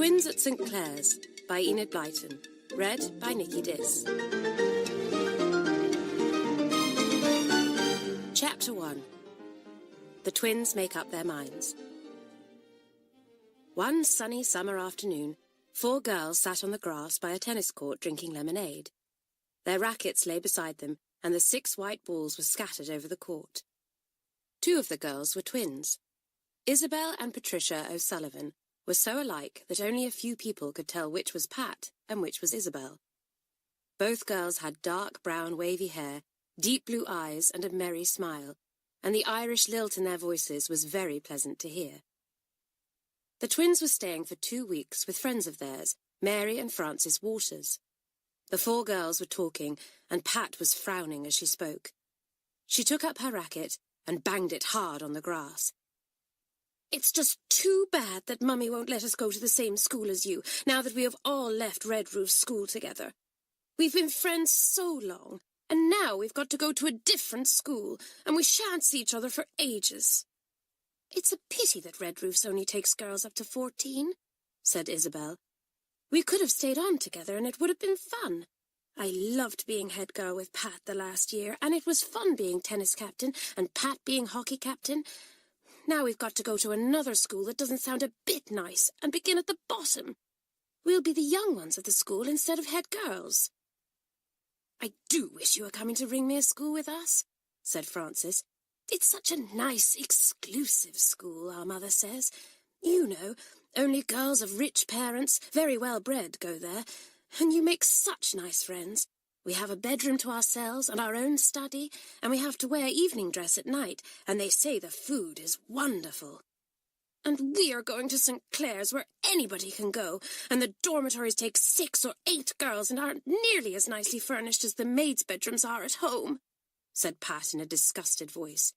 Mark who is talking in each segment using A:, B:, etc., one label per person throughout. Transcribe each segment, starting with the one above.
A: Twins at St Clare's by Enid Blyton. Read by Nikki Diss. Chapter 1. The twins make up their minds. One sunny summer afternoon, 4 girls sat on the grass by a tennis court drinking lemonade. Their rackets lay beside them, and the 6 white balls were scattered over the court. 2 of the girls were twins. Isabel and Patricia O'Sullivan were so alike that only a few people could tell which was Pat and which was Isabel. Both girls had dark brown wavy hair, deep blue eyes and a merry smile, and the Irish lilt in their voices was very pleasant to hear. The twins were staying for 2 weeks with friends of theirs, Mary and Frances Waters. The 4 girls were talking, and Pat was frowning as she spoke. She took up her racket and banged it hard on the grass. "It's just too bad that Mummy won't let us go to the same school as you, now that we have all left Red Roof School together. We've been friends so long, and now we've got to go to a different school, and we shan't see each other for ages." "It's a pity that Red Roof's only takes girls up to 14, said Isabel. "We could have stayed on together, and it would have been fun. I loved being head girl with Pat the last year, and it was fun being tennis captain and Pat being hockey captain. Now we've got to go to another school that doesn't sound a bit nice and begin at the bottom. We'll be the young ones of the school instead of head girls." "I do wish you were coming to Ringmere School with us," said Frances. "It's such a nice, exclusive school, our mother says. You know, only girls of rich parents, very well bred, go there, and you make such nice friends. We have a bedroom to ourselves and our own study, and we have to wear evening dress at night, and they say the food is wonderful. And we are going to St Clare's, where anybody can go, and the dormitories take 6 or 8 girls and aren't nearly as nicely furnished as the maids' bedrooms are at home," said Pat in a disgusted voice.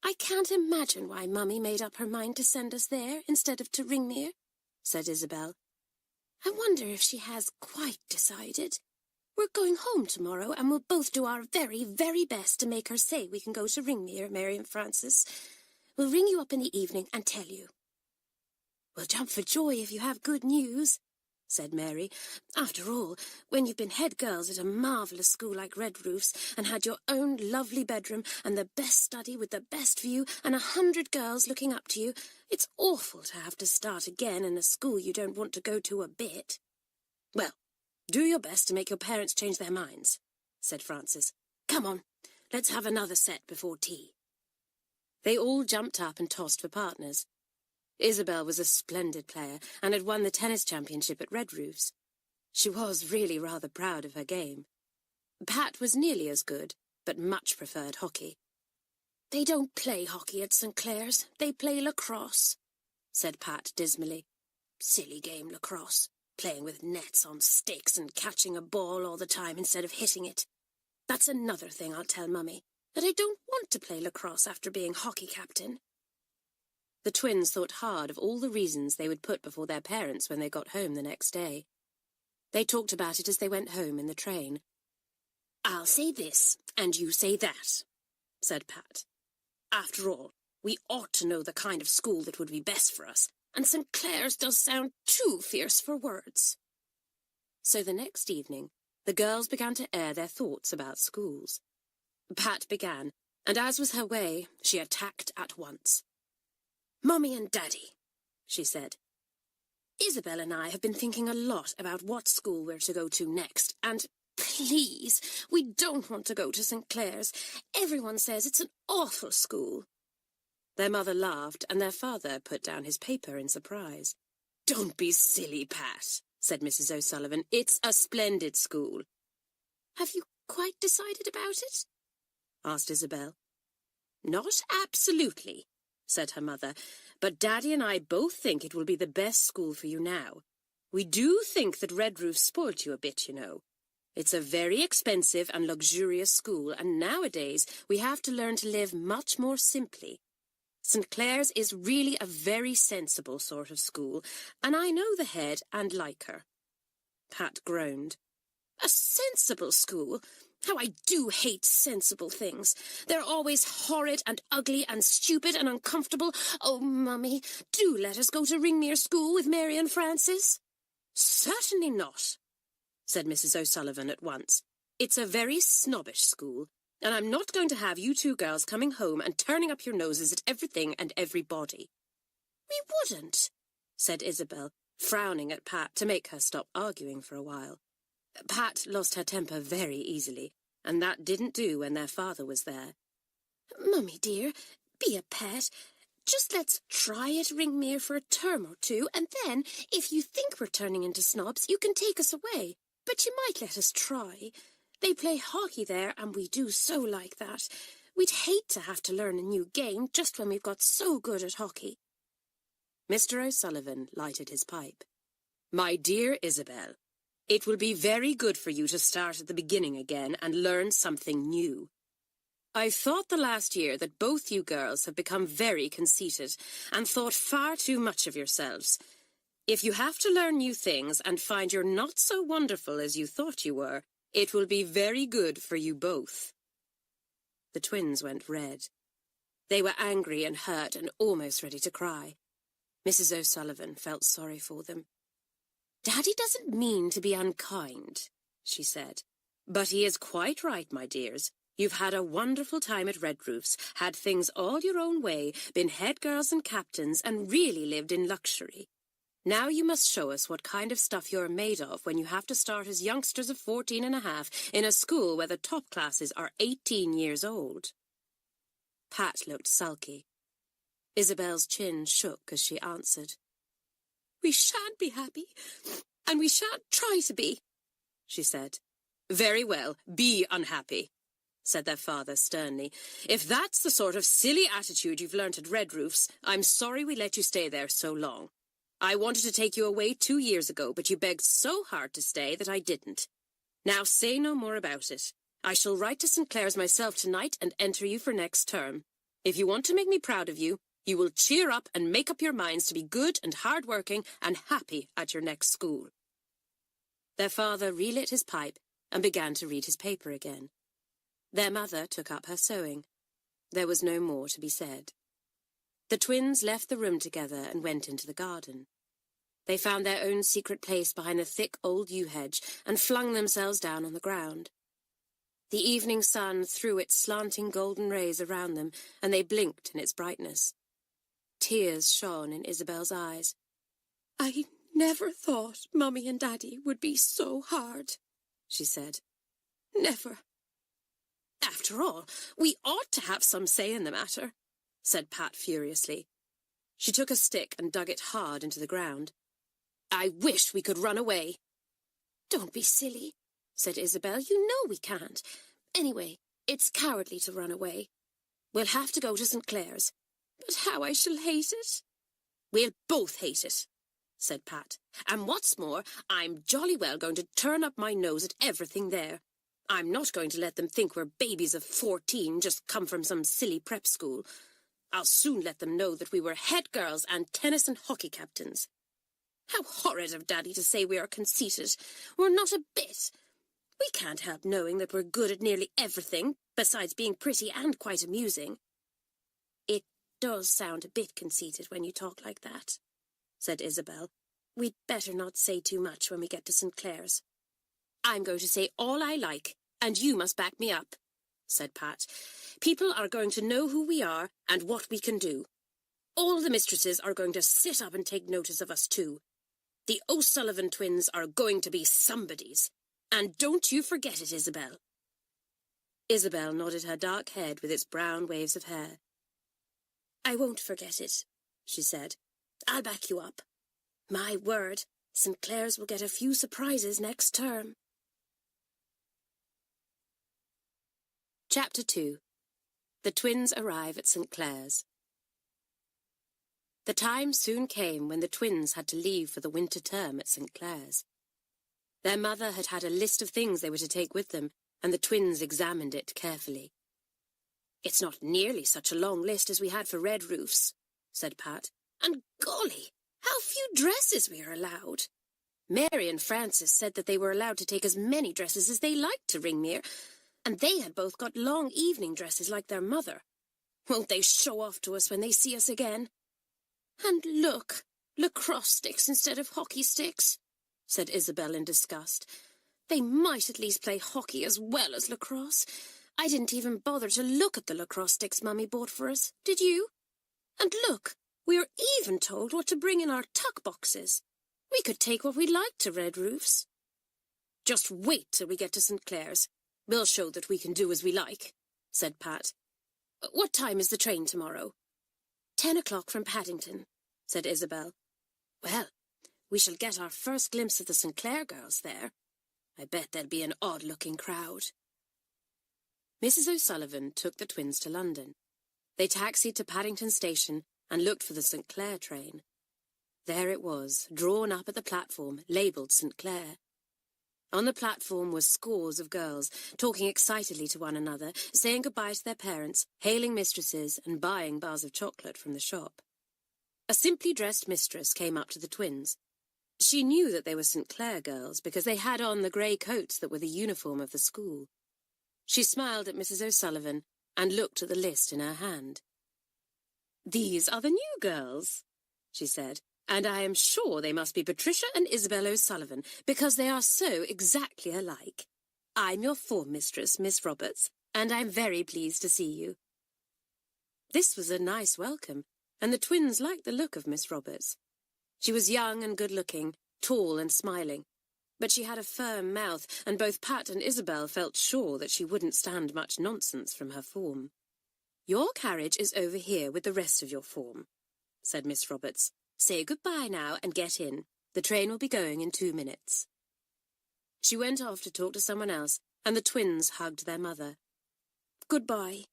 A: "I can't imagine why Mummy made up her mind to send us there instead of to Ringmere," said Isabel. "I wonder if she has quite decided. We're going home tomorrow, and we'll both do our very, very best to make her say we can go to Ringmere, Mary and Frances. We'll ring you up in the evening and tell you." "We'll jump for joy if you have good news," said Mary. "After all, when you've been head girls at a marvellous school like Red Roof's and had your own lovely bedroom and the best study with the best view and 100 girls looking up to you, it's awful to have to start again in a school you don't want to go to a bit." "Well, do your best to make your parents change their minds," said Frances. "Come on, let's have another set before tea." They all jumped up and tossed for partners. Isabel was a splendid player and had won the tennis championship at Red Roof's. She was really rather proud of her game. Pat was nearly as good, but much preferred hockey. "They don't play hockey at St Clare's, they play lacrosse," said Pat dismally. "Silly game, lacrosse. Playing with nets on sticks and catching a ball all the time instead of hitting it. That's another thing I'll tell Mummy, that I don't want to play lacrosse after being hockey captain." The twins thought hard of all the reasons they would put before their parents when they got home the next day. They talked about it as they went home in the train. "I'll say this, and you say that," said Pat. "After all, we ought to know the kind of school that would be best for us, and St Clare's does sound too fierce for words." So the next evening, the girls began to air their thoughts about schools. Pat began, and as was her way, she attacked at once. "Mummy and Daddy," she said, "Isabel and I have been thinking a lot about what school we're to go to next, and please, we don't want to go to St Clare's. Everyone says it's an awful school." Their mother laughed, and their father put down his paper in surprise. "Don't be silly, Pat," said Mrs. O'Sullivan. "It's a splendid school." "Have you quite decided about it?" asked Isabel. "Not absolutely," said her mother, "but Daddy and I both think it will be the best school for you now. We do think that Red Roof spoilt you a bit, you know. It's a very expensive and luxurious school, and nowadays we have to learn to live much more simply. St Clare's is really a very sensible sort of school, and I know the head and like her." Pat groaned. "A sensible school? How I do hate sensible things. They're always horrid and ugly and stupid and uncomfortable. Oh, Mummy, do let us go to Ringmere School with Mary and Francis. Certainly not, said Mrs. O'Sullivan at once. It's a very snobbish school, and I'm not going to have you two girls coming home and turning up your noses at everything and everybody. We wouldn't, said Isabel, frowning at Pat to make her stop arguing for a while. Pat lost her temper very easily, and that didn't do when their father was there. Mummy, dear, be a pet. Just let's try at Ringmere for a term or two, and then, if you think we're turning into snobs, you can take us away. But you might let us try. They play hockey there, and we do so like that. We'd hate to have to learn a new game just when we've got so good at hockey. Mr. O'Sullivan lighted his pipe. My dear Isabel, it will be very good for you to start at the beginning again and learn something new. I've thought the last year that both you girls have become very conceited and thought far too much of yourselves. If you have to learn new things and find you're not so wonderful as you thought you were, it will be very good for you both. The twins went red. They were angry and hurt and almost ready to cry. Mrs. O'Sullivan felt sorry for them. Daddy doesn't mean to be unkind, she said. But he is quite right, my dears. You've had a wonderful time at Red Roofs, had things all your own way, been head girls and captains, and really lived in luxury. Now you must show us what kind of stuff you're made of when you have to start as youngsters of 14 and a half in a school where the top classes are 18 years old. Pat looked sulky. Isabel's chin shook as she answered. We shan't be happy, and we shan't try to be, she said. Very well, be unhappy, said their father sternly. If that's the sort of silly attitude you've learnt at Red Roofs, I'm sorry we let you stay there so long. I wanted to take you away 2 years ago, but you begged so hard to stay that I didn't. Now say no more about it. I shall write to St Clare's myself tonight and enter you for next term. If you want to make me proud of you, you will cheer up and make up your minds to be good and hard-working and happy at your next school. Their father relit his pipe and began to read his paper again. Their mother took up her sewing. There was no more to be said. The twins left the room together and went into the garden. They found their own secret place behind a thick old yew hedge and flung themselves down on the ground. The evening sun threw its slanting golden rays around them, and they blinked in its brightness. Tears shone in Isabel's eyes. I never thought Mummy and Daddy would be so hard, she said. Never. After all, we ought to have some say in the matter, said Pat furiously. She took a stick and dug it hard into the ground. I wish we could run away. Don't be silly, said Isabel. You know we can't. Anyway, it's cowardly to run away. We'll have to go to St Clare's. But how I shall hate it. We'll both hate it, said Pat. And what's more, I'm jolly well going to turn up my nose at everything there. I'm not going to let them think we're babies of 14 just come from some silly prep school. I'll soon let them know that we were head girls and tennis and hockey captains. How horrid of Daddy to say we are conceited. We're not a bit. We can't help knowing that we're good at nearly everything, besides being pretty and quite amusing. It does sound a bit conceited when you talk like that, said Isabel. We'd better not say too much when we get to St Clare's. I'm going to say all I like, and you must back me up, said Pat. People are going to know who we are and what we can do. All the mistresses are going to sit up and take notice of us too. The O'Sullivan twins are going to be somebodies. And don't you forget it, Isabel. Isabel nodded her dark head with its brown waves of hair. I won't forget it, she said. I'll back you up. My word, St Clare's will get a few surprises next term. Chapter 2. The twins arrive at St Clare's. The time soon came when the twins had to leave for the winter term at St Clare's. Their mother had had a list of things they were to take with them, and the twins examined it carefully. It's not nearly such a long list as we had for Red Roofs, said Pat. And golly, how few dresses we are allowed. Mary and Francis said that they were allowed to take as many dresses as they liked to Ringmere, And they had both got long evening dresses like their mother. Won't they show off to us when they see us again? And look, lacrosse sticks instead of hockey sticks, said Isabel in disgust. They might at least play hockey as well as lacrosse. I didn't even bother to look at the lacrosse sticks Mummy bought for us, did you? And look, we're even told what to bring in our tuck boxes. We could take what we like to Red Roof's. Just wait till we get to St Clare's. We'll show that we can do as we like, said Pat. What time is the train tomorrow? 10 o'clock from Paddington, said Isabel. Well, we shall get our first glimpse of the St Clare girls there. I bet there'll be an odd-looking crowd. Mrs. O'Sullivan took the twins to London. They taxied to Paddington Station and looked for the St Clare train. There it was, drawn up at the platform, labelled St Clare. On the platform were scores of girls, talking excitedly to one another, saying goodbye to their parents, hailing mistresses, and buying bars of chocolate from the shop. A simply dressed mistress came up to the twins. She knew that they were St Clare girls because they had on the grey coats that were the uniform of the school. She smiled at Mrs. O'Sullivan and looked at the list in her hand. "These are the new girls," she said, "and I am sure they must be Patricia and Isabel O'Sullivan, because they are so exactly alike. I'm your form mistress, Miss Roberts, and I'm very pleased to see you." This was a nice welcome, and the twins liked the look of Miss Roberts. She was young and good-looking, tall and smiling, but she had a firm mouth, and both Pat and Isabel felt sure that she wouldn't stand much nonsense from her form. "Your carriage is over here with the rest of your form," said Miss Roberts. "Say goodbye now and get in. The train will be going in 2 minutes." She went off to talk to someone else, and the twins hugged their mother. "Goodbye,"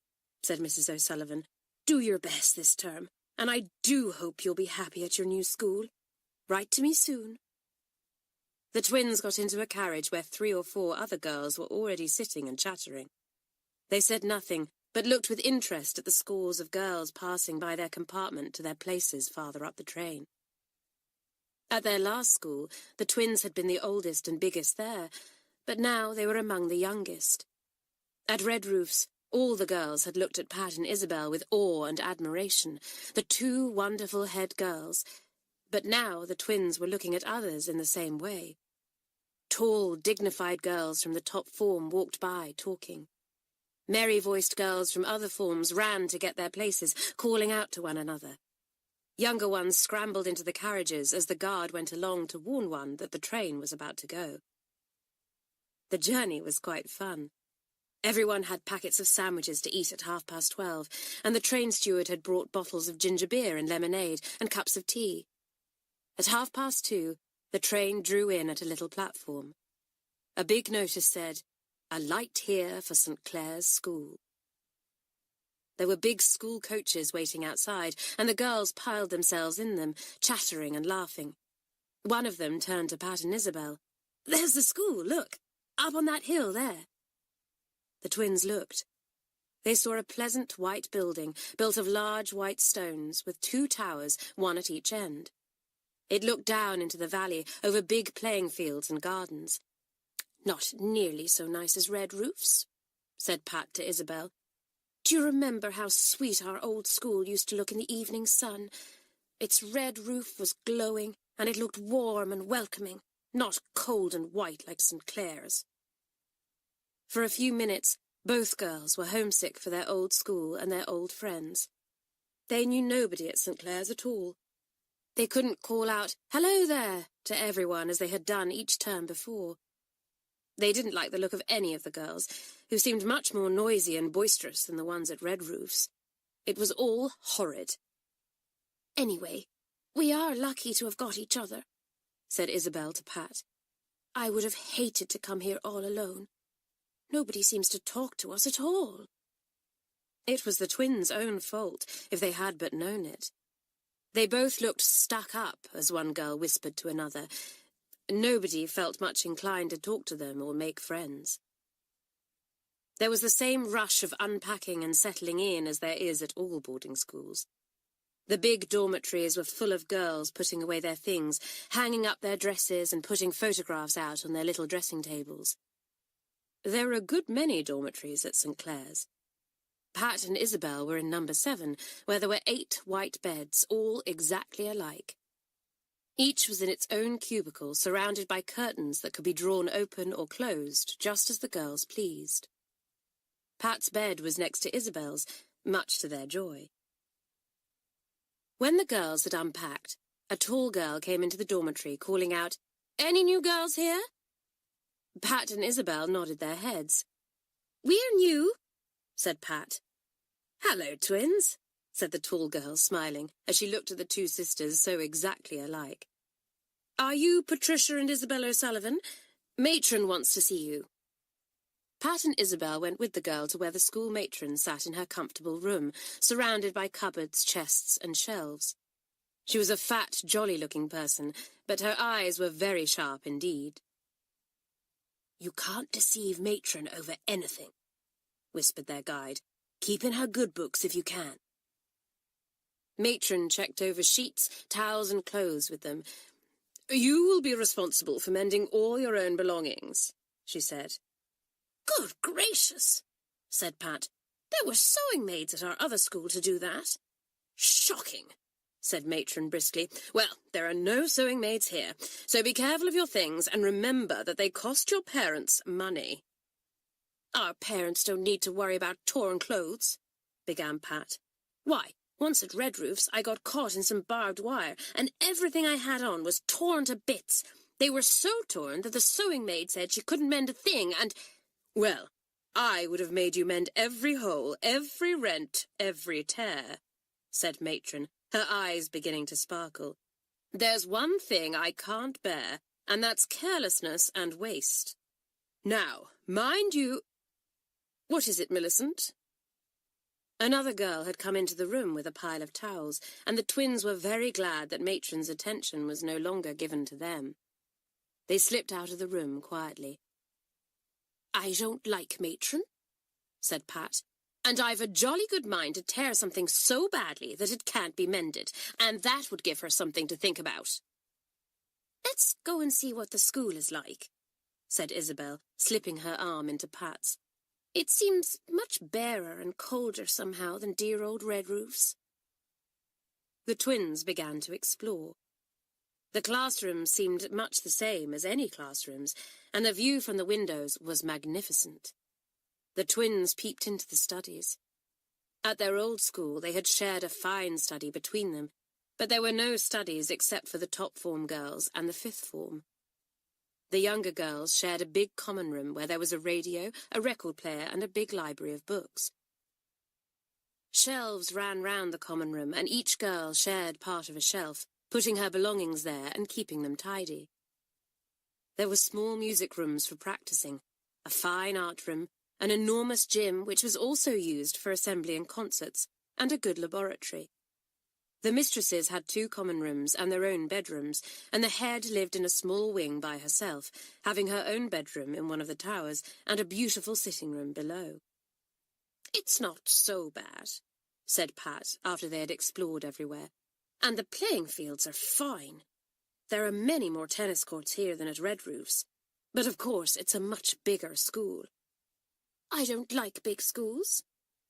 A: said Mrs. O'Sullivan. "Do your best this term, and I do hope you'll be happy at your new school. Write to me soon." The twins got into a carriage where 3 or 4 other girls were already sitting and chattering. They said nothing, but looked with interest at the scores of girls passing by their compartment to their places farther up the train. At their last school, the twins had been the oldest and biggest there, but now they were among the youngest. At Red Roof's, all the girls had looked at Pat and Isabel with awe and admiration, the 2 wonderful head girls, but now the twins were looking at others in the same way. Tall, dignified girls from the top form walked by, talking. Merry-voiced girls from other forms ran to get their places, calling out to one another. Younger ones scrambled into the carriages as the guard went along to warn one that the train was about to go. The journey was quite fun. Everyone had packets of sandwiches to eat at 12:30, and the train steward had brought bottles of ginger beer and lemonade and cups of tea. At 2:30, the train drew in at a little platform. A big notice said, "A light here for St Clare's school." There were big school coaches waiting outside, and the girls piled themselves in them, chattering and laughing. One of them turned to Pat and Isabel. "There's the school, look, up on that hill there." The twins looked. They saw a pleasant white building, built of large white stones, with 2 towers, one at each end. It looked down into the valley, over big playing fields and gardens. "Not nearly so nice as Red Roof's," said Pat to Isabel. "Do you remember how sweet our old school used to look in the evening sun? Its red roof was glowing, and it looked warm and welcoming, not cold and white like St Clare's." For a few minutes, both girls were homesick for their old school and their old friends. They knew nobody at St Clare's at all. They couldn't call out, "Hello there," to everyone as they had done each term before. They didn't like the look of any of the girls, who seemed much more noisy and boisterous than the ones at Red Roof's. It was all horrid. "Anyway, we are lucky to have got each other," said Isabel to Pat. "I would have hated to come here all alone. Nobody seems to talk to us at all." It was the twins' own fault, if they had but known it. They both looked stuck up, as one girl whispered to another. Nobody felt much inclined to talk to them or make friends. There was the same rush of unpacking and settling in as there is at all boarding schools. The big dormitories were full of girls putting away their things, hanging up their dresses and putting photographs out on their little dressing tables. There were a good many dormitories at St Clare's. Pat and Isabel were in number 7, where there were 8 white beds, all exactly alike. Each was in its own cubicle, surrounded by curtains that could be drawn open or closed, just as the girls pleased. Pat's bed was next to Isabel's, much to their joy. When the girls had unpacked, a tall girl came into the dormitory, calling out, "Any new girls here?" Pat and Isabel nodded their heads. "We're new," said Pat. "Hello, twins," said the tall girl, smiling, as she looked at the 2 sisters so exactly alike. "Are you Patricia and Isabel O'Sullivan? Matron wants to see you." Pat and Isabel went with the girl to where the school matron sat in her comfortable room, surrounded by cupboards, chests, and shelves. She was a fat, jolly-looking person, but her eyes were very sharp indeed. "You can't deceive Matron over anything," whispered their guide. "Keep in her good books if you can." Matron checked over sheets, towels, and clothes with them. "You will be responsible for mending all your own belongings," she said. "Good gracious," said Pat. "There were sewing maids at our other school to do that." "Shocking," said Matron briskly. "Well, there are no sewing maids here, so be careful of your things and remember that they cost your parents money." "Our parents don't need to worry about torn clothes," began Pat. "Why, once at Red Roof's I got caught in some barbed wire, and everything I had on was torn to bits. They were so torn that the sewing maid said she couldn't mend a thing, and—" "Well, I would have made you mend every hole, every rent, every tear," said Matron, her eyes beginning to sparkle. "There's one thing I can't bear, and that's carelessness and waste. Now, mind you— What is it, Millicent?" Another girl had come into the room with a pile of towels, and the twins were very glad that Matron's attention was no longer given to them. They slipped out of the room quietly. "I don't like Matron," said Pat, "and I've a jolly good mind to tear something so badly that it can't be mended, and that would give her something to think about." "Let's go and see what the school is like," said Isabel, slipping her arm into Pat's. "It seems much barer and colder somehow than dear old Red Roof's." The twins began to explore. The classrooms seemed much the same as any classrooms, and the view from the windows was magnificent. The twins peeped into the studies. At their old school they had shared a fine study between them, but there were no studies except for the top form girls and the 5th form. The younger girls shared a big common room where there was a radio, a record player, and a big library of books. Shelves ran round the common room, and each girl shared part of a shelf, putting her belongings there and keeping them tidy. There were small music rooms for practicing, a fine art room, an enormous gym which was also used for assembly and concerts, and a good laboratory. The mistresses had 2 common rooms and their own bedrooms, and the head lived in a small wing by herself, having her own bedroom in one of the towers and a beautiful sitting room below. "It's not so bad," said Pat after they had explored everywhere, "and the playing fields are fine. There are many more tennis courts here than at Red Roof's, but of course it's a much bigger school." "I don't like big schools,"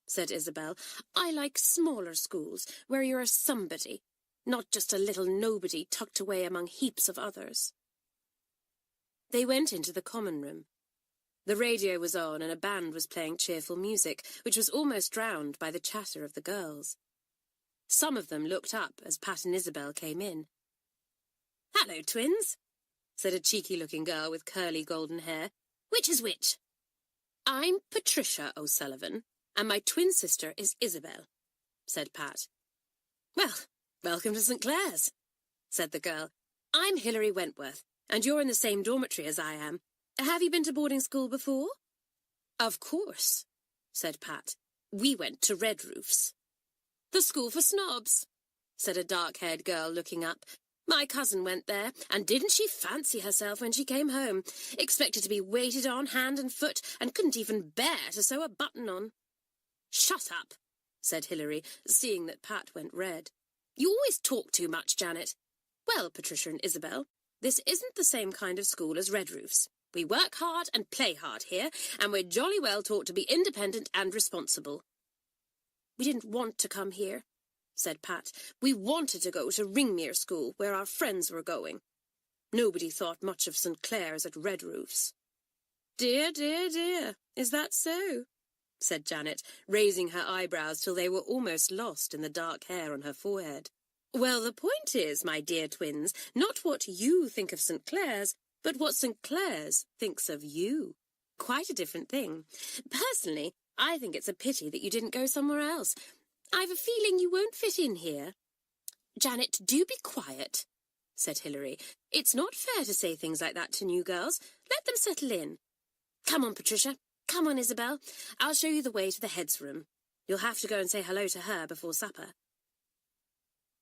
A: said Isabel. "I like smaller schools, where you're a somebody, not just a little nobody tucked away among heaps of others." They went into the common room. The radio was on and a band was playing cheerful music, which was almost drowned by the chatter of the girls. Some of them looked up as Pat and Isabel came in. "Hello, twins," said a cheeky-looking girl with curly golden hair. "Which is which?" "I'm Patricia O'Sullivan, and my twin sister is Isabel," said Pat. "Well, welcome to St Clare's," said the girl. "I'm Hilary Wentworth, and you're in the same dormitory as I am. Have you been to boarding school before?" "Of course," said Pat. "We went to Red Roof's." "The school for snobs," said a dark-haired girl, looking up. "My cousin went there, and didn't she fancy herself when she came home? Expected to be waited on hand and foot, and couldn't even bear to sew a button on." "Shut up," said Hilary, seeing that Pat went red. "You always talk too much, Janet. Well, Patricia and Isabel, this isn't the same kind of school as Red Roof's. We work hard and play hard here, and we're jolly well taught to be independent and responsible." "We didn't want to come here," said Pat. "We wanted to go to Ringmere School, where our friends were going. Nobody thought much of St Clare's at Red Roofs." "Dear, dear, dear, is that so?" said Janet, raising her eyebrows till they were almost lost in the dark hair on her forehead. "Well, the point is, my dear twins, not what you think of St Clare's, but what St Clare's thinks of you. Quite a different thing. Personally, I think it's a pity that you didn't go somewhere else. I've a feeling you won't fit in here." "Janet, do be quiet," said Hilary. "It's not fair to say things like that to new girls. Let them settle in. Come on, Patricia. Come on, Isabel. I'll show you the way to the head's room. You'll have to go and say hello to her before supper."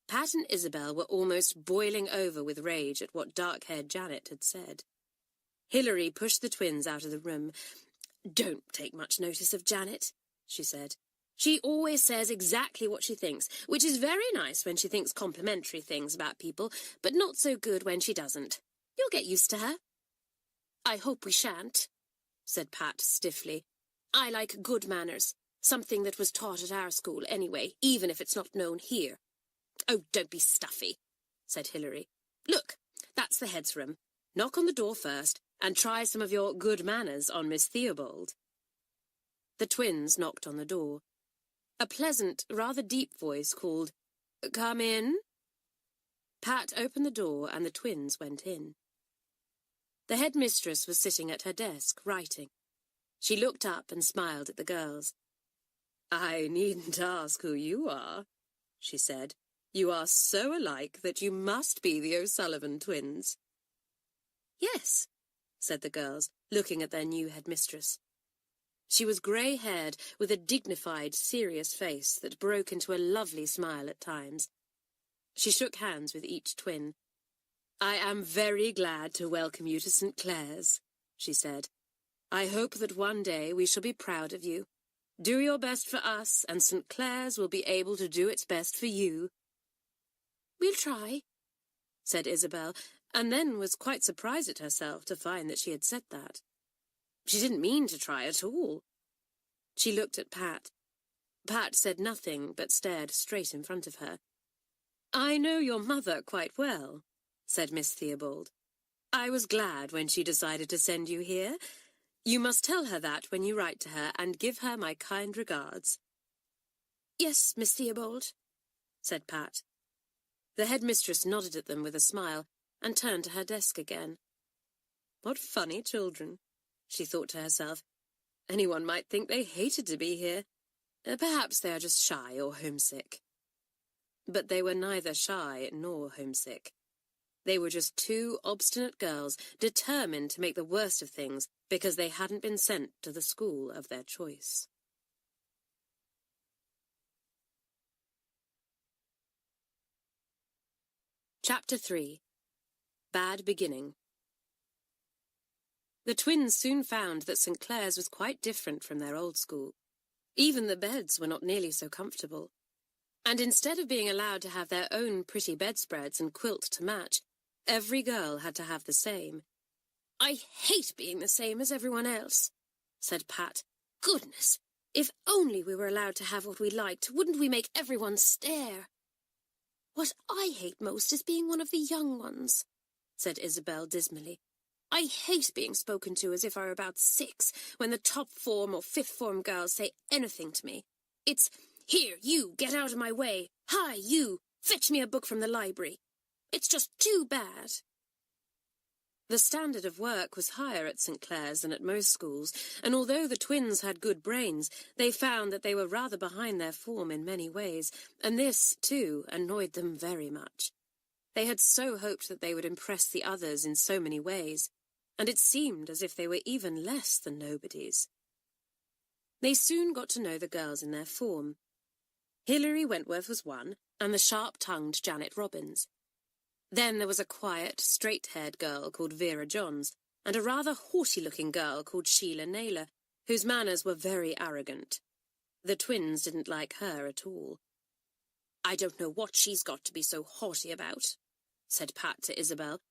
A: Pat and Isabel were almost boiling over with rage at what dark-haired Janet had said. Hilary pushed the twins out of the room. "Don't take much notice of Janet," she said. "She always says exactly what she thinks, which is very nice when she thinks complimentary things about people, but not so good when she doesn't. You'll get used to her." "I hope we shan't," said Pat stiffly. "I like good manners, something that was taught at our school anyway, even if it's not known here." "Oh, don't be stuffy," said Hilary. "Look, that's the head's room. Knock on the door first, and try some of your good manners on Miss Theobald." The twins knocked on the door. A pleasant, rather deep voice called, "Come in." Pat opened the door, and the twins went in. The headmistress was sitting at her desk, writing. She looked up and smiled at the girls. "I needn't ask who you are," she said. "You are so alike that you must be the O'Sullivan twins." "Yes," said the girls, looking at their new headmistress. She was grey-haired, with a dignified, serious face that broke into a lovely smile at times. She shook hands with each twin. "I am very glad to welcome you to St Clare's," she said. "I hope that one day we shall be proud of you. Do your best for us, and St Clare's will be able to do its best for you." "We'll try," said Isabel, and then was quite surprised at herself to find that she had said that. She didn't mean to try at all. She looked at Pat. Pat said nothing, but stared straight in front of her. "I know your mother quite well," said Miss Theobald. "I was glad when she decided to send you here. You must tell her that when you write to her, and give her my kind regards." "Yes, Miss Theobald," said Pat. The headmistress nodded at them with a smile, and turned to her desk again. "What funny children," she thought to herself. "Anyone might think they hated to be here. Perhaps they are just shy or homesick." But they were neither shy nor homesick. They were just two obstinate girls determined to make the worst of things because they hadn't been sent to the school of their choice. Chapter 3. Bad Beginning. The twins soon found that St Clare's was quite different from their old school. Even the beds were not nearly so comfortable. And instead of being allowed to have their own pretty bedspreads and quilt to match, every girl had to have the same. "I hate being the same as everyone else," said Pat. "Goodness, if only we were allowed to have what we liked, wouldn't we make everyone stare?" "What I hate most is being one of the young ones," said Isabel dismally. "I hate being spoken to as if I were about 6, when the top form or 5th form girls say anything to me. It's, 'Here, you, get out of my way. Hi, you, fetch me a book from the library.' It's just too bad." The standard of work was higher at St Clare's than at most schools, and although the twins had good brains, they found that they were rather behind their form in many ways, and this, too, annoyed them very much. They had so hoped that they would impress the others in so many ways, and it seemed as if they were even less than nobodies. They soon got to know the girls in their form. Hilary Wentworth was one, and the sharp-tongued Janet Robbins. Then there was a quiet, straight-haired girl called Vera Johns, and a rather haughty-looking girl called Sheila Naylor, whose manners were very arrogant. The twins didn't like her at all. "I don't know what she's got to be so haughty about," said Pat to Isabel.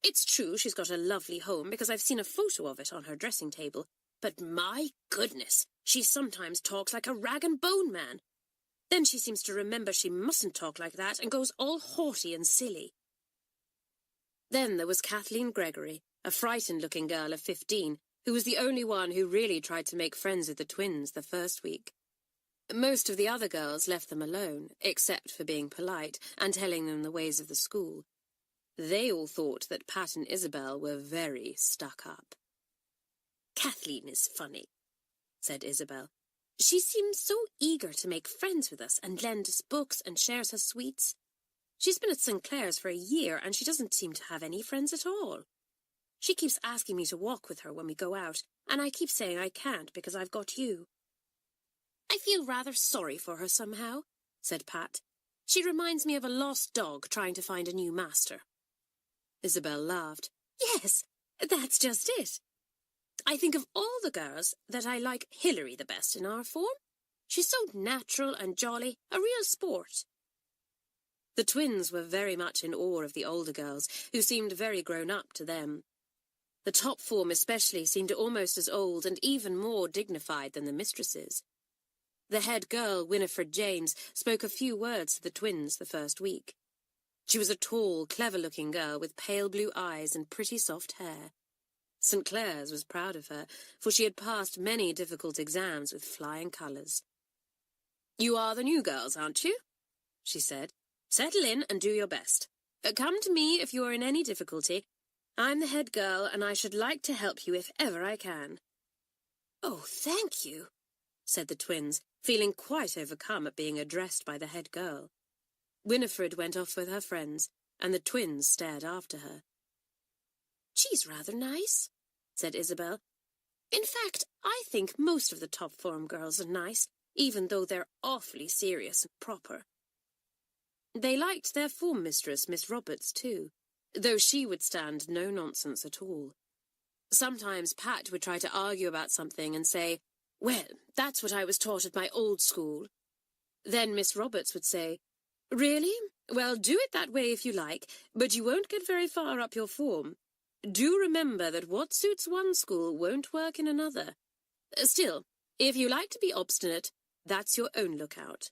A: It's true she's got a lovely home because I've seen a photo of it on her dressing table, but my goodness, she sometimes talks like a rag and bone man. Then she seems to remember she mustn't talk like that and goes all haughty and silly. Then there was Kathleen Gregory, a frightened-looking girl of 15, who was the only one who really tried to make friends with the twins the first week. Most of the other girls left them alone, except for being polite and telling them the ways of the school. They all thought that Pat and Isabel were very stuck up. "Kathleen is funny," said Isabel. "She seems so eager to make friends with us and lend us books and shares her sweets. She's been at St Clare's for a year and she doesn't seem to have any friends at all. She keeps asking me to walk with her when we go out, and I keep saying I can't because I've got you." "I feel rather sorry for her somehow," said Pat. "She reminds me of a lost dog trying to find a new master." Isabel laughed. "Yes, that's just it. I think of all the girls that I like Hilary the best in our form. She's so natural and jolly, a real sport." The twins were very much in awe of the older girls, who seemed very grown up to them. The top form especially seemed almost as old and even more dignified than the mistresses. The head girl, Winifred James, spoke a few words to the twins the first week. She was a tall, clever-looking girl with pale blue eyes and pretty soft hair. St Clare's was proud of her, for she had passed many difficult exams with flying colours. "You are the new girls, aren't you?" she said. "Settle in and do your best. Come to me if you are in any difficulty. I'm the head girl, and I should like to help you if ever I can." "Oh, thank you," said the twins, feeling quite overcome at being addressed by the head girl. Winifred went off with her friends, and the twins stared after her. "She's rather nice," said Isabel. "In fact, I think most of the top form girls are nice, even though they're awfully serious and proper." They liked their form mistress, Miss Roberts, too, though she would stand no nonsense at all. Sometimes Pat would try to argue about something and say, "Well, that's what I was taught at my old school." Then Miss Roberts would say, "Really? Well, do it that way if you like, but you won't get very far up your form. Do remember that what suits one school won't work in another. Still, if you like to be obstinate, that's your own lookout."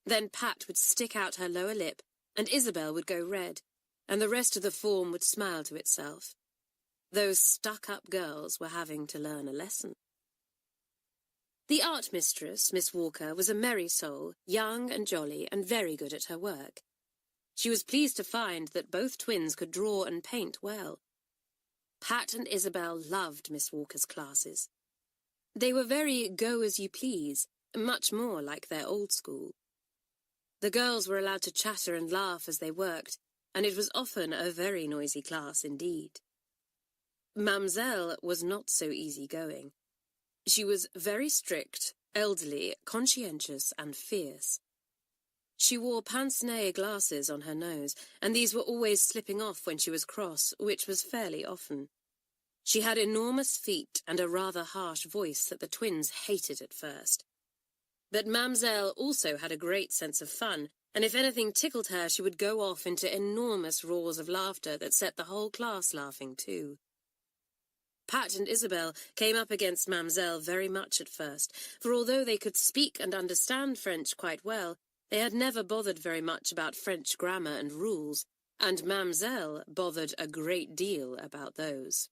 A: Then Pat would stick out her lower lip, and Isabel would go red, and the rest of the form would smile to itself. Those stuck-up girls were having to learn a lesson. The art mistress, Miss Walker, was a merry soul, young and jolly, and very good at her work. She was pleased to find that both twins could draw and paint well. Pat and Isabel loved Miss Walker's classes. They were very go-as-you-please, much more like their old school. The girls were allowed to chatter and laugh as they worked, and it was often a very noisy class indeed. Mamselle was not so easy-going. She was very strict, elderly, conscientious, and fierce. She wore pince-nez glasses on her nose, and these were always slipping off when she was cross, which was fairly often. She had enormous feet and a rather harsh voice that the twins hated at first. But Mamselle also had a great sense of fun, and if anything tickled her, she would go off into enormous roars of laughter that set the whole class laughing too. Pat and Isabel came up against Mamselle very much at first, for although they could speak and understand French quite well, they had never bothered very much about French grammar and rules, and Mamselle bothered a great deal about those.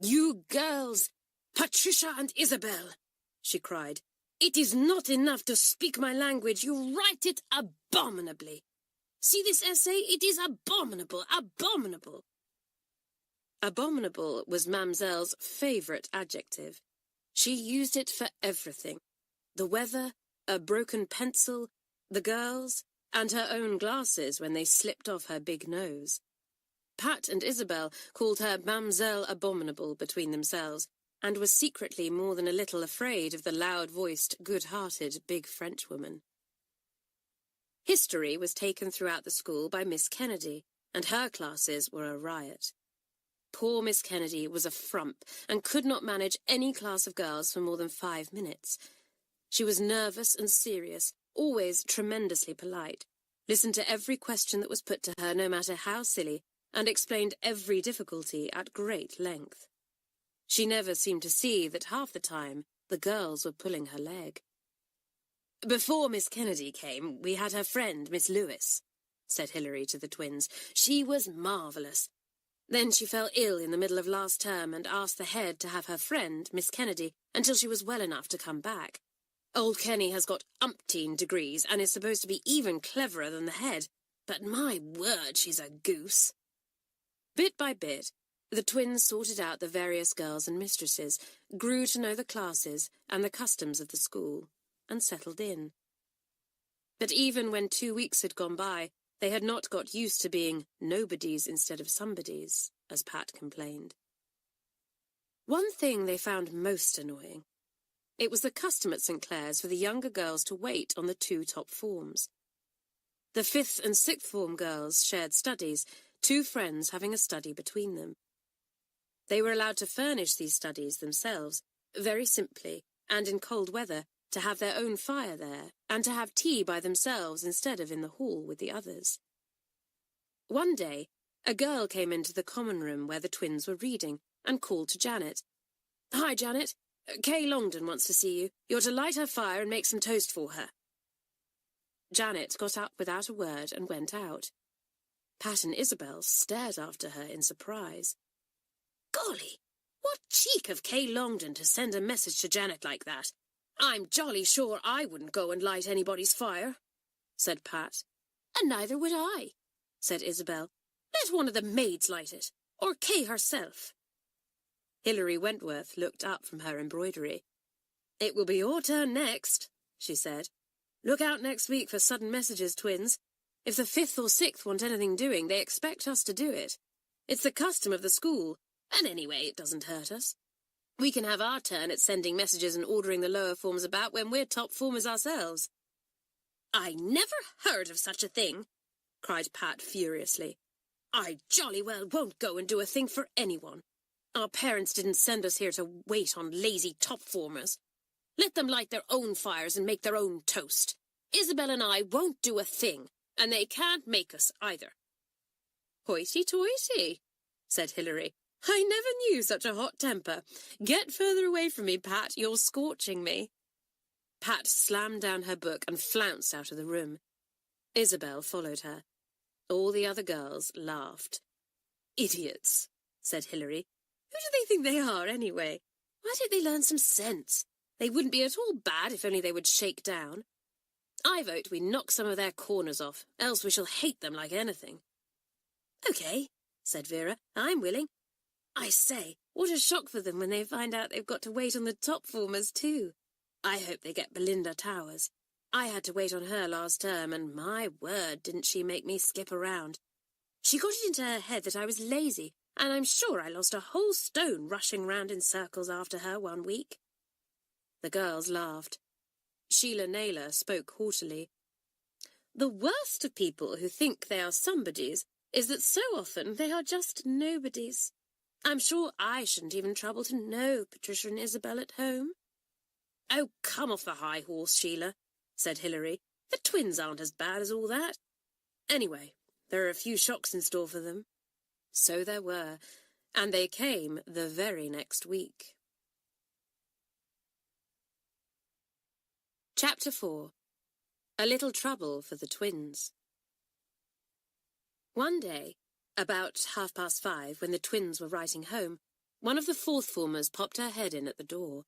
A: "You girls, Patricia and Isabel," she cried, "it is not enough to speak my language, you write it abominably. See this essay? It is abominable, abominable." Abominable was Mamselle's favourite adjective. She used it for everything. The weather, a broken pencil, the girls, and her own glasses when they slipped off her big nose. Pat and Isabel called her Mamselle Abominable between themselves, and were secretly more than a little afraid of the loud-voiced, good-hearted big Frenchwoman. History was taken throughout the school by Miss Kennedy, and her classes were a riot. Poor Miss Kennedy was a frump and could not manage any class of girls for more than 5 minutes. She was nervous and serious, always tremendously polite, listened to every question that was put to her, no matter how silly, and explained every difficulty at great length. She never seemed to see that half the time the girls were pulling her leg. "Before Miss Kennedy came, we had her friend, Miss Lewis," said Hilary to the twins. "She was marvellous. Then she fell ill in the middle of last term and asked the head to have her friend, Miss Kennedy, until she was well enough to come back. Old Kenny has got umpteen degrees and is supposed to be even cleverer than the head, but my word, she's a goose." Bit by bit, the twins sorted out the various girls and mistresses, grew to know the classes and the customs of the school, and settled in. But even when 2 weeks had gone by, they had not got used to being nobodies instead of somebodies, as Pat complained. One thing they found most annoying. It was the custom at St Clare's for the younger girls to wait on the 2 top forms. The 5th and 6th form girls shared studies, 2 friends having a study between them. They were allowed to furnish these studies themselves, very simply, and in cold weather, to have their own fire there, and to have tea by themselves instead of in the hall with the others. One day, a girl came into the common room where the twins were reading, and called to Janet. "Hi, Janet. Kay Longdon wants to see you. You're to light her fire and make some toast for her." Janet got up without a word and went out. Pat and Isabel stared after her in surprise. "Golly, what cheek of Kay Longdon to send a message to Janet like that! I'm jolly sure I wouldn't go and light anybody's fire," said Pat. "And neither would I," said Isabel. "Let one of the maids light it, or Kay herself." Hilary Wentworth looked up from her embroidery. "It will be your turn next," she said. "Look out next week for sudden messages, twins. If the 5th or 6th want anything doing, they expect us to do it. It's the custom of the school, and anyway, it doesn't hurt us. We can have our turn at sending messages and ordering the lower forms about when we're top formers ourselves." "I never heard of such a thing," cried Pat furiously. "I jolly well won't go and do a thing for anyone. Our parents didn't send us here to wait on lazy top formers. Let them light their own fires and make their own toast. Isabel and I won't do a thing, and they can't make us either." "Hoity-toity," said Hilary. "I never knew such a hot temper. Get further away from me, Pat. You're scorching me." Pat slammed down her book and flounced out of the room. Isabel followed her. All the other girls laughed. "Idiots," said Hilary. "Who do they think they are, anyway? Why don't they learn some sense? They wouldn't be at all bad if only they would shake down. I vote we knock some of their corners off, else we shall hate them like anything." "Okay," said Vera. "I'm willing. I say, what a shock for them when they find out they've got to wait on the top formers too. I hope they get Belinda Towers. I had to wait on her last term, and my word, didn't she make me skip around. She got it into her head that I was lazy, and I'm sure I lost a whole stone rushing round in circles after her one week." The girls laughed. Sheila Naylor spoke haughtily. "The worst of people who think they are somebodies is that so often they are just nobodies. I'm sure I shouldn't even trouble to know Patricia and Isabel at home." "Oh, come off the high horse, Sheila," said Hilary. "The twins aren't as bad as all that. Anyway, there are a few shocks in store for them." So there were, and they came the very next week. Chapter 4. A Little Trouble for the Twins. One day, about 5:30, when the twins were writing home, one of the 4th formers popped her head in at the door.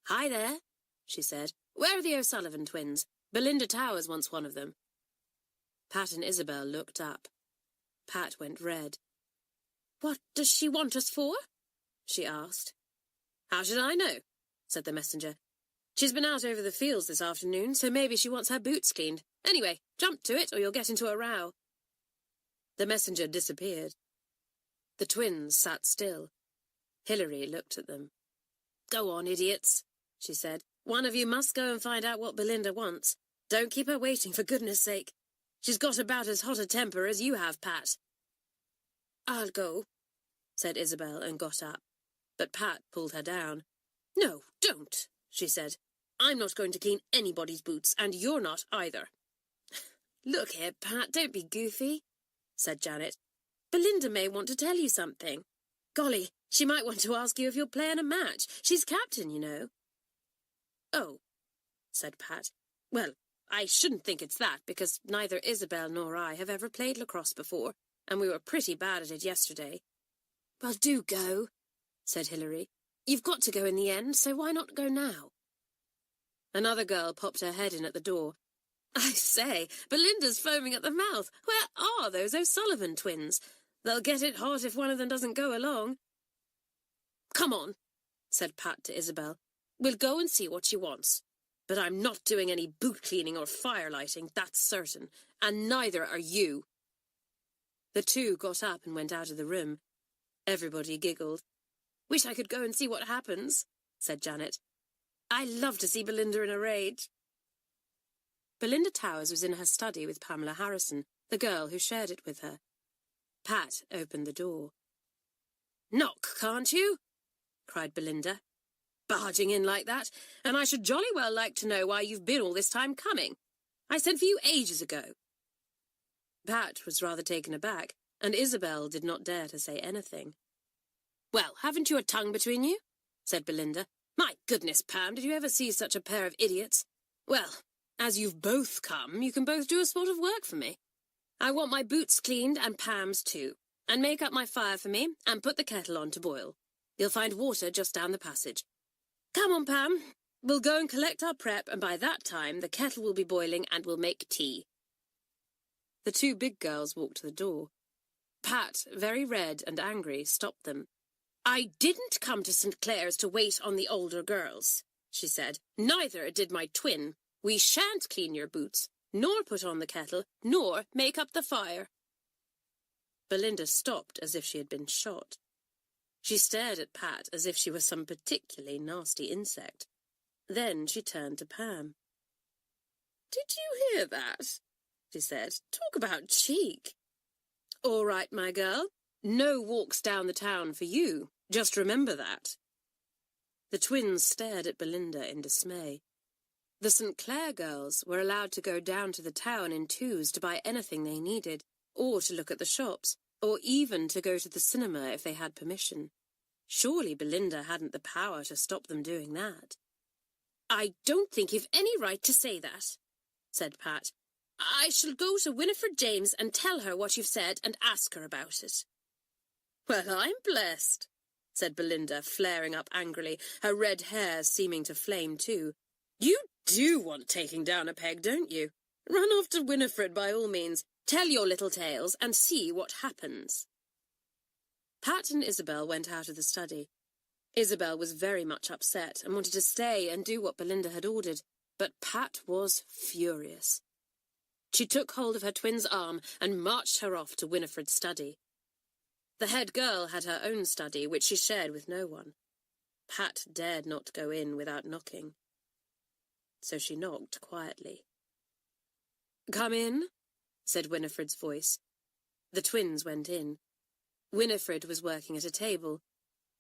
A: "Hi there," she said. "Where are the O'Sullivan twins? Belinda Towers wants one of them." Pat and Isabel looked up. Pat went red. "What does she want us for?" she asked. "How should I know?" said the messenger. "She's been out over the fields this afternoon, so maybe she wants her boots cleaned. Anyway, jump to it or you'll get into a row." The messenger disappeared. The twins sat still. Hilary looked at them. "Go on, idiots," she said. "One of you must go and find out what Belinda wants. Don't keep her waiting, for goodness sake. She's got about as hot a temper as you have, Pat." "I'll go," said Isabel, and got up. But Pat pulled her down. "No, don't," she said. "I'm not going to clean anybody's boots, and you're not either." "Look here, Pat, don't be goofy," said Janet. Belinda may want to tell you something. Golly, she might want to ask you if you're playing a match. She's captain, you know." "Oh," said Pat. "Well, I shouldn't think it's that, because neither Isabel nor I have ever played lacrosse before, and we were pretty bad at it yesterday." "Well, do go," said Hilary. "You've got to go in the end, so why not go now?" Another girl popped her head in at the door. "I say, Belinda's foaming at the mouth. Where are those O'Sullivan twins? They'll get it hot if one of them doesn't go along." "Come on," said Pat to Isabel. "We'll go and see what she wants. But I'm not doing any boot cleaning or fire lighting, that's certain, and neither are you." The two got up and went out of the room. Everybody giggled. "Wish I could go and see what happens," said Janet. "I love to see Belinda in a rage." Belinda Towers was in her study with Pamela Harrison, the girl who shared it with her. Pat opened the door. "Knock, can't you?" cried Belinda. "Barging in like that, and I should jolly well like to know why you've been all this time coming. I sent for you ages ago." Pat was rather taken aback, and Isabel did not dare to say anything. "Well, haven't you a tongue between you?" said Belinda. "My goodness, Pam, did you ever see such a pair of idiots? Well, as you've both come, you can both do a spot of work for me. I want my boots cleaned and Pam's too, and make up my fire for me and put the kettle on to boil. You'll find water just down the passage. Come on, Pam. We'll go and collect our prep, and by that time the kettle will be boiling and we'll make tea." The two big girls walked to the door. Pat, very red and angry, stopped them. "I didn't come to St Clare's to wait on the older girls," she said. "Neither did my twin. We shan't clean your boots, nor put on the kettle, nor make up the fire." Belinda stopped as if she had been shot. She stared at Pat as if she was some particularly nasty insect. Then she turned to Pam. "Did you hear that?" she said. "Talk about cheek. All right, my girl. No walks down the town for you. Just remember that." The twins stared at Belinda in dismay. The St Clare girls were allowed to go down to the town in twos to buy anything they needed, or to look at the shops, or even to go to the cinema if they had permission. Surely Belinda hadn't the power to stop them doing that. "I don't think you've any right to say that," said Pat. "I shall go to Winifred James and tell her what you've said and ask her about it." "Well, I'm blessed," said Belinda, flaring up angrily, her red hair seeming to flame too. "You do want taking down a peg, don't you? Run off to Winifred by all means. Tell your little tales and see what happens." Pat and Isabel went out of the study. Isabel was very much upset and wanted to stay and do what Belinda had ordered, but Pat was furious. She took hold of her twin's arm and marched her off to Winifred's study. The head girl had her own study, which she shared with no one. Pat dared not go in without knocking. So she knocked quietly. "Come in," said Winifred's voice. The twins went in. Winifred was working at a table.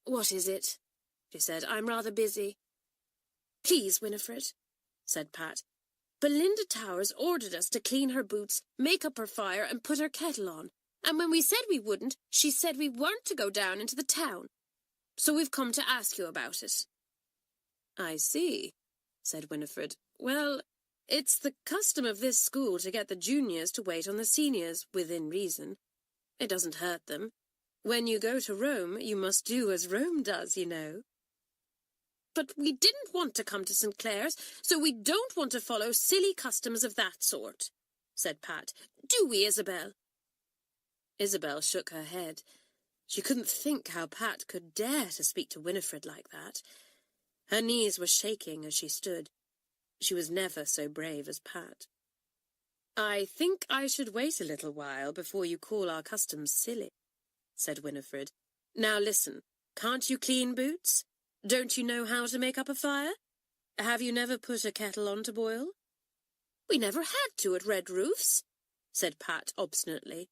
A: "What is it?" she said. "I'm rather busy." "Please, Winifred," said Pat. "Belinda Towers ordered us to clean her boots, make up her fire, and put her kettle on. And when we said we wouldn't, she said we weren't to go down into the town. So we've come to ask you about it." "I see," said Winifred. "Well, it's the custom of this school to get the juniors to wait on the seniors, within reason. It doesn't hurt them. When you go to Rome, you must do as Rome does, you know." "But we didn't want to come to St Clare's, so we don't want to follow silly customs of that sort," said Pat. "Do we, Isabel?" Isabel shook her head. She couldn't think how Pat could dare to speak to Winifred like that. Her knees were shaking as she stood. She was never so brave as Pat. "I think I should wait a little while before you call our customs silly," said Winifred. "Now listen, can't you clean boots? Don't you know how to make up a fire? Have you never put a kettle on to boil?" "We never had to at Red Roofs," said Pat obstinately.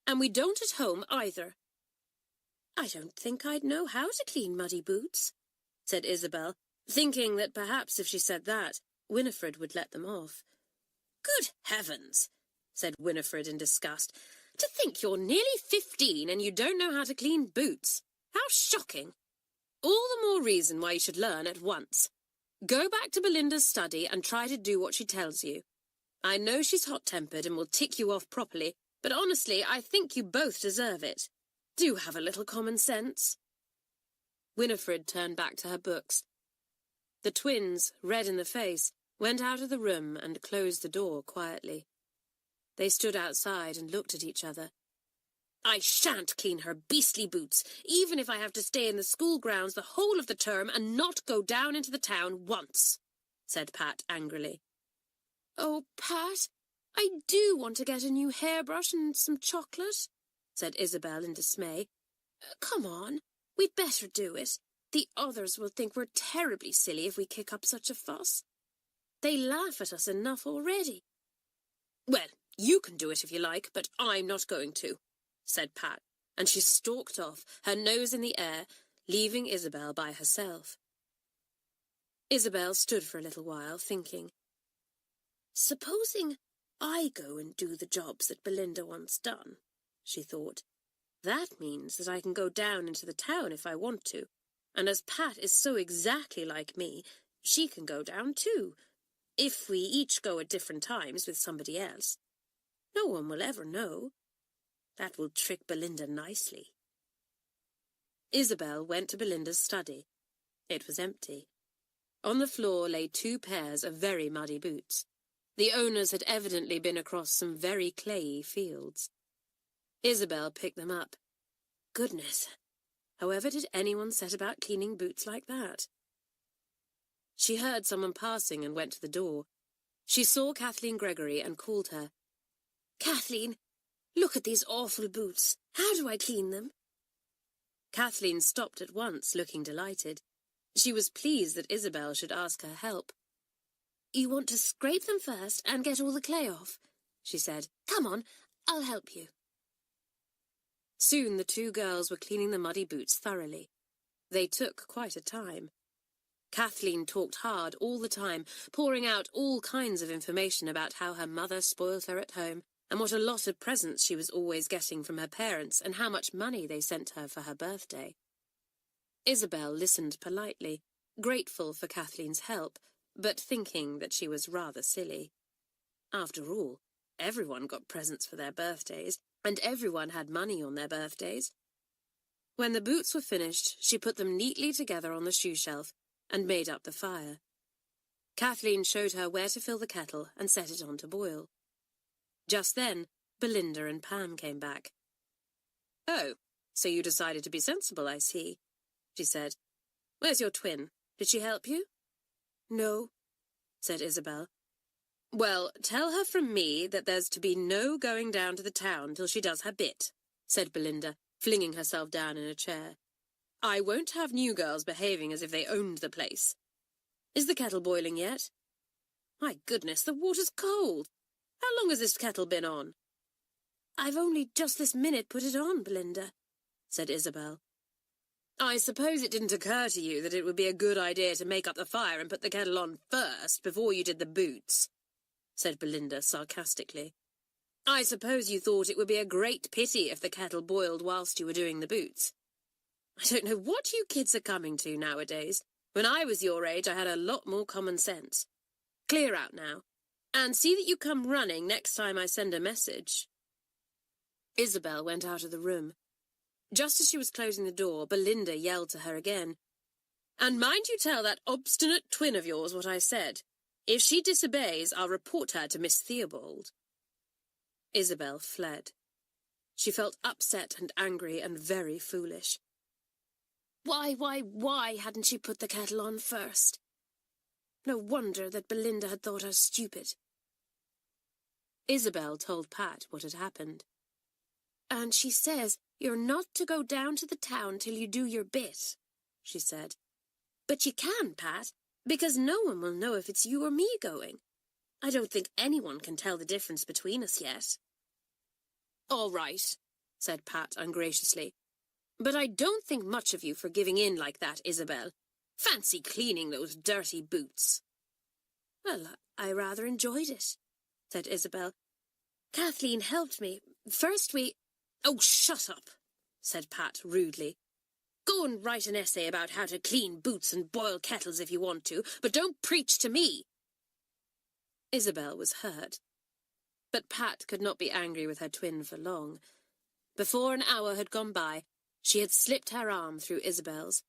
A: "And we don't at home either." "I don't think I'd know how to clean muddy boots," said Isabel, thinking that perhaps if she said that, Winifred would let them off. "Good heavens," said Winifred in disgust. To think you're nearly 15 and you don't know how to clean boots. How shocking. All the more reason why you should learn at once. Go back to Belinda's study and try to do what she tells you. I know she's hot-tempered and will tick you off properly, but honestly, I think you both deserve it. Do have a little common sense. Winifred turned back to her books. The twins, red in the face, went out of the room and closed the door quietly. They stood outside and looked at each other. I shan't clean her beastly boots, even if I have to stay in the school grounds the whole of the term and not go down into the town once, said Pat angrily. Oh, Pat, I do want to get a new hairbrush and some chocolate, said Isabel in dismay. Come on, we'd better do it. The others will think we're terribly silly if we kick up such a fuss. They laugh at us enough already. Well, you can do it if you like, but I'm not going to, said Pat, and she stalked off, her nose in the air, leaving Isabel by herself. Isabel stood for a little while, thinking. Supposing I go and do the jobs that Belinda wants done, she thought. That means that I can go down into the town if I want to, and as Pat is so exactly like me, she can go down too, if we each go at different times with somebody else. No one will ever know. That will trick Belinda nicely. Isabel went to Belinda's study. It was empty. On the floor lay 2 pairs of very muddy boots. The owners had evidently been across some very clayey fields. Isabel picked them up. Goodness, however did anyone set about cleaning boots like that? She heard someone passing and went to the door. She saw Kathleen Gregory and called her. Kathleen, look at these awful boots. How do I clean them? Kathleen stopped at once, looking delighted. She was pleased that Isabel should ask her help. You want to scrape them first and get all the clay off, she said. Come on, I'll help you. Soon the 2 girls were cleaning the muddy boots thoroughly. They took quite a time. Kathleen talked hard all the time, pouring out all kinds of information about how her mother spoiled her at home and what a lot of presents she was always getting from her parents and how much money they sent her for her birthday. Isabel listened politely, grateful for Kathleen's help, but thinking that she was rather silly. After all, everyone got presents for their birthdays, and everyone had money on their birthdays. When the boots were finished, she put them neatly together on the shoe shelf and made up the fire. Kathleen showed her where to fill the kettle and set it on to boil. Just then, Belinda and Pam came back. Oh, so you decided to be sensible, I see, she said. Where's your twin? Did she help you? No, said Isabel. Well, tell her from me that there's to be no going down to the town till she does her bit, said Belinda, flinging herself down in a chair. I won't have new girls behaving as if they owned the place. Is the kettle boiling yet? My goodness, the water's cold. How long has this kettle been on? I've only just this minute put it on, Belinda, said Isabel. I suppose it didn't occur to you that it would be a good idea to make up the fire and put the kettle on first before you did the boots, said Belinda sarcastically. I suppose you thought it would be a great pity if the kettle boiled whilst you were doing the boots. I don't know what you kids are coming to nowadays. When I was your age, I had a lot more common sense. Clear out now, and see that you come running next time I send a message. Isabel went out of the room. Just as she was closing the door, Belinda yelled to her again. And mind you tell that obstinate twin of yours what I said. If she disobeys, I'll report her to Miss Theobald. Isabel fled. She felt upset and angry and very foolish. Why hadn't she put the kettle on first? No wonder that Belinda had thought her stupid. Isabel told Pat what had happened. And she says you're not to go down to the town till you do your bit, she said. But you can, Pat, because no one will know if it's you or me going. I don't think anyone can tell the difference between us yet. All right, said Pat ungraciously. But I don't think much of you for giving in like that, Isabel. Fancy cleaning those dirty boots. Well, I rather enjoyed it, said Isabel. Kathleen helped me, First we— "Oh, shut up," said Pat rudely. "Go and write an essay about how to clean boots and boil kettles if you want to, but don't preach to me." Isabel was hurt. But Pat could not be angry with her twin for long. Before an hour had gone by, she had slipped her arm through Isabel's.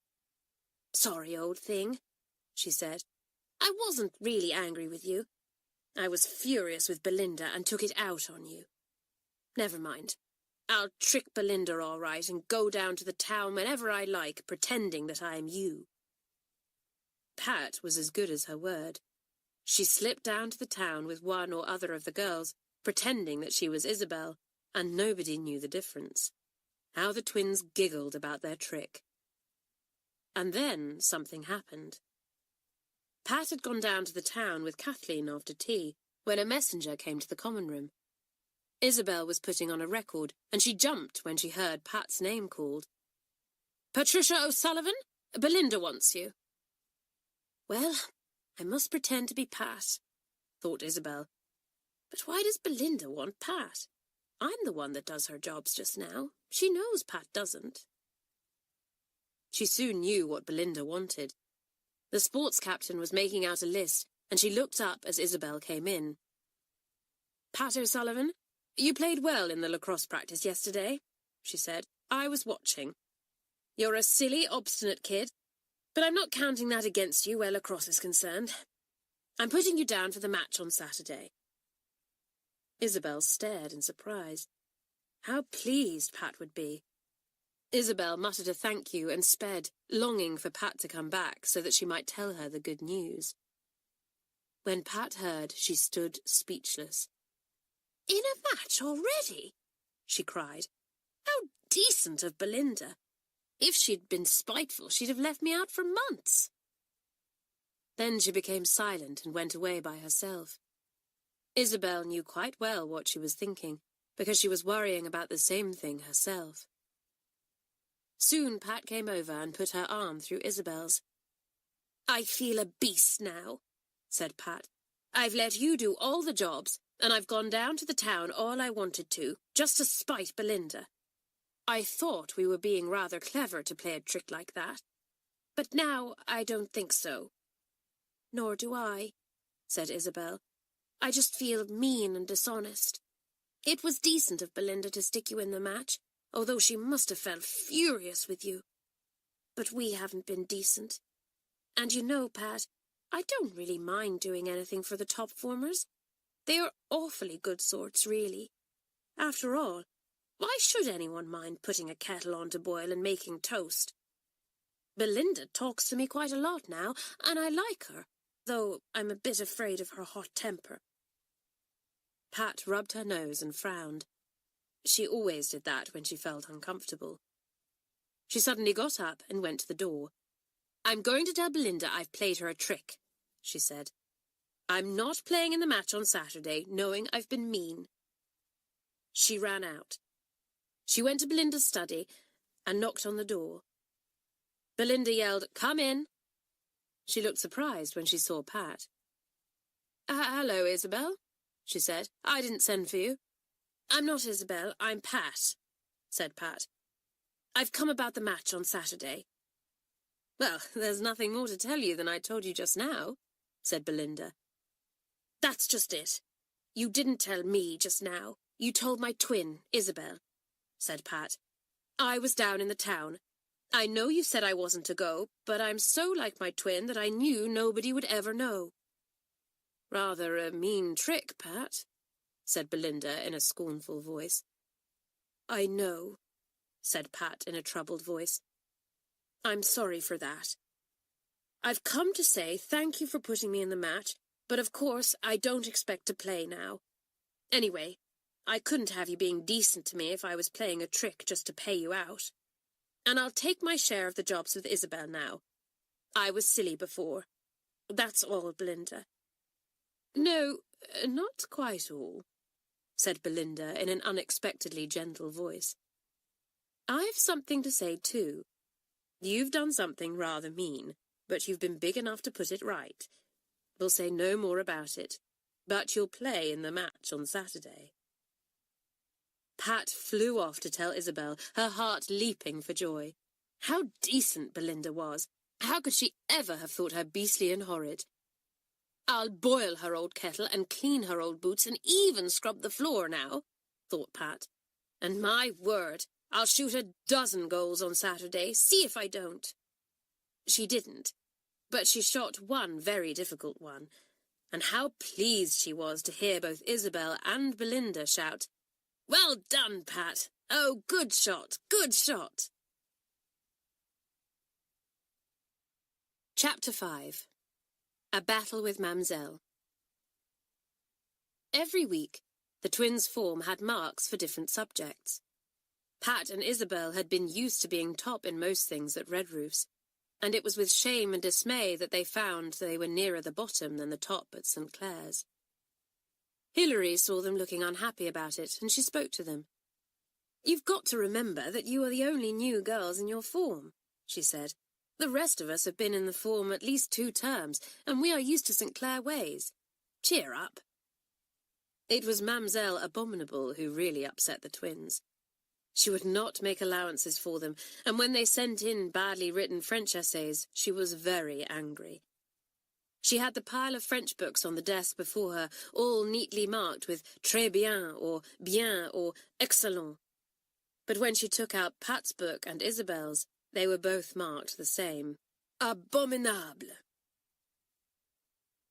A: "Sorry, old thing," she said. "I wasn't really angry with you. I was furious with Belinda and took it out on you. Never mind. I'll trick Belinda all right and go down to the town whenever I like, pretending that I am you." Pat was as good as her word. She slipped down to the town with one or other of the girls, pretending that she was Isabel, and nobody knew the difference. How the twins giggled about their trick. And then something happened. Pat had gone down to the town with Kathleen after tea, when a messenger came to the common room. Isabel was putting on a record, and she jumped when she heard Pat's name called. "Patricia O'Sullivan? Belinda wants you." "Well, I must pretend to be Pat," thought Isabel. "But why does Belinda want Pat? I'm the one that does her jobs just now. She knows Pat doesn't." She soon knew what Belinda wanted. The sports captain was making out a list, and she looked up as Isabel came in. "Pat O'Sullivan, you played well in the lacrosse practice yesterday," she said. "I was watching. You're a silly, obstinate kid, but I'm not counting that against you where lacrosse is concerned. I'm putting you down for the match on Saturday." Isabel stared in surprise. How pleased Pat would be. Isabel muttered a thank you and sped, longing for Pat to come back so that she might tell her the good news. When Pat heard, she stood speechless. "In a match already?" she cried. "How decent of Belinda! If she'd been spiteful, she'd have left me out for months." Then she became silent and went away by herself. Isabel knew quite well what she was thinking, because she was worrying about the same thing herself. Soon Pat came over and put her arm through Isabel's. "I feel a beast now," said Pat. "I've let you do all the jobs, and I've gone down to the town all I wanted to, just to spite Belinda. I thought we were being rather clever to play a trick like that, but now I don't think so." "Nor do I," said Isabel. "I just feel mean and dishonest. It was decent of Belinda to stick you in the match, although she must have felt furious with you. But we haven't been decent. And you know, Pat, I don't really mind doing anything for the top formers. They are awfully good sorts, really. After all, why should anyone mind putting a kettle on to boil and making toast? Belinda talks to me quite a lot now, and I like her, though I'm a bit afraid of her hot temper." Pat rubbed her nose and frowned. She always did that when she felt uncomfortable. She suddenly got up and went to the door. "I'm going to tell Belinda I've played her a trick," she said. "I'm not playing in the match on Saturday, knowing I've been mean." She ran out. She went to Belinda's study and knocked on the door. Belinda yelled, "Come in." She looked surprised when she saw Pat. "Hello, Isabel," she said. "I didn't send for you." "I'm not Isabel, I'm Pat," said Pat. "I've come about the match on Saturday." "Well, there's nothing more to tell you than I told you just now," said Belinda. "That's just it. You didn't tell me just now. You told my twin, Isabel," said Pat. "I was down in the town. I know you said I wasn't to go, but I'm so like my twin that I knew nobody would ever know." "Rather a mean trick, Pat," said Belinda in a scornful voice. "I know," said Pat in a troubled voice. "I'm sorry for that. I've come to say thank you for putting me in the match, but of course I don't expect to play now. Anyway, I couldn't have you being decent to me if I was playing a trick just to pay you out. And I'll take my share of the jobs with Isabel now. I was silly before. That's all, Belinda." "No, not quite all," said Belinda in an unexpectedly gentle voice. "I've something to say too. You've done something rather mean, but you've been big enough to put it right. We'll say no more about it, but you'll play in the match on Saturday." Pat flew off to tell Isabel, her heart leaping for joy. How decent Belinda was! How could she ever have thought her beastly and horrid? "I'll boil her old kettle and clean her old boots and even scrub the floor now," thought Pat. "And my word, I'll shoot a dozen goals on Saturday, see if I don't." She didn't, but she shot one very difficult one, and how pleased she was to hear both Isabel and Belinda shout, "Well done, Pat! Oh, good shot, good shot!" Chapter 5. A Battle with Mamselle. Every week, the twins' form had marks for different subjects. Pat and Isabel had been used to being top in most things at Redroof's, and it was with shame and dismay that they found they were nearer the bottom than the top at St Clare's. Hilary saw them looking unhappy about it, and she spoke to them. "You've got to remember that you are the only new girls in your form," she said. "The rest of us have been in the form at least 2 terms, and we are used to St Clare ways. Cheer up." It was Mamselle Abominable who really upset the twins. She would not make allowances for them, and when they sent in badly written French essays, she was very angry. She had the pile of French books on the desk before her, all neatly marked with très bien or excellent. But when she took out Pat's book and Isabel's, they were both marked the same. Abominable.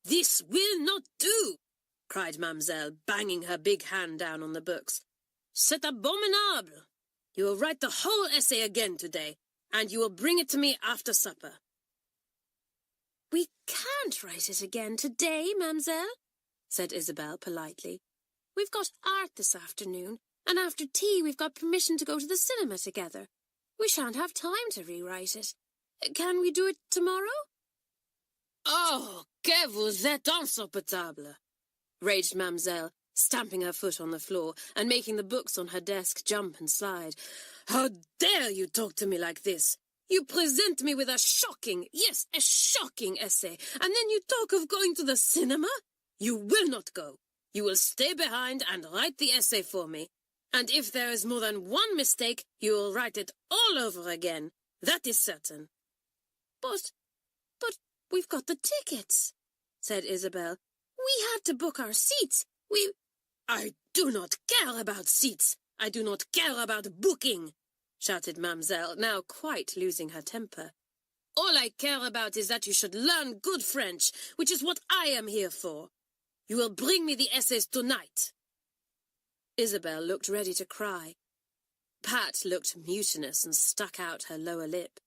A: "This will not do!" cried Mamselle, banging her big hand down on the books. "C'est abominable! You will write the whole essay again today, and you will bring it to me after supper." "We can't write it again today, Mamselle," said Isabel politely. "We've got art this afternoon, and after tea we've got permission to go to the cinema together. We shan't have time to rewrite it. Can we do it tomorrow?" "Oh, que vous êtes insupportable!" raged Mamselle, stamping her foot on the floor and making the books on her desk jump and slide. "How dare you talk to me like this? You present me with a shocking, yes, a shocking essay, and then you talk of going to the cinema? You will not go. You will stay behind and write the essay for me. And if there is more than one mistake, you will write it all over again. That is certain." But we've got the tickets," said Isabel. "We had to book our seats. "I do not care about seats. I do not care about booking," shouted Mamselle, now quite losing her temper. "All I care about is that you should learn good French, which is what I am here for. You will bring me the essays tonight." Isabel looked ready to cry. Pat looked mutinous and stuck out her lower lip.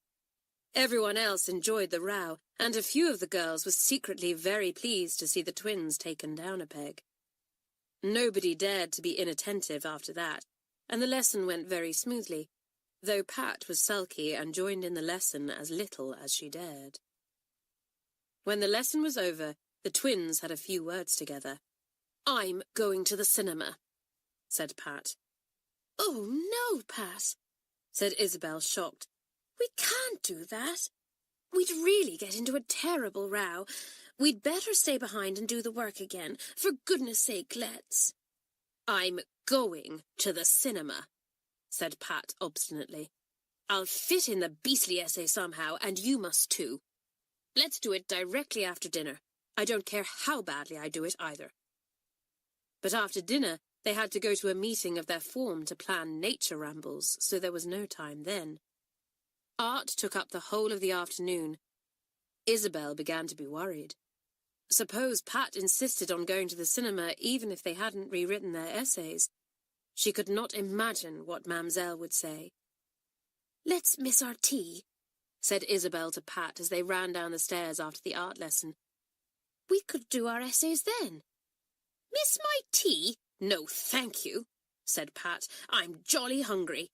A: Everyone else enjoyed the row, and a few of the girls were secretly very pleased to see the twins taken down a peg. Nobody dared to be inattentive after that, and the lesson went very smoothly, though Pat was sulky and joined in the lesson as little as she dared. When the lesson was over, the twins had a few words together. "I'm going to the cinema," said Pat. "Oh, no, Pat," said Isabel, shocked. "We can't do that. We'd really get into a terrible row. We'd better stay behind and do the work again. For goodness sake, let's." "I'm going to the cinema," said Pat obstinately. "I'll fit in the beastly essay somehow, and you must too. Let's do it directly after dinner. I don't care how badly I do it either." But after dinner, they had to go to a meeting of their form to plan nature rambles, so there was no time then. Art took up the whole of the afternoon. Isabel began to be worried. Suppose Pat insisted on going to the cinema even if they hadn't rewritten their essays. She could not imagine what Mamselle would say. "Let's miss our tea," said Isabel to Pat as they ran down the stairs after the art lesson. "We could do our essays then." "Miss my tea? No, thank you," said Pat. "I'm jolly hungry.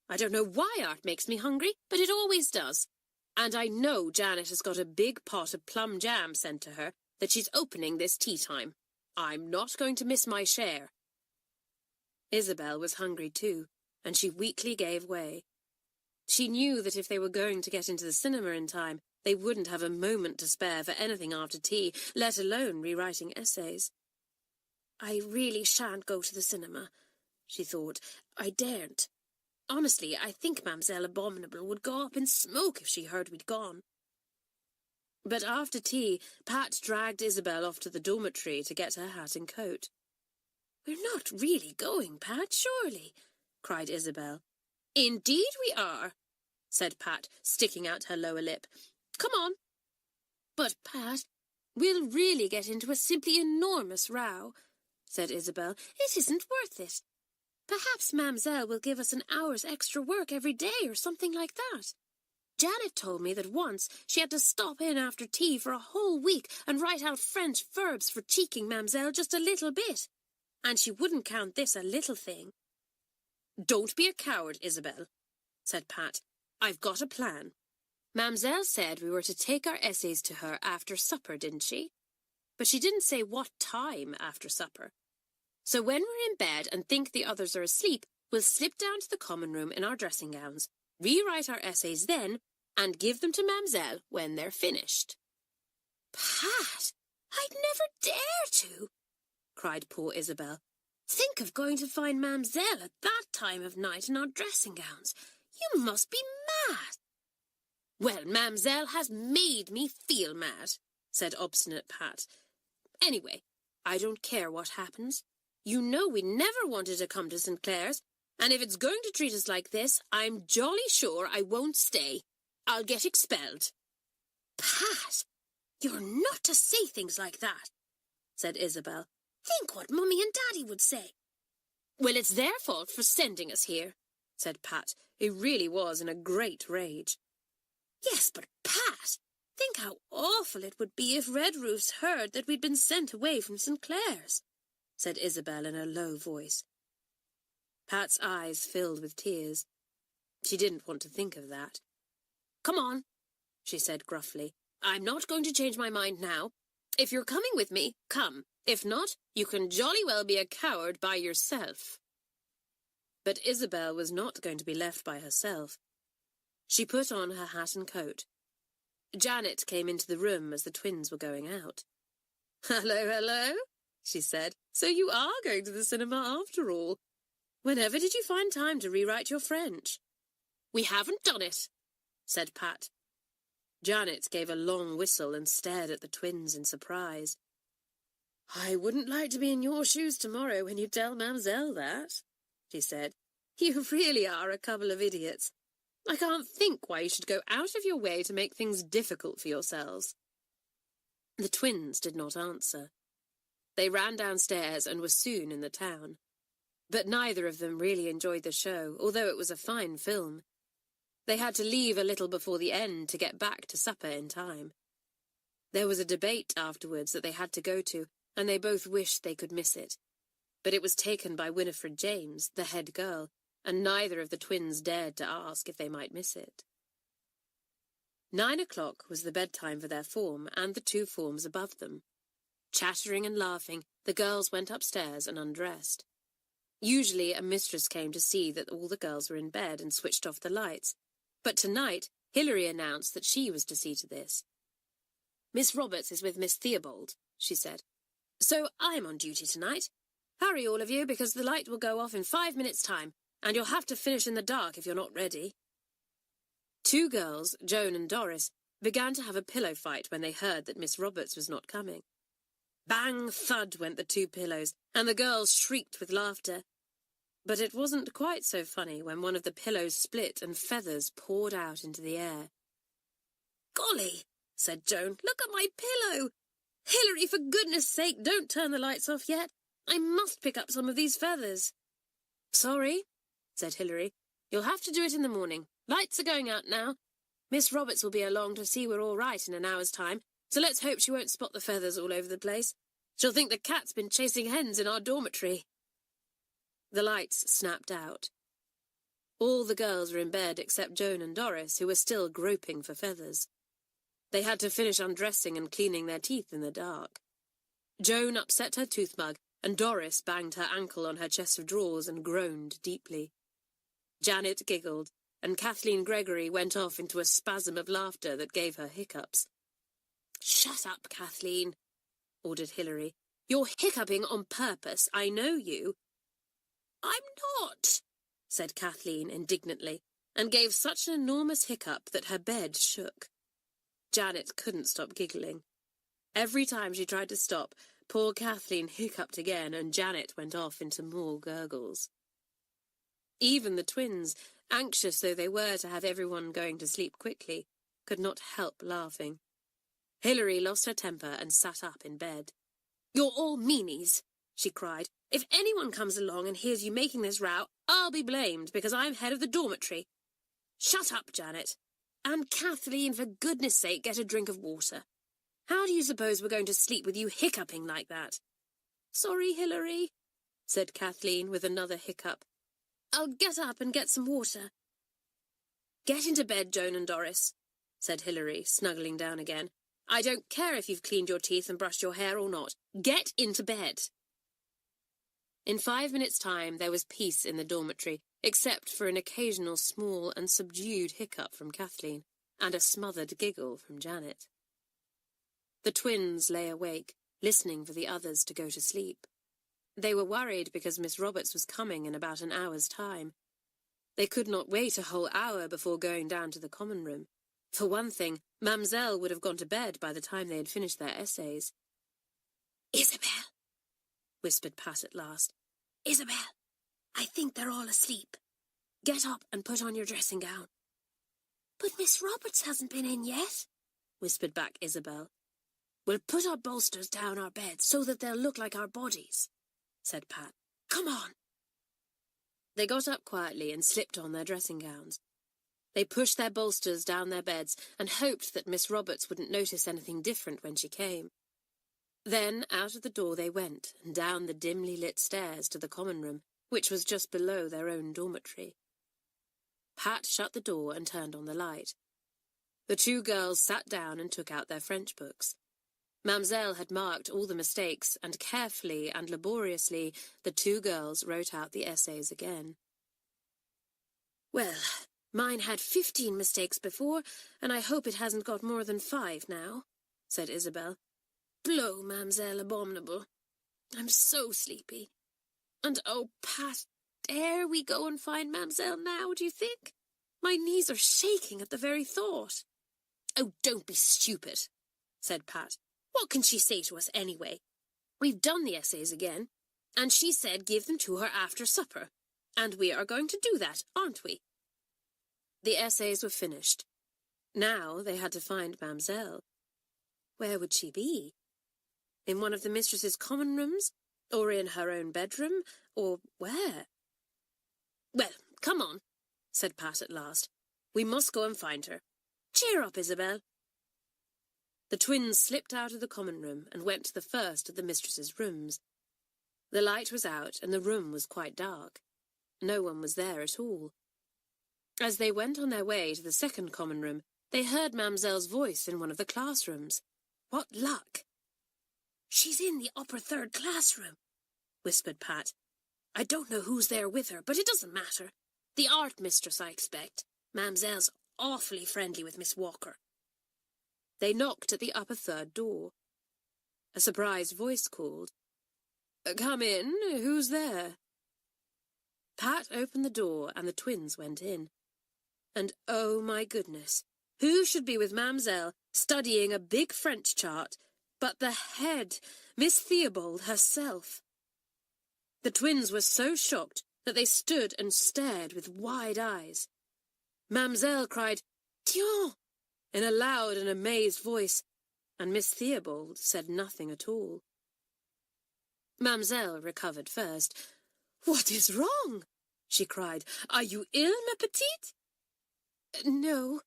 A: I don't know why art makes me hungry, but it always does. And I know Janet has got a big pot of plum jam sent to her that she's opening this tea time. I'm not going to miss my share." Isabel was hungry too, and she weakly gave way. She knew that if they were going to get into the cinema in time, they wouldn't have a moment to spare for anything after tea, let alone rewriting essays. "I really shan't go to the cinema. she thought. I daren't. Honestly, I think Mamselle Abominable would go up in smoke if she heard we'd gone. But after tea, Pat dragged Isabel off to the dormitory to get her hat and coat. "We're not really going, Pat, surely?" cried Isabel. "Indeed we are," said Pat, sticking out her lower lip. "Come on." "But, Pat, we'll really get into a simply enormous row," said Isabel. "It isn't worth it. Perhaps Mamselle will give us an hour's extra work every day or something like that. Janet told me that once she had to stop in after tea for a whole week and write out French verbs for cheeking Mamselle just a little bit. And she wouldn't count this a little thing." "Don't be a coward, Isabel," said Pat. "I've got a plan. Mamselle said we were to take our essays to her after supper, didn't she? But she didn't say what time after supper. So when we're in bed and think the others are asleep, we'll slip down to the common room in our dressing gowns, rewrite our essays then, and give them to Mamselle when they're finished." "Pat, I'd never dare to," cried poor Isabel. "Think of going to find Mamselle at that time of night in our dressing gowns. You must be mad." "Well, Mamselle has made me feel mad," said obstinate Pat. "Anyway, I don't care what happens. You know we never wanted to come to St Clare's, and if it's going to treat us like this, I'm jolly sure I won't stay. I'll get expelled." "Pat, you're not to say things like that," said Isabel. "Think what Mummy and Daddy would say." "Well, it's their fault for sending us here," said Pat, who really was in a great rage. "Yes, but Pat, think how awful it would be if Red Roofs heard that we'd been sent away from St Clare's," said Isabel in a low voice. Pat's eyes filled with tears. She didn't want to think of that. "Come on," she said gruffly. "I'm not going to change my mind now. If you're coming with me, come. If not, you can jolly well be a coward by yourself." But Isabel was not going to be left by herself. She put on her hat and coat. Janet came into the room as the twins were going out. "Hello, hello," she said. "So you are going to the cinema after all. Whenever did you find time to rewrite your French?" "We haven't done it," said Pat. Janet gave a long whistle and stared at the twins in surprise. "I wouldn't like to be in your shoes tomorrow when you tell Mamselle that," she said. "You really are a couple of idiots. I can't think why you should go out of your way to make things difficult for yourselves." The twins did not answer. They ran downstairs and were soon in the town. But neither of them really enjoyed the show, although it was a fine film. They had to leave a little before the end to get back to supper in time. There was a debate afterwards that they had to go to, and they both wished they could miss it. But it was taken by Winifred James, the head girl, and neither of the twins dared to ask if they might miss it. 9 o'clock was the bedtime for their form and the two forms above them. Chattering and laughing, the girls went upstairs and undressed. Usually a mistress came to see that all the girls were in bed and switched off the lights, but tonight Hilary announced that she was to see to this. "Miss Roberts is with Miss Theobald," she said, "so I'm on duty tonight. Hurry, all of you, because the light will go off in 5 minutes' time, and you'll have to finish in the dark if you're not ready." Two girls, Joan and Doris, began to have a pillow fight when they heard that Miss Roberts was not coming. Bang, thud went the two pillows, and the girls shrieked with laughter. But it wasn't quite so funny when one of the pillows split and feathers poured out into the air. "Golly," said Joan, "look at my pillow! Hilary, for goodness sake, don't turn the lights off yet. I must pick up some of these feathers." "Sorry," said Hilary. "You'll have to do it in the morning. Lights are going out now. Miss Roberts will be along to see we're all right in an hour's time, so let's hope she won't spot the feathers all over the place. She'll think the cat's been chasing hens in our dormitory." The lights snapped out. All the girls were in bed except Joan and Doris, who were still groping for feathers. They had to finish undressing and cleaning their teeth in the dark. Joan upset her tooth mug, and Doris banged her ankle on her chest of drawers and groaned deeply. Janet giggled, and Kathleen Gregory went off into a spasm of laughter that gave her hiccups. "Shut up, Kathleen," ordered Hilary. "You're hiccuping on purpose, I know you." I'm not, said Kathleen indignantly, and gave such an enormous hiccup that her bed shook. Janet couldn't stop giggling. Every time she tried to stop, poor Kathleen hiccuped again, and Janet went off into more gurgles. Even the twins, anxious though they were to have everyone going to sleep quickly, could not help laughing. Hilary lost her temper and sat up in bed. "You're all meanies," she cried. "If anyone comes along and hears you making this row, I'll be blamed because I'm head of the dormitory." "Shut up, Janet. And Kathleen, for goodness sake, get a drink of water. How do you suppose we're going to sleep with you hiccuping like that?" "Sorry, Hilary," said Kathleen with another hiccup. "I'll get up and get some water." "Get into bed, Joan and Doris," said Hilary, snuggling down again. "I don't care if you've cleaned your teeth and brushed your hair or not. Get into bed." In 5 minutes' time there was peace in the dormitory, except for an occasional small and subdued hiccup from Kathleen, and a smothered giggle from Janet. The twins lay awake, listening for the others to go to sleep. They were worried because Miss Roberts was coming in about an hour's time. They could not wait a whole hour before going down to the common room. For one thing, Mamselle would have gone to bed by the time they had finished their essays. "Isabel," whispered Pat at last. "Isabel, I think they're all asleep. Get up and put on your dressing gown." "But Miss Roberts hasn't been in yet," whispered back Isabel. "We'll put our bolsters down our beds so that they'll look like our bodies," said Pat. "Come on." They got up quietly and slipped on their dressing gowns. They pushed their bolsters down their beds and hoped that Miss Roberts wouldn't notice anything different when she came. Then out of the door they went and down the dimly lit stairs to the common room, which was just below their own dormitory. Pat shut the door and turned on the light. The two girls sat down and took out their French books. Mamselle had marked all the mistakes, and carefully and laboriously the two girls wrote out the essays again. "Well, mine had 15 mistakes before, and I hope it hasn't got more than 5 now," said Isabel. "Blow, Mamselle Abominable. I'm so sleepy. And oh, Pat, dare we go and find Mamselle now, do you think? My knees are shaking at the very thought." "Oh, don't be stupid," said Pat. "What can she say to us anyway? We've done the essays again, and she said give them to her after supper, and we are going to do that, aren't we?" The essays were finished. Now they had to find Mamselle. Where would she be? In one of the mistress's common rooms? Or in her own bedroom? Or where? "Well, come on," said Pat at last. "We must go and find her. Cheer up, Isabel." The twins slipped out of the common room and went to the first of the mistress's rooms. The light was out and the room was quite dark. No one was there at all. As they went on their way to the second common room, they heard Mamselle's voice in one of the classrooms. What luck! "She's in the upper third classroom," whispered Pat. "I don't know who's there with her, but it doesn't matter. The art mistress, I expect. Mamselle's awfully friendly with Miss Walker." They knocked at the upper third door. A surprised voice called, "Come in, who's there?" Pat opened the door and the twins went in. And oh my goodness, who should be with Mamselle studying a big French chart but the head, Miss Theobald herself. The twins were so shocked that they stood and stared with wide eyes. Mamselle cried, "Tiens!" in a loud and amazed voice, and Miss Theobald said nothing at all. Mamselle recovered first. "What is wrong?" she cried. "Are you ill, ma petite?" "No,"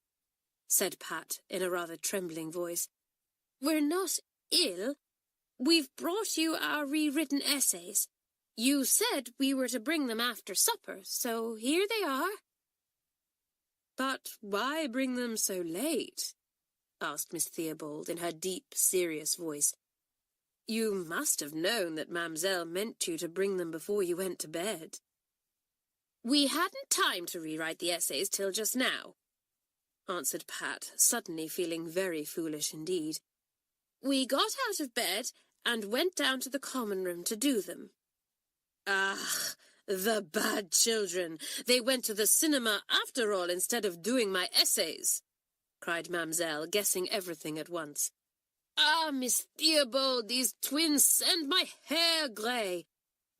A: said Pat in a rather trembling voice. "We're not ill. We've brought you our rewritten essays. You said we were to bring them after supper, so here they are." "But why bring them so late?" asked Miss Theobald in her deep, serious voice. "You must have known that Mamselle meant you to bring them before you went to bed." "We hadn't time to rewrite the essays till just now," answered Pat, suddenly feeling very foolish indeed. "We got out of bed and went down to the common room to do them." "Ah, The bad children! They went to the cinema after all instead of doing my essays, cried Mademoiselle, guessing everything at once. Ah, Miss Theobald, these twins send my hair grey.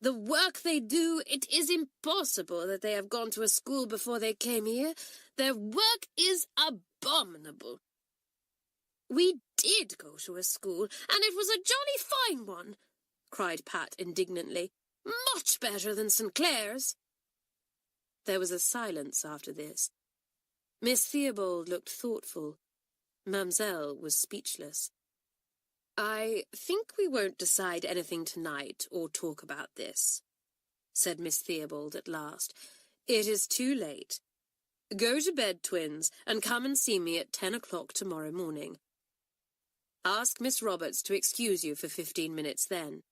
A: The work they do, it is impossible that they have gone to a school before they came here. Their work is abominable. We did go to a school, and it was a jolly fine one, cried Pat indignantly. Much better than St Clare's. There was a silence after this. Miss Theobald looked thoughtful. Mademoiselle was speechless. I think we won't decide anything tonight or talk about this, said Miss Theobald at last. It is too late. Go to bed, twins, and come and see me at 10 o'clock tomorrow morning. Ask Miss Roberts to excuse you for 15 minutes then.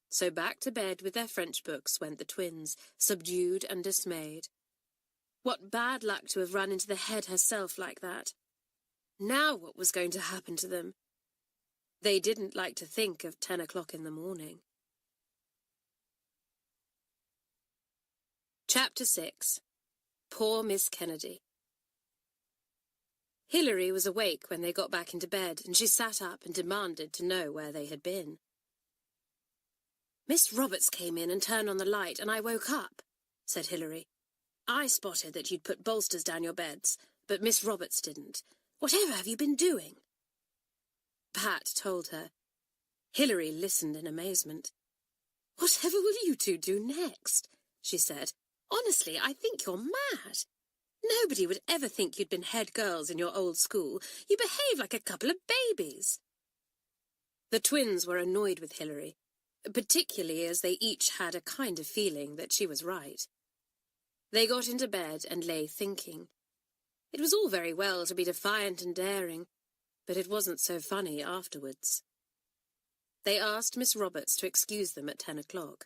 A: So back to bed with their French books went the twins, subdued and dismayed. What bad luck to have run into the head herself like that. Now what was going to happen to them? They didn't like to think of 10 o'clock in the morning. Chapter 6. Poor Miss Kennedy. Hilary was awake when they got back into bed, and she sat up and demanded to know where they had been. Miss Roberts came in and turned on the light, and I woke up, said Hilary. I spotted that you'd put bolsters down your beds, but Miss Roberts didn't. Whatever have you been doing? Pat told her. Hilary listened in amazement. Whatever will you two do next? She said. Honestly, I think you're mad. Nobody would ever think you'd been head girls in your old school. You behave like a couple of babies. The twins were annoyed with Hilary, particularly as they each had a kind of feeling that she was right. They got into bed and lay thinking. It was all very well to be defiant and daring, but it wasn't so funny afterwards. They asked Miss Roberts to excuse them at 10 o'clock.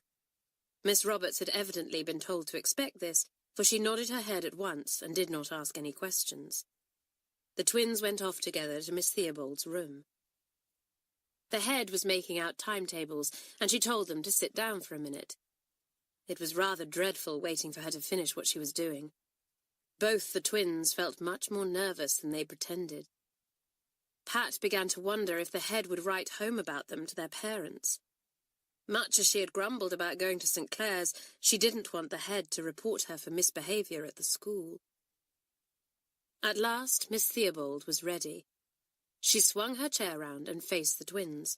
A: Miss Roberts had evidently been told to expect this, for she nodded her head at once and did not ask any questions. The twins went off together to Miss Theobald's room. The head was making out timetables, and she told them to sit down for a minute. It was rather dreadful waiting for her to finish what she was doing. Both the twins felt much more nervous than they pretended. Pat began to wonder if the head would write home about them to their parents. Much as she had grumbled about going to St Clare's, she didn't want the head to report her for misbehaviour at the school. At last, Miss Theobald was ready. She swung her chair round and faced the twins.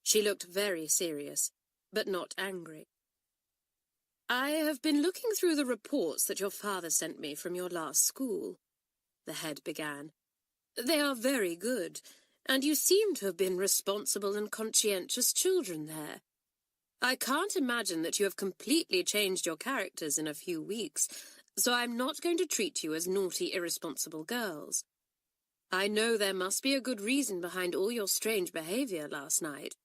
A: She looked very serious, but not angry. I have been looking through the reports that your father sent me from your last school, the head began. They are very good, and you seem to have been responsible and conscientious children there. I can't imagine that you have completely changed your characters in a few weeks, so I'm not going to treat you as naughty, irresponsible girls. I know there must be a good reason behind all your strange behaviour last night.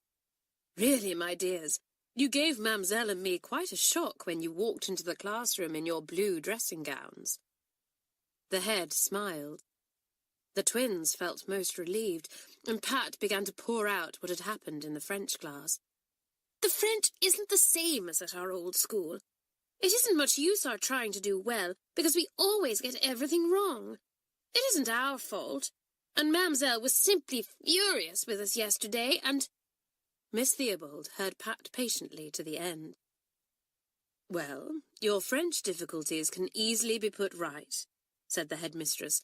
A: Really, my dears, you gave Mademoiselle and me quite a shock when you walked into the classroom in your blue dressing gowns. The head smiled. The twins felt most relieved, and Pat began to pour out what had happened in the French class. The French isn't the same as at our old school. It isn't much use our trying to do well, because we always get everything wrong. It isn't our fault, and Mademoiselle was simply furious with us yesterday, and— Miss Theobald heard Pat patiently to the end. Well, your French difficulties can easily be put right, said the headmistress.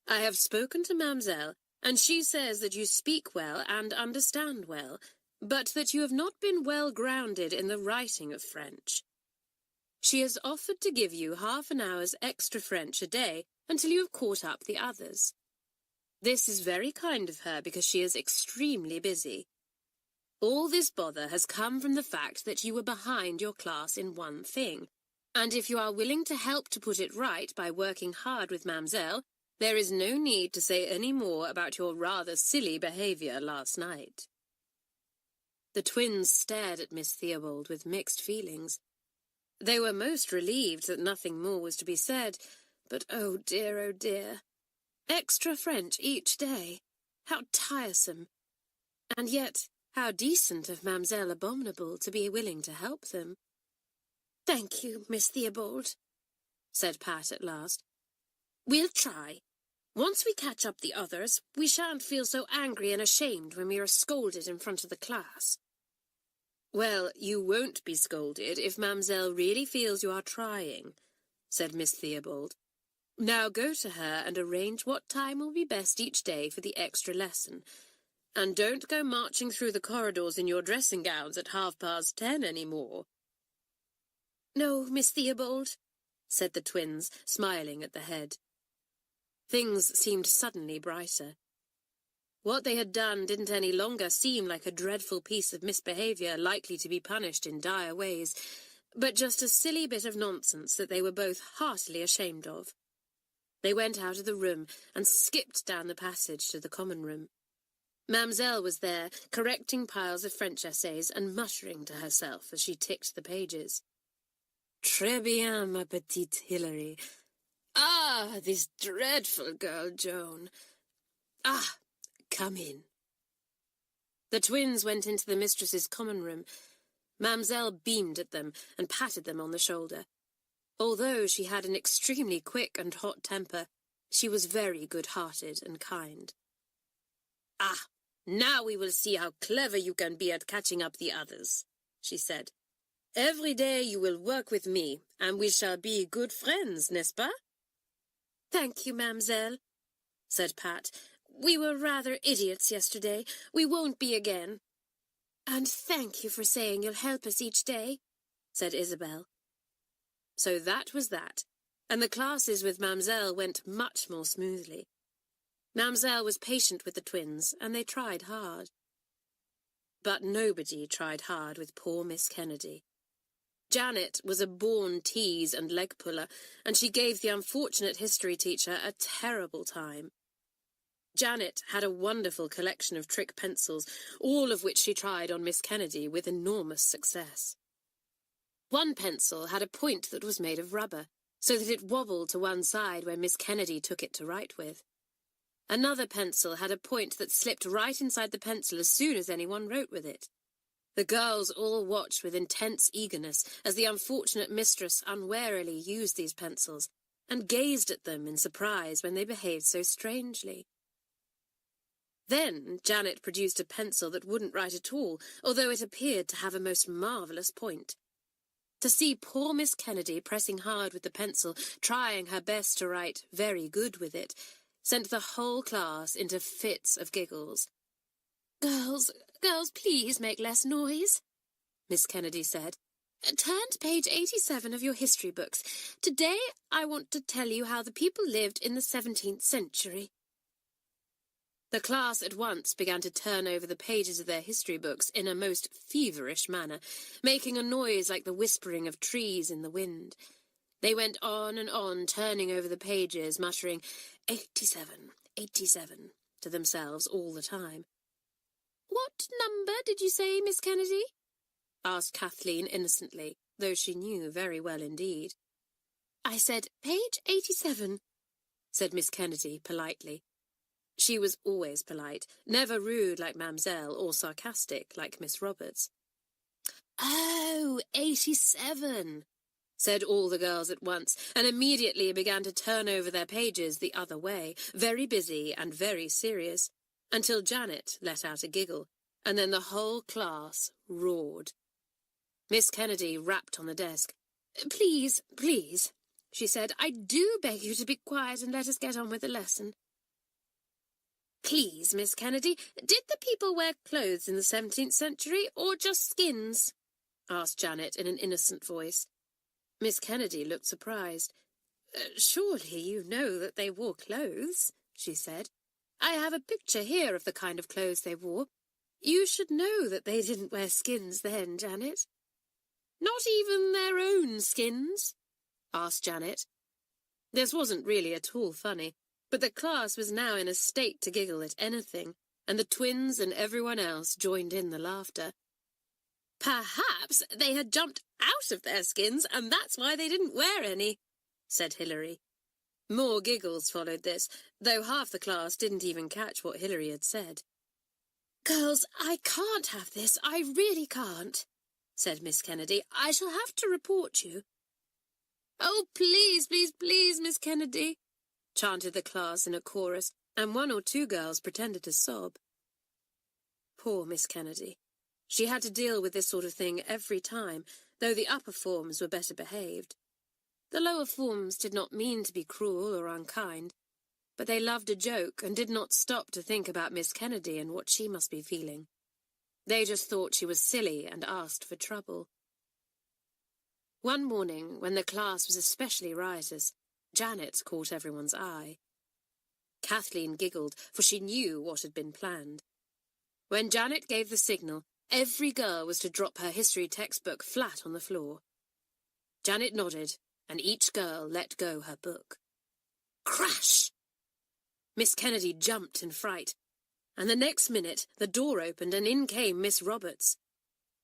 A: I have spoken to Mademoiselle, and she says that you speak well and understand well, but that you have not been well grounded in the writing of French. She has offered to give you half an hour's extra French a day until you have caught up the others. This is very kind of her because she is extremely busy. All this bother has come from the fact that you were behind your class in one thing, and if you are willing to help to put it right by working hard with Mademoiselle, there is no need to say any more about your rather silly behaviour last night. The twins stared at Miss Theobald with mixed feelings. They were most relieved that nothing more was to be said, but oh dear, extra French each day. How tiresome! And yet, how decent of Mademoiselle Abominable to be willing to help them. "Thank you, Miss Theobald," said Pat at last. "We'll try. Once we catch up the others, we shan't feel so angry and ashamed when we are scolded in front of the class." "Well, you won't be scolded if Mamselle really feels you are trying," said Miss Theobald. "Now go to her and arrange what time will be best each day for the extra lesson. And don't go marching through the corridors in your dressing gowns at 10:30 any more." "No, Miss Theobald," said the twins, smiling at the head. Things seemed suddenly brighter. What they had done didn't any longer seem like a dreadful piece of misbehaviour likely to be punished in dire ways, but just a silly bit of nonsense that they were both heartily ashamed of. They went out of the room and skipped down the passage to the common room. Mamselle was there, correcting piles of French essays and muttering to herself as she ticked the pages. "Très bien, ma petite Hilary. Ah, this dreadful girl Joan. Ah, come in." The twins went into the mistress's common room. Mamselle beamed at them and patted them on the shoulder. Although she had an extremely quick and hot temper, she was very good-hearted and kind. "Ah, now we will see how clever you can be at catching up the others," she said. "Every day you will work with me, and we shall be good friends, n'est-ce pas?" "Thank you, Mamselle," said Pat. "We were rather idiots yesterday. We won't be again." "And thank you for saying you'll help us each day," said Isabel. So that was that, and the classes with Mamselle went much more smoothly. Mamselle was patient with the twins, and they tried hard. But nobody tried hard with poor Miss Kennedy. Janet was a born tease and leg-puller, and she gave the unfortunate history teacher a terrible time. Janet had a wonderful collection of trick pencils, all of which she tried on Miss Kennedy with enormous success. One pencil had a point that was made of rubber, so that it wobbled to one side when Miss Kennedy took it to write with. Another pencil had a point that slipped right inside the pencil as soon as anyone wrote with it. The girls all watched with intense eagerness as the unfortunate mistress unwarily used these pencils, and gazed at them in surprise when they behaved so strangely. Then Janet produced a pencil that wouldn't write at all, although it appeared to have a most marvellous point. To see poor Miss Kennedy pressing hard with the pencil, trying her best to write very good with it, sent the whole class into fits of giggles. Girls, please make less noise," Miss Kennedy said. "Turn to page 87 of your history books. Today I want to tell you how the people lived in the 17th century. The class at once began to turn over the pages of their history books in a most feverish manner, making a noise like the whispering of trees in the wind. They went on and on, turning over the pages, muttering 87, 87 to themselves all the time. "What number did you say, Miss Kennedy?" asked Kathleen innocently, though she knew very well indeed. "I said page 87, said Miss Kennedy politely. She was always polite, never rude like Mamselle or sarcastic like Miss Roberts. "Oh, 87, said all the girls at once, and immediately began to turn over their pages the other way, very busy and very serious, until Janet let out a giggle, and then the whole class roared. Miss Kennedy rapped on the desk. Please, she said, I do beg you to be quiet and let us get on with the lesson." "Please, Miss Kennedy, did the people wear clothes in the 17th century, or just skins?" asked Janet in an innocent voice. Miss Kennedy looked surprised. "Surely you know that they wore clothes," she said. "I have a picture here of the kind of clothes they wore. You should know that they didn't wear skins then, Janet." "Not even their own skins?" asked Janet. This wasn't really at all funny, but the class was now in a state to giggle at anything, and the twins and everyone else joined in the laughter. "Perhaps they had jumped out of their skins, and that's why they didn't wear any," said Hilary. More giggles followed this, though half the class didn't even catch what Hilary had said. "Girls, I can't have this, I really can't," said Miss Kennedy. "I shall have to report you." "Oh, please, please, please, Miss Kennedy," chanted the class in a chorus, and 1 or 2 girls pretended to sob. Poor Miss Kennedy. She had to deal with this sort of thing every time, though the upper forms were better behaved. The lower forms did not mean to be cruel or unkind, but they loved a joke and did not stop to think about Miss Kennedy and what she must be feeling. They just thought she was silly and asked for trouble. One morning, when the class was especially riotous, Janet caught everyone's eye. Kathleen giggled, for she knew what had been planned. When Janet gave the signal, every girl was to drop her history textbook flat on the floor. Janet nodded, and each girl let go her book. Crash! Miss Kennedy jumped in fright, and the next minute the door opened and in came Miss Roberts.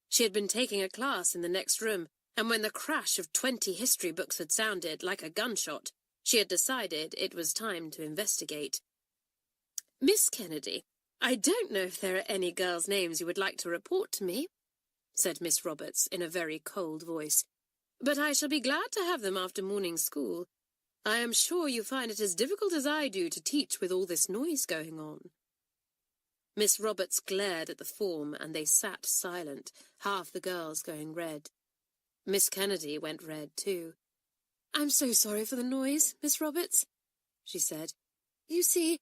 A: She had been taking a class in the next room, and when the crash of 20 history books had sounded like a gunshot, she had decided it was time to investigate. "Miss Kennedy, I don't know if there are any girls' names you would like to report to me," said Miss Roberts in a very cold voice, "but I shall be glad to have them after morning school. I am sure you find it as difficult as I do to teach with all this noise going on." Miss Roberts glared at the form, and they sat silent, half the girls going red. Miss Kennedy went red too. "I'm so sorry for the noise, Miss Roberts," she said. "You see—"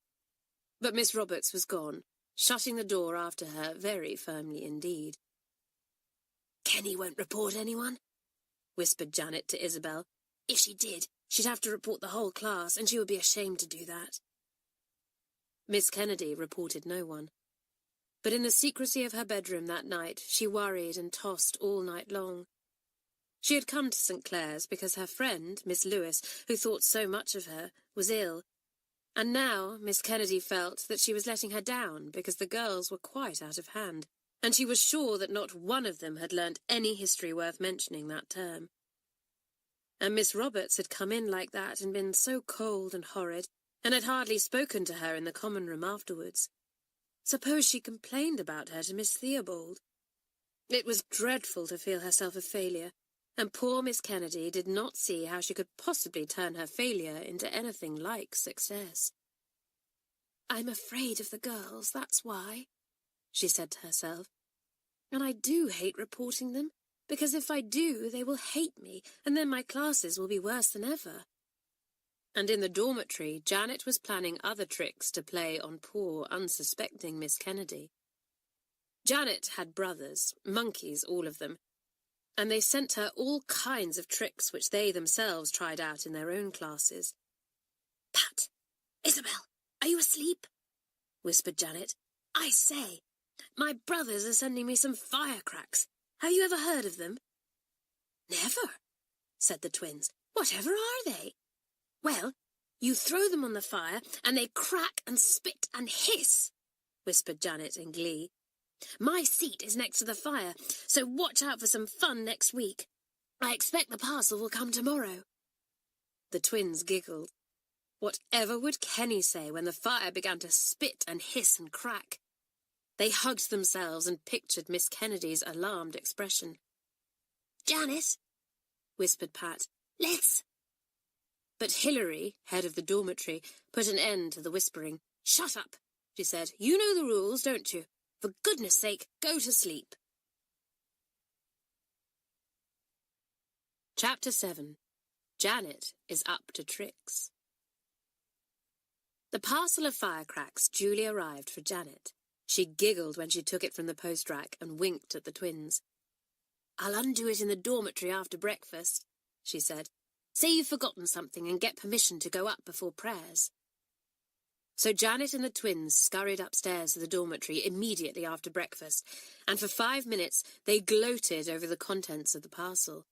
A: But Miss Roberts was gone, shutting the door after her very firmly indeed. "Kenny won't report anyone," whispered Janet to Isabel. "If she did, she'd have to report the whole class, and she would be ashamed to do that." Miss Kennedy reported no one. But in the secrecy of her bedroom that night, she worried and tossed all night long. She had come to St Clare's because her friend, Miss Lewis, who thought so much of her, was ill. And now Miss Kennedy felt that she was letting her down because the girls were quite out of hand, and she was sure that not one of them had learnt any history worth mentioning that term. And Miss Roberts had come in like that and been so cold and horrid, and had hardly spoken to her in the common room afterwards. Suppose she complained about her to Miss Theobald? It was dreadful to feel herself a failure, and poor Miss Kennedy did not see how she could possibly turn her failure into anything like success. "I'm afraid of the girls, that's why," she said to herself. "And I do hate reporting them, because if I do, they will hate me, and then my classes will be worse than ever." And in the dormitory, Janet was planning other tricks to play on poor, unsuspecting Miss Kennedy. Janet had brothers, monkeys, all of them, and they sent her all kinds of tricks which they themselves tried out in their own classes. "Pat! Isabel! Are you asleep?" whispered Janet. "I say, my brothers are sending me some firecracks. Have you ever heard of them?" "Never," said the twins. "Whatever are they?" "Well, you throw them on the fire, and they crack and spit and hiss," whispered Janet in glee. "My seat is next to the fire, so watch out for some fun next week. I expect the parcel will come tomorrow." The twins giggled. Whatever would Kenny say when the fire began to spit and hiss and crack? They hugged themselves and pictured Miss Kennedy's alarmed expression. "Janet," whispered Pat, "let's—" But Hilary, head of the dormitory, put an end to the whispering. "Shut up," she said. "You know the rules, don't you? For goodness sake, go to sleep." Chapter 7. Janet is up to tricks. The parcel of firecracks duly arrived for Janet. She giggled when she took it from the post rack and winked at the twins. "I'll undo it in the dormitory after breakfast," she said. "Say you've forgotten something and get permission to go up before prayers." So Janet and the twins scurried upstairs to the dormitory immediately after breakfast, and for 5 minutes they gloated over the contents of the parcel.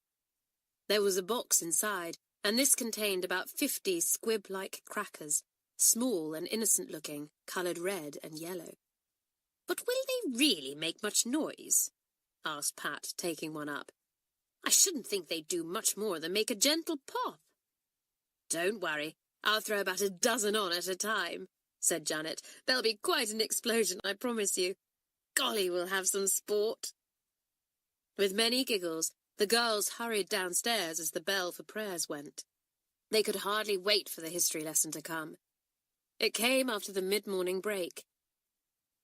A: There was a box inside, and this contained about 50 squib-like crackers, small and innocent-looking, coloured red and yellow. "But will they really make much noise?" asked Pat, taking one up. "I shouldn't think they'd do much more than make a gentle pop." "Don't worry, I'll throw about a dozen on at a time," said Janet. "There'll be quite an explosion, I promise you. Golly, we'll have some sport." With many giggles, the girls hurried downstairs as the bell for prayers went. They could hardly wait for the history lesson to come. It came after the mid-morning break.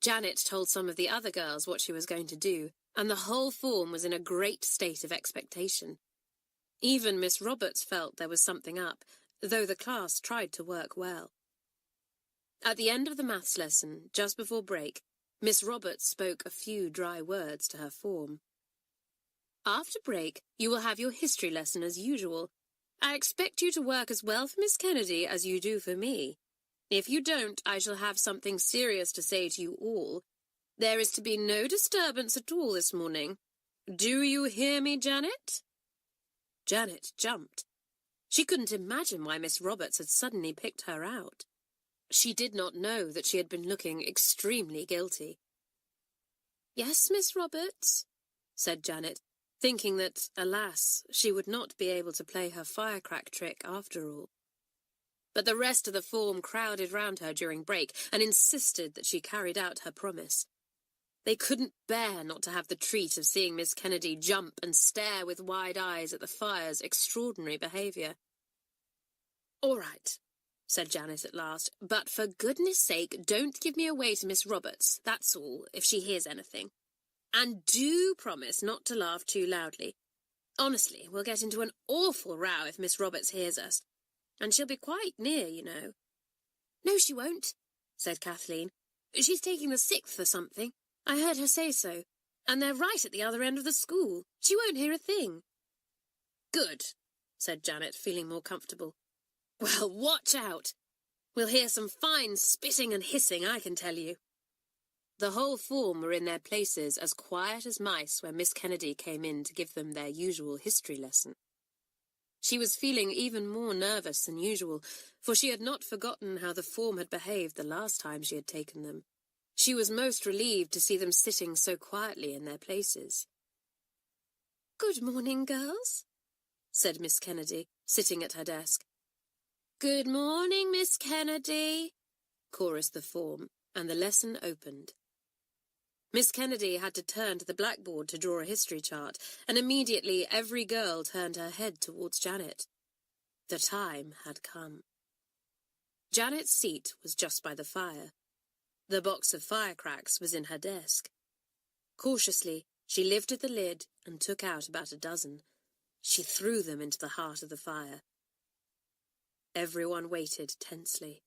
A: Janet told some of the other girls what she was going to do, and the whole form was in a great state of expectation. Even Miss Roberts felt there was something up, though the class tried to work well. At the end of the maths lesson, just before break, Miss Roberts spoke a few dry words to her form. "After break, you will have your history lesson as usual. I expect you to work as well for Miss Kennedy as you do for me. If you don't, I shall have something serious to say to you all. There is to be no disturbance at all this morning. Do you hear me, Janet?" Janet jumped. She couldn't imagine why Miss Roberts had suddenly picked her out. She did not know that she had been looking extremely guilty. "Yes, Miss Roberts," said Janet, thinking that, alas, she would not be able to play her firecrack trick after all. But the rest of the form crowded round her during break and insisted that she carried out her promise. They couldn't bear not to have the treat of seeing Miss Kennedy jump and stare with wide eyes at the fire's extraordinary behaviour. "All right," said Janet at last, "but for goodness sake, don't give me away to Miss Roberts, that's all, if she hears anything. And do promise not to laugh too loudly. Honestly, we'll get into an awful row if Miss Roberts hears us. And she'll be quite near, you know." "No, she won't," said Kathleen. "She's taking the 6th or something. I heard her say so. And they're right at the other end of the school. She won't hear a thing." "Good," said Janet, feeling more comfortable. "Well, watch out. We'll hear some fine spitting and hissing, I can tell you." The whole form were in their places as quiet as mice when Miss Kennedy came in to give them their usual history lesson. She was feeling even more nervous than usual, for she had not forgotten how the form had behaved the last time she had taken them. She was most relieved to see them sitting so quietly in their places. "Good morning, girls," said Miss Kennedy, sitting at her desk. "Good morning, Miss Kennedy," chorused the form, and the lesson opened. Miss Kennedy had to turn to the blackboard to draw a history chart, and immediately every girl turned her head towards Janet. The time had come. Janet's seat was just by the fire. The box of firecracks was in her desk. Cautiously, she lifted the lid and took out about a dozen. She threw them into the heart of the fire. Everyone waited tensely.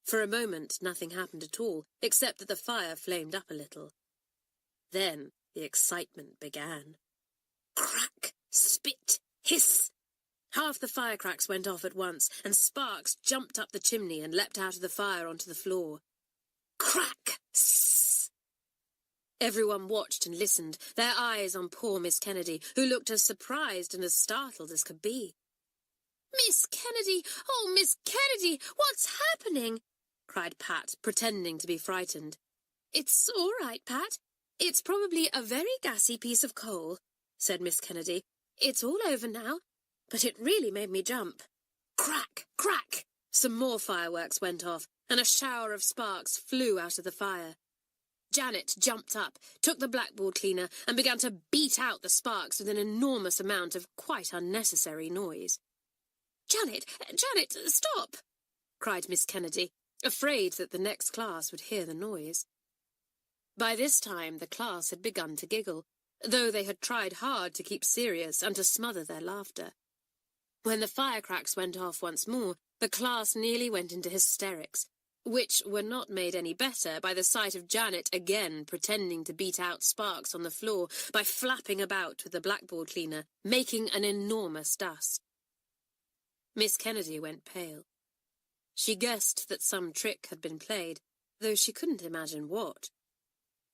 A: For a moment, nothing happened at all, except that the fire flamed up a little. Then the excitement began. Crack! Spit! Hiss! Half the firecracks went off at once, and sparks jumped up the chimney and leapt out of the fire onto the floor. Crack! Sss! Everyone watched and listened, their eyes on poor Miss Kennedy, who looked as surprised and as startled as could be. "Miss Kennedy! Oh, Miss Kennedy! What's happening?" cried Pat, pretending to be frightened. "It's all right, Pat. It's probably a very gassy piece of coal," said Miss Kennedy. "It's all over now, but it really made me jump." Crack! Crack! Some more fireworks went off, and a shower of sparks flew out of the fire. Janet jumped up, took the blackboard cleaner, and began to beat out the sparks with an enormous amount of quite unnecessary noise. Janet, stop!" cried Miss Kennedy, afraid that the next class would hear the noise. By this time the class had begun to giggle, though they had tried hard to keep serious and to smother their laughter. When the firecracks went off once more, the class nearly went into hysterics, which were not made any better by the sight of Janet again pretending to beat out sparks on the floor by flapping about with the blackboard cleaner, making an enormous dust. Miss Kennedy went pale. She guessed that some trick had been played, though she couldn't imagine what.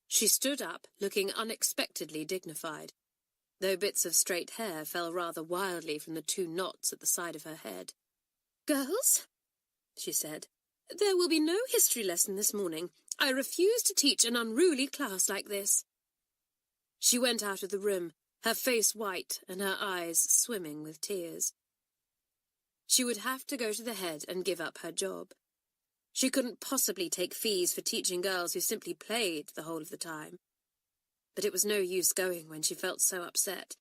A: She stood up, looking unexpectedly dignified, though bits of straight hair fell rather wildly from the 2 knots at the side of her head. "Girls," she said, "there will be no history lesson this morning. I refuse to teach an unruly class like this." She went out of the room, her face white and her eyes swimming with tears. She would have to go to the head and give up her job. She couldn't possibly take fees for teaching girls who simply played the whole of the time. but it was no use going when she felt so upset.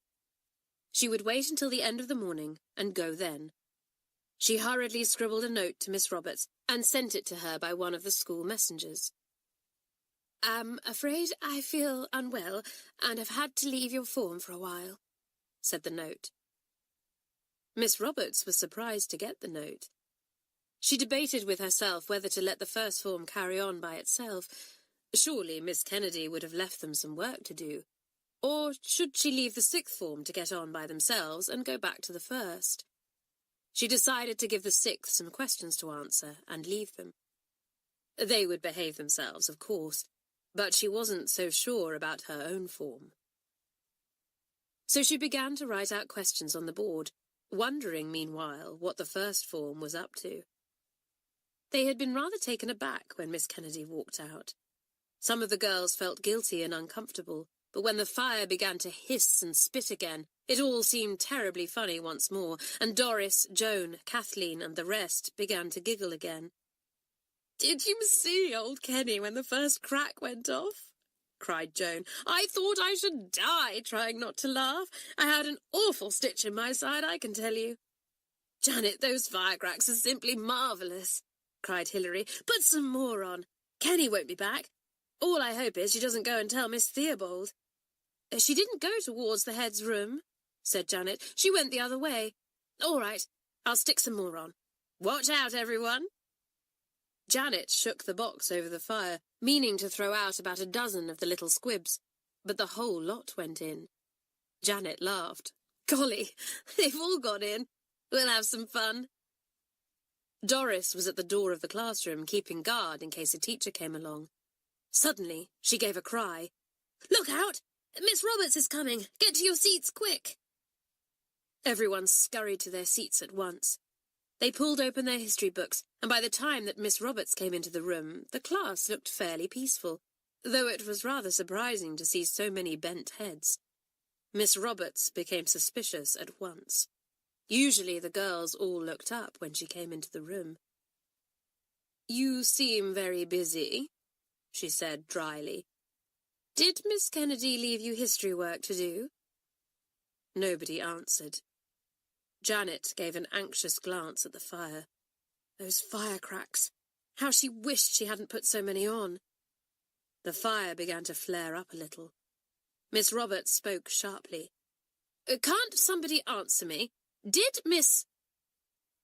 A: She would wait until the end of the morning and go then. She hurriedly scribbled a note to Miss Roberts and sent it to her by one of the school messengers. "I'm afraid I feel unwell and have had to leave your form for a while," said the note. Miss Roberts was surprised to get the note. She debated with herself whether to let the first form carry on by itself. Surely Miss Kennedy would have left them some work to do. Or should she leave the sixth form to get on by themselves and go back to the first? She decided to give the sixth some questions to answer and leave them. They would behave themselves, of course, but she wasn't so sure about her own form. So she began to write out questions on the board, wondering meanwhile what the first form was up to. They had been rather taken aback when Miss Kennedy walked out. Some of the girls felt guilty and uncomfortable, but when the fire began to hiss and spit again, it all seemed terribly funny once more, and Doris, Joan, Kathleen, and the rest began to giggle again. "Did you see old Kenny when the first crack went off?" cried Joan. "I thought I should die trying not to laugh. I had an awful stitch in my side, I can tell you." "Janet, those firecracks are simply marvellous," cried Hilary. "Put some more on. Kenny won't be back. All I hope is she doesn't go and tell Miss Theobald." "She didn't go towards the head's room," said Janet. "She went the other way." "All right, I'll stick some more on. Watch out, everyone." Janet shook the box over the fire, meaning to throw out about a dozen of the little squibs, but the whole lot went in. Janet laughed. "Golly, they've all gone in. We'll have some fun." Doris was at the door of the classroom, keeping guard in case a teacher came along. Suddenly, she gave a cry. "Look out! Miss Roberts is coming! Get to your seats, quick!" Everyone scurried to their seats at once. They pulled open their history books, and by the time that Miss Roberts came into the room, the class looked fairly peaceful, though it was rather surprising to see so many bent heads. Miss Roberts became suspicious at once. Usually the girls all looked up when she came into the room. "You seem very busy," she said dryly. "Did Miss Kennedy leave you history work to do?" Nobody answered. Janet gave an anxious glance at the fire. Those firecracks! How she wished she hadn't put so many on. The fire began to flare up a little. Miss Roberts spoke sharply. "Can't somebody answer me? Did Miss—"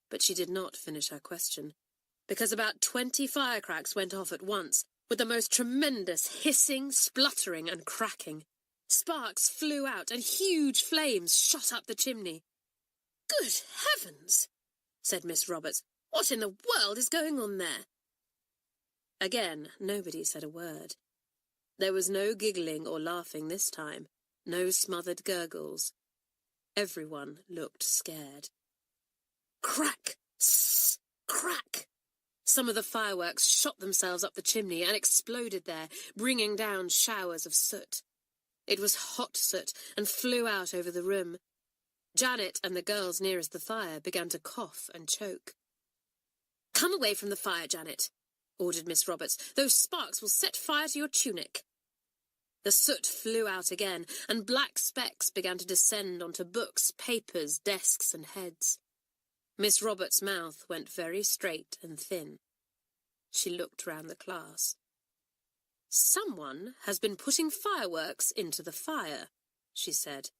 A: But she did not finish her question, because about 20 firecracks went off at once, with the most tremendous hissing, spluttering, and cracking. Sparks flew out, and huge flames shot up the chimney. "Good heavens!" said Miss Roberts. "What in the world is going on there?" Again, nobody said a word. There was no giggling or laughing this time, no smothered gurgles. Everyone looked scared. Crack! Sss! Crack! Some of the fireworks shot themselves up the chimney and exploded there, bringing down showers of soot. It was hot soot and flew out over the room. Janet and the girls nearest the fire began to cough and choke. "Come away from the fire, Janet," ordered Miss Roberts. "Those sparks will set fire to your tunic." The soot flew out again, and black specks began to descend onto books, papers, desks, and heads. Miss Roberts' mouth went very straight and thin. She looked round the class. "Someone has been putting fireworks into the fire," she said.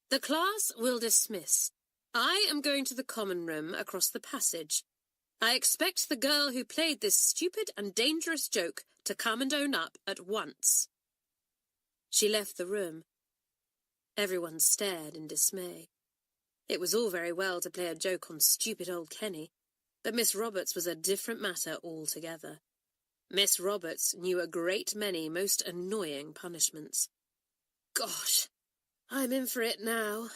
A: "The class will dismiss. I am going to the common room across the passage. I expect the girl who played this stupid and dangerous joke to come and own up at once." She left the room. Everyone stared in dismay. It was all very well to play a joke on stupid old Kenny, but Miss Roberts was a different matter altogether. Miss Roberts knew a great many most annoying punishments. "Gosh, I'm in for it now,"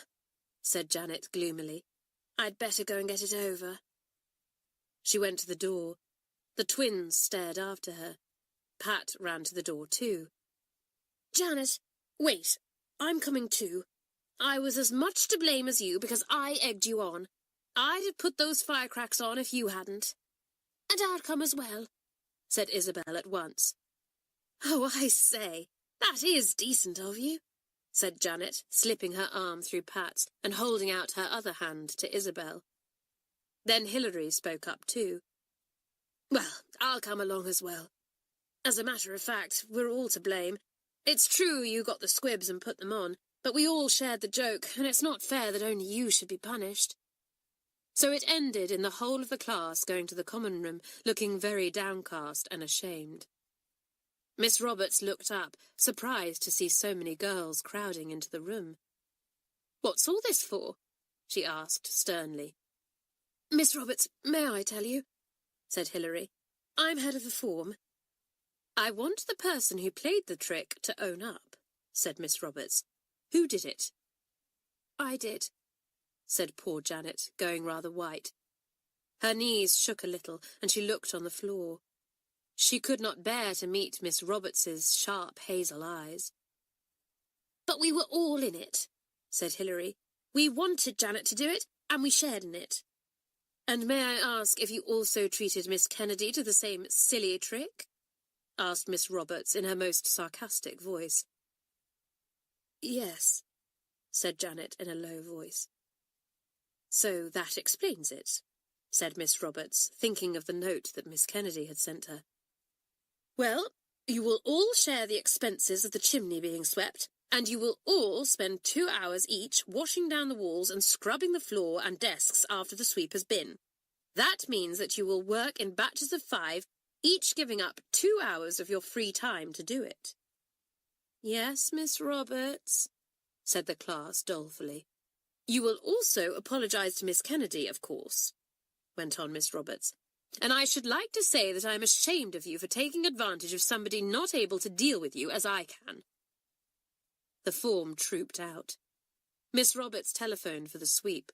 A: said Janet gloomily. "I'd better go and get it over." She went to the door. The twins stared after her. Pat ran to the door too. "Janet, wait. I'm coming too. I was as much to blame as you because I egged you on. I'd have put those firecracks on if you hadn't." "And I'd come as well," said Isabel at once. "Oh, I say, "That is decent of you," said Janet, slipping her arm through Pat's and holding out her other hand to Isabel. Then Hilary spoke up too. "Well, I'll come along as well. As a matter of fact, we're all to blame. It's true you got the squibs and put them on, but we all shared the joke, and it's not fair that only you should be punished." So it ended in the whole of the class going to the common room, looking very downcast and ashamed. Miss Roberts looked up, surprised to see so many girls crowding into the room. "What's all this for?" she asked sternly. "Miss Roberts, may I tell you?" said Hilary. "I'm head of the form." "I want the person who played the trick to own up," said Miss Roberts. "Who did it?" "I did," said poor Janet, going rather white. Her knees shook a little, and she looked on the floor. She could not bear to meet Miss Roberts's sharp hazel eyes. "But we were all in it," said Hilary. "We wanted Janet to do it, and we shared in it." "And may I ask if you also treated Miss Kennedy to the same silly trick?" asked Miss Roberts in her most sarcastic voice. "Yes," said Janet in a low voice. "So that explains it," said Miss Roberts, thinking of the note that Miss Kennedy had sent her. "Well, you will all share the expenses of the chimney being swept, and you will all spend 2 hours each washing down the walls and scrubbing the floor and desks after the sweep has been. That means that you will work in batches of 5, each giving up 2 hours of your free time to do it." "Yes, Miss Roberts," said the class dolefully. "You will also apologize to Miss Kennedy, of course," went on Miss Roberts. "And I should like to say that I am ashamed of you for taking advantage of somebody not able to deal with you as I can." The form trooped out. Miss Roberts telephoned for the sweep,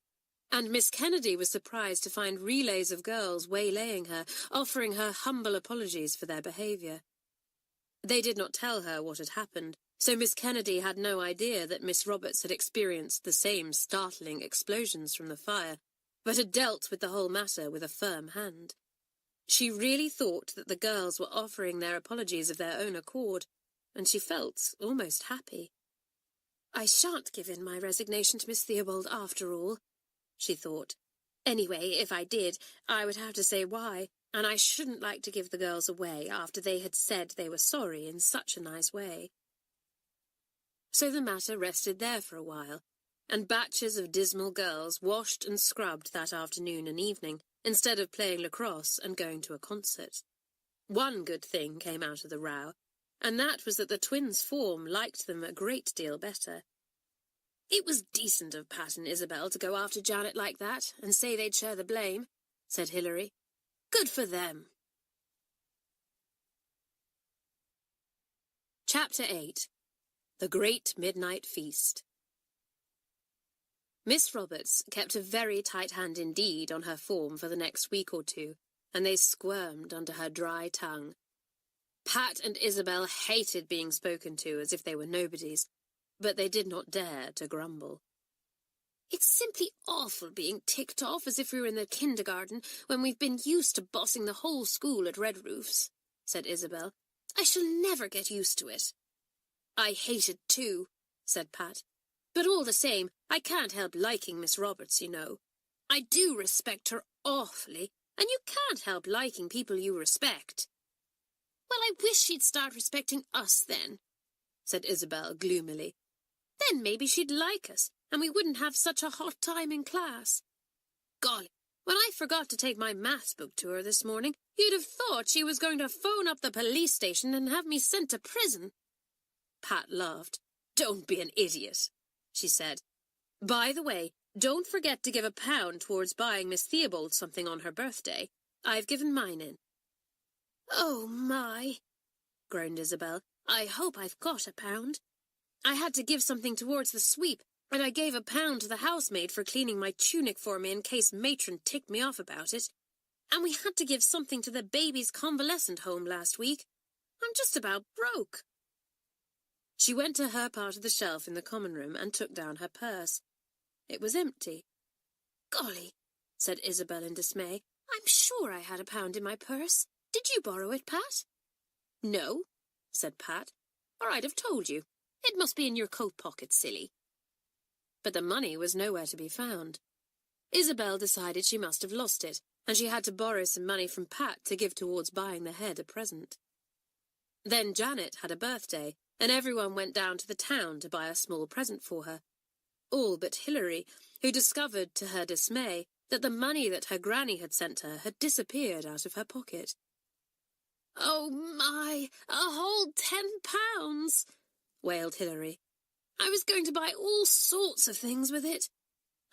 A: and Miss Kennedy was surprised to find relays of girls waylaying her, offering her humble apologies for their behaviour. They did not tell her what had happened, so Miss Kennedy had no idea that Miss Roberts had experienced the same startling explosions from the fire, but had dealt with the whole matter with a firm hand. She really thought that the girls were offering their apologies of their own accord, and she felt almost happy. "I shan't give in my resignation to Miss Theobald after all," she thought. "Anyway, if I did, I would have to say why, and I shouldn't like to give the girls away after they had said they were sorry in such a nice way." So the matter rested there for a while, and batches of dismal girls washed and scrubbed that afternoon and evening, instead of playing lacrosse and going to a concert. One good thing came out of the row, and that was that the twins' form liked them a great deal better. "It was decent of Pat and Isabel to go after Janet like that and say they'd share the blame," said Hilary. "Good for them." Chapter 8. The Great Midnight Feast. Miss Roberts kept a very tight hand indeed on her form for the next week or two, and they squirmed under her dry tongue. Pat and Isabel hated being spoken to as if they were nobodies, but they did not dare to grumble. "It's simply awful being ticked off as if we were in the kindergarten when we've been used to bossing the whole school at Red Roofs," said Isabel. "I shall never get used to it." "I hate it too," said Pat. "But all the same, I can't help liking Miss Roberts, you know. I do respect her awfully, and you can't help liking people you respect." "Well, I wish she'd start respecting us then," said Isabel gloomily. "Then maybe she'd like us, and we wouldn't have such a hot time in class. Golly, when I forgot to take my maths book to her this morning, you'd have thought she was going to phone up the police station and have me sent to prison." Pat laughed. "Don't be an idiot," she said. "By the way, don't forget to give £1 towards buying Miss Theobald something on her birthday. I've given mine in." "Oh, my," groaned Isabel. "I hope I've got £1. I had to give something towards the sweep, and I gave £1 to the housemaid for cleaning my tunic for me in case Matron ticked me off about it. And we had to give something to the baby's convalescent home last week. I'm just about broke." She went to her part of the shelf in the common room and took down her purse. It was empty. "Golly," said Isabel in dismay. "I'm sure I had £1 in my purse. Did you borrow it, Pat?" "No," said Pat. or I'd have told you. It must be in your coat pocket, silly." But the money was nowhere to be found. Isabel decided she must have lost it, and she had to borrow some money from Pat to give towards buying the head a present. Then Janet had a birthday, and everyone went down to the town to buy a small present for her. All but Hilary, who discovered, to her dismay, that the money that her granny had sent her had disappeared out of her pocket. "Oh, my, a whole £10!" wailed Hilary. "I was going to buy all sorts of things with it.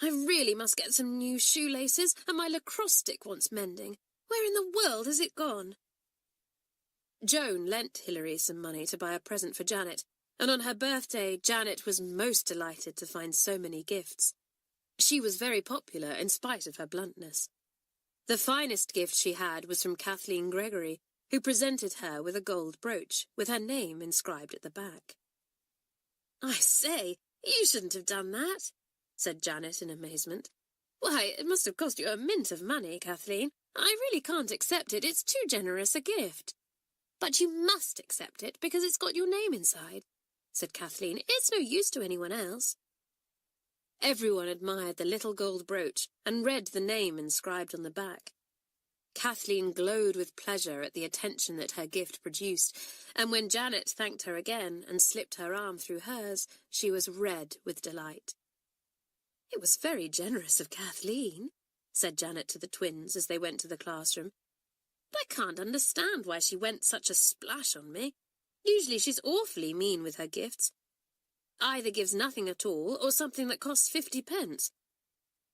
A: I really must get some new shoelaces, and my lacrosse stick wants mending. Where in the world has it gone?" Joan lent Hilary some money to buy a present for Janet, and on her birthday Janet was most delighted to find so many gifts. She was very popular in spite of her bluntness. The finest gift she had was from Kathleen Gregory, who presented her with a gold brooch with her name inscribed at the back. "I say, you shouldn't have done that," said Janet in amazement. "Why, it must have cost you a mint of money, Kathleen. I really can't accept it. It's too generous a gift." "But you must accept it because it's got your name inside," said Kathleen. "It's no use to anyone else." Everyone admired the little gold brooch and read the name inscribed on the back. Kathleen glowed with pleasure at the attention that her gift produced, and when Janet thanked her again and slipped her arm through hers, she was red with delight. "It was very generous of Kathleen," said Janet to the twins as they went to the classroom. "But I can't understand why she went such a splash on me. Usually she's awfully mean with her gifts. Either gives nothing at all or something that costs 50p.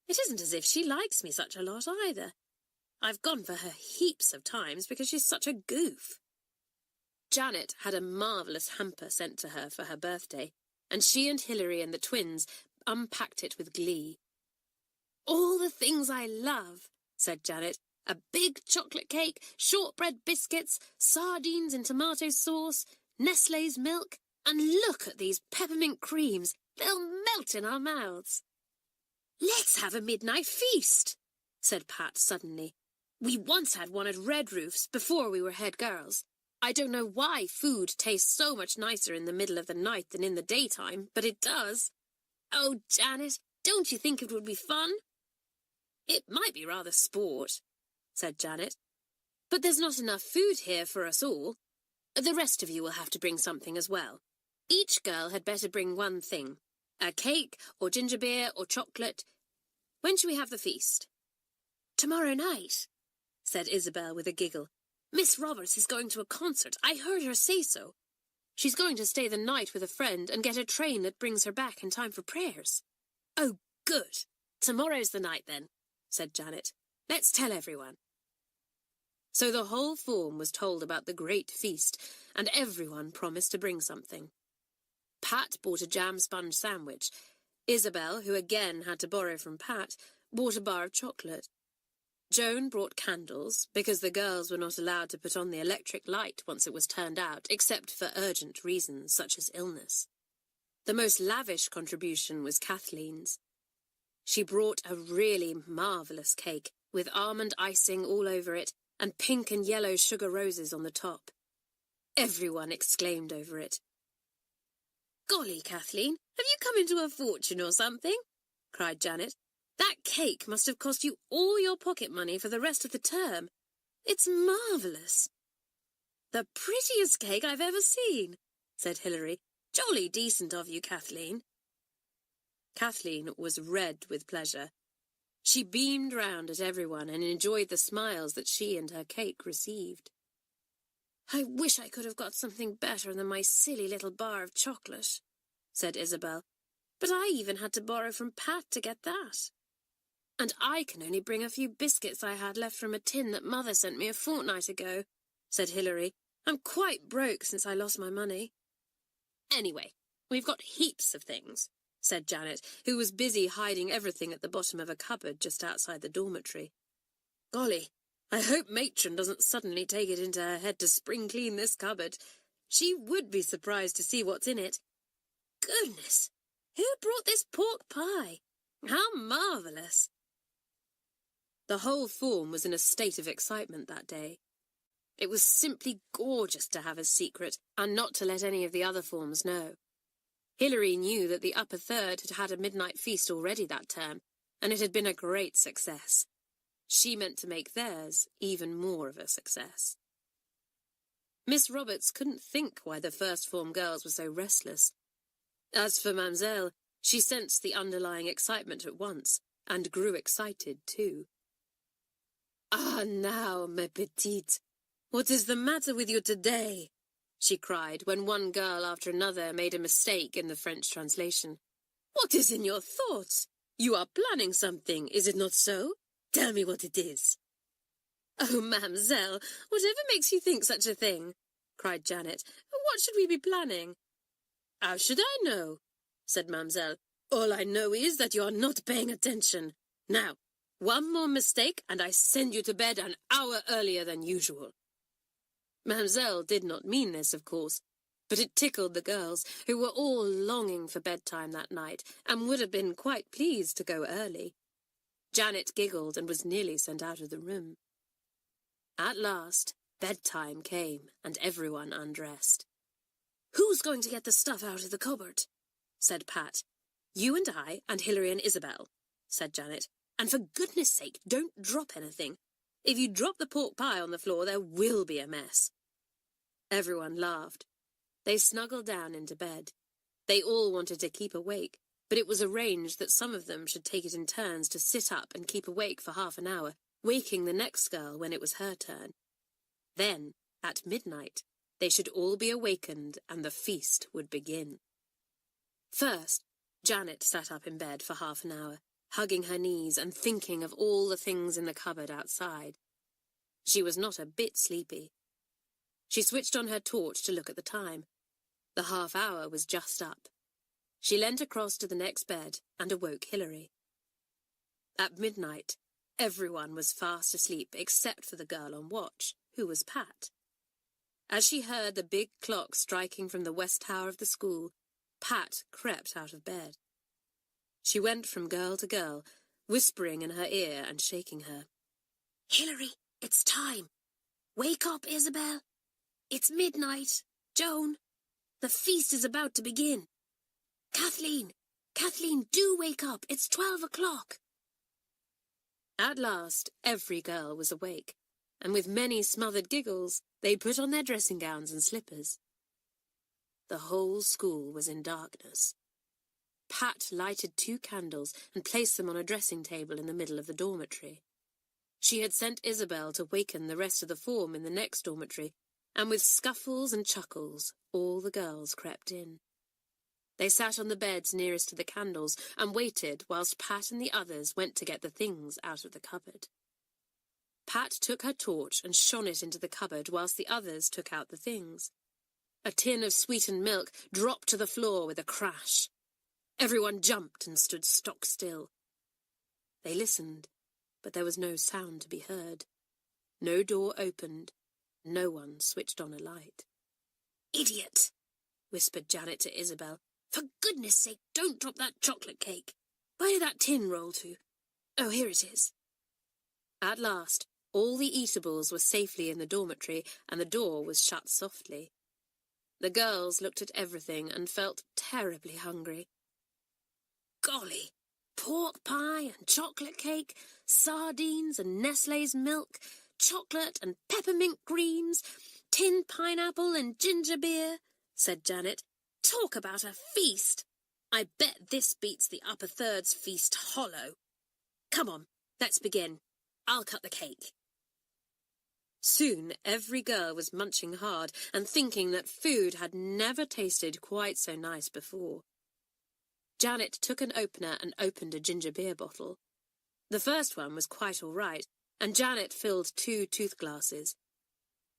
A: It isn't as if she likes me such a lot either. I've gone for her heaps of times because she's such a goof." Janet had a marvellous hamper sent to her for her birthday, and she and Hilary and the twins unpacked it with glee. "All the things I love," said Janet. "A big chocolate cake, shortbread biscuits, sardines in tomato sauce, Nestlé's milk, and look at these peppermint creams. They'll melt in our mouths." "Let's have a midnight feast," said Pat suddenly. "We once had one at Red Roof's before we were head girls. I don't know why food tastes so much nicer in the middle of the night than in the daytime, but it does. Oh, Janet, don't you think it would be fun?" "It might be rather sport," said Janet. "But there's not enough food here for us all. The rest of you will have to bring something as well. Each girl had better bring one thing. A cake, or ginger beer, or chocolate. When shall we have the feast?" "Tomorrow night," said Isabel with a giggle. "Miss Roberts is going to a concert. I heard her say so. She's going to stay the night with a friend and get a train that brings her back in time for prayers." "Oh, good. Tomorrow's the night then," said Janet. "Let's tell everyone." So the whole form was told about the great feast, and everyone promised to bring something. Pat bought a jam sponge sandwich. Isabel, who again had to borrow from Pat, bought a bar of chocolate. Joan brought candles, because the girls were not allowed to put on the electric light once it was turned out, except for urgent reasons such as illness. The most lavish contribution was Kathleen's. She brought a really marvellous cake, with almond icing all over it, and pink and yellow sugar roses on the top. Everyone exclaimed over it. "Golly, Kathleen, have you come into a fortune or something?" cried Janet. "That cake must have cost you all your pocket money for the rest of the term. It's marvellous." "The prettiest cake I've ever seen," said Hilary. "Jolly decent of you, Kathleen." Kathleen was red with pleasure. She beamed round at everyone and enjoyed the smiles that she and her cake received. "I wish I could have got something better than my silly little bar of chocolate," said Isabel. "But I even had to borrow from Pat to get that. And I can only bring a few biscuits I had left from a tin that Mother sent me a fortnight ago," said Hilary. "I'm quite broke since I lost my money." "Anyway, we've got heaps of things," said Janet, who was busy hiding everything at the bottom of a cupboard just outside the dormitory. "Golly, I hope Matron doesn't suddenly take it into her head to spring clean this cupboard. She would be surprised to see what's in it. Goodness, who brought this pork pie? How marvellous!" The whole form was in a state of excitement that day. It was simply gorgeous to have a secret and not to let any of the other forms know. Hilary knew that the upper third had had a midnight feast already that term, and it had been a great success. She meant to make theirs even more of a success. Miss Roberts couldn't think why the first form girls were so restless. As for Mademoiselle, she sensed the underlying excitement at once, and grew excited too. "Ah, now, mes petites, what is the matter with you today?" she cried when one girl after another made a mistake in the French translation. "What is in your thoughts? You are planning something, is it not so? Tell me what it is." "Oh, mademoiselle, whatever makes you think such a thing?" cried Janet. "What should we be planning?" "How should I know?" said mademoiselle. "All I know is that you are not paying attention. Now, one more mistake and I send you to bed an hour earlier than usual." Mademoiselle did not mean this, of course, but it tickled the girls, who were all longing for bedtime that night and would have been quite pleased to go early. Janet giggled and was nearly sent out of the room. At last, bedtime came and everyone undressed. "Who's going to get the stuff out of the cupboard?" said Pat. "You and I and Hilary and Isabel," said Janet. "And for goodness sake, don't drop anything. If you drop the pork pie on the floor, there will be a mess." Everyone laughed. They snuggled down into bed. They all wanted to keep awake, but it was arranged that some of them should take it in turns to sit up and keep awake for half an hour, waking the next girl when it was her turn. Then, at midnight, they should all be awakened and the feast would begin. First, Janet sat up in bed for half an hour, hugging her knees and thinking of all the things in the cupboard outside. She was not a bit sleepy. She switched on her torch to look at the time. The half hour was just up. She leant across to the next bed and awoke Hilary. At midnight, everyone was fast asleep except for the girl on watch, who was Pat. As she heard the big clock striking from the west tower of the school, Pat crept out of bed. She went from girl to girl, whispering in her ear and shaking her. "Hilary, it's time. Wake up, Isabel. It's midnight. Joan, the feast is about to begin. Kathleen, do wake up. It's 12 o'clock. At last, every girl was awake, and with many smothered giggles, they put on their dressing gowns and slippers. The whole school was in darkness. Pat lighted 2 candles and placed them on a dressing table in the middle of the dormitory. She had sent Isabel to waken the rest of the form in the next dormitory, and with scuffles and chuckles, all the girls crept in. They sat on the beds nearest to the candles and waited whilst Pat and the others went to get the things out of the cupboard. Pat took her torch and shone it into the cupboard whilst the others took out the things. A tin of sweetened milk dropped to the floor with a crash. Everyone jumped and stood stock still. They listened, but there was no sound to be heard. No door opened. No one switched on a light. "Idiot!" whispered Janet to Isabel. "For goodness sake, don't drop that chocolate cake. Where did that tin roll to? Oh, here it is." At last, all the eatables were safely in the dormitory, and the door was shut softly. The girls looked at everything and felt terribly hungry. Golly! Pork pie and chocolate cake, sardines and Nestlé's milk, chocolate and peppermint creams, tin pineapple and ginger beer, said Janet. Talk about a feast! I bet this beats the upper third's feast hollow. Come on, let's begin. I'll cut the cake. Soon every girl was munching hard and thinking that food had never tasted quite so nice before. Janet took an opener and opened a ginger beer bottle. The first one was quite all right, and Janet filled 2 tooth glasses.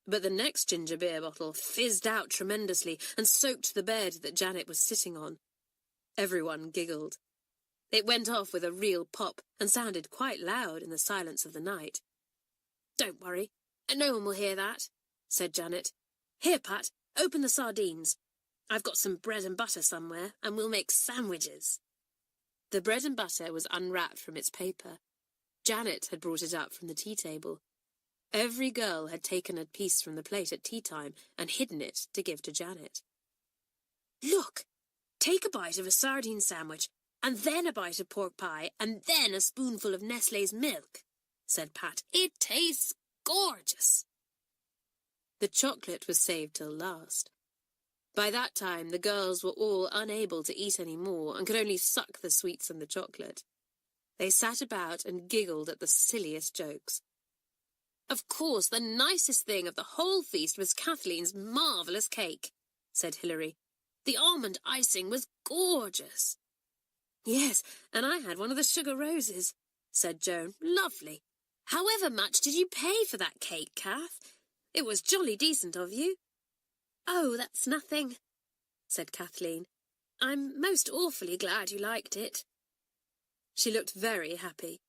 A: But the next ginger beer bottle fizzed out tremendously and soaked the bed that Janet was sitting on. Everyone giggled. It went off with a real pop and sounded quite loud in the silence of the night. Don't worry, no one will hear that, said Janet. Here, Pat, open the sardines. I've got some bread and butter somewhere, and we'll make sandwiches. The bread and butter was unwrapped from its paper. Janet had brought it up from the tea table. Every girl had taken a piece from the plate at tea time and hidden it to give to Janet. "Look! Take a bite of a sardine sandwich, and then a bite of pork pie, and then a spoonful of Nestlé's milk," said Pat. "It tastes gorgeous." The chocolate was saved till last. By that time, the girls were all unable to eat any more and could only suck the sweets and the chocolate. They sat about and giggled at the silliest jokes. "Of course, the nicest thing of the whole feast was Kathleen's marvellous cake," said Hilary. "The almond icing was gorgeous." "Yes, and I had one of the sugar roses," said Joan. "Lovely. However much did you pay for that cake, Kath? It was jolly decent of you." "Oh, that's nothing," said Kathleen. "I'm most awfully glad you liked it." She looked very happy.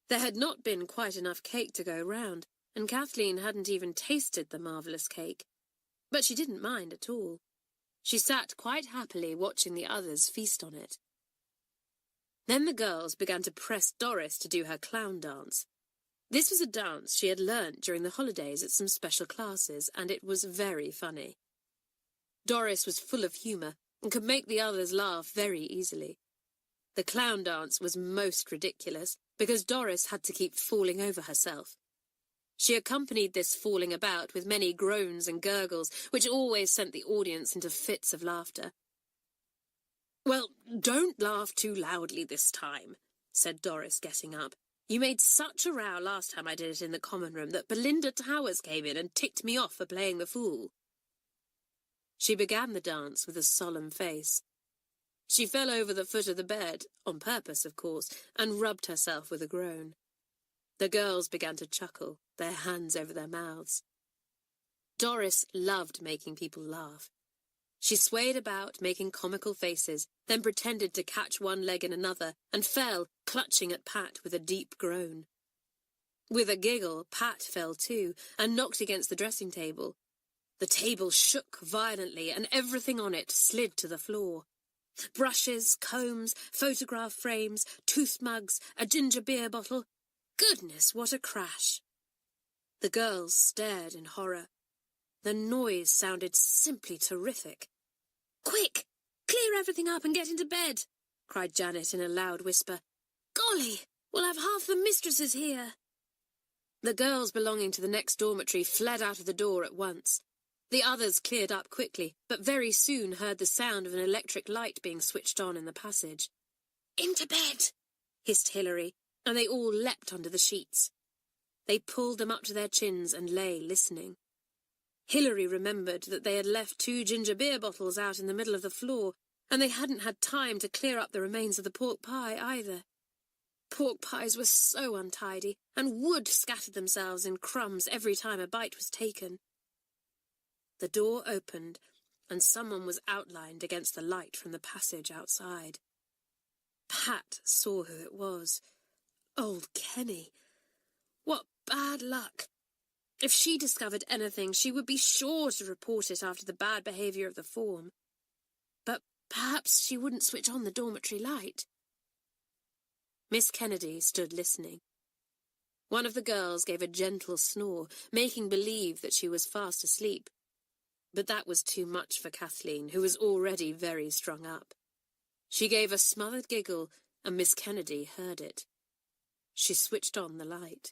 A: There had not been quite enough cake to go round, and Kathleen hadn't even tasted the marvellous cake. But she didn't mind at all. She sat quite happily watching the others feast on it. Then the girls began to press Doris to do her clown dance. This was a dance she had learnt during the holidays at some special classes, and it was very funny. Doris was full of humour and could make the others laugh very easily. The clown dance was most ridiculous, because Doris had to keep falling over herself. She accompanied this falling about with many groans and gurgles, which always sent the audience into fits of laughter. "Well, don't laugh too loudly this time," said Doris, getting up. "You made such a row last time I did it in the common room that Belinda Towers came in and ticked me off for playing the fool." She began the dance with a solemn face. She fell over the foot of the bed, on purpose, of course, and rubbed herself with a groan. The girls began to chuckle, their hands over their mouths. Doris loved making people laugh. She swayed about, making comical faces, then pretended to catch one leg in another, and fell, clutching at Pat with a deep groan. With a giggle, Pat fell too, and knocked against the dressing table. The table shook violently, and everything on it slid to the floor. Brushes, combs, photograph frames, tooth mugs, a ginger beer bottle. Goodness, what a crash! The girls stared in horror. The noise sounded simply terrific. "Quick! Clear everything up and get into bed!" cried Janet in a loud whisper. "Golly, we'll have half the mistresses here!" The girls belonging to the next dormitory fled out of the door at once. The others cleared up quickly, but very soon heard the sound of an electric light being switched on in the passage. "Into bed!" hissed Hilary, and they all leapt under the sheets. They pulled them up to their chins and lay listening. Hilary remembered that they had left 2 ginger beer bottles out in the middle of the floor, and they hadn't had time to clear up the remains of the pork pie either. Pork pies were so untidy, and wood scattered themselves in crumbs every time a bite was taken. The door opened, and someone was outlined against the light from the passage outside. Pat saw who it was. Old Kenny. What bad luck! If she discovered anything, she would be sure to report it after the bad behaviour of the form. But perhaps she wouldn't switch on the dormitory light. Miss Kennedy stood listening. One of the girls gave a gentle snore, making believe that she was fast asleep. But that was too much for Kathleen, who was already very strung up. She gave a smothered giggle, and Miss Kennedy heard it. She switched on the light.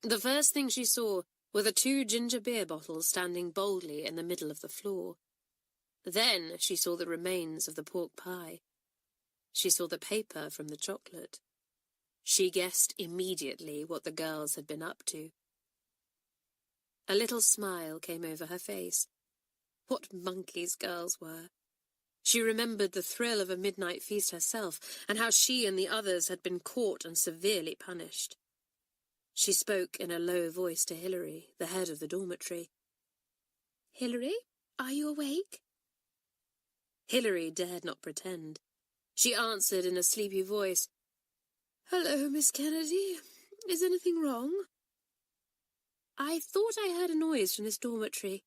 A: The first thing she saw were the 2 ginger beer bottles standing boldly in the middle of the floor. Then she saw the remains of the pork pie. She saw the paper from the chocolate. She guessed immediately what the girls had been up to. A little smile came over her face. What monkeys girls were! She remembered the thrill of a midnight feast herself, and how she and the others had been caught and severely punished. She spoke in a low voice to Hilary, the head of the dormitory. "Hilary, are you awake?" Hilary dared not pretend. She answered in a sleepy voice, "Hello, Miss Kennedy. Is anything wrong?" "I thought I heard a noise from this dormitory,"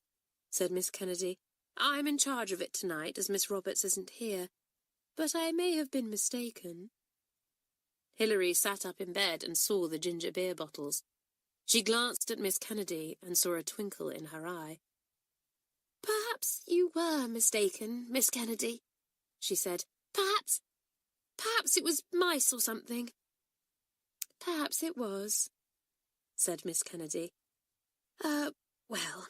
A: said Miss Kennedy. "I'm in charge of it tonight, as Miss Roberts isn't here, but I may have been mistaken." Hilary sat up in bed and saw the ginger beer bottles. She glanced at Miss Kennedy and saw a twinkle in her eye. "Perhaps you were mistaken, Miss Kennedy," she said. Perhaps it was mice or something." "Perhaps it was," said Miss Kennedy. Well,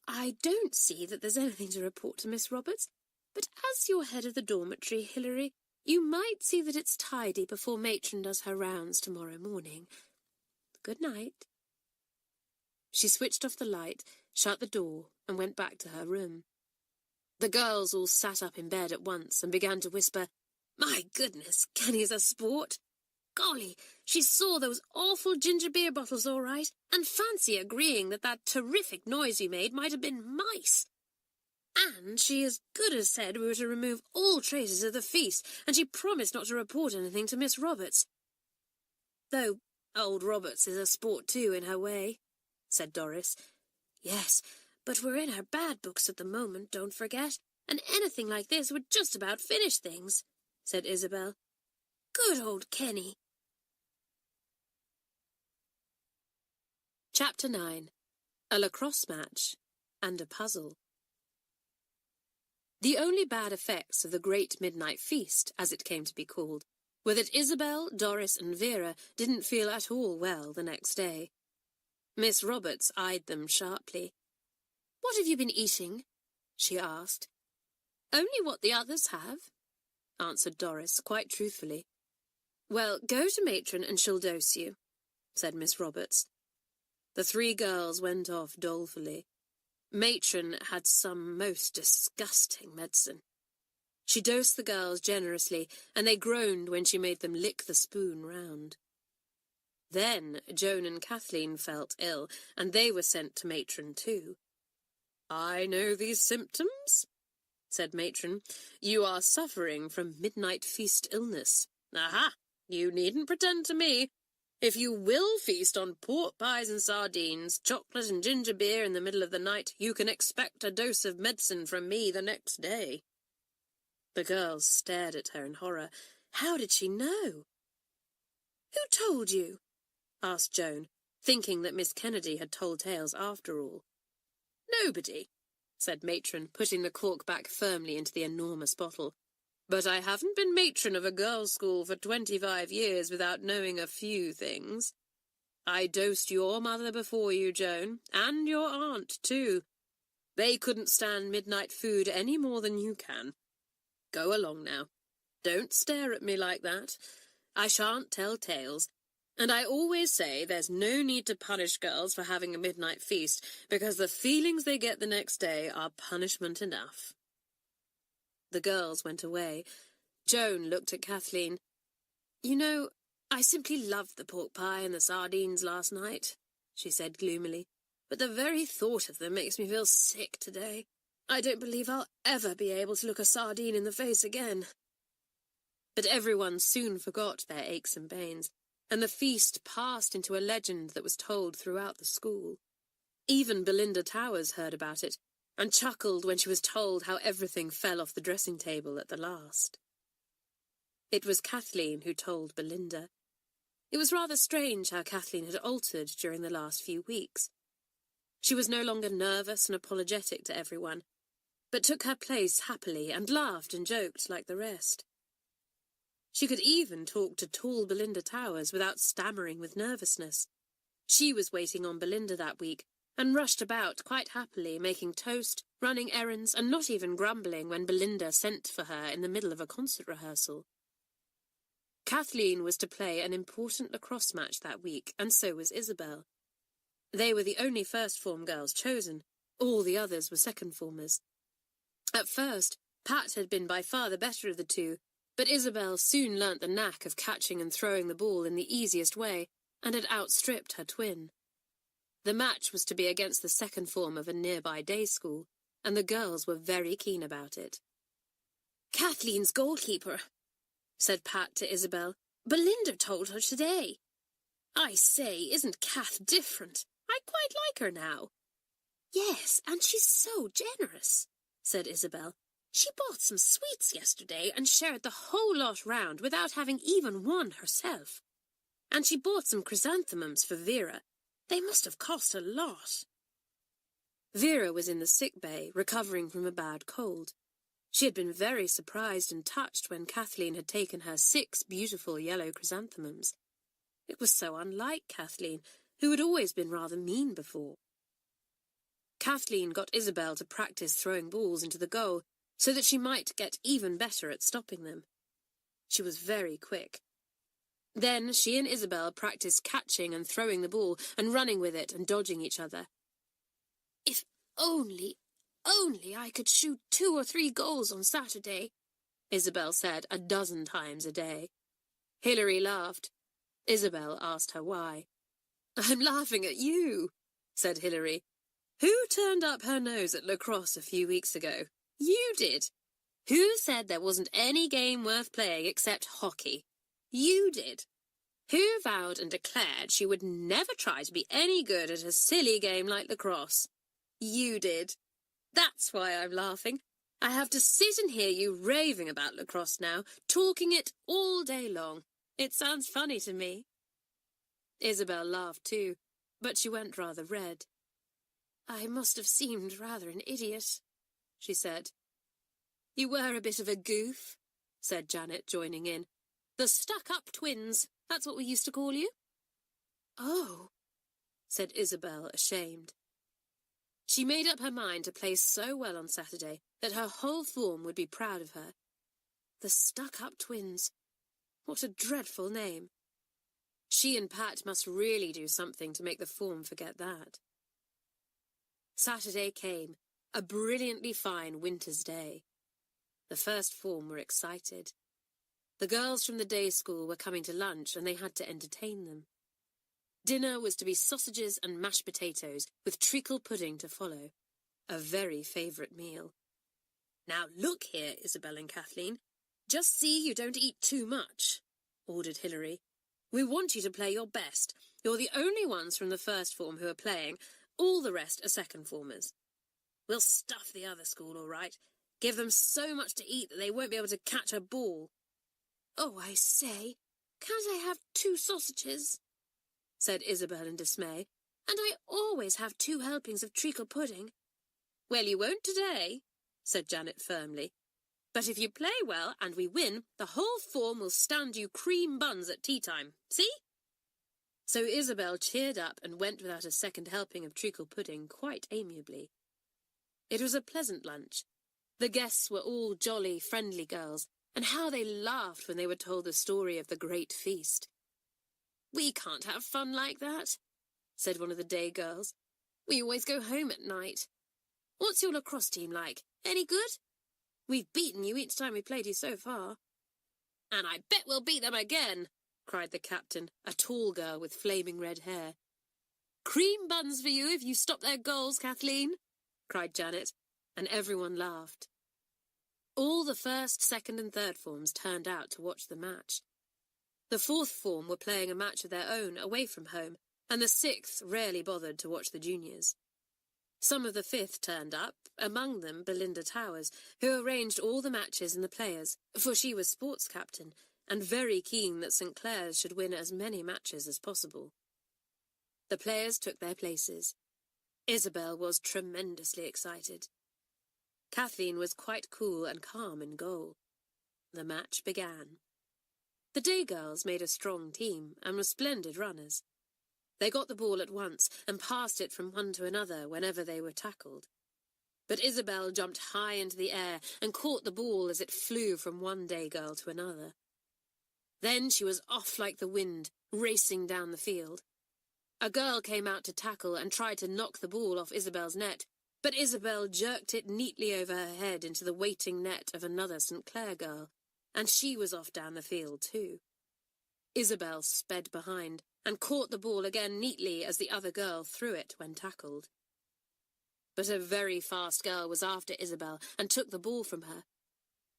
A: I don't see that there's anything to report to Miss Roberts, but as you're head of the dormitory, Hilary, you might see that it's tidy before Matron does her rounds tomorrow morning. Good night." She switched off the light, shut the door, and went back to her room. The girls all sat up in bed at once and began to whisper, "My goodness, Kenny's a sport. Golly, she saw those awful ginger beer bottles all right, and fancy agreeing that that terrific noise we made might have been mice. And she as good as said we were to remove all traces of the feast, and she promised not to report anything to Miss Roberts. Though old Roberts is a sport too in her way," said Doris. "Yes, but we're in her bad books at the moment, don't forget, and anything like this would just about finish things," said Isabel. "Good old Kenny." Chapter 9. A Lacrosse Match and a Puzzle. The only bad effects of the Great Midnight Feast, as it came to be called, were that Isabel, Doris, and Vera didn't feel at all well the next day. Miss Roberts eyed them sharply. "What have you been eating?" she asked. "Only what the others have," answered Doris quite truthfully. "Well, go to Matron and she'll dose you," said Miss Roberts. The three girls went off dolefully. Matron had some most disgusting medicine. She dosed the girls generously, and they groaned when she made them lick the spoon round. Then Joan and Kathleen felt ill, and they were sent to Matron too. "I know these symptoms," said Matron. "You are suffering from midnight feast illness. Aha! You needn't pretend to me. If you will feast on pork pies and sardines, chocolate and ginger beer in the middle of the night, you can expect a dose of medicine from me the next day." The girls stared at her in horror. How did she know? "Who told you?" asked Joan, thinking that Miss Kennedy had told tales after all. "Nobody," said Matron, putting the cork back firmly into the enormous bottle. "But I haven't been matron of a girls' school for 25 years without knowing a few things. I dosed your mother before you, Joan, and your aunt, too. They couldn't stand midnight food any more than you can. Go along now. Don't stare at me like that. I shan't tell tales. And I always say there's no need to punish girls for having a midnight feast, because the feelings they get the next day are punishment enough." The girls went away. Joan looked at Kathleen. "You know, I simply loved the pork pie and the sardines last night," she said gloomily. "But the very thought of them makes me feel sick today. I don't believe I'll ever be able to look a sardine in the face again." But everyone soon forgot their aches and pains, and the feast passed into a legend that was told throughout the school. Even Belinda Towers heard about it, and chuckled when she was told how everything fell off the dressing table at the last. It was Kathleen who told Belinda. It was rather strange how Kathleen had altered during the last few weeks. She was no longer nervous and apologetic to everyone, but took her place happily and laughed and joked like the rest. She could even talk to tall Belinda Towers without stammering with nervousness. She was waiting on Belinda that week, and rushed about quite happily, making toast, running errands, and not even grumbling when Belinda sent for her in the middle of a concert rehearsal. Kathleen was to play an important lacrosse match that week, and so was Isabel. They were the only first-form girls chosen. All the others were second-formers. At first, Pat had been by far the better of the two, but Isabel soon learnt the knack of catching and throwing the ball in the easiest way, and had outstripped her twin. The match was to be against the second form of a nearby day school, and the girls were very keen about it. "Kathleen's goalkeeper," said Pat to Isabel. "Belinda told her today. I say, isn't Kath different? I quite like her now." "Yes, and she's so generous," said Isabel. "She bought some sweets yesterday and shared the whole lot round without having even one herself. And she bought some chrysanthemums for Vera. They must have cost a lot. Vera was in the sick bay, recovering from a bad cold. She had been very surprised and touched when Kathleen had taken her 6 beautiful yellow chrysanthemums. It was so unlike Kathleen, who had always been rather mean before. Kathleen got Isabel to practice throwing balls into the goal so that she might get even better at stopping them. She was very quick. Then she and Isabel practiced catching and throwing the ball and running with it and dodging each other. If only I could shoot 2 or 3 goals on Saturday, Isabel said a dozen times a day. Hilary laughed. Isabel asked her why. I'm laughing at you, said Hilary. Who turned up her nose at lacrosse a few weeks ago? You did. Who said there wasn't any game worth playing except hockey? You did. Who vowed and declared she would never try to be any good at a silly game like lacrosse? You did. That's why I'm laughing. I have to sit and hear you raving about lacrosse now, talking it all day long. It sounds funny to me. Isabel laughed too, but she went rather red. I must have seemed rather an idiot, she said. You were a bit of a goof, said Janet, joining in. The stuck-up twins, that's what we used to call you. Oh, said Isabel, ashamed. She made up her mind to play so well on Saturday that her whole form would be proud of her. The stuck-up twins. What a dreadful name. She and Pat must really do something to make the form forget that. Saturday came, a brilliantly fine winter's day. The first form were excited. The girls from the day school were coming to lunch and they had to entertain them. Dinner was to be sausages and mashed potatoes, with treacle pudding to follow. A very favourite meal. Now look here, Isabel and Kathleen. Just see you don't eat too much, ordered Hilary. We want you to play your best. You're the only ones from the first form who are playing. All the rest are second formers. We'll stuff the other school, all right. Give them so much to eat that they won't be able to catch a ball. Oh, I say, can't I have 2 sausages? Said Isabel in dismay. And I always have 2 helpings of treacle pudding. Well, you won't today, said Janet firmly. But if you play well and we win, the whole form will stand you cream buns at tea time. See? So Isabel cheered up and went without a second helping of treacle pudding quite amiably. It was a pleasant lunch. The guests were all jolly, friendly girls, and how they laughed when they were told the story of the great feast. We can't have fun like that, said one of the day girls. We always go home at night. What's your lacrosse team like? Any good? We've beaten you each time we played you so far. And I bet we'll beat them again, cried the captain, a tall girl with flaming red hair. Cream buns for you if you stop their goals, Kathleen, cried Janet, and everyone laughed. All the first, second and third forms turned out to watch the match. The fourth form were playing a match of their own away from home, and the sixth rarely bothered to watch the juniors. Some of the fifth turned up, among them Belinda Towers, who arranged all the matches and the players, for she was sports captain, and very keen that St Clare's should win as many matches as possible. The players took their places. Isabel was tremendously excited. Kathleen was quite cool and calm in goal. The match began. The day girls made a strong team and were splendid runners. They got the ball at once and passed it from one to another whenever they were tackled. But Isabel jumped high into the air and caught the ball as it flew from one day girl to another. Then she was off like the wind, racing down the field. A girl came out to tackle and tried to knock the ball off Isabel's net, but Isabel jerked it neatly over her head into the waiting net of another St Clare girl, and she was off down the field too. Isabel sped behind and caught the ball again neatly as the other girl threw it when tackled. But a very fast girl was after Isabel and took the ball from her.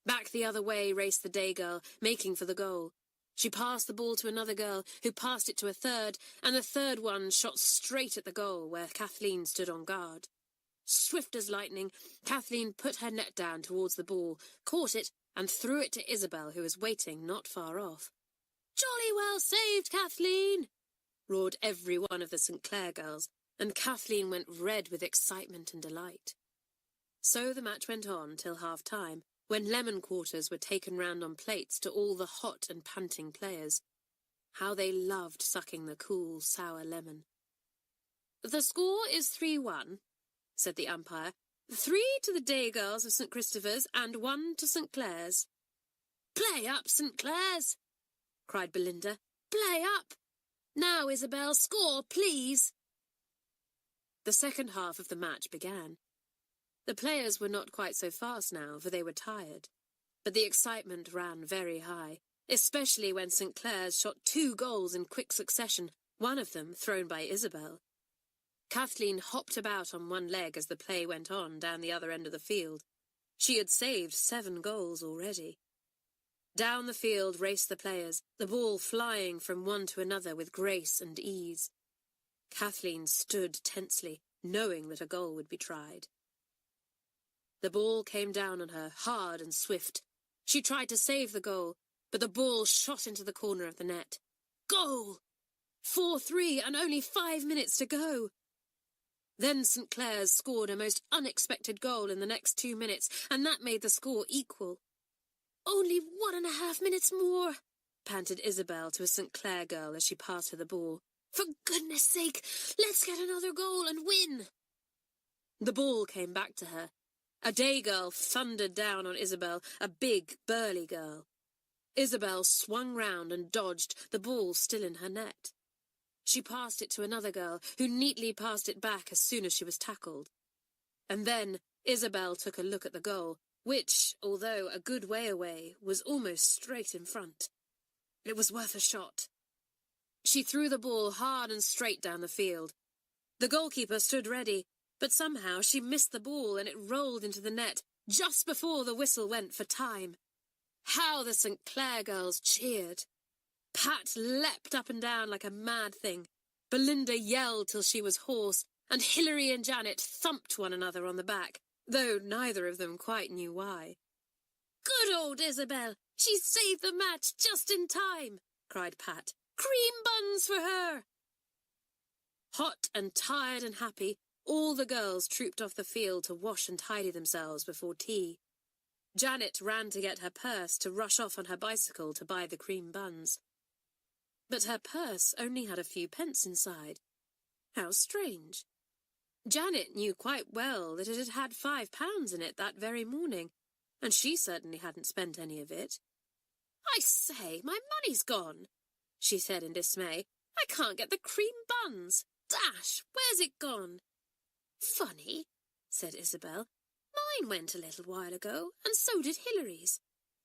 A: Back the other way raced the day girl, making for the goal. She passed the ball to another girl, who passed it to a third, and the third one shot straight at the goal where Kathleen stood on guard. Swift as lightning, Kathleen put her net down towards the ball, caught it, and threw it to Isabel, who was waiting not far off. "Jolly well saved, Kathleen!" roared every one of the St Clare girls, and Kathleen went red with excitement and delight. So the match went on till half-time, when lemon quarters were taken round on plates to all the hot and panting players. How they loved sucking the cool, sour lemon. "The score is 3-1, said the umpire. 3 to the day girls of St Christopher's and 1 to St Clare's. "Play up, St Clare's!" cried Belinda. "Play up! Now, Isabel, score, please!" The second half of the match began. The players were not quite so fast now, for they were tired. But the excitement ran very high, especially when St Clare's shot 2 goals in quick succession, one of them thrown by Isabel. Kathleen hopped about on one leg as the play went on down the other end of the field. She had saved 7 goals already. Down the field raced the players, the ball flying from one to another with grace and ease. Kathleen stood tensely, knowing that a goal would be tried. The ball came down on her, hard and swift. She tried to save the goal, but the ball shot into the corner of the net. Goal! 4-3 and only 5 minutes to go. Then St Clare's scored a most unexpected goal in the next 2 minutes, and that made the score equal. "Only 1.5 minutes more," panted Isabel to a St Clare girl as she passed her the ball. "For goodness sake, let's get another goal and win." The ball came back to her. A day girl thundered down on Isabel, a big, burly girl. Isabel swung round and dodged, the ball still in her net. She passed it to another girl, who neatly passed it back as soon as she was tackled. And then Isabel took a look at the goal, which, although a good way away, was almost straight in front. It was worth a shot. She threw the ball hard and straight down the field. The goalkeeper stood ready, but somehow she missed the ball and it rolled into the net just before the whistle went for time. How the St Clare girls cheered! Pat leapt up and down like a mad thing. Belinda yelled till she was hoarse, and Hilary and Janet thumped one another on the back, though neither of them quite knew why. "Good old Isabel! She saved the match just in time!" cried Pat. "Cream buns for her!" Hot and tired and happy, all the girls trooped off the field to wash and tidy themselves before tea. Janet ran to get her purse to rush off on her bicycle to buy the cream buns. But her purse only had a few pence inside. How strange! Janet knew quite well that it had had £5 in it that very morning, and she certainly hadn't spent any of it. "I say, my money's gone," she said in dismay. "I can't get the cream buns. Dash, where's it gone?" "Funny," said Isabel. "Mine went a little while ago, and so did Hilary's.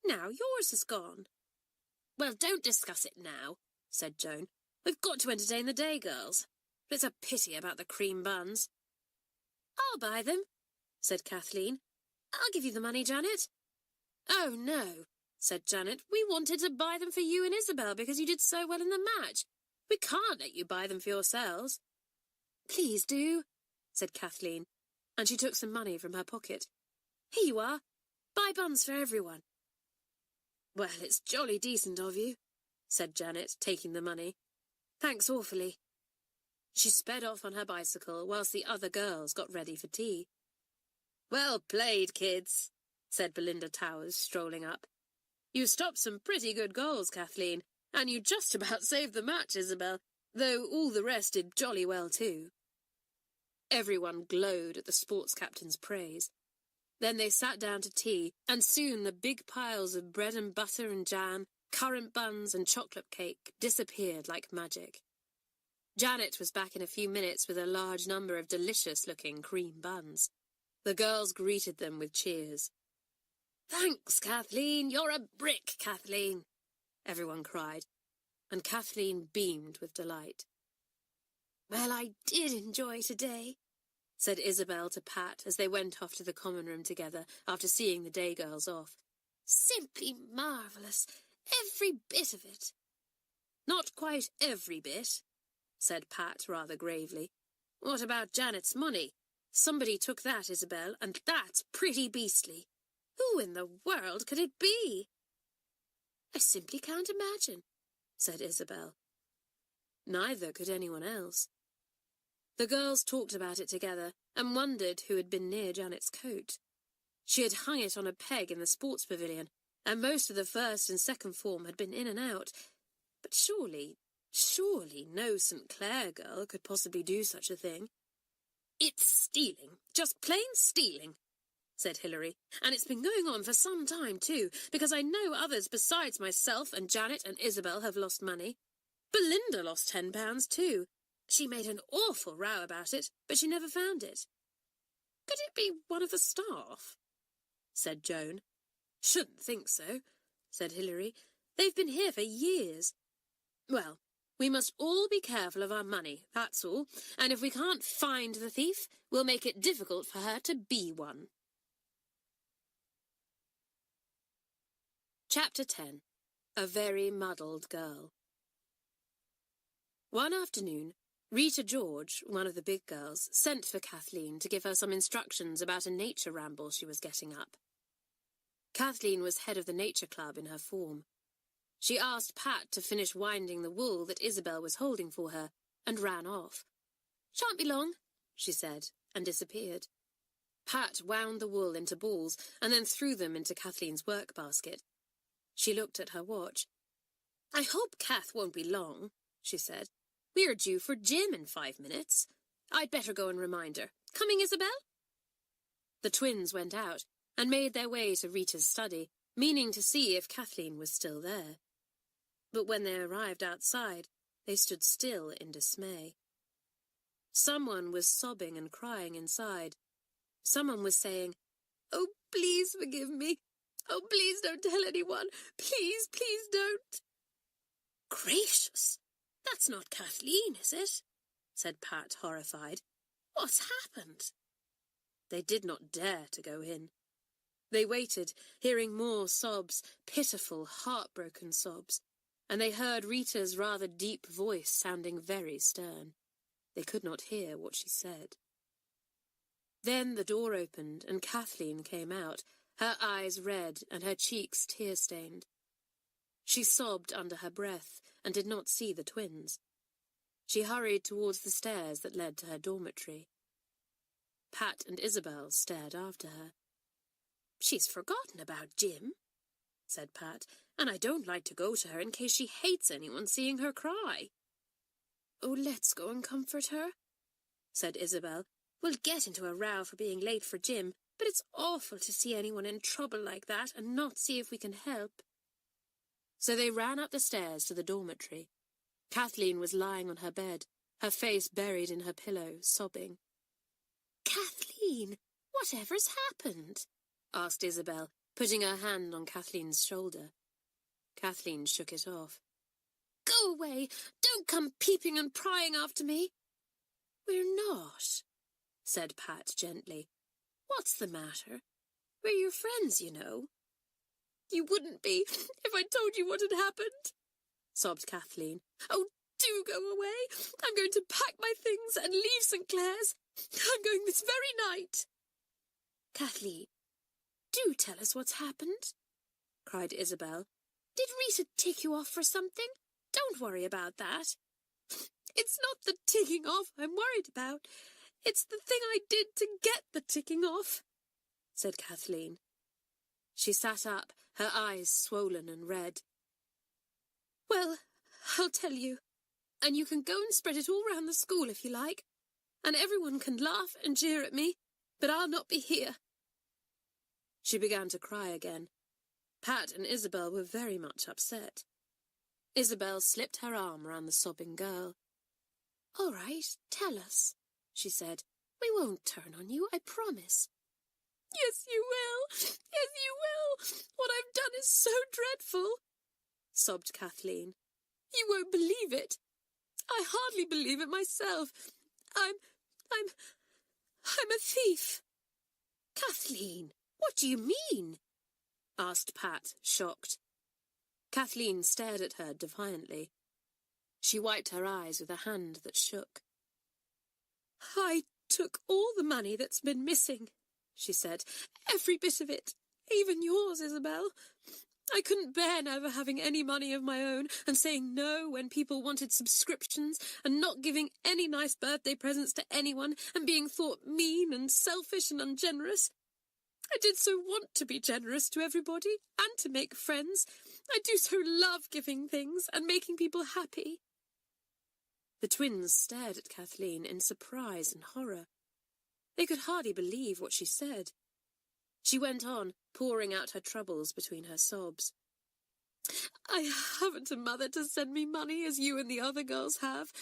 A: Now yours has gone." "Well, don't discuss it now," said Joan. "We've got to entertain the day girls. But it's a pity about the cream buns." "I'll buy them," said Kathleen. "I'll give you the money, Janet." "Oh, no," said Janet. "We wanted to buy them for you and Isabel because you did so well in the match. We can't let you buy them for yourselves." "Please do," said Kathleen, and she took some money from her pocket. "Here you are. Buy buns for everyone." "Well, it's jolly decent of you," said Janet, taking the money. "Thanks awfully." She sped off on her bicycle whilst the other girls got ready for tea. "Well played, kids," said Belinda Towers, strolling up. "You stopped some pretty good goals, Kathleen, and you just about saved the match, Isabel, though all the rest did jolly well too." Everyone glowed at the sports captain's praise. Then they sat down to tea, and soon the big piles of bread and butter and jam, currant buns and chocolate cake disappeared like magic. Janet was back in a few minutes with a large number of delicious-looking cream buns. The girls greeted them with cheers. "Thanks, Kathleen! You're a brick, Kathleen!" everyone cried, and Kathleen beamed with delight. "Well, I did enjoy today," said Isabel to Pat as they went off to the common room together after seeing the day girls off. "Simply marvellous, every bit of it." "Not quite every bit," said Pat rather gravely. "What about Janet's money? Somebody took that, Isabel, and that's pretty beastly. Who in the world could it be?" "I simply can't imagine," said Isabel. Neither could anyone else. The girls talked about it together and wondered who had been near Janet's coat. She had hung it on a peg in the sports pavilion, and most of the first and second form had been in and out. But surely no St Clare girl could possibly do such a thing. "It's stealing, just plain stealing," said Hilary, "and it's been going on for some time too, because I know others besides myself and Janet and Isabel have lost money. Belinda lost £10 too. She made an awful row about it, but she never found it." "Could it be one of the staff?" said Joan. "Shouldn't think so," said Hilary. "They've been here for years. Well, we must all be careful of our money, that's all, and if we can't find the thief, we'll make it difficult for her to be one." Chapter 10. A Very Muddled Girl. One afternoon, Rita George, one of the big girls, sent for Kathleen to give her some instructions about a nature ramble she was getting up. Kathleen was head of the nature club in her form. She asked Pat to finish winding the wool that Isabel was holding for her, and ran off. "Shan't be long," she said, and disappeared. Pat wound the wool into balls and then threw them into Kathleen's work basket. She looked at her watch. "I hope Kath won't be long," she said. "We're due for gym in 5 minutes. I'd better go and remind her. Coming, Isabel?" The twins went out and made their way to Rita's study, meaning to see if Kathleen was still there. But when they arrived outside, they stood still in dismay. Someone was sobbing and crying inside. Someone was saying, "Oh, please forgive me. Oh, please don't tell anyone. Please, please don't." "Gracious! That's not Kathleen, is it?" said Pat, horrified. "What's happened?" They did not dare to go in. They waited, hearing more sobs, pitiful, heartbroken sobs, and they heard Rita's rather deep voice sounding very stern. They could not hear what she said. Then the door opened and Kathleen came out, her eyes red and her cheeks tear-stained. She sobbed under her breath and did not see the twins. She hurried towards the stairs that led to her dormitory. Pat and Isabel stared after her. "She's forgotten about Jim," said Pat, "and I don't like to go to her in case she hates anyone seeing her cry." "Oh, let's go and comfort her," said Isabel. "We'll get into a row for being late for Jim, but it's awful to see anyone in trouble like that and not see if we can help." So they ran up the stairs to the dormitory. Kathleen was lying on her bed, her face buried in her pillow, sobbing. "Kathleen, whatever's happened?" asked Isabel, putting her hand on Kathleen's shoulder. Kathleen shook it off. "Go away! Don't come peeping and prying after me." "We're not," said Pat gently. "What's the matter? We're your friends, you know." "You wouldn't be if I told you what had happened," sobbed Kathleen. "Oh, do go away. I'm going to pack my things and leave St Clare's. I'm going this very night." "Kathleen, do tell us what's happened," cried Isabel. "Did Rita tick you off for something? Don't worry about that." "It's not the ticking off I'm worried about. It's the thing I did to get the ticking off," said Kathleen. She sat up, her eyes swollen and red. "Well, I'll tell you, and you can go and spread it all round the school if you like, and everyone can laugh and jeer at me, but I'll not be here." She began to cry again. Pat and Isabel were very much upset. Isabel slipped her arm round the sobbing girl. "All right, tell us," she said. "We won't turn on you, I promise." "Yes, you will. Yes, you will. What I've done is so dreadful," sobbed Kathleen. "You won't believe it. I hardly believe it myself. I'm a thief." "Kathleen, what do you mean?" asked Pat, shocked. Kathleen stared at her defiantly. She wiped her eyes with a hand that shook. "I took all the money that's been missing," she said. "Every bit of it. Even yours, Isabel. I couldn't bear never having any money of my own, and saying no when people wanted subscriptions, and not giving any nice birthday presents to anyone, and being thought mean and selfish and ungenerous. I did so want to be generous to everybody, and to make friends. I do so love giving things and making people happy. The twins stared at Kathleen in surprise and horror. They could hardly believe what she said. She went on, pouring out her troubles between her sobs. I haven't a mother to send me money as you and the other girls have.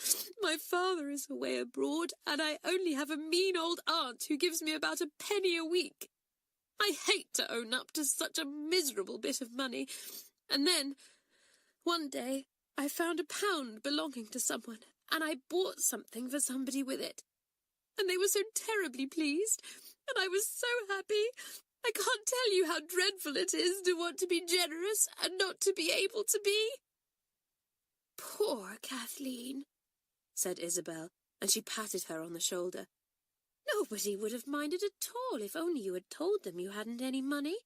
A: My father is away abroad, and I only have a mean old aunt who gives me about a penny a week. I hate to own up to such a miserable bit of money. And then, one day, I found £1 belonging to someone, and I bought something for somebody with it. And they were so terribly pleased, and I was so happy. I can't tell you how dreadful it is to want to be generous and not to be able to be. Poor Kathleen, said Isabel, and she patted her on the shoulder. Nobody would have minded at all if only you had told them you hadn't any money.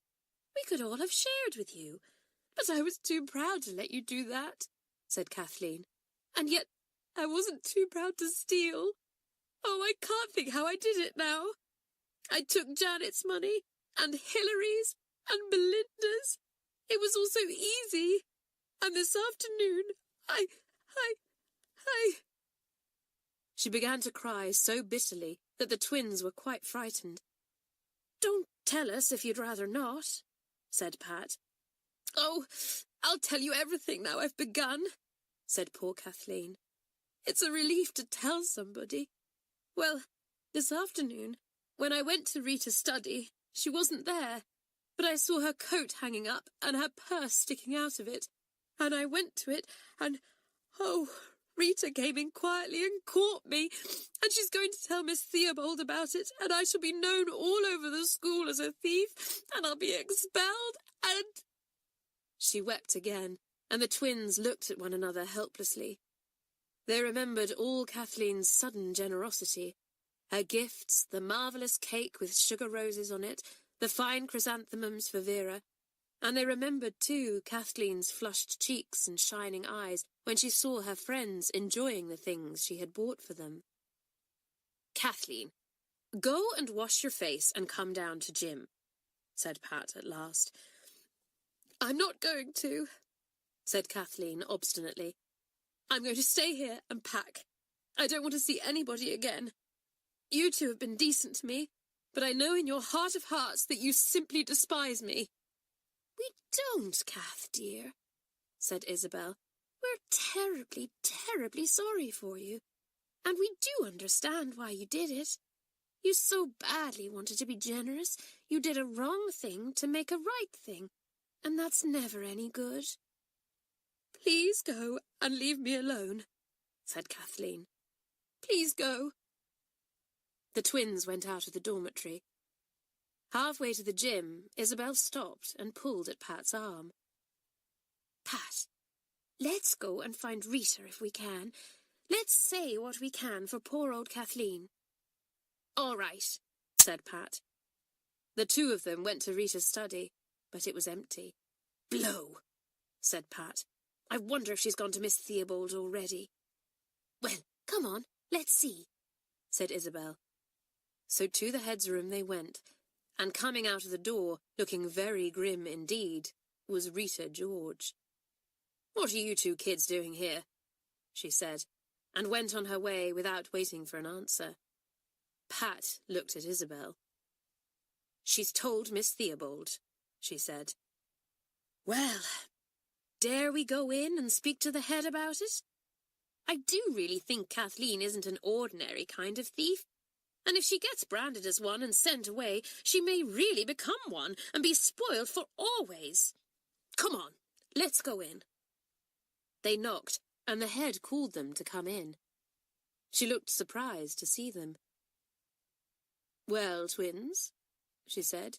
A: We could all have shared with you. But I was too proud to let you do that, said Kathleen. And yet I wasn't too proud to steal. Oh, I can't think how I did it now. I took Janet's money, and Hilary's, and Belinda's. It was all so easy. And this afternoon, I... She began to cry so bitterly that the twins were quite frightened. Don't tell us if you'd rather not, said Pat. Oh, I'll tell you everything now I've begun, said poor Kathleen. It's a relief to tell somebody. Well, this afternoon, when I went to Rita's study, she wasn't there, but I saw her coat hanging up and her purse sticking out of it, and I went to it, and, oh, Rita came in quietly and caught me, and she's going to tell Miss Theobald about it, and I shall be known all over the school as a thief, and I'll be expelled, and... She wept again, and the twins looked at one another helplessly. They remembered all Kathleen's sudden generosity, her gifts, the marvellous cake with sugar roses on it, the fine chrysanthemums for Vera, and they remembered, too, Kathleen's flushed cheeks and shining eyes when she saw her friends enjoying the things she had bought for them. Kathleen, go and wash your face and come down to gym, said Pat at last. I'm not going to, said Kathleen obstinately. I'm going to stay here and pack. I don't want to see anybody again. You two have been decent to me, but I know in your heart of hearts that you simply despise me. We don't, Kath, dear, said Isabel. We're terribly, terribly sorry for you, and we do understand why you did it. You so badly wanted to be generous, you did a wrong thing to make a right thing, and that's never any good. Please go and leave me alone, said Kathleen. Please go. The twins went out of the dormitory. Halfway to the gym, Isabel stopped and pulled at Pat's arm. Pat, let's go and find Rita if we can. Let's say what we can for poor old Kathleen. All right, said Pat. The two of them went to Rita's study, but it was empty. Blow, said Pat. I wonder if she's gone to Miss Theobald already. Well, come on, let's see, said Isabel. So to the head's room they went, and coming out of the door, looking very grim indeed, was Rita George. What are you two kids doing here? She said, and went on her way without waiting for an answer. Pat looked at Isabel. She's told Miss Theobald, she said. Well, dare we go in and speak to the head about it? I do really think Kathleen isn't an ordinary kind of thief. And if she gets branded as one and sent away, she may really become one and be spoiled for always. Come on, let's go in. They knocked, and the head called them to come in. She looked surprised to see them. Well, twins, she said,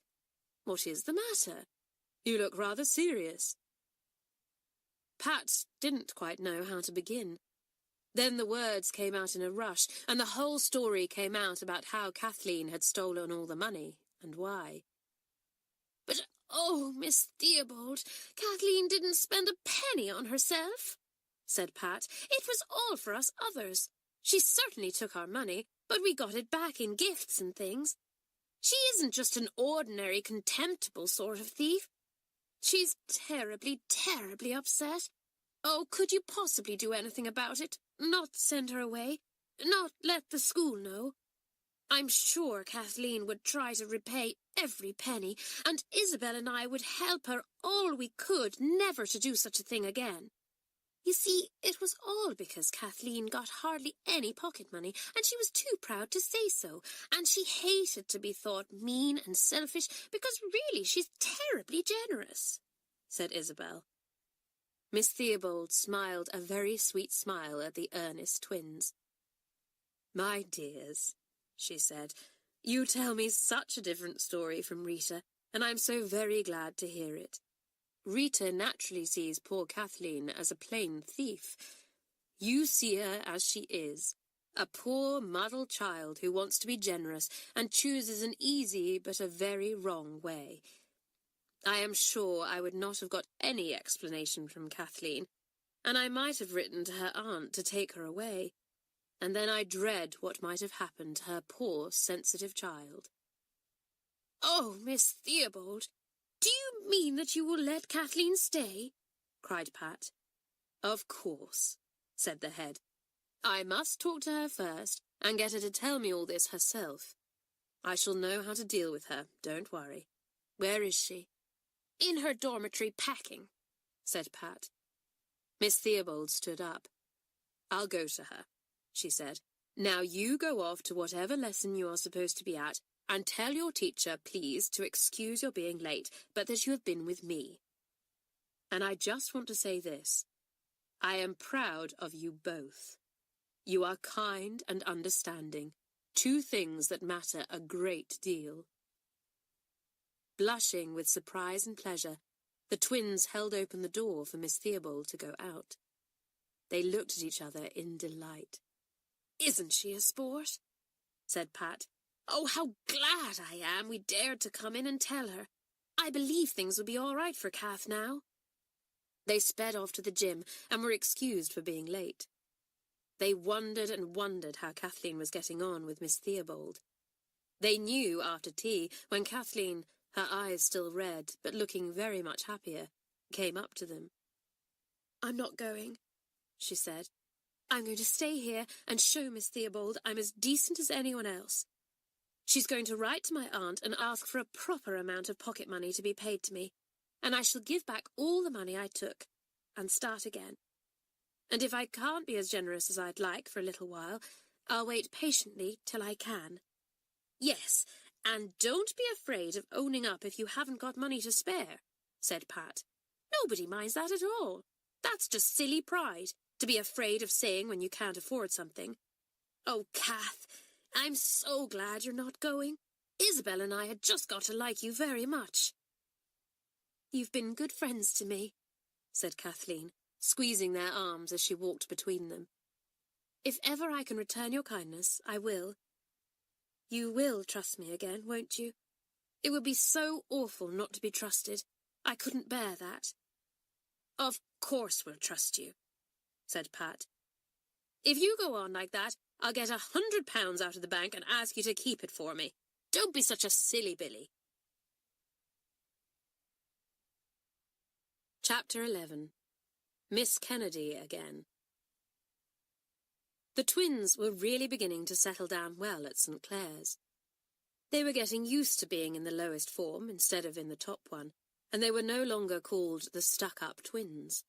A: what is the matter? You look rather serious. Pat didn't quite know how to begin. Then the words came out in a rush, and the whole story came out about how Kathleen had stolen all the money, and why. But, "Oh, Miss Theobald, Kathleen didn't spend a penny on herself," said Pat. "It was all for us others. She certainly took our money, but we got it back in gifts and things. She isn't just an ordinary, contemptible sort of thief. She's terribly, terribly upset. Oh, could you possibly do anything about it? Not send her away? Not let the school know? I'm sure Kathleen would try to repay every penny, and Isabel and I would help her all we could never to do such a thing again. You see, it was all because Kathleen got hardly any pocket money, and she was too proud to say so, and she hated to be thought mean and selfish, because really she's terribly generous," said Isabel. Miss Theobald smiled a very sweet smile at the earnest twins. "My dears," she said, "you tell me such a different story from Rita, and I'm so very glad to hear it. Rita naturally sees poor Kathleen as a plain thief. You see her as she is, a poor, muddled child who wants to be generous and chooses an easy but a very wrong way. I am sure I would not have got any explanation from Kathleen, and I might have written to her aunt to take her away, and then I dread what might have happened to her poor, sensitive child." "Oh, Miss Theobald, do you mean that you will let Kathleen stay?" cried Pat. "Of course," said the head. "I must talk to her first and get her to tell me all this herself. I shall know how to deal with her, don't worry. Where is she?" "In her dormitory packing," said Pat. Miss Theobald stood up. "I'll go to her," she said. "Now you go off to whatever lesson you are supposed to be at, and tell your teacher, please, to excuse your being late, but that you have been with me. And I just want to say this. I am proud of you both. You are kind and understanding, two things that matter a great deal." Blushing with surprise and pleasure, the twins held open the door for Miss Theobald to go out. They looked at each other in delight. "Isn't she a sport?" said Pat. "Oh, how glad I am we dared to come in and tell her. I believe things will be all right for Kath now." They sped off to the gym and were excused for being late. They wondered and wondered how Kathleen was getting on with Miss Theobald. They knew after tea, when Kathleen, her eyes still red but looking very much happier, came up to them. "I'm not going," she said. "I'm going to stay here and show Miss Theobald I'm as decent as anyone else. She's going to write to my aunt and ask for a proper amount of pocket money to be paid to me, and I shall give back all the money I took, and start again. And if I can't be as generous as I'd like for a little while, I'll wait patiently till I can. Yes, and don't be afraid of owning up if you haven't got money to spare," said Pat. "Nobody minds that at all. That's just silly pride, to be afraid of saying when you can't afford something. Oh, Kath, I'm so glad you're not going. Isabel and I had just got to like you very much." "You've been good friends to me," said Kathleen, squeezing their arms as she walked between them. "If ever I can return your kindness, I will. You will trust me again, won't you? It would be so awful not to be trusted. I couldn't bear that." "Of course we'll trust you," said Pat. "If you go on like that, I'll get £100 out of the bank and ask you to keep it for me. Don't be such a silly Billy." Chapter 11. Miss Kennedy Again. The twins were really beginning to settle down well at St Clare's. They were getting used to being in the lowest form instead of in the top one, and they were no longer called the stuck-up twins.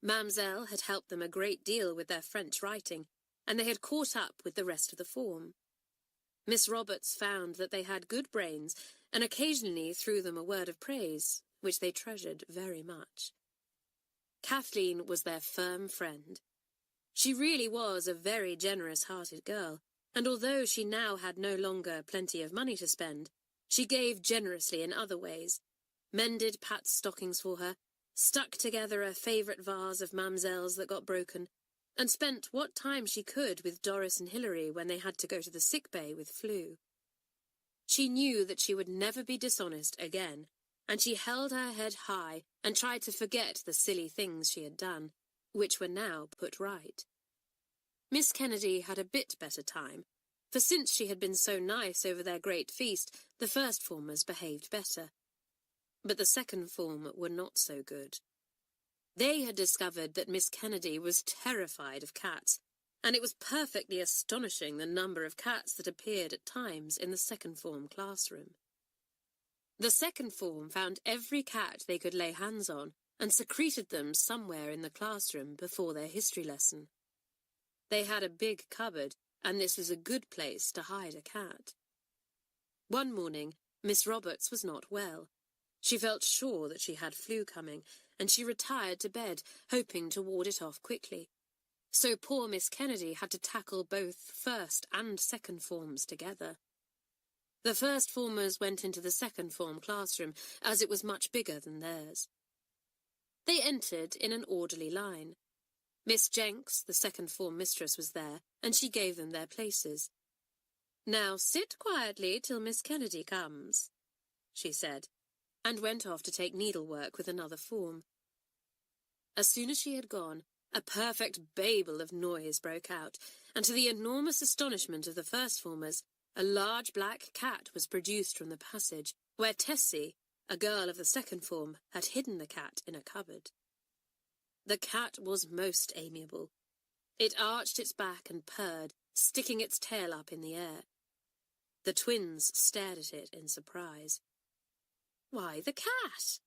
A: Mamselle had helped them a great deal with their French writing, and they had caught up with the rest of the form. Miss Roberts found that they had good brains, and occasionally threw them a word of praise, which they treasured very much. Kathleen was their firm friend. She really was a very generous-hearted girl, and although she now had no longer plenty of money to spend, she gave generously in other ways, mended Pat's stockings for her, stuck together a favourite vase of Mamselle's that got broken, and spent what time she could with Doris and Hilary when they had to go to the sick bay with flu. She knew that she would never be dishonest again, and she held her head high and tried to forget the silly things she had done, which were now put right. Miss Kennedy had a bit better time, for since she had been so nice over their great feast, the first formers behaved better. But the second form were not so good. They had discovered that Miss Kennedy was terrified of cats, and it was perfectly astonishing the number of cats that appeared at times in the second form classroom. The second form found every cat they could lay hands on and secreted them somewhere in the classroom before their history lesson. They had a big cupboard, and this was a good place to hide a cat. One morning, Miss Roberts was not well. She felt sure that she had flu coming, and she retired to bed, hoping to ward it off quickly. So poor Miss Kennedy had to tackle both first and second forms together. The first formers went into the second form classroom, as it was much bigger than theirs. They entered in an orderly line. Miss Jenks, the second form mistress, was there, and she gave them their places. "Now sit quietly till Miss Kennedy comes," she said, and went off to take needlework with another form. As soon as she had gone, a perfect babel of noise broke out, and to the enormous astonishment of the first formers, a large black cat was produced from the passage, where Tessie, a girl of the second form, had hidden the cat in a cupboard. The cat was most amiable. It arched its back and purred, sticking its tail up in the air. The twins stared at it in surprise. "Why, the cat?"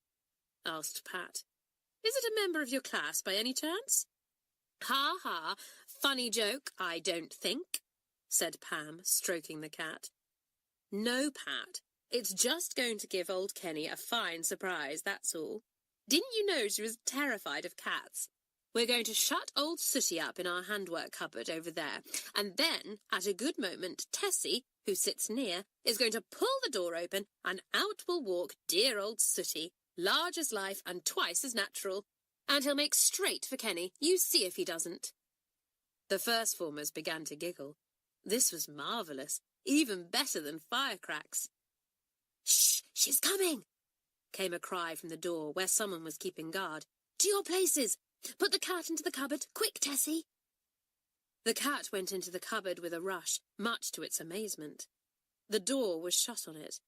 A: asked Pat. "Is it a member of your class by any chance?" "Ha ha, funny joke, I don't think," said Pam, stroking the cat. "No, Pat, it's just going to give old Kenny a fine surprise, that's all. Didn't you know she was terrified of cats? We're going to shut old Sooty up in our handwork cupboard over there, and then, at a good moment, Tessie, who sits near, is going to pull the door open, and out will walk dear old Sooty, large as life and twice as natural, and he'll make straight for Kenny. You see if he doesn't." The first formers began to giggle. This was marvellous, even better than firecracks. "Shh, she's coming!" came a cry from the door where someone was keeping guard. "To your places! Put the cat into the cupboard! Quick, Tessie!" The cat went into the cupboard with a rush, much to its amazement. The door was shut on it.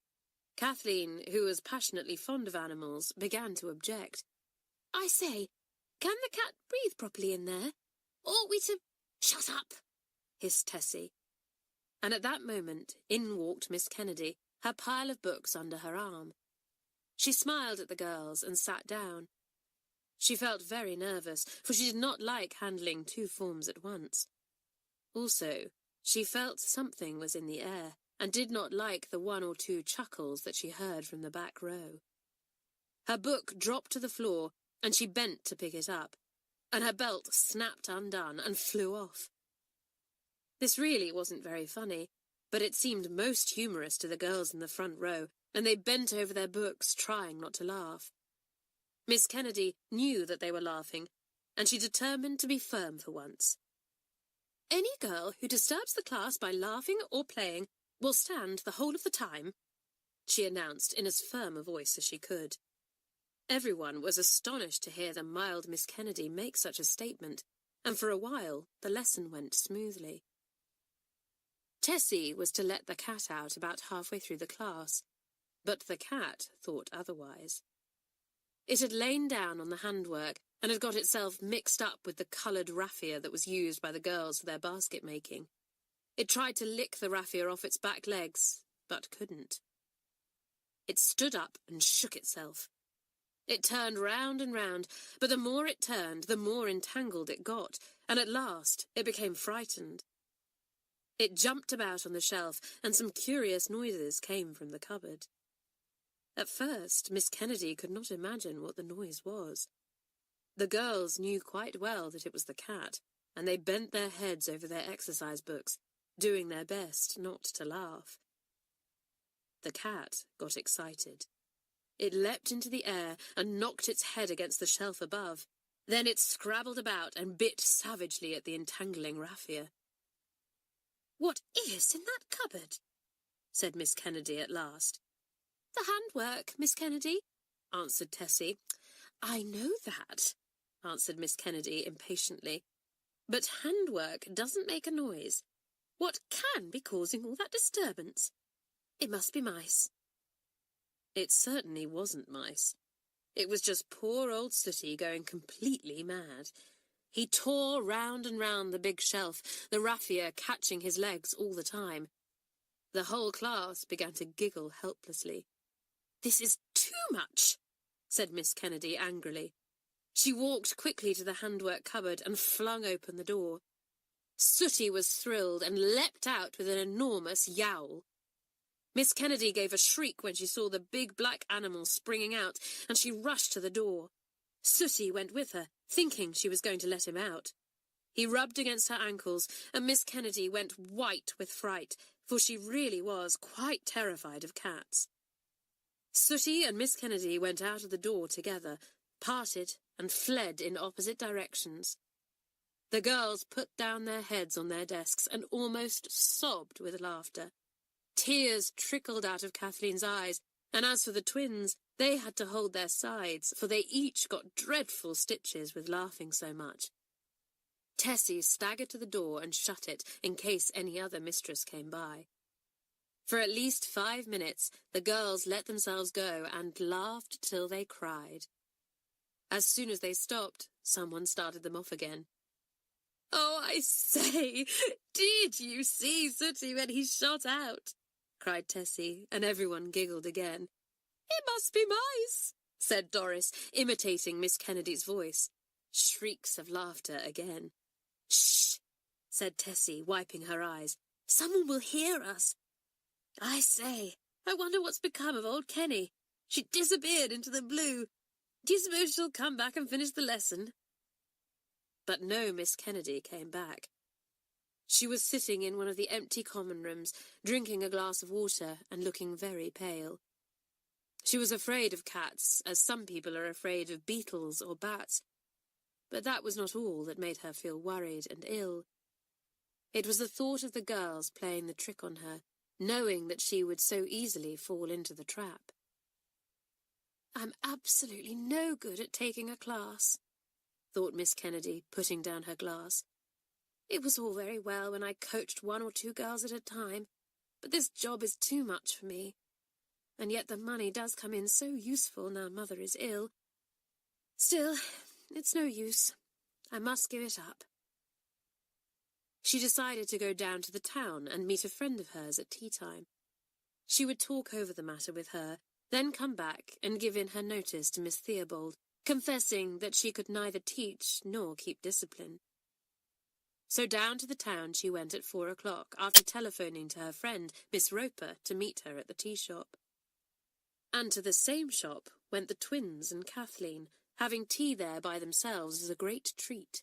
A: Kathleen, who was passionately fond of animals, began to object. "I say, can the cat breathe properly in there? Ought we to—" "Shut up!" hissed Tessie. And at that moment, in walked Miss Kennedy, her pile of books under her arm. She smiled at the girls and sat down. She felt very nervous, for she did not like handling two forms at once. Also, she felt something was in the air, and did not like the one or two chuckles that she heard from the back row. Her book dropped to the floor, and she bent to pick it up, and her belt snapped undone and flew off. This really wasn't very funny, but it seemed most humorous to the girls in the front row, and they bent over their books, trying not to laugh. Miss Kennedy knew that they were laughing, and she determined to be firm for once. "Any girl who disturbs the class by laughing or playing will stand the whole of the time," she announced in as firm a voice as she could. Everyone was astonished to hear the mild Miss Kennedy make such a statement, and for a while the lesson went smoothly. Tessie was to let the cat out about halfway through the class, but the cat thought otherwise. It had lain down on the handwork and had got itself mixed up with the coloured raffia that was used by the girls for their basket-making. It tried to lick the raffia off its back legs, but couldn't. It stood up and shook itself. It turned round and round, but the more it turned, the more entangled it got, and at last it became frightened. It jumped about on the shelf, and some curious noises came from the cupboard. At first, Miss Kennedy could not imagine what the noise was. The girls knew quite well that it was the cat, and they bent their heads over their exercise books, doing their best not to laugh. The cat got excited. It leapt into the air and knocked its head against the shelf above. Then it scrabbled about and bit savagely at the entangling raffia. "What is in that cupboard?" said Miss Kennedy at last. "The handwork, Miss Kennedy," answered Tessie. I know that, answered Miss Kennedy impatiently. But handwork doesn't make a noise. What can be causing all that disturbance? It must be mice. It certainly wasn't mice. It was just poor old Sooty going completely mad. He tore round and round the big shelf, the raffia catching his legs all the time. The whole class began to giggle helplessly. This is too much, said Miss Kennedy angrily. She walked quickly to the handwork cupboard and flung open the door. Sooty was thrilled and leapt out with an enormous yowl. Miss Kennedy gave a shriek when she saw the big black animal springing out, and she rushed to the door. Sooty went with her, thinking she was going to let him out. He rubbed against her ankles, and Miss Kennedy went white with fright, for she really was quite terrified of cats. Sooty and Miss Kennedy went out of the door together, parted, and fled in opposite directions. The girls put down their heads on their desks and almost sobbed with laughter. Tears trickled out of Kathleen's eyes, and as for the twins, they had to hold their sides, for they each got dreadful stitches with laughing so much. Tessie staggered to the door and shut it in case any other mistress came by. For at least 5 minutes, the girls let themselves go and laughed till they cried. As soon as they stopped, someone started them off again. "Oh, I say, did you see Sooty when he shot out?" cried Tessie, and everyone giggled again. "It must be mice," said Doris, imitating Miss Kennedy's voice. Shrieks of laughter again. "Shh," said Tessie, wiping her eyes. "Someone will hear us. I say, I wonder what's become of old Kenny. She disappeared into the blue. Do you suppose she'll come back and finish the lesson?" But no Miss Kennedy came back. She was sitting in one of the empty common rooms, drinking a glass of water and looking very pale. She was afraid of cats, as some people are afraid of beetles or bats, but that was not all that made her feel worried and ill. It was the thought of the girls playing the trick on her, knowing that she would so easily fall into the trap. "I'm absolutely no good at taking a class," thought Miss Kennedy, putting down her glass. "It was all very well when I coached 1 or 2 girls at a time, but this job is too much for me. And yet the money does come in so useful now Mother is ill. Still, it's no use. I must give it up." She decided to go down to the town and meet a friend of hers at tea-time. She would talk over the matter with her, then come back and give in her notice to Miss Theobald, confessing that she could neither teach nor keep discipline. So down to the town she went at 4 o'clock, after telephoning to her friend, Miss Roper, to meet her at the tea-shop. And to the same shop went the twins and Kathleen, having tea there by themselves as a great treat.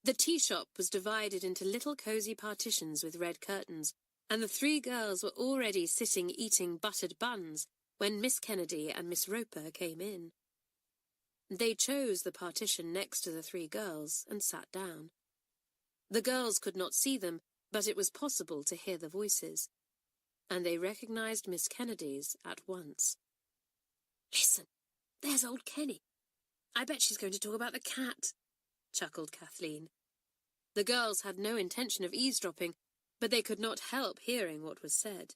A: The tea-shop was divided into little cosy partitions with red curtains, and the 3 girls were already sitting eating buttered buns when Miss Kennedy and Miss Roper came in. They chose the partition next to the 3 girls and sat down. The girls could not see them, but it was possible to hear the voices, and they recognized Miss Kennedy's at once. "Listen, there's old Kenny. I bet she's going to talk about the cat," chuckled Kathleen. The girls had no intention of eavesdropping, but they could not help hearing what was said.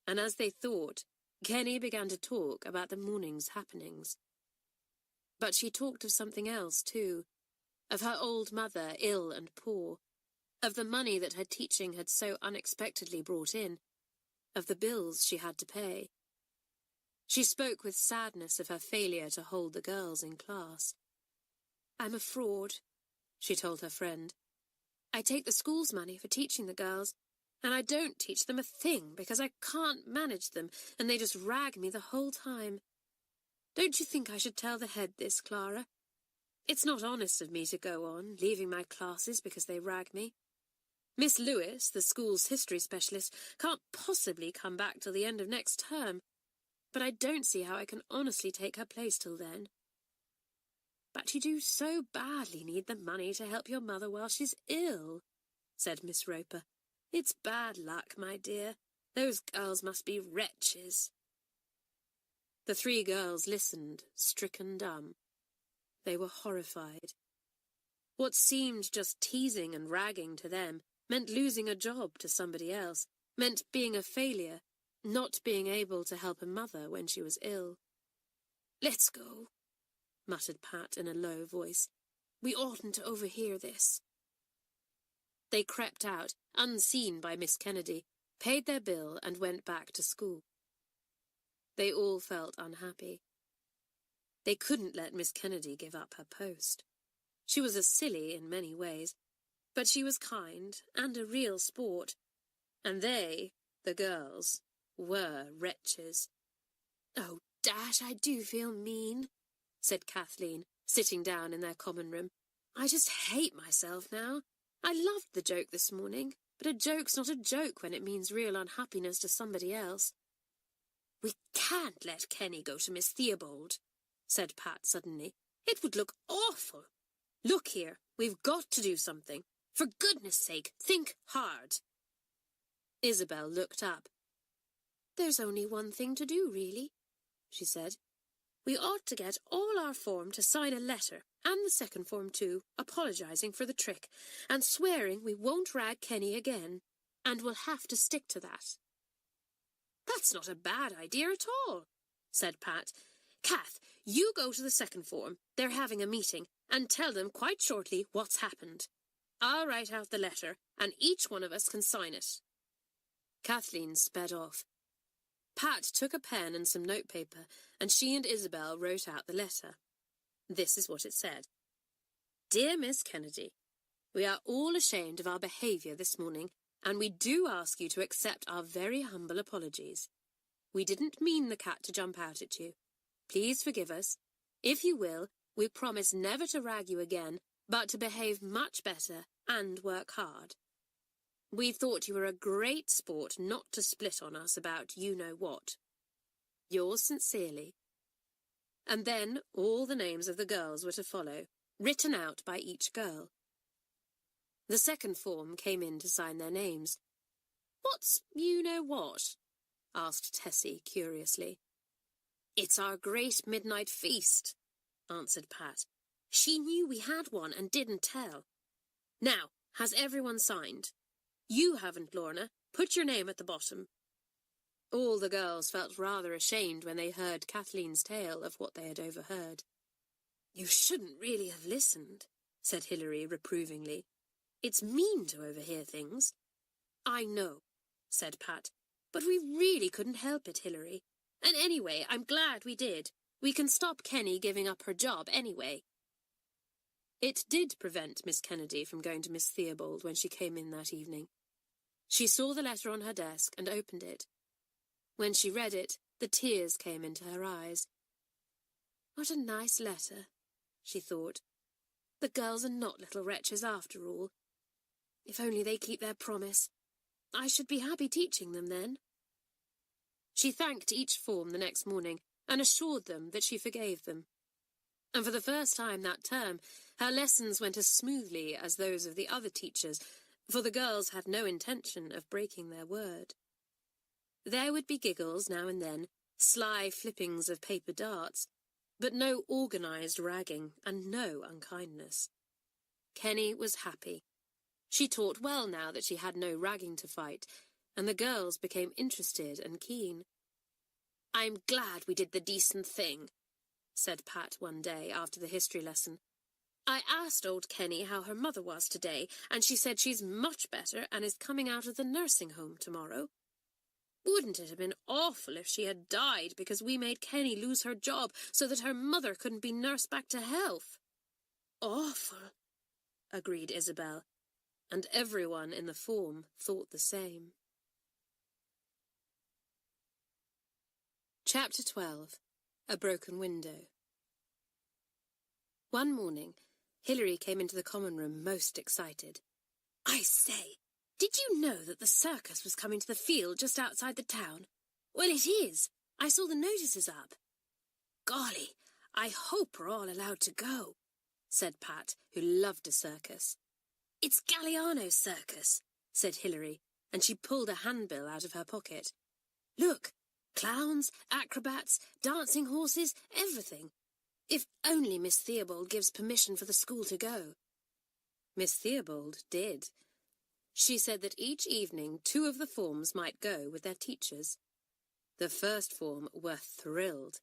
A: And as they thought, Kenny began to talk about the morning's happenings. But she talked of something else, too, of her old mother, ill and poor, of the money that her teaching had so unexpectedly brought in, of the bills she had to pay. She spoke with sadness of her failure to hold the girls in class. "I'm a fraud," she told her friend. "I take the school's money for teaching the girls, and I don't teach them a thing because I can't manage them, and they just rag me the whole time. Don't you think I should tell the head this, Clara? It's not honest of me to go on, leaving my classes because they rag me. Miss Lewis, the school's history specialist, can't possibly come back till the end of next term, but I don't see how I can honestly take her place till then." "But you do so badly need the money to help your mother while she's ill," said Miss Roper. "It's bad luck, my dear. Those girls must be wretches." The three girls listened, stricken dumb. They were horrified. What seemed just teasing and ragging to them meant losing a job to somebody else, meant being a failure, not being able to help a mother when she was ill. "Let's go," muttered Pat in a low voice. "We oughtn't to overhear this." They crept out, unseen by Miss Kennedy, paid their bill and went back to school. They all felt unhappy. They couldn't let Miss Kennedy give up her post. She was a silly in many ways, but she was kind and a real sport, and they, the girls, were wretches. "Oh, dash, I do feel mean," said Kathleen, sitting down in their common room. "I just hate myself now. I loved the joke this morning, but a joke's not a joke when it means real unhappiness to somebody else." "We can't let Kenny go to Miss Theobald," said Pat suddenly. "It would look awful. Look here, we've got to do something. For goodness sake, think hard." Isabel looked up. "There's only one thing to do, really," she said. "We ought to get all our form to sign a letter, and the second form too, apologising for the trick, and swearing we won't rag Kenny again, and we'll have to stick to that." "That's not a bad idea at all," said Pat. "Kath, you go to the second form, they're having a meeting, and tell them quite shortly what's happened. I'll write out the letter, and each one of us can sign it." Kathleen sped off. Pat took a pen and some notepaper, and she and Isabel wrote out the letter. This is what it said. "Dear Miss Kennedy, we are all ashamed of our behaviour this morning, and we do ask you to accept our very humble apologies. We didn't mean the cat to jump out at you. Please forgive us. If you will, we promise never to rag you again, but to behave much better and work hard. We thought you were a great sport not to split on us about you-know-what. Yours sincerely." And then all the names of the girls were to follow, written out by each girl. The second form came in to sign their names. "What's you-know-what?" asked Tessie curiously. "It's our great midnight feast," answered Pat. "She knew we had one and didn't tell. Now, has everyone signed? You haven't, Lorna. Put your name at the bottom." All the girls felt rather ashamed when they heard Kathleen's tale of what they had overheard. "You shouldn't really have listened," said Hilary reprovingly. "It's mean to overhear things." "I know," said Pat, "but we really couldn't help it, Hilary. And anyway, I'm glad we did. We can stop Kenny giving up her job anyway." It did prevent Miss Kennedy from going to Miss Theobald when she came in that evening. She saw the letter on her desk and opened it. When she read it, the tears came into her eyes. "What a nice letter," she thought. "The girls are not little wretches after all. If only they keep their promise. I should be happy teaching them then." She thanked each form the next morning and assured them that she forgave them. And for the first time that term, her lessons went as smoothly as those of the other teachers, for the girls had no intention of breaking their word. There would be giggles now and then, sly flippings of paper darts, but no organised ragging and no unkindness. Kenny was happy. She taught well now that she had no ragging to fight, and the girls became interested and keen. "I'm glad we did the decent thing," said Pat one day after the history lesson. "I asked old Kenny how her mother was today, and she said she's much better and is coming out of the nursing home tomorrow. Wouldn't it have been awful if she had died because we made Kenny lose her job so that her mother couldn't be nursed back to health?" "Awful," agreed Isabel, and everyone in the form thought the same. Chapter 12. A Broken Window. One morning, Hilary came into the common room most excited. "I say, did you know that the circus was coming to the field just outside the town? Well, it is. I saw the notices up." "Golly, I hope we're all allowed to go," said Pat, who loved a circus. "It's Galliano's circus," said Hilary, and she pulled a handbill out of her pocket. "Look, Clowns, acrobats, dancing horses, everything. If only Miss Theobald gives permission for the school to go. Miss Theobald did. She said that each evening 2 of the forms might go with their teachers. The first form were thrilled.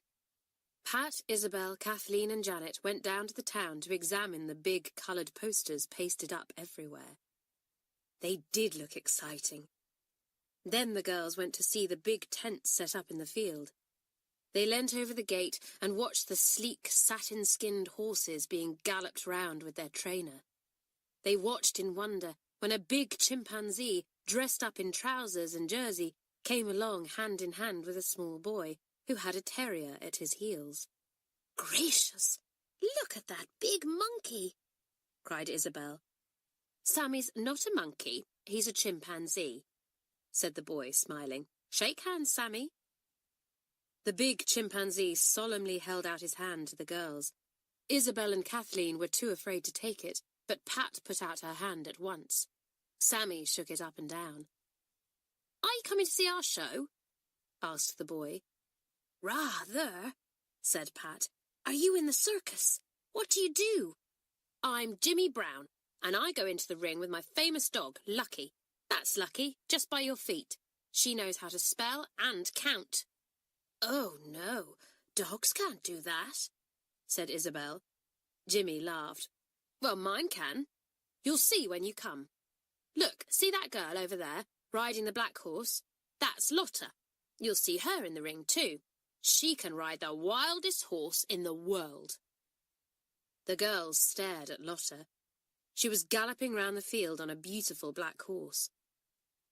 A: Pat, Isabel, Kathleen and Janet went down to the town to examine the big coloured posters pasted up everywhere. They did look exciting. Then the girls went to see the big tents set up in the field. They leant over the gate and watched the sleek, satin-skinned horses being galloped round with their trainer. They watched in wonder when a big chimpanzee, dressed up in trousers and jersey, came along hand in hand with a small boy who had a terrier at his heels. "Gracious! Look at that big monkey!" cried Isabel. "Sammy's not a monkey, he's a chimpanzee," said the boy, smiling. "Shake hands, Sammy." The big chimpanzee solemnly held out his hand to the girls. Isabel and Kathleen were too afraid to take it, but Pat put out her hand at once. Sammy shook it up and down. "Are you coming to see our show?" asked the boy. "Rather," said Pat. "Are you in the circus? What do you do?" "I'm Jimmy Brown, and I go into the ring with my famous dog, Lucky. That's Lucky, just by your feet. She knows how to spell and count." "Oh, no, dogs can't do that," said Isabel. Jimmy laughed. "Well, mine can. You'll see when you come. Look, see that girl over there, riding the black horse? That's Lotta. You'll see her in the ring, too. She can ride the wildest horse in the world." The girls stared at Lotta. She was galloping round the field on a beautiful black horse.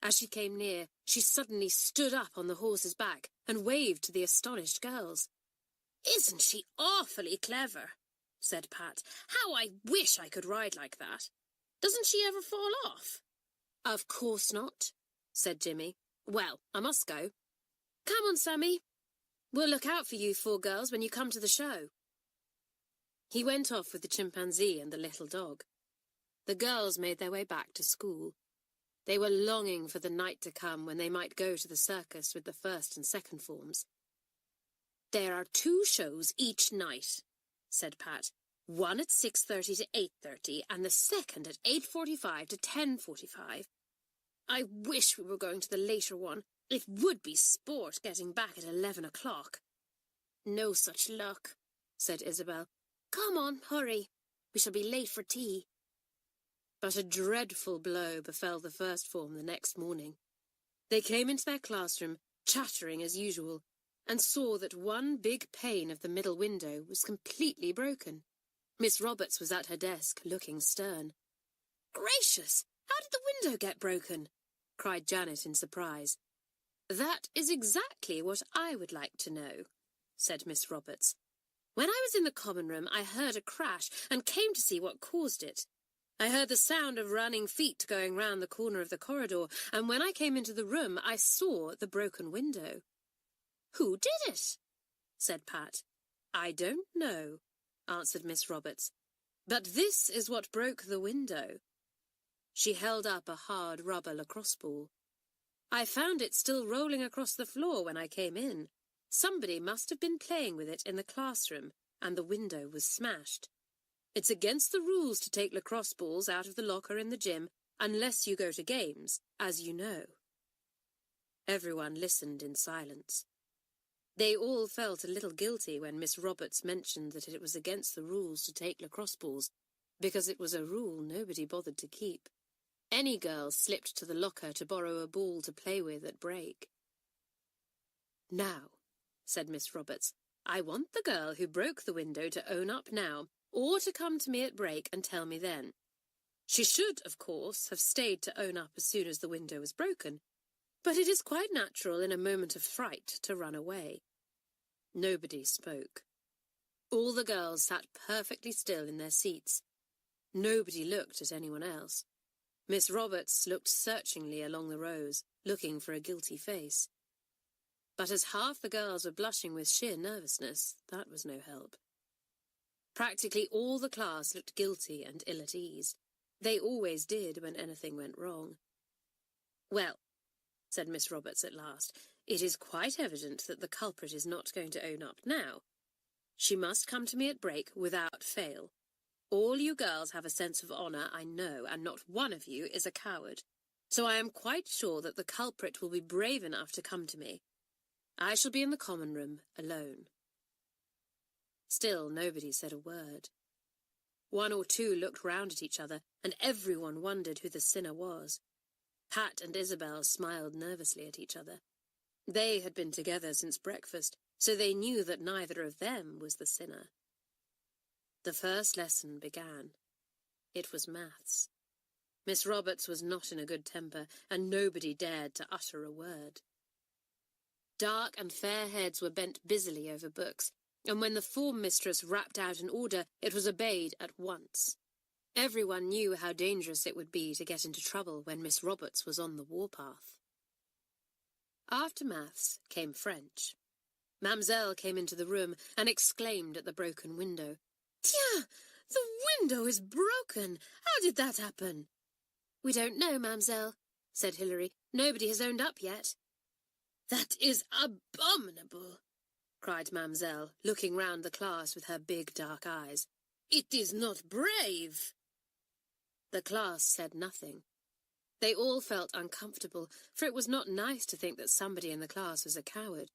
A: As she came near, she suddenly stood up on the horse's back and waved to the astonished girls. "Isn't she awfully clever?" said Pat. "How I wish I could ride like that. Doesn't she ever fall off?" "Of course not," said Jimmy. "Well, I must go. Come on, Sammy. We'll look out for you 4 girls when you come to the show." He went off with the chimpanzee and the little dog. The girls made their way back to school. They were longing for the night to come when they might go to the circus with the first and second forms. "There are 2 shows each night," said Pat. "One at 6:30 to 8:30 and the second at 8:45 to 10:45. I wish we were going to the later one. It would be sport getting back at 11 o'clock. "No such luck," said Isabel. "Come on, hurry. We shall be late for tea." But a dreadful blow befell the first form the next morning. They came into their classroom, chattering as usual, and saw that one big pane of the middle window was completely broken. Miss Roberts was at her desk, looking stern. "Gracious! How did the window get broken?" cried Janet in surprise. "That is exactly what I would like to know," said Miss Roberts. "When I was in the common room, I heard a crash and came to see what caused it. I heard the sound of running feet going round the corner of the corridor, and when I came into the room, I saw the broken window." "Who did it?" said Pat. "I don't know," answered Miss Roberts. "But this is what broke the window." She held up a hard rubber lacrosse ball. "I found it still rolling across the floor when I came in. Somebody must have been playing with it in the classroom, and the window was smashed. It's against the rules to take lacrosse balls out of the locker in the gym unless you go to games, as you know." Everyone listened in silence. They all felt a little guilty when Miss Roberts mentioned that it was against the rules to take lacrosse balls, because it was a rule nobody bothered to keep. Any girl slipped to the locker to borrow a ball to play with at break. "Now," said Miss Roberts, "I want the girl who broke the window to own up now, or to come to me at break and tell me then. She should, of course, have stayed to own up as soon as the window was broken, but it is quite natural in a moment of fright to run away." Nobody spoke. All the girls sat perfectly still in their seats. Nobody looked at anyone else. Miss Roberts looked searchingly along the rows, looking for a guilty face. But as half the girls were blushing with sheer nervousness, that was no help. Practically all the class looked guilty and ill at ease. They always did when anything went wrong. "Well," said Miss Roberts at last, It is quite evident that the culprit is not going to own up now. She must come to me at break without fail. All you girls have a sense of honour, I know, and not one of you is a coward. So I am quite sure that the culprit will be brave enough to come to me. I shall be in the common room, alone." Still nobody said a word. One or two looked round at each other, and everyone wondered who the sinner was. Pat and Isabel smiled nervously at each other. They had been together since breakfast, so they knew that neither of them was the sinner. The first lesson began. It was maths. Miss Roberts was not in a good temper, and nobody dared to utter a word. Dark and fair heads were bent busily over books, and when the form mistress rapped out an order, it was obeyed at once. Everyone knew how dangerous it would be to get into trouble when Miss Roberts was on the warpath. After maths came French. Mamselle came into the room and exclaimed at the broken window. "Tiens, the window is broken! How did that happen?" "We don't know, Mamselle," said Hilary. "Nobody has owned up yet." "That is abominable," cried Mamselle, looking round the class with her big dark eyes. "It is not brave." The class said nothing. They all felt uncomfortable, for it was not nice to think that somebody in the class was a coward.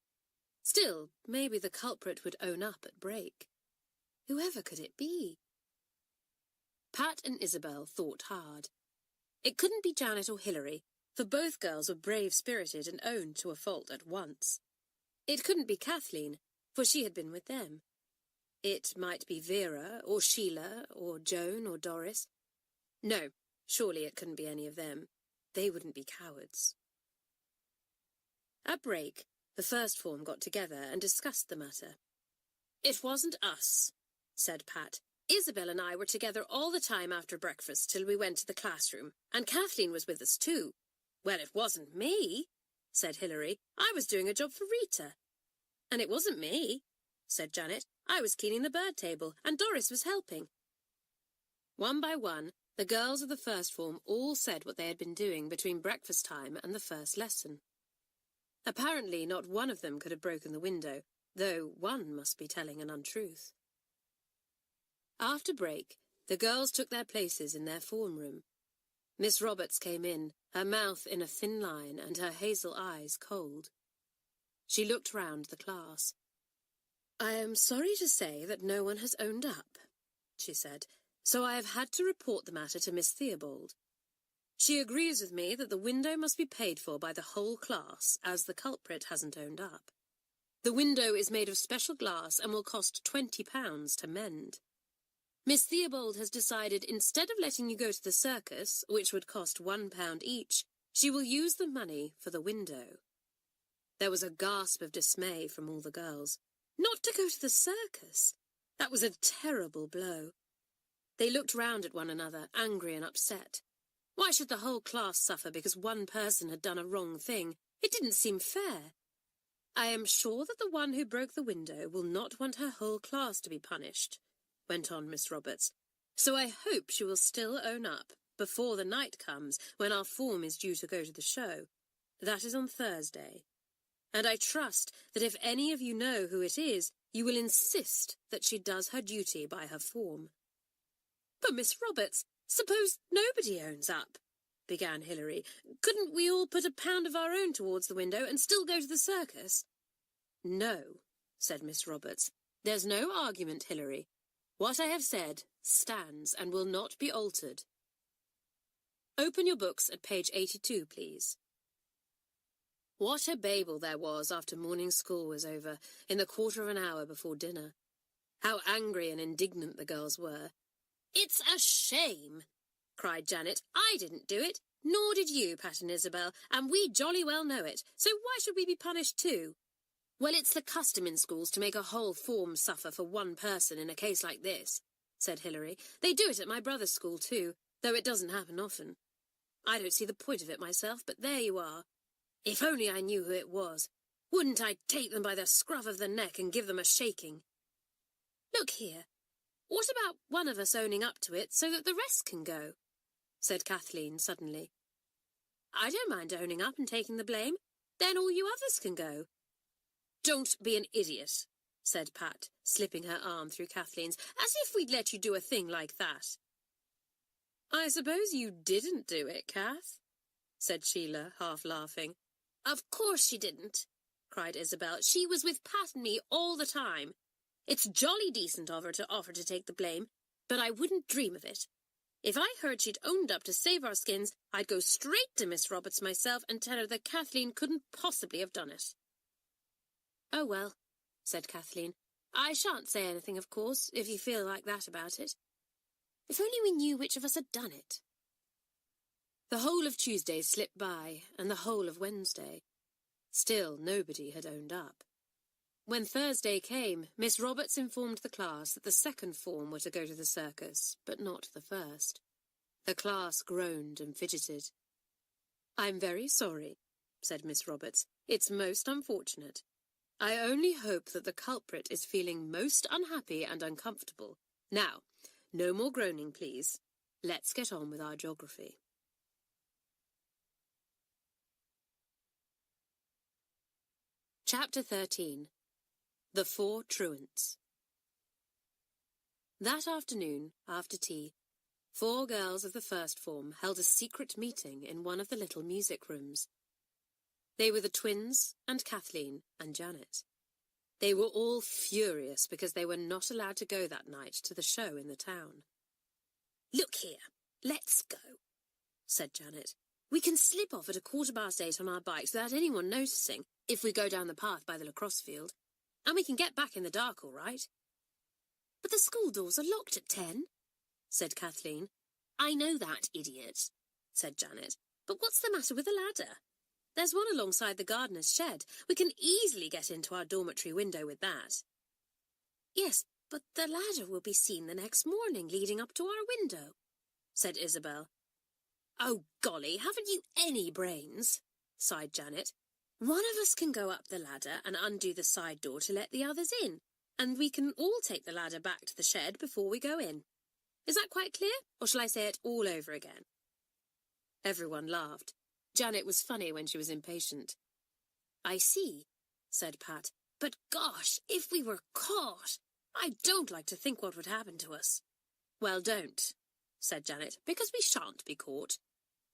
A: Still, maybe the culprit would own up at break. Whoever could it be? Pat and Isabel thought hard. It couldn't be Janet or Hilary, for both girls were brave-spirited and owned to a fault at once. It couldn't be Kathleen, for she had been with them. It might be Vera, or Sheila, or Joan, or Doris. No, surely it couldn't be any of them. They wouldn't be cowards. At break, the first form got together and discussed the matter. "It wasn't us," said Pat. "Isabel and I were together all the time after breakfast till we went to the classroom, and Kathleen was with us too." "Well, it wasn't me," said Hilary. "I was doing a job for Rita." "And it wasn't me," said Janet. "I was cleaning the bird table, and Doris was helping." One by one, the girls of the first form all said what they had been doing between breakfast time and the first lesson. Apparently not one of them could have broken the window, though one must be telling an untruth. After break, the girls took their places in their form room. Miss Roberts came in, her mouth in a thin line and her hazel eyes cold. She looked round the class. "I am sorry to say that no one has owned up," she said, "so I have had to report the matter to Miss Theobald. She agrees with me that the window must be paid for by the whole class, as the culprit hasn't owned up. The window is made of special glass and will cost £20 to mend. Miss Theobald has decided instead of letting you go to the circus, which would cost £1 each, she will use the money for the window." There was a gasp of dismay from all the girls. Not to go to the circus! That was a terrible blow. They looked round at one another, angry and upset. Why should the whole class suffer because one person had done a wrong thing? It didn't seem fair. "I am sure that the one who broke the window will not want her whole class to be punished," went on Miss Roberts. "So I hope she will still own up, before the night comes, when our form is due to go to the show. That is on Thursday. And I trust that if any of you know who it is, you will insist that she does her duty by her form." "But, Miss Roberts, suppose nobody owns up," began Hilary. "Couldn't we all put £1 of our own towards the window and still go to the circus?" "No," said Miss Roberts. "There's no argument, Hilary. What I have said stands and will not be altered. Open your books at page 82, please." What a babel there was after morning school was over, in the quarter of an hour before dinner. How angry and indignant the girls were. "It's a shame," cried Janet. "I didn't do it, nor did you, Pat and Isabel, and we jolly well know it, so why should we be punished too?" "Well, it's the custom in schools to make a whole form suffer for one person in a case like this," said Hilary. "They do it at my brother's school too, though it doesn't happen often. I don't see the point of it myself, but there you are. If only I knew who it was. Wouldn't I take them by the scruff of the neck and give them a shaking? Look here, what about one of us owning up to it so that the rest can go?" said Kathleen suddenly. "I don't mind owning up and taking the blame. Then all you others can go. Don't be an idiot, said Pat, slipping her arm through Kathleen's, as if we'd let you do a thing like that. I suppose you didn't do it, Kath, said Sheila, half laughing. Of course she didn't, cried Isabel. She was with Pat and me all the time. It's jolly decent of her to offer to take the blame, but I wouldn't dream of it. If I heard she'd owned up to save our skins, I'd go straight to Miss Roberts myself and tell her that Kathleen couldn't possibly have done it. Oh, well, said Kathleen. I shan't say anything, of course, if you feel like that about it. If only we knew which of us had done it. The whole of Tuesday slipped by, and the whole of Wednesday. Still, nobody had owned up. When Thursday came, Miss Roberts informed the class that the second form were to go to the circus, but not the first. The class groaned and fidgeted. I'm very sorry, said Miss Roberts. It's most unfortunate. I only hope that the culprit is feeling most unhappy and uncomfortable. Now, no more groaning, please. Let's get on with our geography. Chapter 13. The Four Truants. That afternoon, after tea, 4 girls of the first form held a secret meeting in one of the little music rooms. They were the twins and Kathleen and Janet. They were all furious because they were not allowed to go that night to the show in the town. Look here, let's go, said Janet. We can slip off at 8:15 on our bikes without anyone noticing if we go down the path by the lacrosse field. And we can get back in the dark, all right. But the school doors are locked at 10, said Kathleen. I know that, idiot, said Janet. But what's the matter with the ladder? There's one alongside the gardener's shed. We can easily get into our dormitory window with that. Yes, but the ladder will be seen the next morning leading up to our window, said Isabel. Oh, golly, haven't you any brains? Sighed Janet. One of us can go up the ladder and undo the side door to let the others in, and we can all take the ladder back to the shed before we go in. Is that quite clear, or shall I say it all over again? Everyone laughed. Janet was funny when she was impatient. I see, said Pat. But gosh, if we were caught, I don't like to think what would happen to us. Well, don't, said Janet, because we shan't be caught.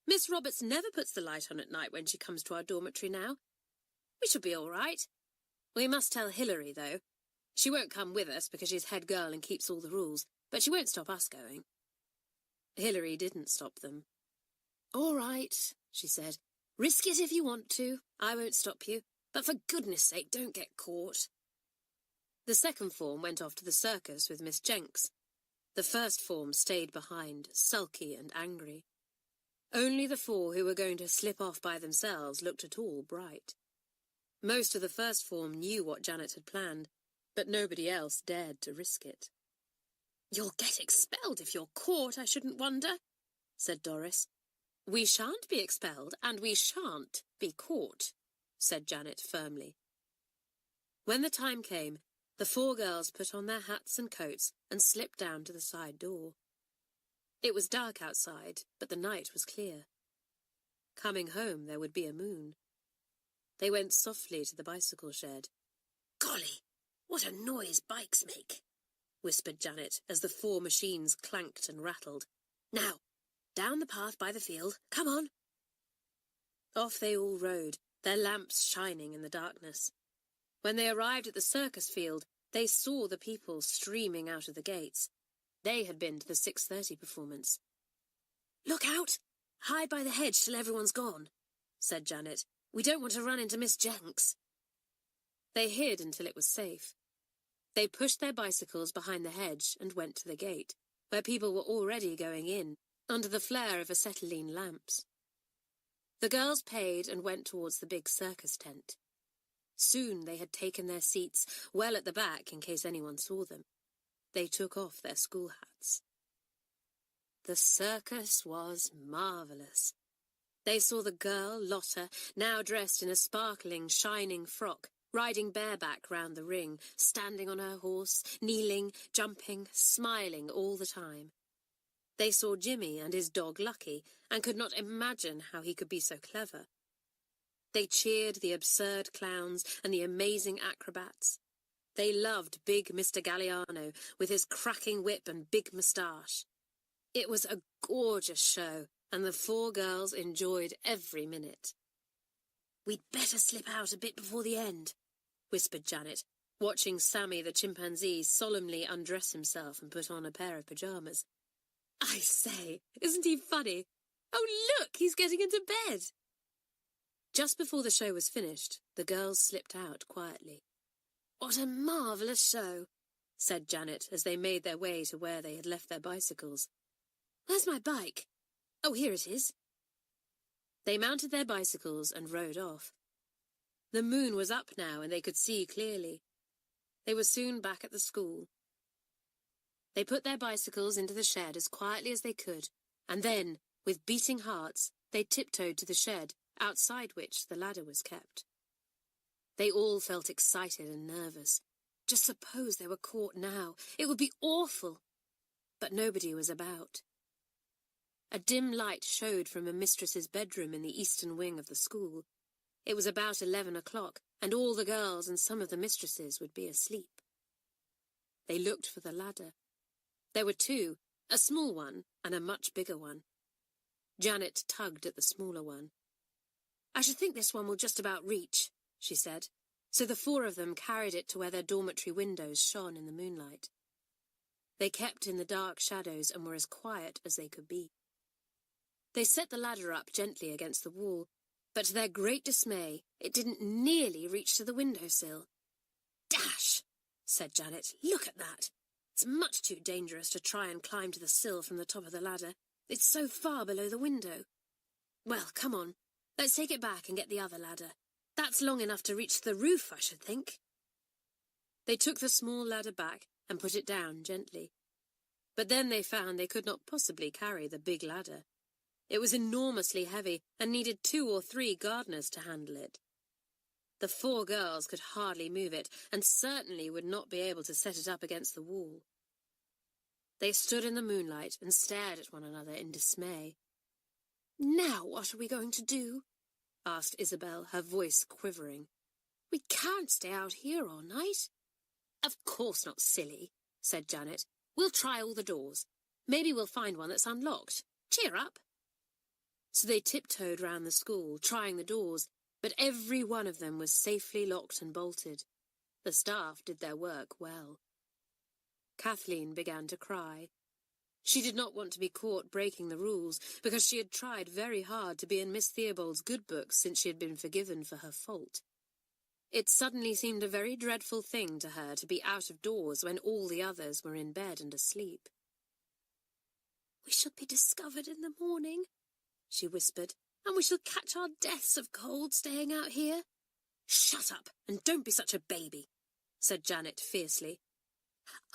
A: Miss Roberts never puts the light on at night when she comes to our dormitory now. We shall be all right. We must tell Hilary, though. She won't come with us because she's head girl and keeps all the rules, but she won't stop us going. Hilary didn't stop them. All right, she said. Risk it if you want to. I won't stop you. But for goodness sake, don't get caught. The second form went off to the circus with Miss Jenks. The first form stayed behind, sulky and angry. Only the 4 who were going to slip off by themselves looked at all bright. Most of the first form knew what Janet had planned, but nobody else dared to risk it. You'll get expelled if you're caught, I shouldn't wonder, said Doris. We shan't be expelled, and we shan't be caught, said Janet firmly. When the time came, the 4 girls put on their hats and coats and slipped down to the side door. It was dark outside, but the night was clear. Coming home, there would be a moon. They went softly to the bicycle shed. Golly, what a noise bikes make, whispered Janet as the 4 machines clanked and rattled. Now, down the path by the field. Come on. Off they all rode, their lamps shining in the darkness. When they arrived at the circus field, they saw the people streaming out of the gates. They had been to the 6:30 performance. Look out! Hide by the hedge till everyone's gone, said Janet. We don't want to run into Miss Jenks. They hid until it was safe. They pushed their bicycles behind the hedge and went to the gate, where people were already going in, under the flare of acetylene lamps. The girls paid and went towards the big circus tent. Soon they had taken their seats, well at the back in case anyone saw them. They took off their school hats. The circus was marvellous. They saw the girl, Lotta, now dressed in a sparkling, shining frock, riding bareback round the ring, standing on her horse, kneeling, jumping, smiling all the time. They saw Jimmy and his dog Lucky, and could not imagine how he could be so clever. They cheered the absurd clowns and the amazing acrobats. They loved big Mr. Galliano with his cracking whip and big moustache. It was a gorgeous show, and the 4 girls enjoyed every minute. "We'd better slip out a bit before the end," whispered Janet, watching Sammy the chimpanzee solemnly undress himself and put on a pair of pyjamas. "I say, isn't he funny? Oh, look, he's getting into bed." Just before the show was finished, the girls slipped out quietly. "What a marvellous show," said Janet as they made their way to where they had left their bicycles. "Where's my bike? Oh, here it is." They mounted their bicycles and rode off. The moon was up now and they could see clearly. They were soon back at the school. They put their bicycles into the shed as quietly as they could, and then, with beating hearts, they tiptoed to the shed, outside which the ladder was kept. They all felt excited and nervous. Just suppose they were caught now. It would be awful. But nobody was about. A dim light showed from a mistress's bedroom in the eastern wing of the school. It was about 11 o'clock, and all the girls and some of the mistresses would be asleep. They looked for the ladder. There were 2, a small one and a much bigger one. Janet tugged at the smaller one. "I should think this one will just about reach," she said, so the 4 of them carried it to where their dormitory windows shone in the moonlight. They kept in the dark shadows and were as quiet as they could be. They set the ladder up gently against the wall, but to their great dismay, it didn't nearly reach to the windowsill. "Dash!" said Janet. "Look at that! It's much too dangerous to try and climb to the sill from the top of the ladder. It's so far below the window. Well, come on. Let's take it back and get the other ladder. That's long enough to reach the roof, I should think." They took the small ladder back and put it down gently. But then they found they could not possibly carry the big ladder. It was enormously heavy and needed 2 or 3 gardeners to handle it. The 4 girls could hardly move it, and certainly would not be able to set it up against the wall. They stood in the moonlight and stared at one another in dismay. "Now what are we going to do?" asked Isabel, her voice quivering. "We can't stay out here all night." "Of course not, silly," said Janet. "We'll try all the doors. Maybe we'll find one that's unlocked. Cheer up." So they tiptoed round the school, trying the doors, but every one of them was safely locked and bolted. The staff did their work well. Kathleen began to cry. She did not want to be caught breaking the rules, because she had tried very hard to be in Miss Theobald's good books since she had been forgiven for her fault. It suddenly seemed a very dreadful thing to her to be out of doors when all the others were in bed and asleep. "We shall be discovered in the morning," she whispered, "and we shall catch our deaths of cold staying out here." "Shut up, and don't be such a baby," said Janet fiercely.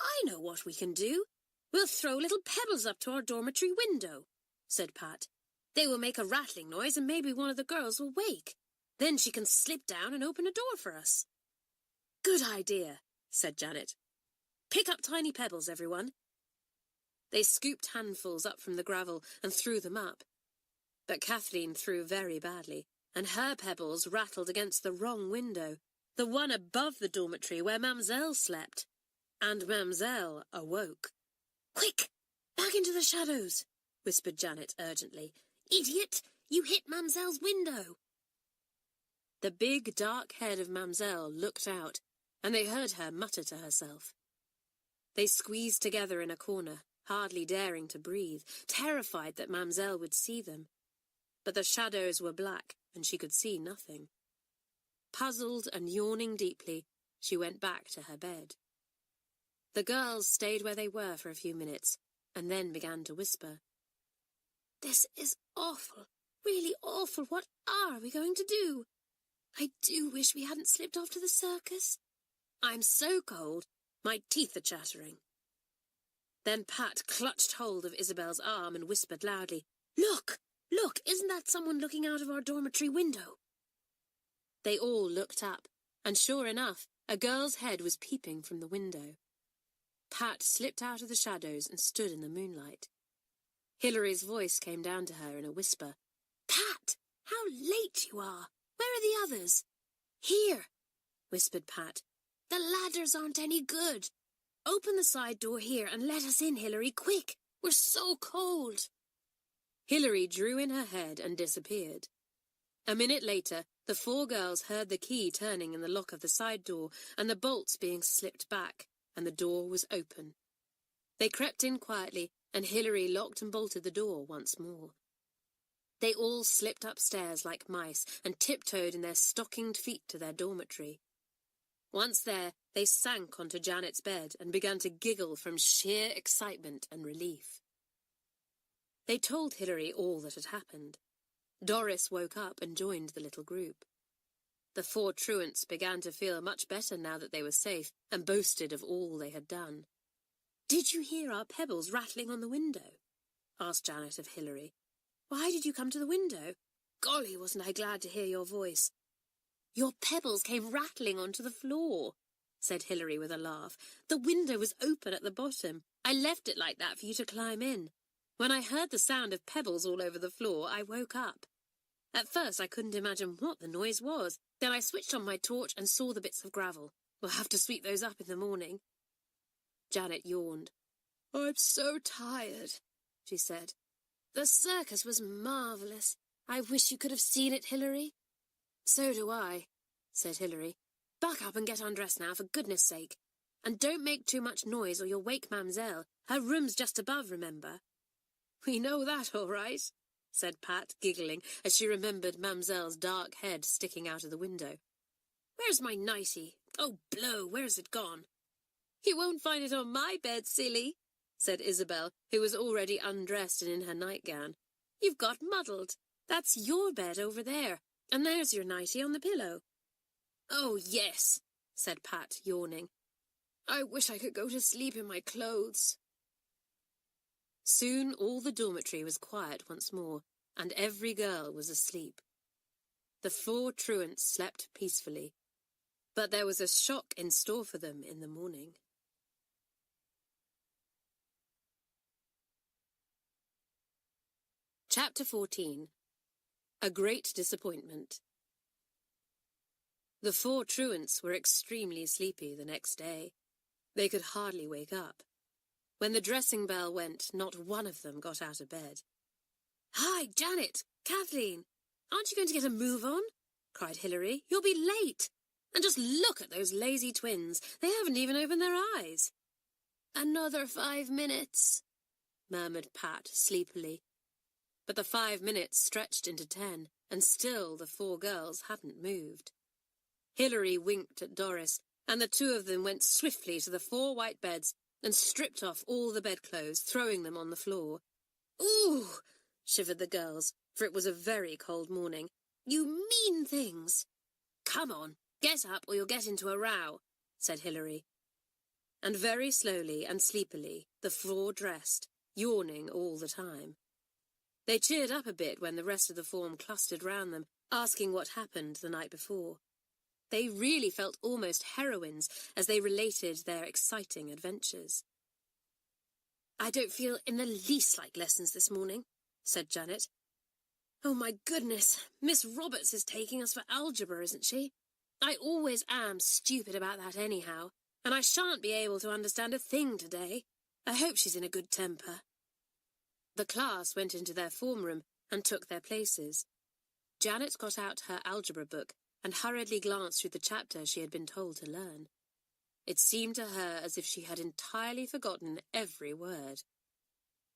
A: "I know what we can do. We'll throw little pebbles up to our dormitory window," said Pat. "They will make a rattling noise and maybe one of the girls will wake. Then she can slip down and open a door for us." "Good idea," said Janet. "Pick up tiny pebbles, everyone." They scooped handfuls up from the gravel and threw them up. But Kathleen threw very badly, and her pebbles rattled against the wrong window, the one above the dormitory where Mamselle slept. And Mamselle awoke. "Quick! Back into the shadows!" whispered Janet urgently. "Idiot! You hit Mamselle's window!" The big, dark head of Mamselle looked out, and they heard her mutter to herself. They squeezed together in a corner, hardly daring to breathe, terrified that Mamselle would see them. But the shadows were black, and she could see nothing. Puzzled and yawning deeply, she went back to her bed. The girls stayed where they were for a few minutes, and then began to whisper. "This is awful, really awful. What are we going to do? I do wish we hadn't slipped off to the circus. I'm so cold, my teeth are chattering." Then Pat clutched hold of Isabel's arm and whispered loudly, "Look! Look! Isn't that someone looking out of our dormitory window?" They all looked up, and sure enough, a girl's head was peeping from the window. Pat slipped out of the shadows and stood in the moonlight. Hilary's voice came down to her in a whisper. "Pat, how late you are! Where are the others? Here, whispered Pat. The ladders aren't any good. Open the side door here and let us in, Hilary, quick. We're so cold. Hilary drew in her head and disappeared. A minute later, the 4 girls heard the key turning in the lock of the side door and the bolts being slipped back, and the door was open. They crept in quietly, and Hilary locked and bolted the door once more. They all slipped upstairs like mice and tiptoed in their stockinged feet to their dormitory. Once there, they sank onto Janet's bed and began to giggle from sheer excitement and relief. They told Hilary all that had happened. Doris woke up and joined the little group. The 4 truants began to feel much better now that they were safe and boasted of all they had done. "Did you hear our pebbles rattling on the window?" asked Janet of Hilary. "Why did you come to the window? Golly, wasn't I glad to hear your voice." "Your pebbles came rattling onto the floor," said Hilary with a laugh. "The window was open at the bottom. I left it like that for you to climb in. When I heard the sound of pebbles all over the floor, I woke up. At first I couldn't imagine what the noise was. Then I switched on my torch and saw the bits of gravel. We'll have to sweep those up in the morning." Janet yawned. "I'm so tired," she said. "The circus was marvellous. I wish you could have seen it, Hilary." "So do I," said Hilary. "Buck up and get undressed now, for goodness sake. And don't make too much noise or you'll wake Mamselle. Her room's just above, remember." "We know that, all right," said Pat, giggling, as she remembered Mamselle's dark head sticking out of the window. "Where's my nightie? Oh, blow, where's it gone?" "You won't find it on my bed, silly," said Isabel, who was already undressed and in her nightgown. "You've got muddled. That's your bed over there, and there's your nightie on the pillow." "Oh, yes," said Pat, yawning. "I wish I could go to sleep in my clothes." Soon all the dormitory was quiet once more, and every girl was asleep. The 4 truants slept peacefully, but there was a shock in store for them in the morning. Chapter 14. A Great Disappointment. The 4 truants were extremely sleepy the next day. They could hardly wake up. When the dressing bell went, not one of them got out of bed. "Hi, Janet! Kathleen! Aren't you going to get a move on?" cried Hilary. "You'll be late! And just look at those lazy twins. They haven't even opened their eyes." "Another 5 minutes," murmured Pat sleepily. But the 5 minutes stretched into 10, and still the 4 girls hadn't moved. Hilary winked at Doris, and the 2 of them went swiftly to the 4 white beds and stripped off all the bedclothes, throwing them on the floor. "Ooh!" shivered the girls, for it was a very cold morning. "You mean things!" "Come on, get up or you'll get into a row," said Hilary. And very slowly and sleepily the 4 dressed, yawning all the time. They cheered up a bit when the rest of the form clustered round them, asking what happened the night before. They really felt almost heroines as they related their exciting adventures. "I don't feel in the least like lessons this morning," said Janet. "Oh, my goodness, Miss Roberts is taking us for algebra, isn't she? I always am stupid about that anyhow, and I shan't be able to understand a thing today. I hope she's in a good temper." The class went into their form room and took their places. Janet got out her algebra book and hurriedly glanced through the chapter she had been told to learn. It seemed to her as if she had entirely forgotten every word.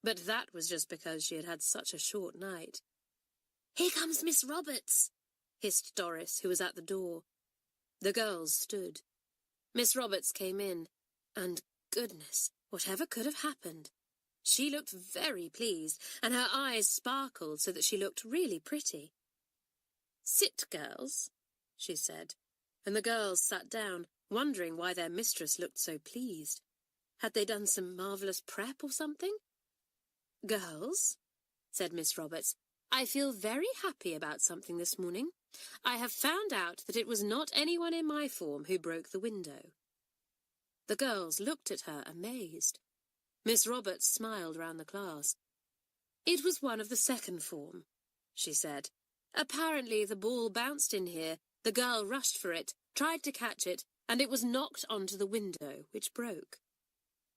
A: But that was just because she had had such a short night. "Here comes Miss Roberts," hissed Doris, who was at the door. The girls stood. Miss Roberts came in, and goodness, whatever could have happened? She looked very pleased, and her eyes sparkled so that she looked really pretty. "Sit, girls," she said, and the girls sat down, wondering why their mistress looked so pleased. Had they done some marvellous prep or something? "Girls," said Miss Roberts, "I feel very happy about something this morning. I have found out that it was not anyone in my form who broke the window." The girls looked at her amazed. Miss Roberts smiled round the class. "It was one of the second form," she said. Apparently the ball bounced in here, the girl rushed for it, tried to catch it, and it was knocked onto the window, which broke.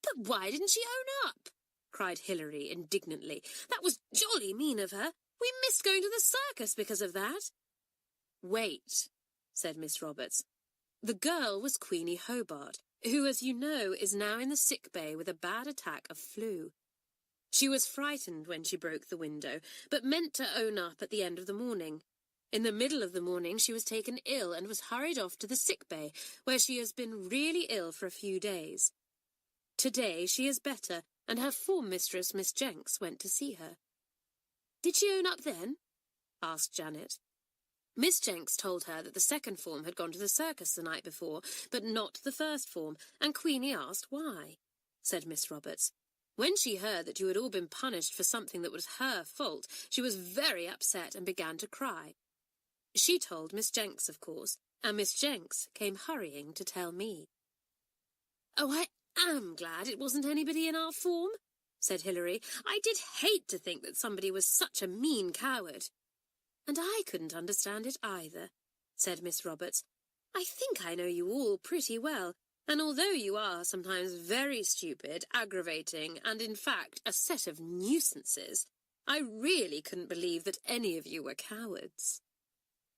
A: "But why didn't she own up?" cried Hilary indignantly. "That was jolly mean of her. We missed going to the circus because of that." "Wait," said Miss Roberts. "The girl was Queenie Hobart, who, as you know, is now in the sick bay with a bad attack of flu. She was frightened when she broke the window, but meant to own up at the end of the morning. In the middle of the morning she was taken ill and was hurried off to the sick bay, where she has been really ill for a few days. Today she is better, and her form mistress, Miss Jenks, went to see her." "Did she own up then?" asked Janet. "Miss Jenks told her that the second form had gone to the circus the night before, but not the first form, and Queenie asked why," said Miss Roberts. "When she heard that you had all been punished for something that was her fault, she was very upset and began to cry. She told Miss Jenks, of course, and Miss Jenks came hurrying to tell me." "Oh, I am glad it wasn't anybody in our form," said Hilary. "I did hate to think that somebody was such a mean coward." "And I couldn't understand it either," said Miss Roberts. "I think I know you all pretty well, and although you are sometimes very stupid, aggravating, and in fact a set of nuisances, I really couldn't believe that any of you were cowards."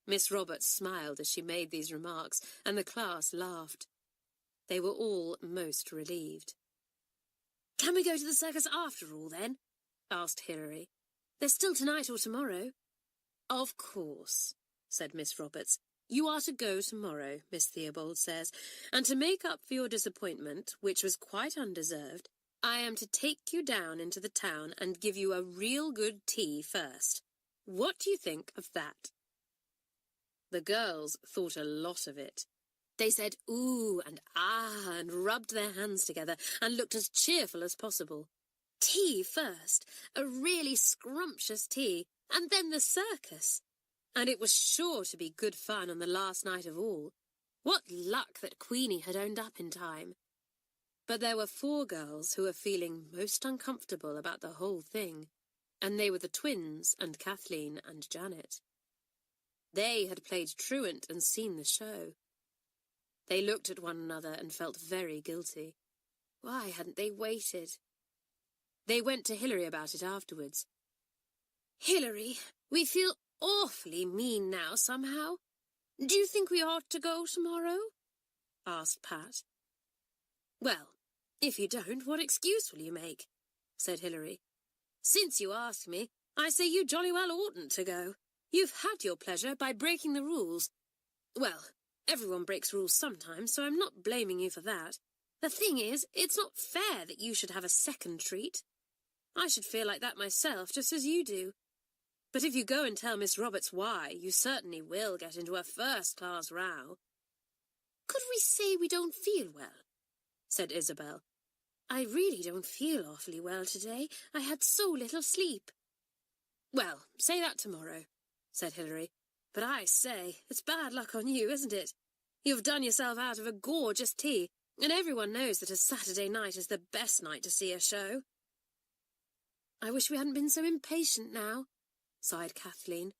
A: Miss Roberts smiled as she made these remarks, and the class laughed. They were all most relieved. "Can we go to the circus after all, then?" asked Hilary. "There's still tonight or tomorrow." "Of course," said Miss Roberts. "You are to go tomorrow, Miss Theobald says, and to make up for your disappointment, which was quite undeserved, I am to take you down into the town and give you a real good tea first. What do you think of that?" The girls thought a lot of it. They said ooh and ah and rubbed their hands together and looked as cheerful as possible. Tea first, a really scrumptious tea, and then the circus. And it was sure to be good fun on the last night of all. What luck that Queenie had owned up in time. But there were 4 girls who were feeling most uncomfortable about the whole thing, and they were the twins and Kathleen and Janet. They had played truant and seen the show. They looked at one another and felt very guilty. Why hadn't they waited? They went to Hilary about it afterwards. "Hilary, we feel awfully mean now, somehow. Do you think we ought to go tomorrow?" asked Pat. "Well, if you don't, what excuse will you make?" said Hilary. "Since you ask me, I say you jolly well oughtn't to go. You've had your pleasure by breaking the rules. Well, everyone breaks rules sometimes, so I'm not blaming you for that. The thing is, it's not fair that you should have a second treat. I should feel like that myself, just as you do. But if you go and tell Miss Roberts why, you certainly will get into a first-class row." "Could we say we don't feel well?" said Isabel. "I really don't feel awfully well today. I had so little sleep." "Well, say that tomorrow," said Hilary. "But I say, it's bad luck on you, isn't it? You've done yourself out of a gorgeous tea, and everyone knows that a Saturday night is the best night to see a show." "I wish we hadn't been so impatient now," sighed Kathleen.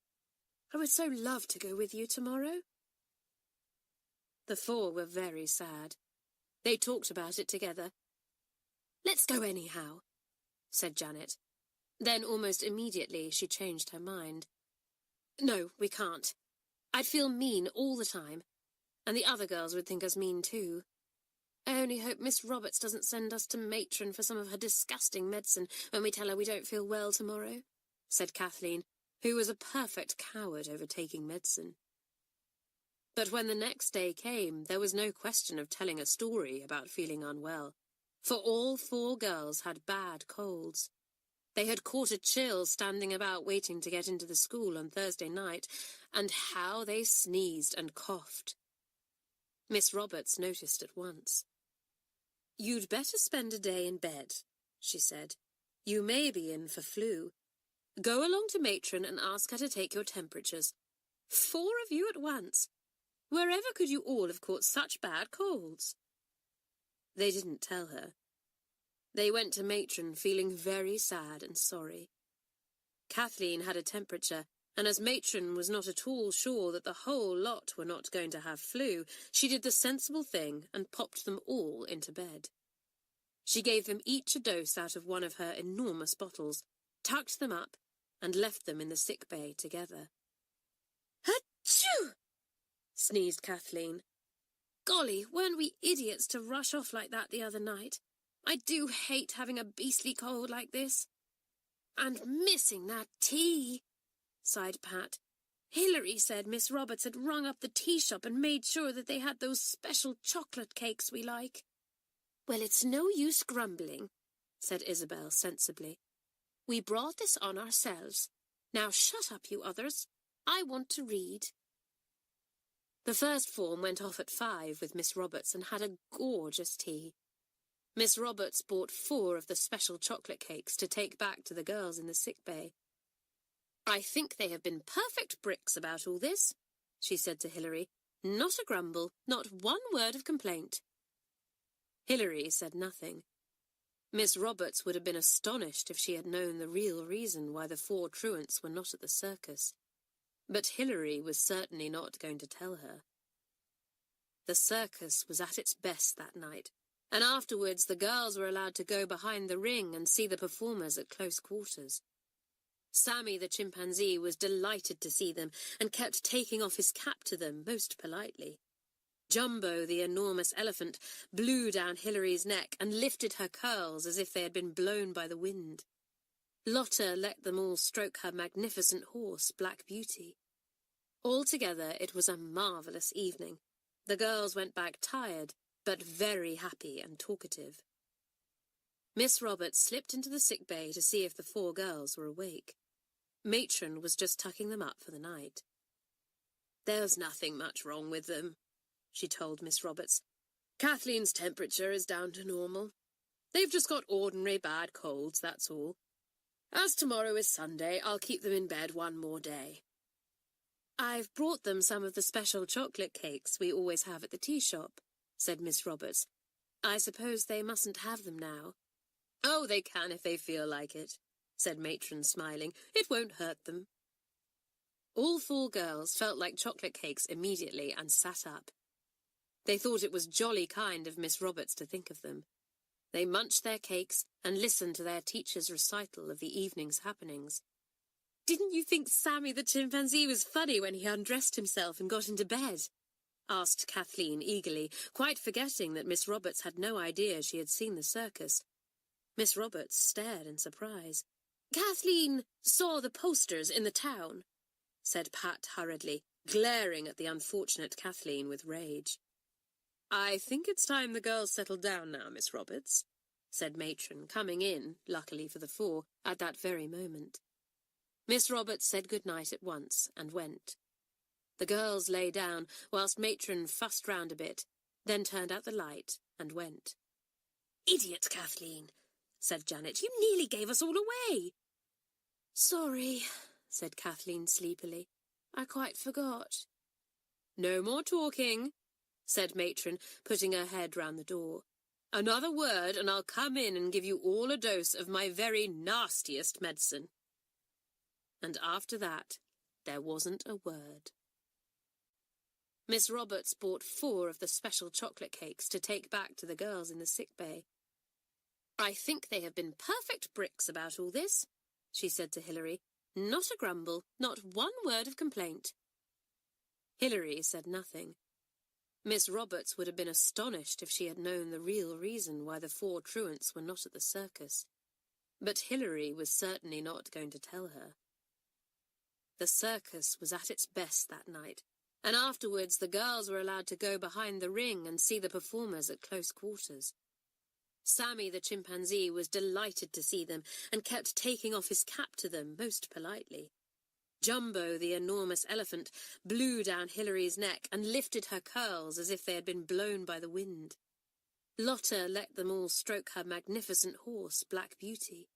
A: "I would so love to go with you tomorrow." The 4 were very sad. They talked about it together. "Let's go anyhow," said Janet. Then almost immediately she changed her mind. "No, we can't. I'd feel mean all the time, and the other girls would think us mean too. I only hope Miss Roberts doesn't send us to Matron for some of her disgusting medicine when we tell her we don't feel well tomorrow," said Kathleen, who was a perfect coward over taking medicine. But when the next day came, there was no question of telling a story about feeling unwell, for all 4 girls had bad colds. They had caught a chill standing about waiting to get into the school on Thursday night, and how they sneezed and coughed. Miss Roberts noticed at once. "You'd better spend a day in bed," she said. "You may be in for flu. Go along to Matron and ask her to take your temperatures. 4 of you at once. Wherever could you all have caught such bad colds?" They didn't tell her. They went to Matron feeling very sad and sorry. Kathleen had a temperature, and as Matron was not at all sure that the whole lot were not going to have flu, she did the sensible thing and popped them all into bed. She gave them each a dose out of one of her enormous bottles, tucked them up, and left them in the sick bay together. "Achoo!" sneezed Kathleen. "Golly, weren't we idiots to rush off like that the other night? I do hate having a beastly cold like this. And missing that tea," sighed Pat. "Hilary said Miss Roberts had rung up the tea shop and made sure that they had those special chocolate cakes we like." "Well, it's no use grumbling," said Isabel sensibly. "We brought this on ourselves. Now shut up, you others. I want to read." The first form went off at 5 with Miss Roberts and had a gorgeous tea. Miss Roberts bought 4 of the special chocolate cakes to take back to the girls in the sick bay. "I think they have been perfect bricks about all this," she said to Hilary. "Not a grumble, not one word of complaint." Hilary said nothing. Miss Roberts would have been astonished if she had known the real reason why the 4 truants were not at the circus. But Hilary was certainly not going to tell her. The circus was at its best that night, and afterwards the girls were allowed to go behind the ring and see the performers at close quarters. Sammy the chimpanzee was delighted to see them and kept taking off his cap to them most politely. Jumbo, the enormous elephant, blew down Hilary's neck and lifted her curls as if they had been blown by the wind. Lotta let them all stroke her magnificent horse, Black Beauty. Altogether, it was a marvellous evening. The girls went back tired, but very happy and talkative. Miss Roberts slipped into the sick bay to see if the 4 girls were awake. Matron was just tucking them up for the night. "There's nothing much wrong with them," she told Miss Roberts. "Kathleen's temperature is down to normal. They've just got ordinary bad colds, that's all. As tomorrow is Sunday, I'll keep them in bed one more day." "I've brought them some of the special chocolate cakes we always have at the tea shop," said Miss Roberts. "I suppose they mustn't have them now." "Oh, they can if they feel like it," said Matron, smiling. "It won't hurt them." All 4 girls felt like chocolate cakes immediately and sat up. They thought it was jolly kind of Miss Roberts to think of them. They munched their cakes and listened to their teacher's recital of the evening's happenings. "Didn't you think Sammy the chimpanzee was funny when he undressed himself and got into bed?" asked Kathleen eagerly, quite forgetting that Miss Roberts had no idea she had seen the circus. Miss Roberts stared in surprise. "Kathleen saw the posters in the town," said Pat hurriedly, glaring at the unfortunate Kathleen with rage. "I think it's time the girls settled down now, Miss Roberts," said Matron, coming in, luckily for the 4, at that very moment. Miss Roberts said good night at once and went. The girls lay down, whilst Matron fussed round a bit, then turned out the light and went. "Idiot, Kathleen," said Janet. "You nearly gave us all away." "Sorry," said Kathleen sleepily. "I quite forgot." "No more talking," said Matron, putting her head round the door. "Another word and I'll come in and give you all a dose of my very nastiest medicine." And after that, there wasn't a word. Miss Roberts bought 4 of the special chocolate cakes to take back to the girls in the sick bay. "I think they have been perfect bricks about all this," she said to Hilary. "Not a grumble, not one word of complaint." Hilary said nothing. Miss Roberts would have been astonished if she had known the real reason why the 4 truants were not at the circus. But Hilary was certainly not going to tell her. The circus was at its best that night, and afterwards the girls were allowed to go behind the ring and see the performers at close quarters. Sammy the chimpanzee was delighted to see them and kept taking off his cap to them most politely. Jumbo, the enormous elephant, blew down Hilary's neck and lifted her curls as if they had been blown by the wind. Lotta let them all stroke her magnificent horse, Black Beauty.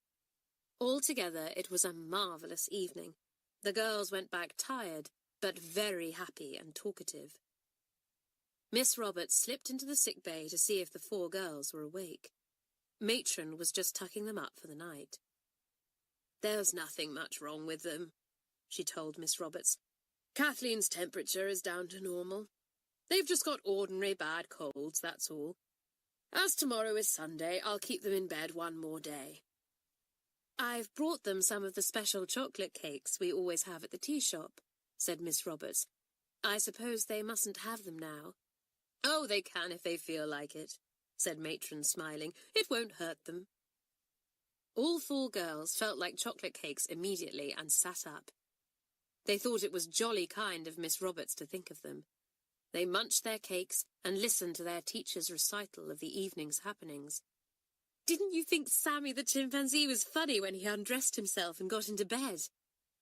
A: Altogether, it was a marvellous evening. The girls went back tired, but very happy and talkative. Miss Roberts slipped into the sick bay to see if the 4 girls were awake. Matron was just tucking them up for the night. "There's nothing much wrong with them," she told Miss Roberts. "Kathleen's temperature is down to normal. They've just got ordinary bad colds, that's all. As tomorrow is Sunday, I'll keep them in bed one more day." "I've brought them some of the special chocolate cakes we always have at the tea shop," said Miss Roberts. "I suppose they mustn't have them now." "Oh, they can if they feel like it," said Matron, smiling. "It won't hurt them." All 4 girls felt like chocolate cakes immediately and sat up. They thought it was jolly kind of Miss Roberts to think of them. They munched their cakes and listened to their teacher's recital of the evening's happenings. "Didn't you think Sammy the chimpanzee was funny when he undressed himself and got into bed?"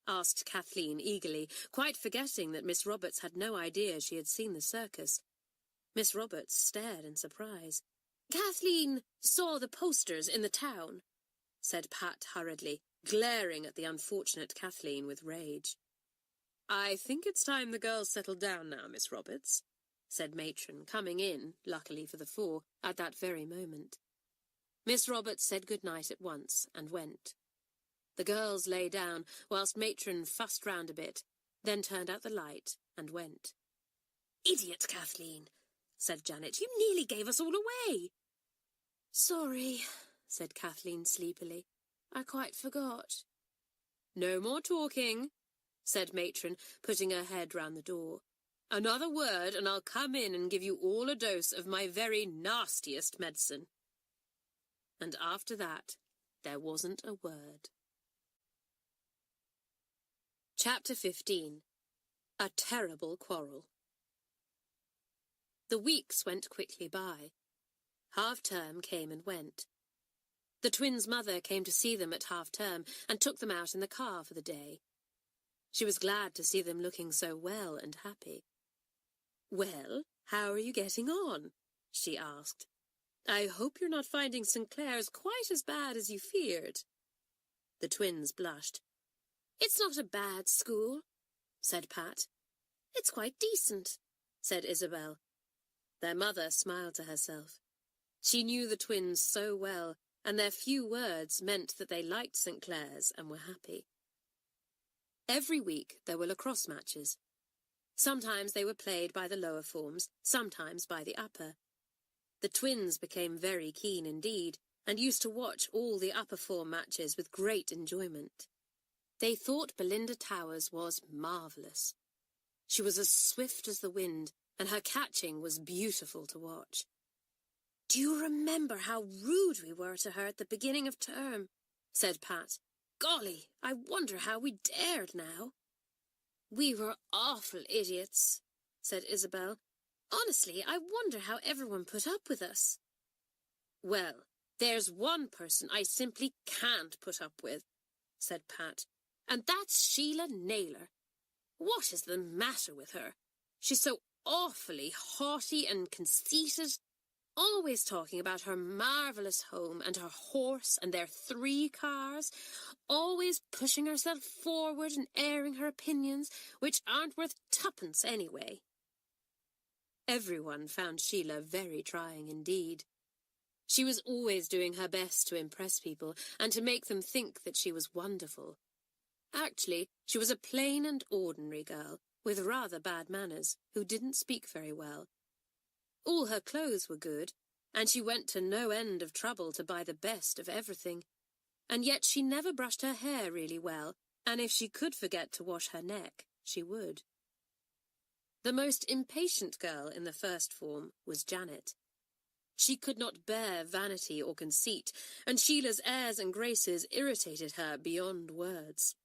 A: asked Kathleen eagerly, quite forgetting that Miss Roberts had no idea she had seen the circus. Miss Roberts stared in surprise. "Kathleen saw the posters in the town," said Pat hurriedly, glaring at the unfortunate Kathleen with rage. "I think it's time the girls settled down now, Miss Roberts," said Matron, coming in, luckily for the 4, at that very moment. Miss Roberts said good night at once and went. The girls lay down, whilst Matron fussed round a bit, then turned out the light and went. "Idiot, Kathleen," said Janet. "You nearly gave us all away." "Sorry," said Kathleen sleepily. "I quite forgot." "No more talking," said Matron, putting her head round the door. "Another word and I'll come in and give you all a dose of my very nastiest medicine." And after that, there wasn't a word. Chapter 15. A Terrible Quarrel. The weeks went quickly by. Half-term came and went. The twins' mother came to see them at half-term and took them out in the car for the day. She was glad to see them looking so well and happy. "Well, how are you getting on?" she asked. "I hope you're not finding St Clare's quite as bad as you feared." The twins blushed. "It's not a bad school," said Pat. "It's quite decent," said Isabel. Their mother smiled to herself. She knew the twins so well, and their few words meant that they liked St Clare's and were happy. Every week there were lacrosse matches. Sometimes they were played by the lower forms, sometimes by the upper. The twins became very keen indeed, and used to watch all the upper form matches with great enjoyment. They thought Belinda Towers was marvellous. She was as swift as the wind, and her catching was beautiful to watch. "Do you remember how rude we were to her at the beginning of term?" said Pat. "Golly, I wonder how we dared now." "We were awful idiots," said Isabel. "Honestly, I wonder how everyone put up with us." "Well, there's one person I simply can't put up with," said Pat, "and that's Sheila Naylor. What is the matter with her? She's so awfully haughty and conceited, always talking about her marvellous home and her horse and their 3 cars, always pushing herself forward and airing her opinions, which aren't worth 2pence anyway." Everyone found Sheila very trying indeed. She was always doing her best to impress people and to make them think that she was wonderful. Actually, she was a plain and ordinary girl, with rather bad manners, who didn't speak very well. All her clothes were good, and she went to no end of trouble to buy the best of everything, and yet she never brushed her hair really well, and if she could forget to wash her neck, she would. The most impatient girl in the first form was Janet. She could not bear vanity or conceit, and Sheila's airs and graces irritated her beyond words.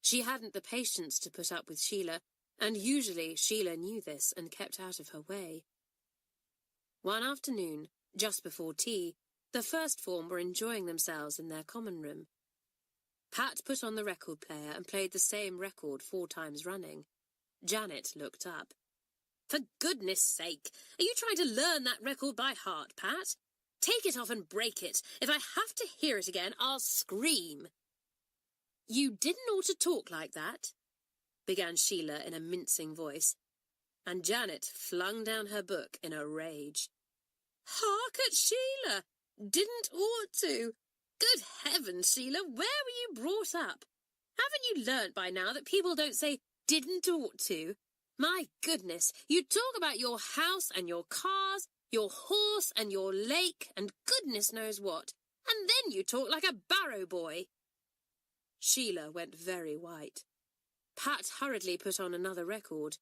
A: She hadn't the patience to put up with Sheila, and usually Sheila knew this and kept out of her way. One afternoon, just before tea, the first form were enjoying themselves in their common room. Pat put on the record player and played the same record 4 times running. Janet looked up. "For goodness sake, are you trying to learn that record by heart, Pat? Take it off and break it. If I have to hear it again, I'll scream." "You didn't ought to talk like that," began Sheila in a mincing voice, and Janet flung down her book in a rage. "Hark at Sheila! Didn't ought to! Good heavens, Sheila, where were you brought up? Haven't you learnt by now that people don't say didn't ought to? My goodness, you talk about your house and your cars, your horse and your lake and goodness knows what, and then you talk like a barrow boy. Sheila went very white. Pat hurriedly put on another record.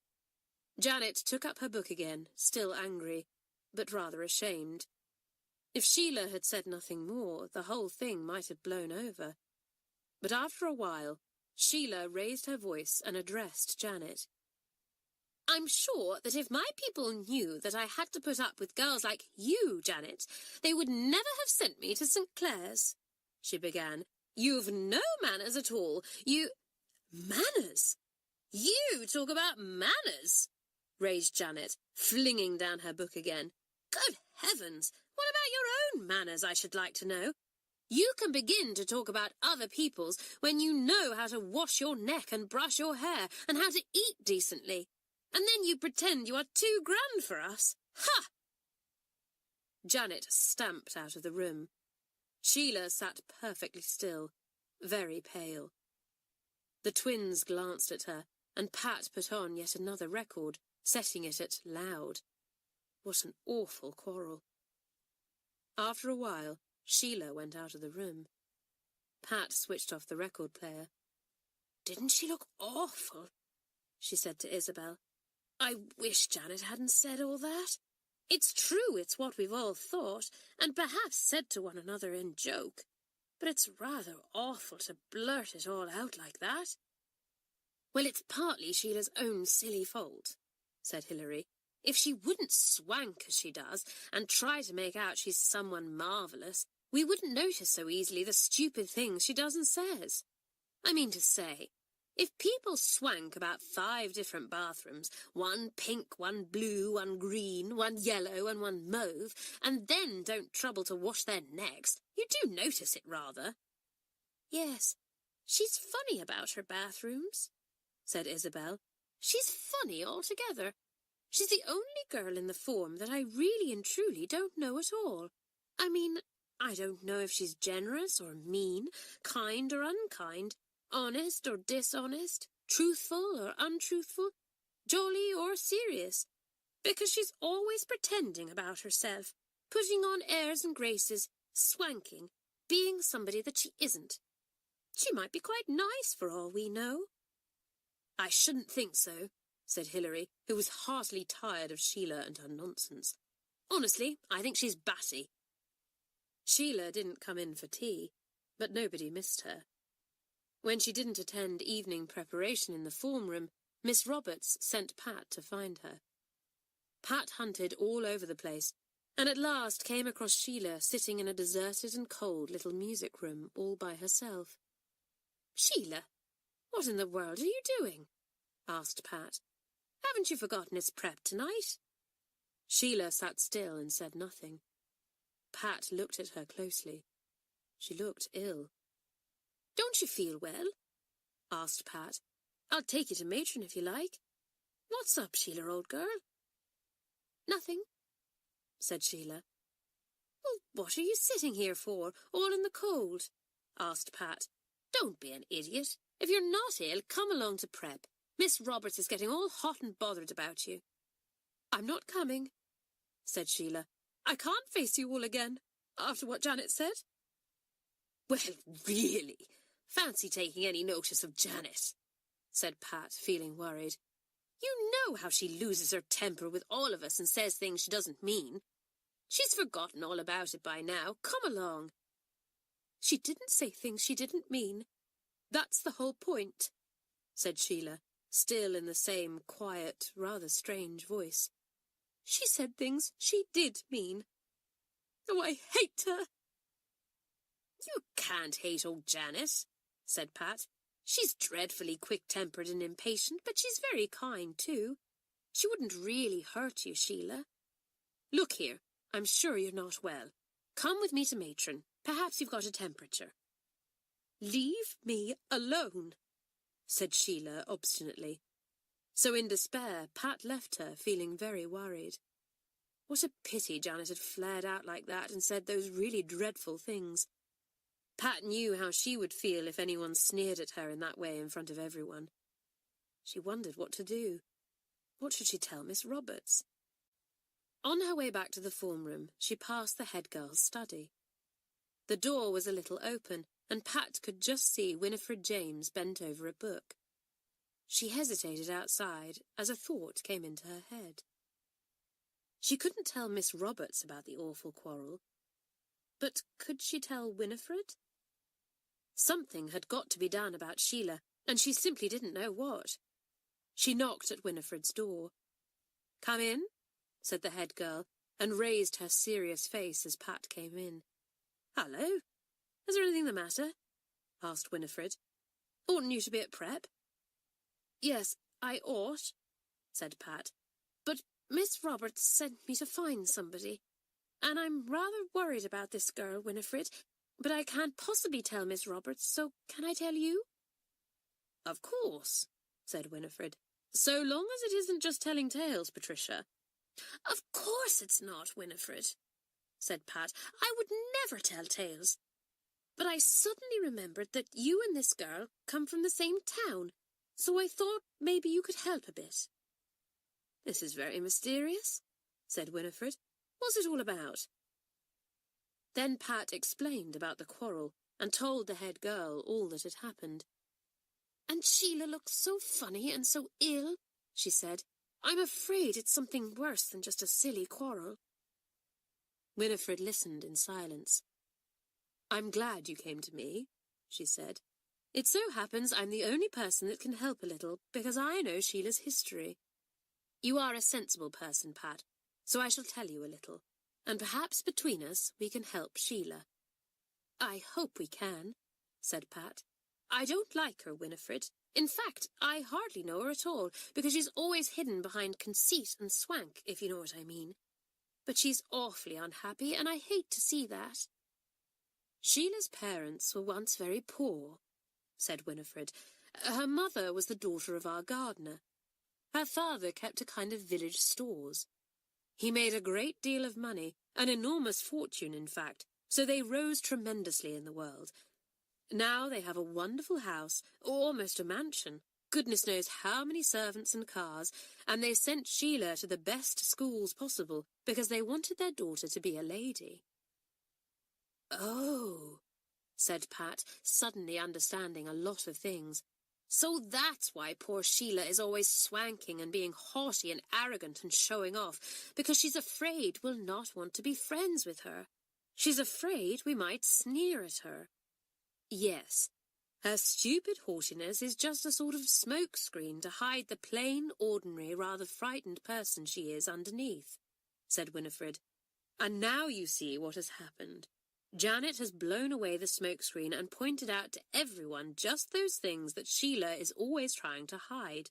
A: Janet took up her book again, still angry, but rather ashamed. If Sheila had said nothing more, the whole thing might have blown over. But after a while, Sheila raised her voice and addressed Janet. I'm sure that if my people knew that I had to put up with girls like you, Janet, they would never have sent me to St Clare's, she began. You've no manners at all. Manners? You talk about manners, raged Janet, flinging down her book again. Good heavens! What about your own manners, I should like to know? You can begin to talk about other people's when you know how to wash your neck and brush your hair and how to eat decently. And then you pretend you are too grand for us. Ha! Janet stamped out of the room. Sheila sat perfectly still, very pale. The twins glanced at her, and Pat put on yet another record, setting it at loud. What an awful quarrel. After a while, Sheila went out of the room. Pat switched off the record player. Didn't she look awful? She said to Isabel. I wish Janet hadn't said all that. It's true it's what we've all thought, and perhaps said to one another in joke. But it's rather awful to blurt it all out like that. Well, it's partly Sheila's own silly fault, said Hilary. If she wouldn't swank as she does, and try to make out she's someone marvellous, we wouldn't notice so easily the stupid things she does and says. I mean to say, if people swank about 5 different bathrooms, one pink, one blue, one green, one yellow and one mauve, and then don't trouble to wash their necks, you do notice it rather. Yes, she's funny about her bathrooms, said Isabel. She's funny altogether. She's the only girl in the form that I really and truly don't know at all. I mean, I don't know if she's generous or mean, kind or unkind, honest or dishonest, truthful or untruthful, jolly or serious, because she's always pretending about herself, putting on airs and graces, swanking, being somebody that she isn't. She might be quite nice for all we know. I shouldn't think so, said Hilary, who was heartily tired of Sheila and her nonsense. Honestly, I think she's batty. Sheila didn't come in for tea, but nobody missed her. When she didn't attend evening preparation in the form room, Miss Roberts sent Pat to find her. Pat hunted all over the place, and at last came across Sheila sitting in a deserted and cold little music room all by herself. Sheila, what in the world are you doing? Asked Pat. Haven't you forgotten it's prep tonight? Sheila sat still and said nothing. Pat looked at her closely. She looked ill. Don't you feel well? Asked Pat. I'll take you to Matron if you like. What's up, Sheila, old girl? Nothing, said Sheila. Well, what are you sitting here for, all in the cold? Asked Pat. Don't be an idiot. If you're not ill, come along to prep. Miss Roberts is getting all hot and bothered about you. I'm not coming, said Sheila. I can't face you all again, after what Janet said. Well, really, fancy taking any notice of Janet, said Pat, feeling worried. You know how she loses her temper with all of us and says things she doesn't mean. She's forgotten all about it by now. Come along. She didn't say things she didn't mean. That's the whole point, said Sheila, still in the same quiet, rather strange voice. She said things she did mean. Oh, I hate her. You can't hate old Janet, said Pat. She's dreadfully quick-tempered and impatient, but she's very kind, too. She wouldn't really hurt you, Sheila. Look here, I'm sure you're not well. Come with me to Matron. Perhaps you've got a temperature. Leave me alone, said Sheila obstinately. So in despair, Pat left her, feeling very worried. What a pity Janet had flared out like that and said those really dreadful things. Pat knew how she would feel if anyone sneered at her in that way in front of everyone. She wondered what to do. What should she tell Miss Roberts? On her way back to the form room, she passed the head girl's study. The door was a little open, and Pat could just see Winifred James bent over a book. She hesitated outside as a thought came into her head. She couldn't tell Miss Roberts about the awful quarrel, but could she tell Winifred? Something had got to be done about Sheila, and she simply didn't know what. She knocked at Winifred's door. "Come in," said the head girl, and raised her serious face as Pat came in. "Hello. Is there anything the matter?" asked Winifred. "Oughtn't you to be at prep?" "Yes, I ought," said Pat, "but Miss Roberts sent me to find somebody, and I'm rather worried about this girl, Winifred, but I can't possibly tell Miss Roberts, so can I tell you?" "Of course," said Winifred, "so long as it isn't just telling tales, Patricia." "Of course it's not, Winifred," said Pat. "I would never tell tales. But I suddenly remembered that you and this girl come from the same town, so I thought maybe you could help a bit." "This is very mysterious," said Winifred. "What's it all about?" Then Pat explained about the quarrel and told the head girl all that had happened. "And Sheila looks so funny and so ill," she said. "I'm afraid it's something worse than just a silly quarrel." Winifred listened in silence. "I'm glad you came to me," she said. "It so happens I'm the only person that can help a little, because I know Sheila's history. You are a sensible person, Pat, so I shall tell you a little, and perhaps between us we can help Sheila." "I hope we can," said Pat. "I don't like her, Winifred. In fact, I hardly know her at all, because she's always hidden behind conceit and swank, if you know what I mean. But she's awfully unhappy, and I hate to see that." "Sheila's parents were once very poor," said Winifred. "Her mother was the daughter of our gardener. Her father kept a kind of village stores. He made a great deal of money, an enormous fortune, in fact, so they rose tremendously in the world. Now they have a wonderful house, almost a mansion, goodness knows how many servants and cars, and they sent Sheila to the best schools possible because they wanted their daughter to be a lady." "Oh," said Pat, suddenly understanding a lot of things. "So that's why poor Sheila is always swanking and being haughty and arrogant and showing off, because she's afraid we'll not want to be friends with her. She's afraid we might sneer at her." "Yes, her stupid haughtiness is just a sort of smoke-screen to hide the plain, ordinary, rather frightened person she is underneath," said Winifred. "And now you see what has happened. Janet has blown away the smoke-screen and pointed out to everyone just those things that Sheila is always trying to hide,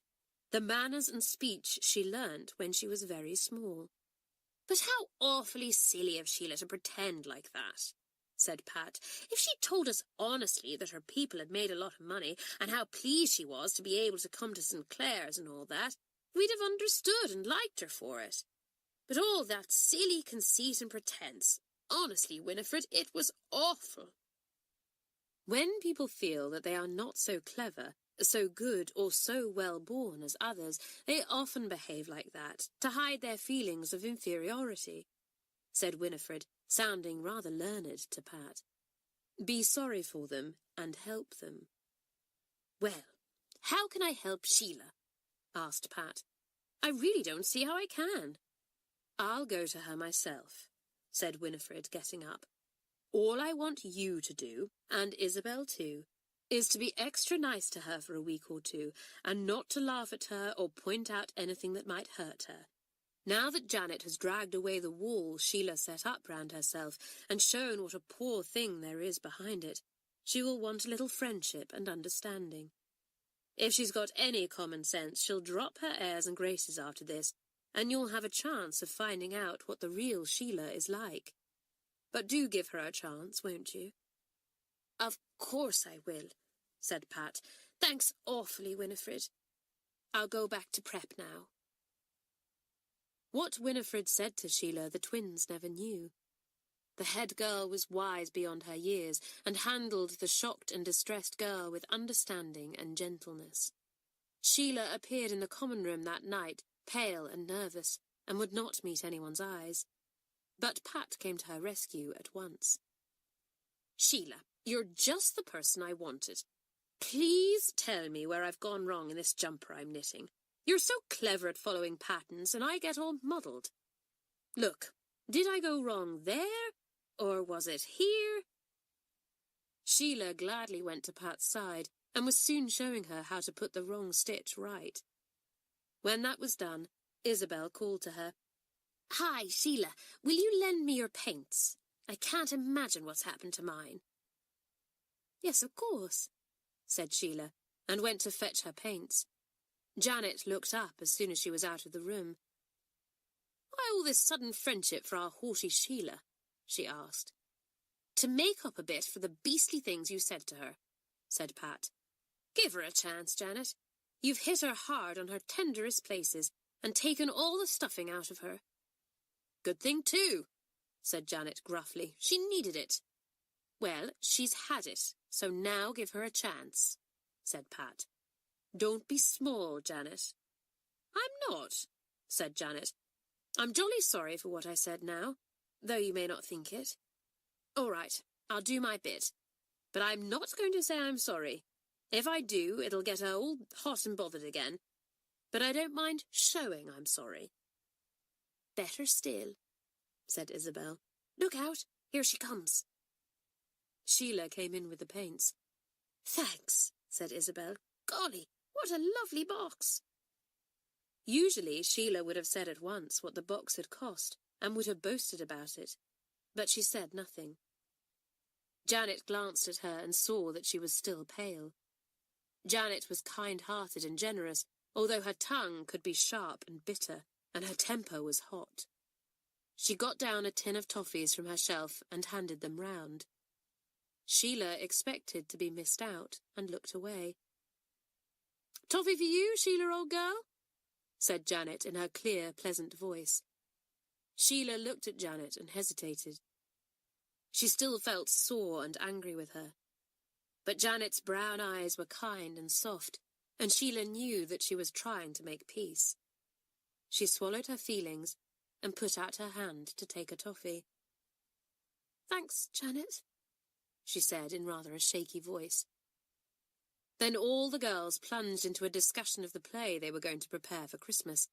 A: the manners and speech she learnt when she was very small." "But how awfully silly of Sheila to pretend like that," said Pat. "If she told us honestly that her people had made a lot of money and how pleased she was to be able to come to St Clare's and all that, we'd have understood and liked her for it. But all that silly conceit and pretense, honestly, Winifred, it was awful." When people feel that they are not so clever, so good or so well-born as others, they often behave like that, to hide their feelings of inferiority, said Winifred, sounding rather learned to Pat. "Be sorry for them and help them." "Well, how can I help Sheila?" asked Pat. "I really don't see how I can." "I'll go to her myself," said Winifred, getting up. "All I want you to do, and Isabel too, is to be extra nice to her for a week or two, and not to laugh at her or point out anything that might hurt her. Now that Janet has dragged away the wall Sheila set up round herself and shown what a poor thing there is behind it, she will want a little friendship and understanding. If she's got any common sense, she'll drop her airs and graces after this, and you'll have a chance of finding out what the real Sheila is like. But do give her a chance, won't you?" "Of course I will," said Pat. "Thanks awfully, Winifred. I'll go back to prep now." What Winifred said to Sheila the twins never knew. The head girl was wise beyond her years, and handled the shocked and distressed girl with understanding and gentleness. Sheila appeared in the common room that night, pale and nervous, and would not meet anyone's eyes. But Pat came to her rescue at once. "Sheila, you're just the person I wanted. Please tell me where I've gone wrong in this jumper I'm knitting. You're so clever at following patterns, and I get all muddled. Look, did I go wrong there, or was it here?" Sheila gladly went to Pat's side, and was soon showing her how to put the wrong stitch right. When that was done, Isabel called to her. "Hi, Sheila, will you lend me your paints? I can't imagine what's happened to mine." "Yes, of course," said Sheila, and went to fetch her paints. Janet looked up as soon as she was out of the room. "Why all this sudden friendship for our haughty Sheila?" she asked. "To make up a bit for the beastly things you said to her," said Pat. "Give her a chance, Janet. You've hit her hard on her tenderest places and taken all the stuffing out of her." "Good thing, too," said Janet gruffly. "She needed it." "Well, she's had it, so now give her a chance," said Pat. "Don't be small, Janet." "I'm not," said Janet. "I'm jolly sorry for what I said now, though you may not think it. All right, I'll do my bit, but I'm not going to say I'm sorry. If I do, it'll get her all hot and bothered again, but I don't mind showing I'm sorry." "Better still," said Isabel. "Look out, here she comes." Sheila came in with the paints. "Thanks," said Isabel. "Golly, what a lovely box." Usually Sheila would have said at once what the box had cost and would have boasted about it, but she said nothing. Janet glanced at her and saw that she was still pale. Janet was kind-hearted and generous, although her tongue could be sharp and bitter, and her temper was hot. She got down a tin of toffees from her shelf and handed them round. Sheila expected to be missed out and looked away. "Toffee for you, Sheila, old girl?" said Janet in her clear, pleasant voice. Sheila looked at Janet and hesitated. She still felt sore and angry with her. But Janet's brown eyes were kind and soft, and Sheila knew that she was trying to make peace. She swallowed her feelings and put out her hand to take a toffee. "Thanks, Janet," she said in rather a shaky voice. Then all the girls plunged into a discussion of the play they were going to prepare for Christmas,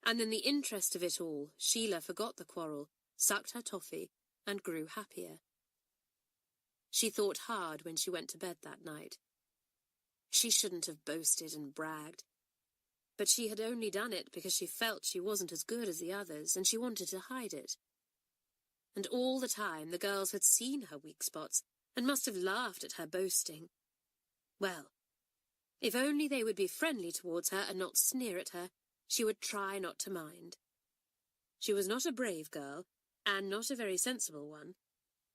A: and in the interest of it all, Sheila forgot the quarrel, sucked her toffee, and grew happier. She thought hard when she went to bed that night. She shouldn't have boasted and bragged, but she had only done it because she felt she wasn't as good as the others, and she wanted to hide it. And all the time the girls had seen her weak spots, and must have laughed at her boasting. Well, if only they would be friendly towards her and not sneer at her, she would try not to mind. She was not a brave girl, and not a very sensible one,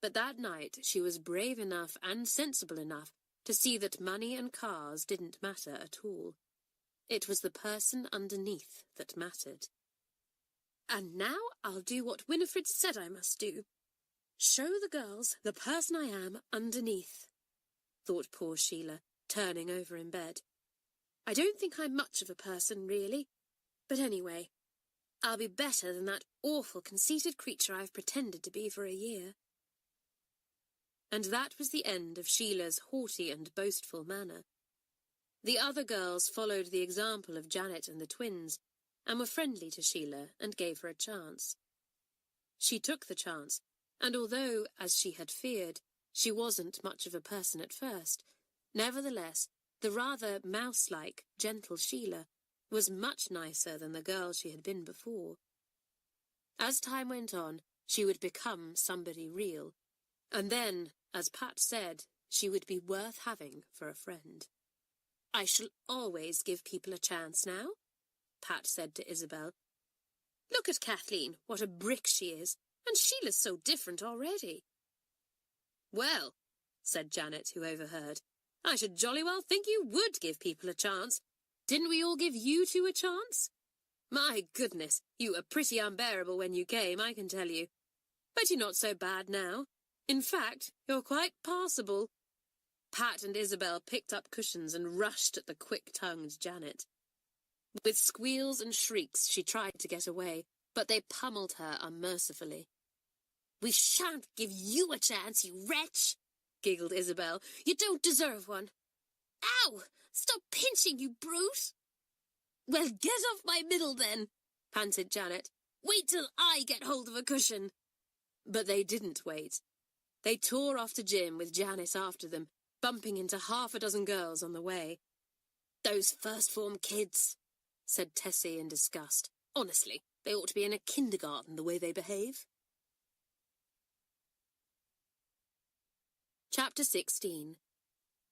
A: but that night she was brave enough and sensible enough to see that money and cars didn't matter at all. It was the person underneath that mattered. "And now I'll do what Winifred said I must do. Show the girls the person I am underneath," thought poor Sheila, turning over in bed. "I don't think I'm much of a person, really, but anyway, I'll be better than that awful conceited creature I've pretended to be for a year." And that was the end of Sheila's haughty and boastful manner. The other girls followed the example of Janet and the twins, and were friendly to Sheila and gave her a chance. She took the chance, and although, as she had feared, she wasn't much of a person at first, nevertheless, the rather mouse-like, gentle Sheila was much nicer than the girl she had been before. As time went on, she would become somebody real, and then, as Pat said, she would be worth having for a friend. "I shall always give people a chance now," Pat said to Isabel. "Look at Kathleen, what a brick she is, and Sheila's so different already." "Well," said Janet, who overheard, "I should jolly well think you would give people a chance. Didn't we all give you two a chance? My goodness, you were pretty unbearable when you came, I can tell you. But you're not so bad now. In fact, you're quite passable. Pat and Isabel picked up cushions and rushed at the quick-tongued Janet. With squeals and shrieks, she tried to get away, but they pummeled her unmercifully. "We shan't give you a chance, you wretch," giggled Isabel. "You don't deserve one." "Ow! Stop pinching, you brute!" "Well, get off my middle, then," panted Janet. "Wait till I get hold of a cushion." But they didn't wait. They tore off to gym with Janet after them, bumping into half a dozen girls on the way. "Those first-form kids," said Tessie in disgust. "Honestly, they ought to be in a kindergarten the way they behave." Chapter 16.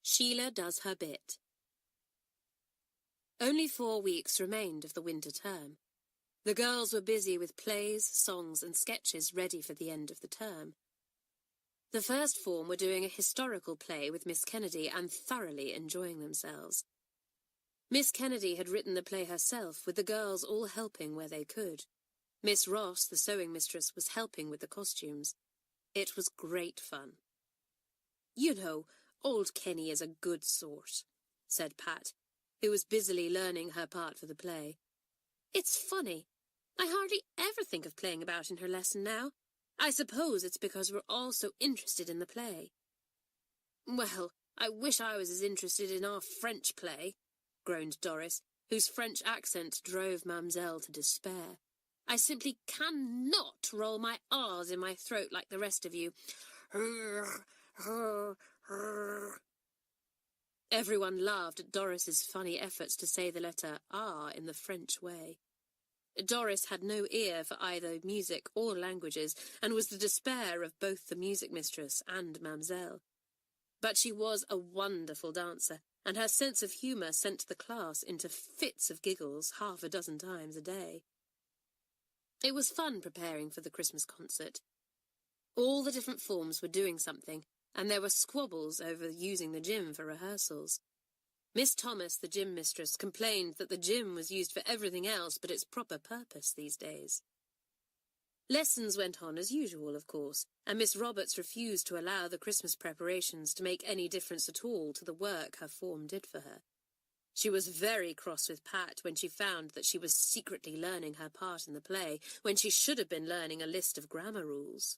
A: Sheila Does Her Bit. Only 4 weeks remained of the winter term. The girls were busy with plays, songs, and sketches ready for the end of the term. The first form were doing a historical play with Miss Kennedy and thoroughly enjoying themselves. Miss Kennedy had written the play herself, with the girls all helping where they could. Miss Ross, the sewing mistress, was helping with the costumes. It was great fun. "You know, old Kenny is a good sort," said Pat, who was busily learning her part for the play. "It's funny. I hardly ever think of playing about in her lesson now. I suppose it's because we're all so interested in the play." "Well, I wish I was as interested in our French play," groaned Doris, whose French accent drove Mademoiselle to despair. "I simply cannot roll my R's in my throat like the rest of you. Everyone laughed at Doris's funny efforts to say the letter R in the French way. Doris had no ear for either music or languages, and was the despair of both the music mistress and Mademoiselle. But she was a wonderful dancer, and her sense of humour sent the class into fits of giggles half a dozen times a day. It was fun preparing for the Christmas concert. All the different forms were doing something, and there were squabbles over using the gym for rehearsals. Miss Thomas, the gym mistress, complained that the gym was used for everything else but its proper purpose these days. Lessons went on as usual, of course, and Miss Roberts refused to allow the Christmas preparations to make any difference at all to the work her form did for her. She was very cross with Pat when she found that she was secretly learning her part in the play, when she should have been learning a list of grammar rules.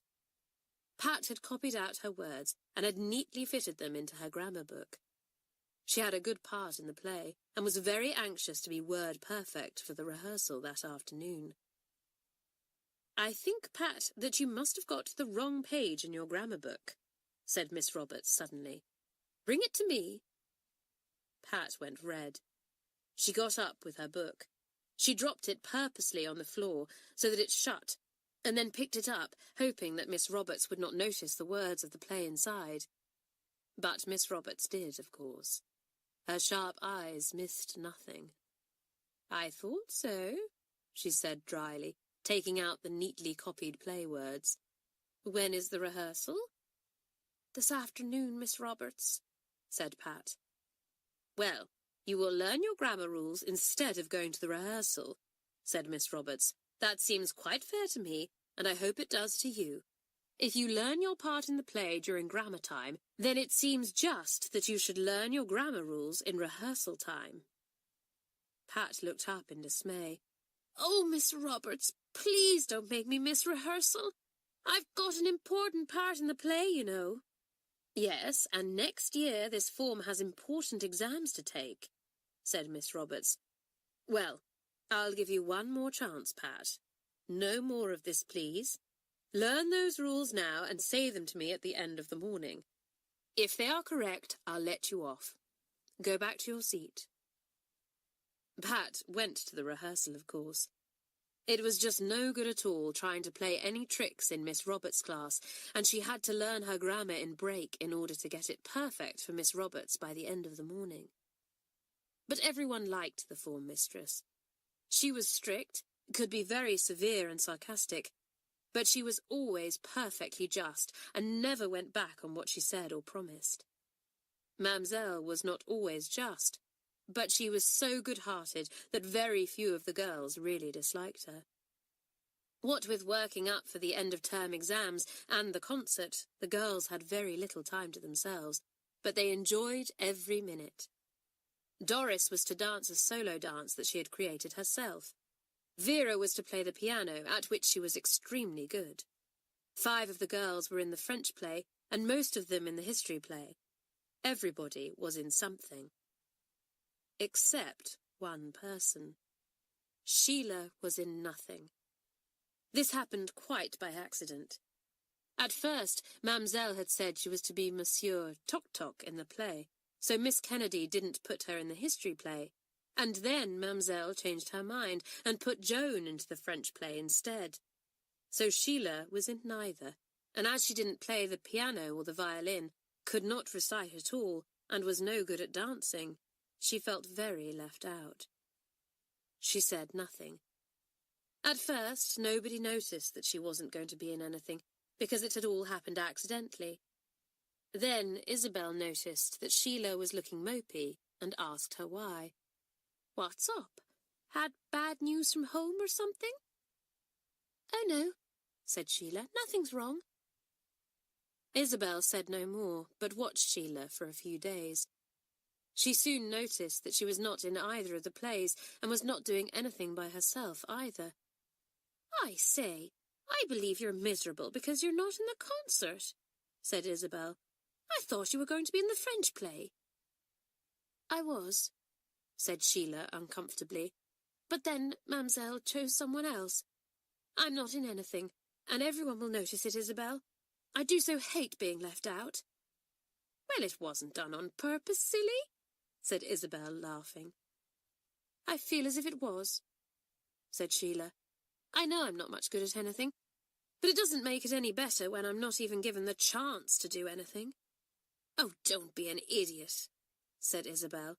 A: Pat had copied out her words and had neatly fitted them into her grammar book. She had a good part in the play, and was very anxious to be word perfect for the rehearsal that afternoon. "I think, Pat, that you must have got to the wrong page in your grammar book," said Miss Roberts suddenly. "Bring it to me." Pat went red. She got up with her book. She dropped it purposely on the floor so that it shut, and then picked it up, hoping that Miss Roberts would not notice the words of the play inside. But Miss Roberts did, of course. Her sharp eyes missed nothing. "I thought so," she said dryly, taking out the neatly copied play words. "When is the rehearsal?" "This afternoon, Miss Roberts," said Pat. "Well, you will learn your grammar rules instead of going to the rehearsal," said Miss Roberts. "That seems quite fair to me, and I hope it does to you. If you learn your part in the play during grammar time, then it seems just that you should learn your grammar rules in rehearsal time." Pat looked up in dismay. "Oh, Miss Roberts, please don't make me miss rehearsal. I've got an important part in the play, you know." "Yes, and next year this form has important exams to take," said Miss Roberts. "Well, I'll give you one more chance, Pat. No more of this, please. Learn those rules now and say them to me at the end of the morning. If they are correct, I'll let you off. Go back to your seat." Pat went to the rehearsal, of course. It was just no good at all trying to play any tricks in Miss Roberts' class, and she had to learn her grammar in break in order to get it perfect for Miss Roberts by the end of the morning. But everyone liked the form mistress. She was strict, could be very severe and sarcastic, but she was always perfectly just and never went back on what she said or promised. Mademoiselle was not always just, but she was so good-hearted that very few of the girls really disliked her. What with working up for the end-of-term exams and the concert, the girls had very little time to themselves, but they enjoyed every minute. Doris was to dance a solo dance that she had created herself. Vera was to play the piano, at which she was extremely good. 5 of the girls were in the French play, and most of them in the history play. Everybody was in something. Except one person. Sheila was in nothing. This happened quite by accident. At first, Mamselle had said she was to be Monsieur Tok-Tok in the play, so Miss Kennedy didn't put her in the history play, and then Mamselle changed her mind and put Joan into the French play instead. So Sheila was in neither, and as she didn't play the piano or the violin, could not recite at all, and was no good at dancing, she felt very left out. She said nothing. At first, nobody noticed that she wasn't going to be in anything, because it had all happened accidentally. Then Isabel noticed that Sheila was looking mopey and asked her why. "What's up? Had bad news from home or something?" "Oh, no," said Sheila. "Nothing's wrong." Isabel said no more, but watched Sheila for a few days. She soon noticed that she was not in either of the plays and was not doing anything by herself either. "I say, I believe you're miserable because you're not in the concert," said Isabel. "I thought you were going to be in the French play." "I was," said Sheila uncomfortably. "But then Mamselle chose someone else. I'm not in anything, and everyone will notice it, Isabel. I do so hate being left out." "Well, it wasn't done on purpose, silly," said Isabel, laughing. "I feel as if it was," said Sheila. "I know I'm not much good at anything, but it doesn't make it any better when I'm not even given the chance to do anything." "Oh, don't be an idiot," said Isabel.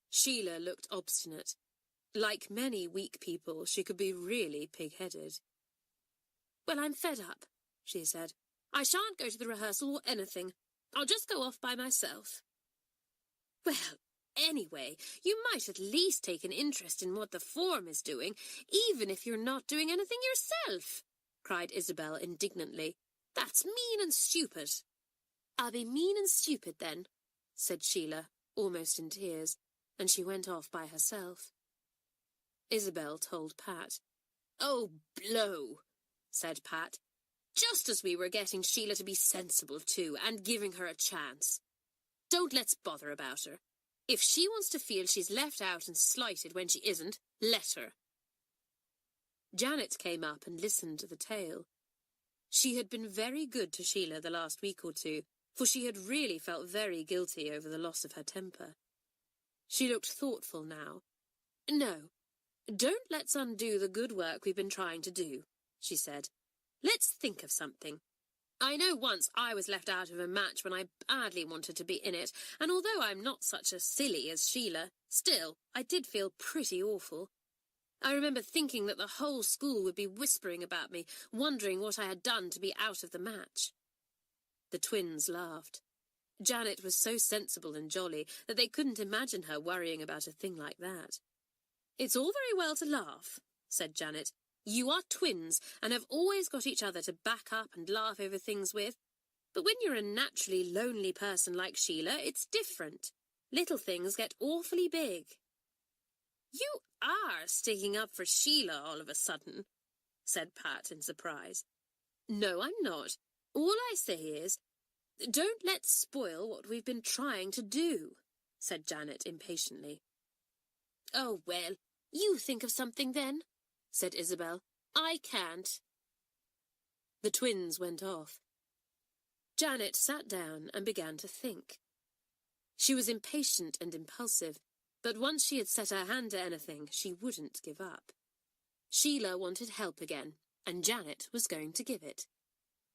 A: Sheila looked obstinate. Like many weak people, she could be really pig-headed. "Well, I'm fed up," she said. "I shan't go to the rehearsal or anything. I'll just go off by myself." "Well, anyway, you might at least take an interest in what the form is doing, even if you're not doing anything yourself," cried Isabel indignantly. "That's mean and stupid." "I'll be mean and stupid then," said Sheila, almost in tears, and she went off by herself. Isabel told Pat. "Oh, blow," said Pat. "Just as we were getting Sheila to be sensible too, and giving her a chance. Don't let's bother about her. If she wants to feel she's left out and slighted when she isn't, let her." Janet came up and listened to the tale. She had been very good to Sheila the last week or two, for she had really felt very guilty over the loss of her temper. She looked thoughtful now. "No, don't let's undo the good work we've been trying to do," she said. "Let's think of something. I know once I was left out of a match when I badly wanted to be in it, and although I'm not such a silly as Sheila, still, I did feel pretty awful. I remember thinking that the whole school would be whispering about me, wondering what I had done to be out of the match." The twins laughed. Janet was so sensible and jolly that they couldn't imagine her worrying about a thing like that. "It's all very well to laugh," said Janet. "You are twins and have always got each other to back up and laugh over things with. But when you're a naturally lonely person like Sheila, it's different. Little things get awfully big." "You are sticking up for Sheila all of a sudden," said Pat in surprise. "No, I'm not. All I say is, don't let's spoil what we've been trying to do," said Janet impatiently. "Oh, well, you think of something then," said Isabel. "I can't." The twins went off. Janet sat down and began to think. She was impatient and impulsive, but once she had set her hand to anything, she wouldn't give up. Sheila wanted help again, and Janet was going to give it.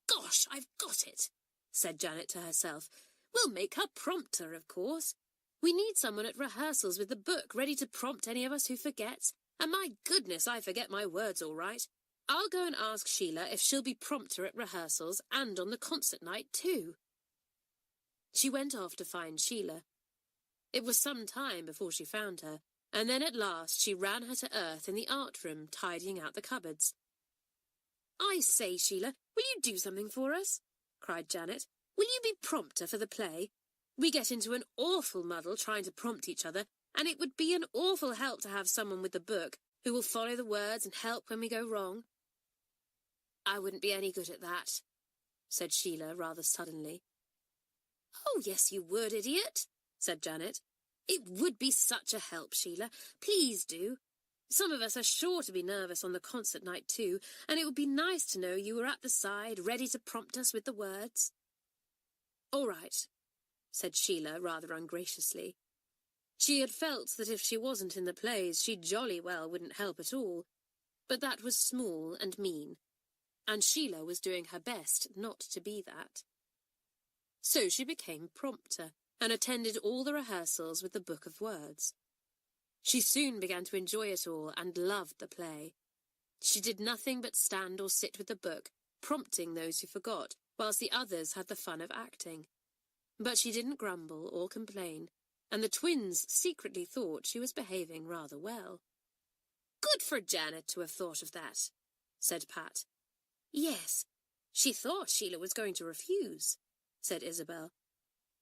A: "Gosh, I've got it," said Janet to herself. "We'll make her prompt her, of course. We need someone at rehearsals with the book ready to prompt any of us who forgets. And my goodness, I forget my words all right. I'll go and ask Sheila if she'll be prompter at rehearsals and on the concert night too." She went off to find Sheila. It was some time before she found her, and then at last she ran her to earth in the art room tidying out the cupboards. I say, Sheila, will you do something for us? Cried Janet. Will you be prompter for the play? We get into an awful muddle trying to prompt each other, and it would be an awful help to have someone with the book who will follow the words and help when we go wrong. I wouldn't be any good at that, said Sheila rather suddenly. Oh, yes, you would, idiot, said Janet. It would be such a help, Sheila. Please do. Some of us are sure to be nervous on the concert night too, and it would be nice to know you were at the side, ready to prompt us with the words. All right, said Sheila rather ungraciously. She had felt that if she wasn't in the plays, she jolly well wouldn't help at all. But that was small and mean, and Sheila was doing her best not to be that. So she became prompter, and attended all the rehearsals with the book of words. She soon began to enjoy it all and loved the play. She did nothing but stand or sit with the book, prompting those who forgot, whilst the others had the fun of acting. But she didn't grumble or complain, and the twins secretly thought she was behaving rather well. Good for Janet to have thought of that, said Pat. Yes, she thought Sheila was going to refuse, said Isabel.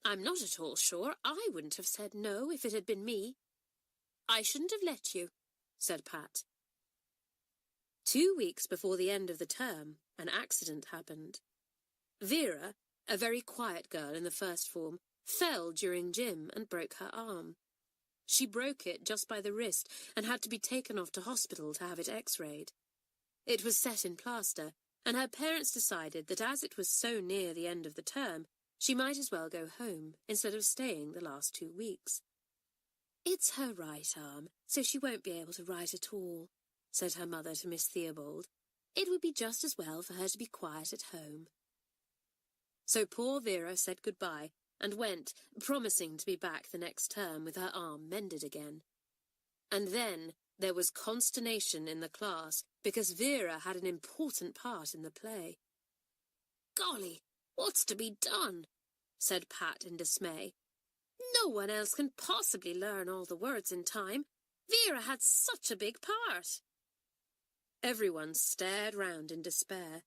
A: I'm not at all sure I wouldn't have said no if it had been me. I shouldn't have let you, said Pat. 2 weeks before the end of the term, an accident happened. Vera, a very quiet girl in the first form, fell during gym and broke her arm. She broke it just by the wrist and had to be taken off to hospital to have it x-rayed. It was set in plaster, and her parents decided that as it was so near the end of the term, she might as well go home instead of staying the last 2 weeks. It's her right arm, so she won't be able to write at all, said her mother to Miss Theobald. It would be just as well for her to be quiet at home. So poor Vera said goodbye and went, promising to be back the next term with her arm mended again. And then there was consternation in the class because Vera had an important part in the play. Golly, what's to be done? Said Pat in dismay. No one else can possibly learn all the words in time. Vera had such a big part. Everyone stared round in despair.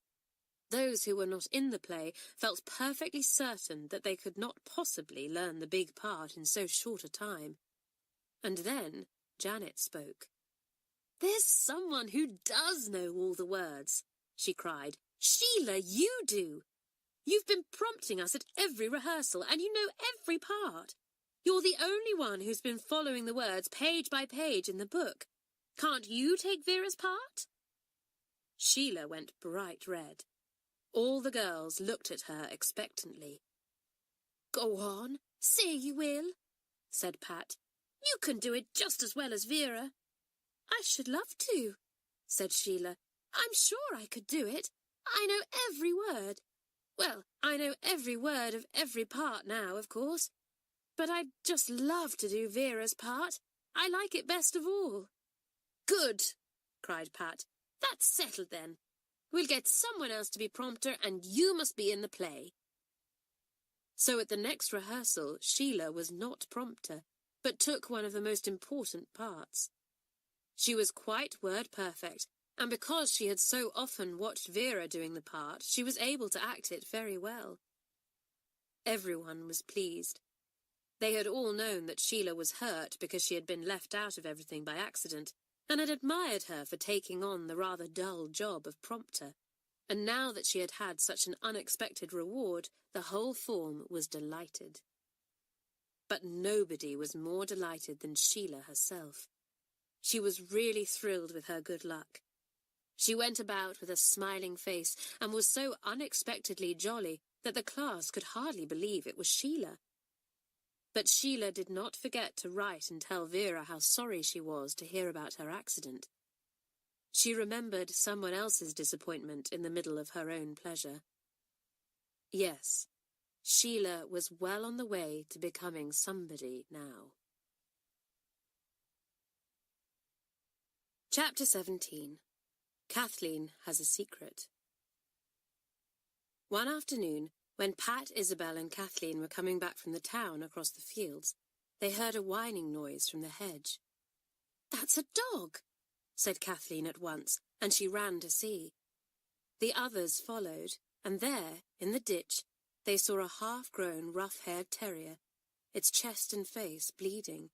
A: Those who were not in the play felt perfectly certain that they could not possibly learn the big part in so short a time. And then Janet spoke. There's someone who does know all the words, she cried. Sheila, you do. You've been prompting us at every rehearsal, and you know every part. You're the only one who's been following the words page by page in the book. Can't you take Vera's part? Sheila went bright red. All the girls looked at her expectantly. Go on, say you will, said Pat. You can do it just as well as Vera. I should love to, said Sheila. I'm sure I could do it. I know every word. Well, I know every word of every part now, of course. But I'd just love to do Vera's part. I like it best of all. Good, cried Pat. That's settled then. We'll get someone else to be prompter, and you must be in the play. So at the next rehearsal, Sheila was not prompter, but took one of the most important parts. She was quite word perfect, and because she had so often watched Vera doing the part, she was able to act it very well. Everyone was pleased. They had all known that Sheila was hurt because she had been left out of everything by accident, and had admired her for taking on the rather dull job of prompter. And now that she had had such an unexpected reward, the whole form was delighted. But nobody was more delighted than Sheila herself. She was really thrilled with her good luck. She went about with a smiling face and was so unexpectedly jolly that the class could hardly believe it was Sheila. But Sheila did not forget to write and tell Vera how sorry she was to hear about her accident. She remembered someone else's disappointment in the middle of her own pleasure. Yes, Sheila was well on the way to becoming somebody now. Chapter 17. Kathleen Has a Secret. One afternoon, when Pat, Isabel and Kathleen were coming back from the town across the fields, they heard a whining noise from the hedge. That's a dog, said Kathleen at once, and she ran to see. The others followed, and there, in the ditch, they saw a half-grown, rough-haired terrier, its chest and face bleeding.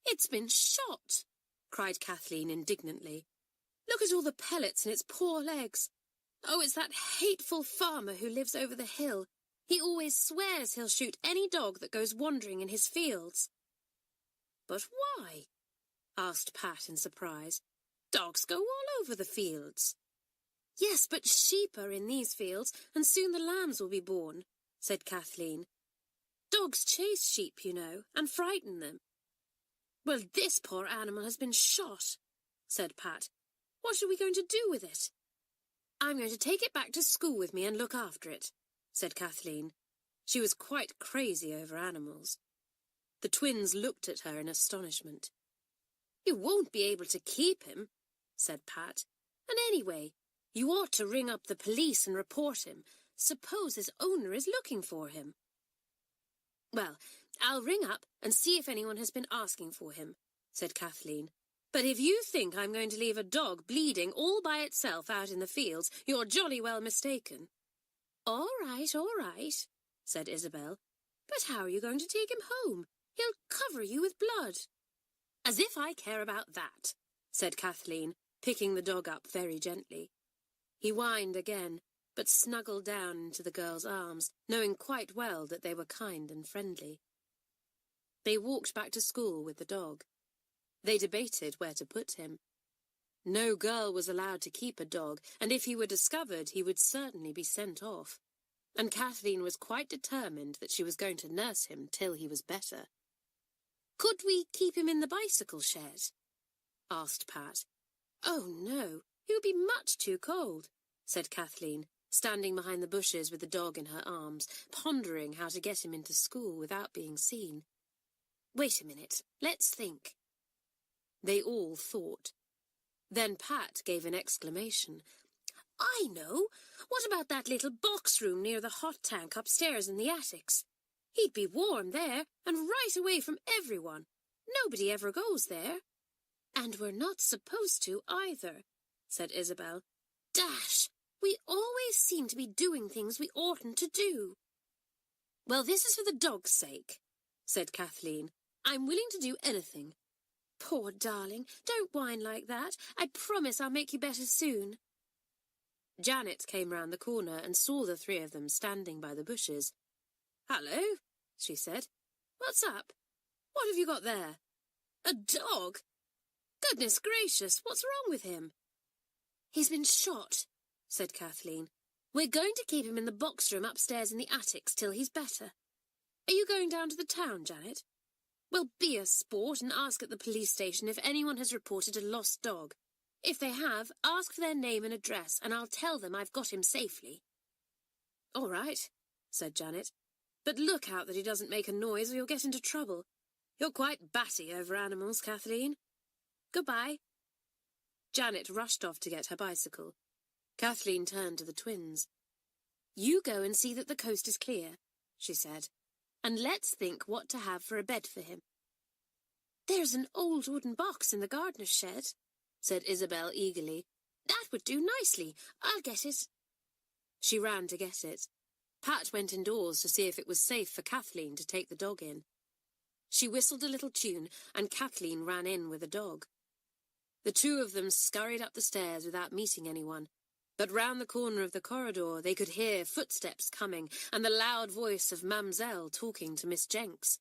A: "It's been shot!" cried Kathleen indignantly. "Look at all the pellets in its poor legs. Oh, it's that hateful farmer who lives over the hill. He always swears he'll shoot any dog that goes wandering in his fields." "But why?" asked Pat in surprise. "Dogs go all over the fields." "Yes, but sheep are in these fields, and soon the lambs will be born," said Kathleen. "Dogs chase sheep, you know, and frighten them." "Well, this poor animal has been shot," said Pat. "What are we going to do with it?" "I'm going to take it back to school with me and look after it," said Kathleen. She was quite crazy over animals. The twins looked at her in astonishment. "You won't be able to keep him," said Pat. "And anyway, you ought to ring up the police and report him. Suppose his owner is looking for him." "Well, I'll ring up and see if anyone has been asking for him," said Kathleen. "But if you think I'm going to leave a dog bleeding all by itself out in the fields, you're jolly well mistaken." All right, said Isabel. "But how are you going to take him home? He'll cover you with blood." "As if I care about that," said Kathleen, picking the dog up very gently. He whined again, but snuggled down into the girl's arms, knowing quite well that they were kind and friendly. They walked back to school with the dog. They debated where to put him. No girl was allowed to keep a dog, and if he were discovered, he would certainly be sent off. And Kathleen was quite determined that she was going to nurse him till he was better. "Could we keep him in the bicycle shed?" asked Pat. "Oh, no, he would be much too cold," said Kathleen, standing behind the bushes with the dog in her arms, pondering how to get him into school without being seen. "Wait a minute, let's think." They all thought. Then Pat gave an exclamation. "I know! What about that little box room near the hot tank upstairs in the attics? He'd be warm there, and right away from everyone. Nobody ever goes there." "And we're not supposed to either," said Isabel. "Dash! We always seem to be doing things we oughtn't to do." "Well, this is for the dog's sake," said Kathleen. "I'm willing to do anything." "Poor darling, don't whine like that. I promise I'll make you better soon." Janet came round the corner and saw the three of them standing by the bushes. "Hello," she said. "What's up? What have you got there? A dog? Goodness gracious, what's wrong with him?" "He's been shot," said Kathleen. "We're going to keep him in the box room upstairs in the attics till he's better. Are you going down to the town, Janet? Well, be a sport and ask at the police station if anyone has reported a lost dog. If they have, ask for their name and address, and I'll tell them I've got him safely." "All right," said Janet. "But look out that he doesn't make a noise or you'll get into trouble. You're quite batty over animals, Kathleen. Goodbye." Janet rushed off to get her bicycle. Kathleen turned to the twins. "You go and see that the coast is clear," she said. "And let's think what to have for a bed for him." "There's an old wooden box in the gardener's shed," said Isabel eagerly. "That would do nicely. I'll get it." She ran to get it. Pat went indoors to see if it was safe for Kathleen to take the dog in. She whistled a little tune, and Kathleen ran in with the dog. The two of them scurried up the stairs without meeting anyone, but round the corner of the corridor they could hear footsteps coming and the loud voice of Mamselle talking to Miss Jenks.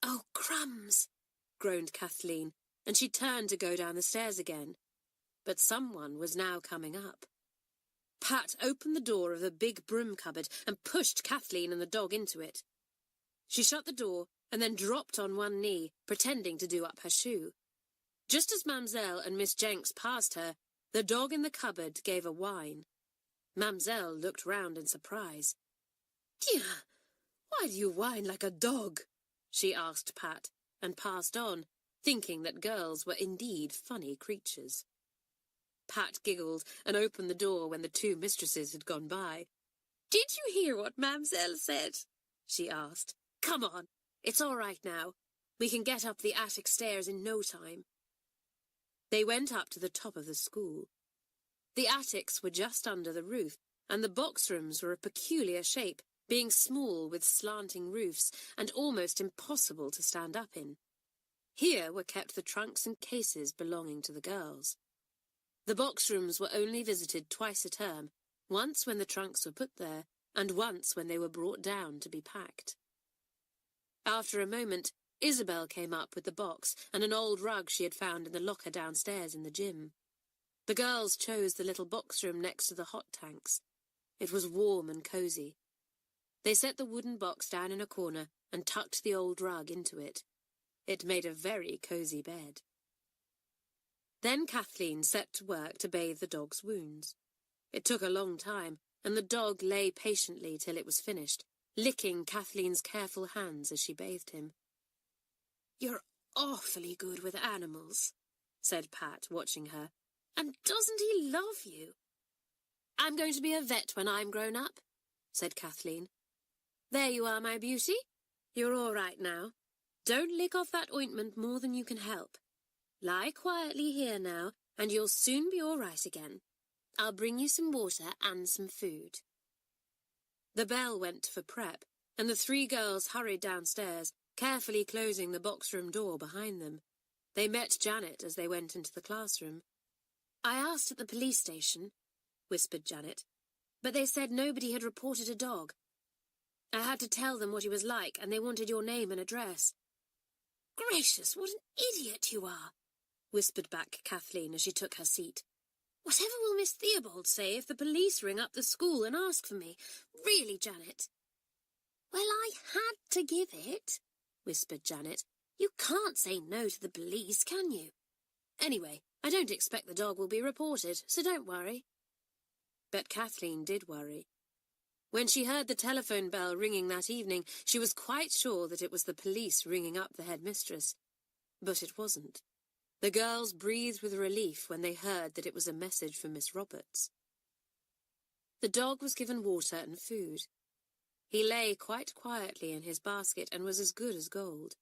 A: "Oh, crumbs!" groaned Kathleen, and she turned to go down the stairs again. But someone was now coming up. Pat opened the door of the big broom cupboard and pushed Kathleen and the dog into it. She shut the door and then dropped on one knee, pretending to do up her shoe. Just as Mamselle and Miss Jenks passed her, the dog in the cupboard gave a whine. Mamselle looked round in surprise. "Dear, why do you whine like a dog?" she asked Pat, and passed on, thinking that girls were indeed funny creatures. Pat giggled and opened the door when the two mistresses had gone by. "Did you hear what Mamselle said?" she asked. "Come on, it's all right now. We can get up the attic stairs in no time." They went up to the top of the school. The attics were just under the roof, and the box rooms were a peculiar shape, being small with slanting roofs and almost impossible to stand up in. Here were kept the trunks and cases belonging to the girls. The box rooms were only visited twice a term, once when the trunks were put there, and once when they were brought down to be packed. After a moment, Isabel came up with the box and an old rug she had found in the locker downstairs in the gym. The girls chose the little box room next to the hot tanks. It was warm and cosy. They set the wooden box down in a corner and tucked the old rug into it. It made a very cosy bed. Then Kathleen set to work to bathe the dog's wounds. It took a long time, and the dog lay patiently till it was finished, licking Kathleen's careful hands as she bathed him. "You're awfully good with animals," said Pat, watching her. "And doesn't he love you?" "I'm going to be a vet when I'm grown up," said Kathleen. "There you are, my beauty. You're all right now. Don't lick off that ointment more than you can help. Lie quietly here now, and you'll soon be all right again. I'll bring you some water and some food." The bell went for prep, and the three girls hurried downstairs, carefully closing the box-room door behind them. They met Janet as they went into the classroom. "I asked at the police station," whispered Janet, "but they said nobody had reported a dog. I had to tell them what he was like, and they wanted your name and address." "Gracious, what an idiot you are," whispered back Kathleen as she took her seat. "Whatever will Miss Theobald say if the police ring up the school and ask for me? Really, Janet?" "Well, I had to give it," whispered Janet. "You can't say no to the police, can you? Anyway, I don't expect the dog will be reported, so don't worry." But Kathleen did worry. When she heard the telephone bell ringing that evening, she was quite sure that it was the police ringing up the headmistress. But it wasn't. The girls breathed with relief when they heard that it was a message from Miss Roberts. The dog was given water and food. He lay quite quietly in his basket and was as good as gold.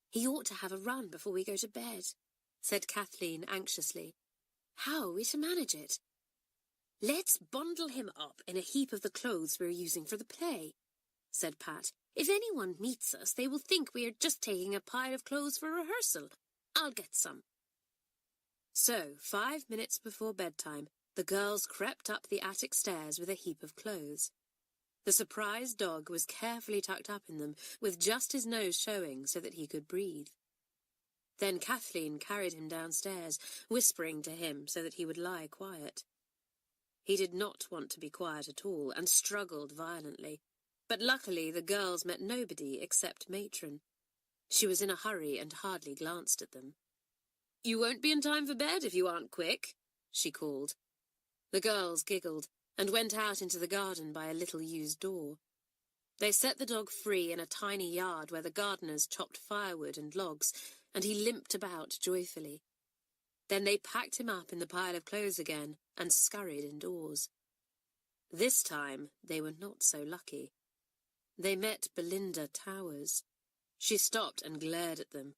A: "He ought to have a run before we go to bed," said Kathleen anxiously. "How are we to manage it?" "Let's bundle him up in a heap of the clothes we're using for the play," said Pat. "If anyone meets us, they will think we are just taking a pile of clothes for rehearsal. I'll get some." So, 5 minutes before bedtime, the girls crept up the attic stairs with a heap of clothes. The surprised dog was carefully tucked up in them, with just his nose showing so that he could breathe. Then Kathleen carried him downstairs, whispering to him so that he would lie quiet. He did not want to be quiet at all, and struggled violently. But luckily the girls met nobody except Matron. She was in a hurry and hardly glanced at them. "You won't be in time for bed if you aren't quick," she called. The girls giggled and went out into the garden by a little used door. They set the dog free in a tiny yard where the gardeners chopped firewood and logs, and he limped about joyfully. Then they packed him up in the pile of clothes again and scurried indoors. This time they were not so lucky. They met Belinda Towers. She stopped and glared at them.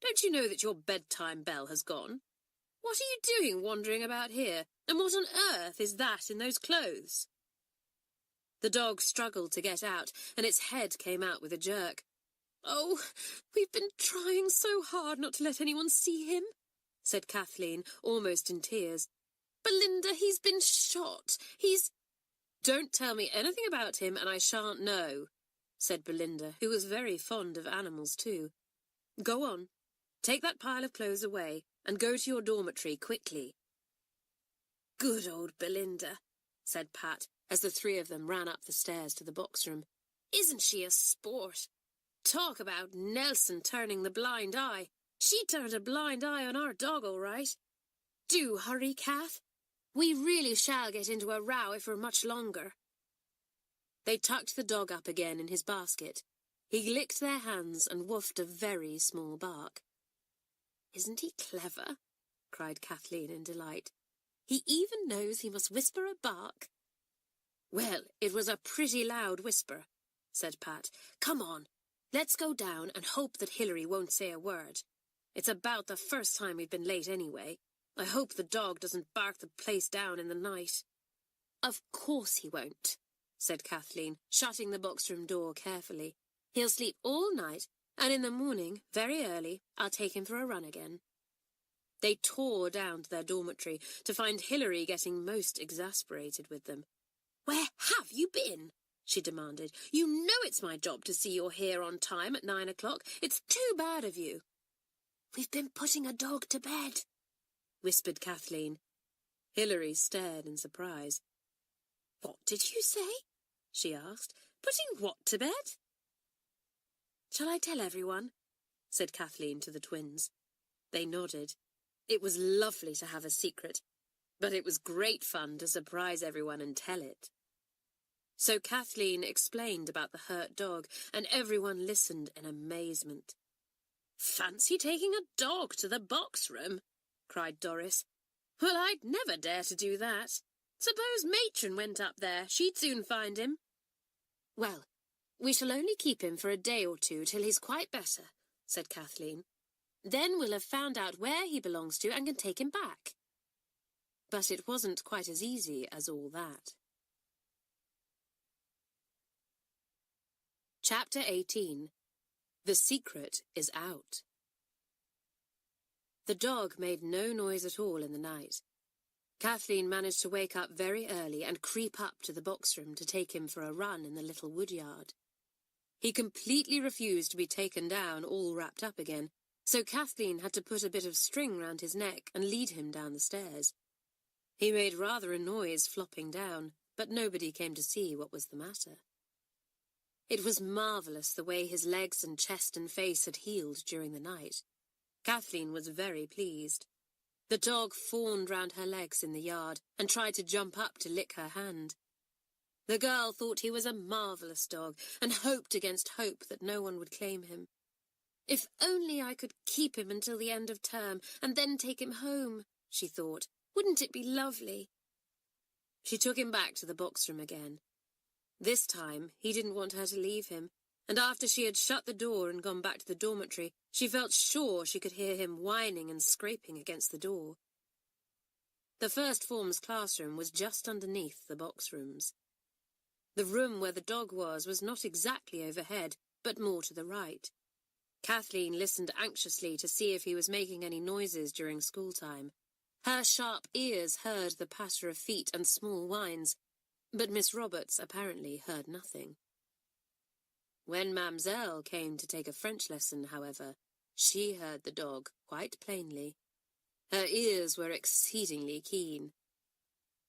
A: "Don't you know that your bedtime bell has gone? What are you doing wandering about here? And what on earth is that in those clothes?" The dog struggled to get out, and its head came out with a jerk. "Oh, we've been trying so hard not to let anyone see him," said Kathleen, almost in tears. "Belinda, he's been shot. He's—" "Don't tell me anything about him, and I shan't know," said Belinda, who was very fond of animals too. "Go on. Take that pile of clothes away, and go to your dormitory quickly." "Good old Belinda," said Pat, as the three of them ran up the stairs to the box-room. "Isn't she a sport? Talk about Nelson turning the blind eye. She turned a blind eye on our dog, all right. Do hurry, Kath. We really shall get into a row if we're much longer." They tucked the dog up again in his basket. He licked their hands and woofed a very small bark. "Isn't he clever?" cried Kathleen in delight. "He even knows he must whisper a bark." "Well, it was a pretty loud whisper," said Pat. "Come on, let's go down and hope that Hilary won't say a word. It's about the first time we've been late anyway. I hope the dog doesn't bark the place down in the night." "Of course he won't," said Kathleen, shutting the box-room door carefully. "He'll sleep all night, and in the morning, very early, I'll take him for a run again." They tore down to their dormitory to find Hilary getting most exasperated with them. "Where have you been?" she demanded. "You know it's my job to see you're here on time at 9 o'clock. It's too bad of you." "We've been putting a dog to bed," whispered Kathleen. Hilary stared in surprise. "What did you say?" she asked. "Putting what to bed?" "Shall I tell everyone?" said Kathleen to the twins. They nodded. It was lovely to have a secret, but it was great fun to surprise everyone and tell it. So Kathleen explained about the hurt dog, and everyone listened in amazement. "Fancy taking a dog to the box-room!" cried Doris. "Well, I'd never dare to do that. Suppose Matron went up there, she'd soon find him." "Well, we shall only keep him for a day or two till he's quite better," said Kathleen. "Then we'll have found out where he belongs to and can take him back." But it wasn't quite as easy as all that. Chapter 18. The Secret is Out. The dog made no noise at all in the night. Kathleen managed to wake up very early and creep up to the box-room to take him for a run in the little woodyard. He completely refused to be taken down all wrapped up again, so Kathleen had to put a bit of string round his neck and lead him down the stairs. He made rather a noise flopping down, but nobody came to see what was the matter. It was marvellous the way his legs and chest and face had healed during the night. Kathleen was very pleased. The dog fawned round her legs in the yard and tried to jump up to lick her hand. The girl thought he was a marvellous dog and hoped against hope that no one would claim him. "If only I could keep him until the end of term and then take him home," she thought. "Wouldn't it be lovely?" She took him back to the box-room again. This time he didn't want her to leave him, and after she had shut the door and gone back to the dormitory, she felt sure she could hear him whining and scraping against the door. The first form's classroom was just underneath the box-rooms. The room where the dog was not exactly overhead, but more to the right. Kathleen listened anxiously to see if he was making any noises during school time. Her sharp ears heard the patter of feet and small whines, but Miss Roberts apparently heard nothing. When Mamselle came to take a French lesson, however, she heard the dog quite plainly. Her ears were exceedingly keen.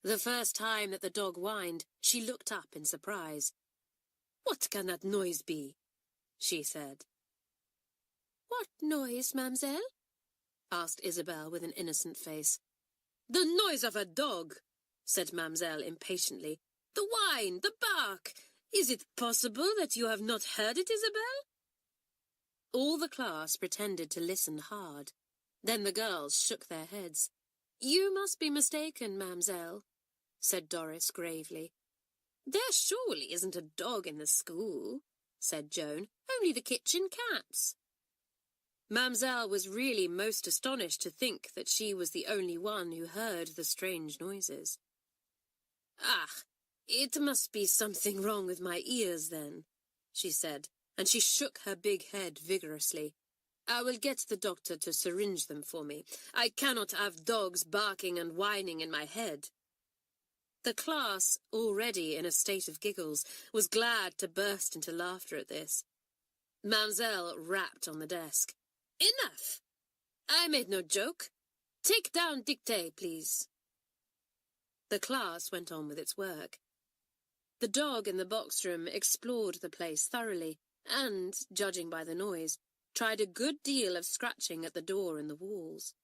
A: The first time that the dog whined, she looked up in surprise. "What can that noise be?" she said. "What noise, Mamselle?" asked Isabel with an innocent face. "The noise of a dog," said Mamselle impatiently. "The whine, the bark. Is it possible that you have not heard it, Isabel?" All the class pretended to listen hard. Then the girls shook their heads. "You must be mistaken, Mamselle," said Doris gravely. "There surely isn't a dog in the school," said Joan. "Only the kitchen cats." Mamselle was really most astonished to think that she was the only one who heard the strange noises. "Ah, it must be something wrong with my ears, then," she said, and she shook her big head vigorously. "I will get the doctor to syringe them for me. I cannot have dogs barking and whining in my head." The class, already in a state of giggles, was glad to burst into laughter at this. Mamselle rapped on the desk. "Enough! I made no joke. Take down dictée, please." The class went on with its work. The dog in the box-room explored the place thoroughly and, judging by the noise, tried a good deal of scratching at the door and the walls.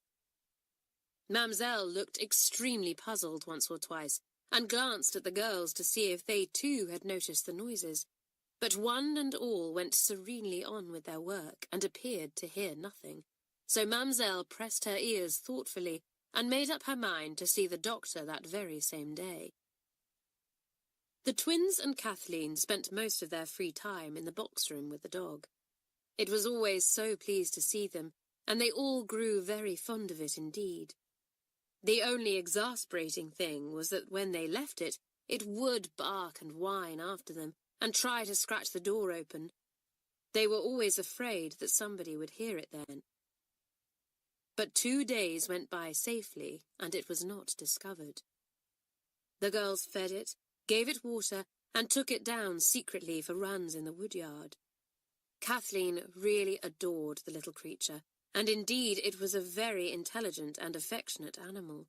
A: Mamselle looked extremely puzzled once or twice and glanced at the girls to see if they too had noticed the noises, but one and all went serenely on with their work and appeared to hear nothing, so Mamselle pressed her ears thoughtfully and made up her mind to see the doctor that very same day. The twins and Kathleen spent most of their free time in the box-room with the dog. It was always so pleased to see them, and they all grew very fond of it indeed. The only exasperating thing was that when they left it, it would bark and whine after them and try to scratch the door open. They were always afraid that somebody would hear it then. But 2 days went by safely, and it was not discovered. The girls fed it, gave it water, and took it down secretly for runs in the woodyard. Kathleen really adored the little creature, and indeed it was a very intelligent and affectionate animal.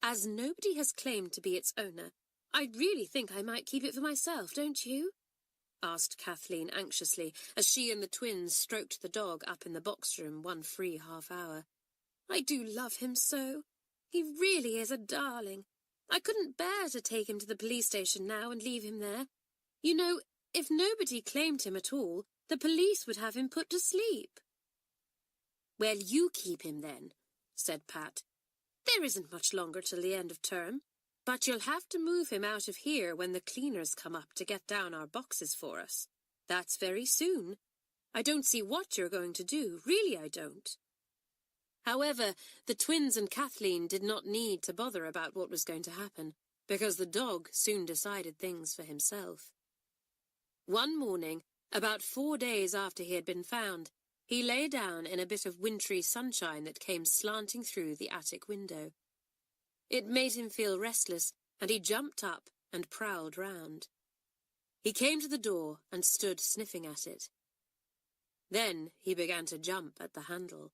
A: As nobody has claimed to be its owner, I really think I might keep it for myself, don't you? Asked Kathleen anxiously, as she and the twins stroked the dog up in the box room one free half-hour. I do love him so. He really is a darling. I couldn't bear to take him to the police station now and leave him there. You know, if nobody claimed him at all, the police would have him put to sleep. Well, you keep him then, said Pat. There isn't much longer till the end of term, but you'll have to move him out of here when the cleaners come up to get down our boxes for us. That's very soon. I don't see what you're going to do, really I don't. However, the twins and Kathleen did not need to bother about what was going to happen, because the dog soon decided things for himself. One morning, about 4 days after he had been found, he lay down in a bit of wintry sunshine that came slanting through the attic window. It made him feel restless, and he jumped up and prowled round. He came to the door and stood sniffing at it. Then he began to jump at the handle.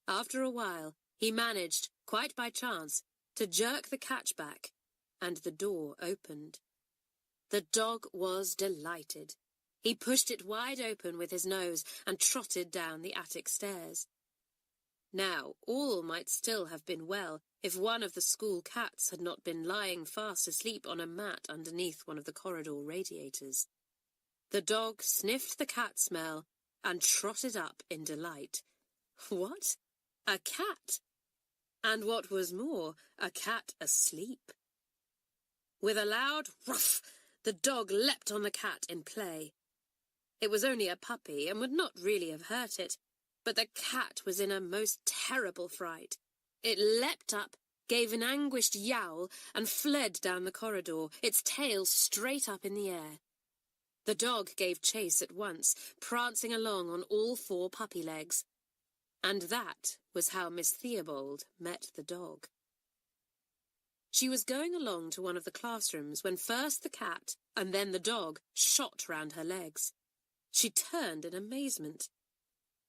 A: After a while, he managed, quite by chance, to jerk the catch back, and the door opened. The dog was delighted. He pushed it wide open with his nose and trotted down the attic stairs. Now, all might still have been well if one of the school cats had not been lying fast asleep on a mat underneath one of the corridor radiators. The dog sniffed the cat smell and trotted up in delight. What? A cat! And what was more, a cat asleep. With a loud ruff, the dog leapt on the cat in play. It was only a puppy and would not really have hurt it, but the cat was in a most terrible fright. It leapt up, gave an anguished yowl, and fled down the corridor, its tail straight up in the air. The dog gave chase at once, prancing along on all 4 puppy legs. And that was how Miss Theobald met the dog. She was going along to one of the classrooms when first the cat and then the dog shot round her legs. She turned in amazement.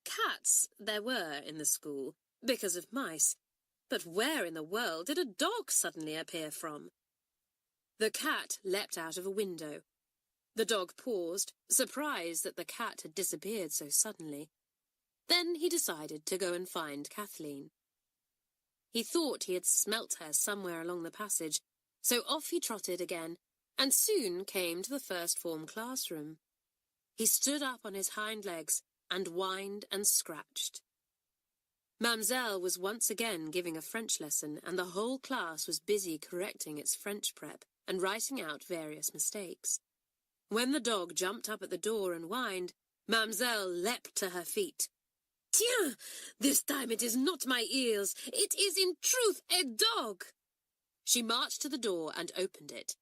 A: Cats there were in the school, because of mice, but where in the world did a dog suddenly appear from? The cat leapt out of a window. The dog paused, surprised that the cat had disappeared so suddenly. Then he decided to go and find Kathleen. He thought he had smelt her somewhere along the passage, so off he trotted again, and soon came to the first form classroom. He stood up on his hind legs and whined and scratched. Mamselle was once again giving a French lesson, and the whole class was busy correcting its French prep and writing out various mistakes. When the dog jumped up at the door and whined, Mamselle leapt to her feet. Tiens, this time it is not my ears. It is in truth a dog. She marched to the door and opened it.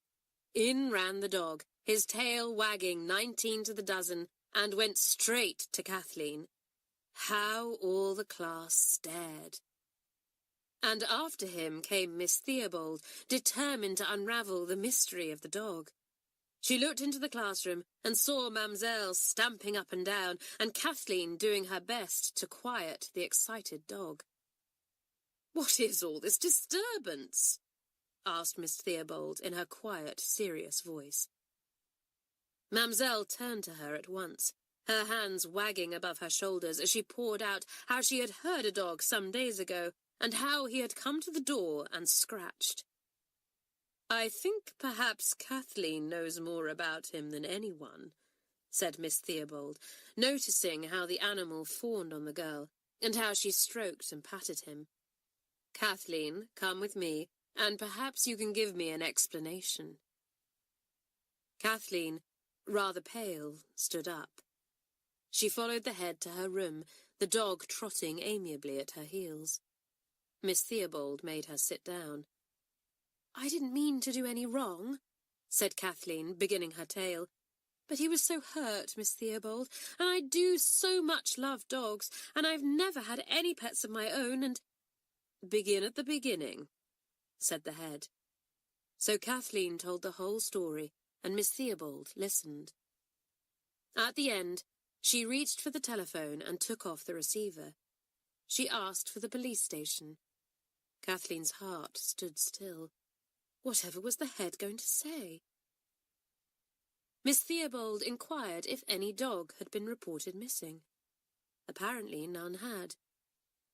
A: In ran the dog, his tail wagging 19 to the dozen, and went straight to Kathleen. How all the class stared. And after him came Miss Theobald, determined to unravel the mystery of the dog. She looked into the classroom and saw Mamselle stamping up and down, and Kathleen doing her best to quiet the excited dog. "What is all this disturbance?" asked Miss Theobald in her quiet, serious voice. Mamselle turned to her at once, her hands wagging above her shoulders as she poured out how she had heard a dog some days ago, and how he had come to the door and scratched. "I think perhaps Kathleen knows more about him than anyone," said Miss Theobald, noticing how the animal fawned on the girl, and how she stroked and patted him. "Kathleen, come with me, and perhaps you can give me an explanation." Kathleen, rather pale, stood up. She followed the head to her room, the dog trotting amiably at her heels. Miss Theobald made her sit down. "I didn't mean to do any wrong," said Kathleen, beginning her tale. "But he was so hurt, Miss Theobald, and I do so much love dogs, and I've never had any pets of my own, and—" "Begin at the beginning," said the head. So Kathleen told the whole story, and Miss Theobald listened. At the end, she reached for the telephone and took off the receiver. She asked for the police station. Kathleen's heart stood still. Whatever was the head going to say? Miss Theobald inquired if any dog had been reported missing. Apparently none had.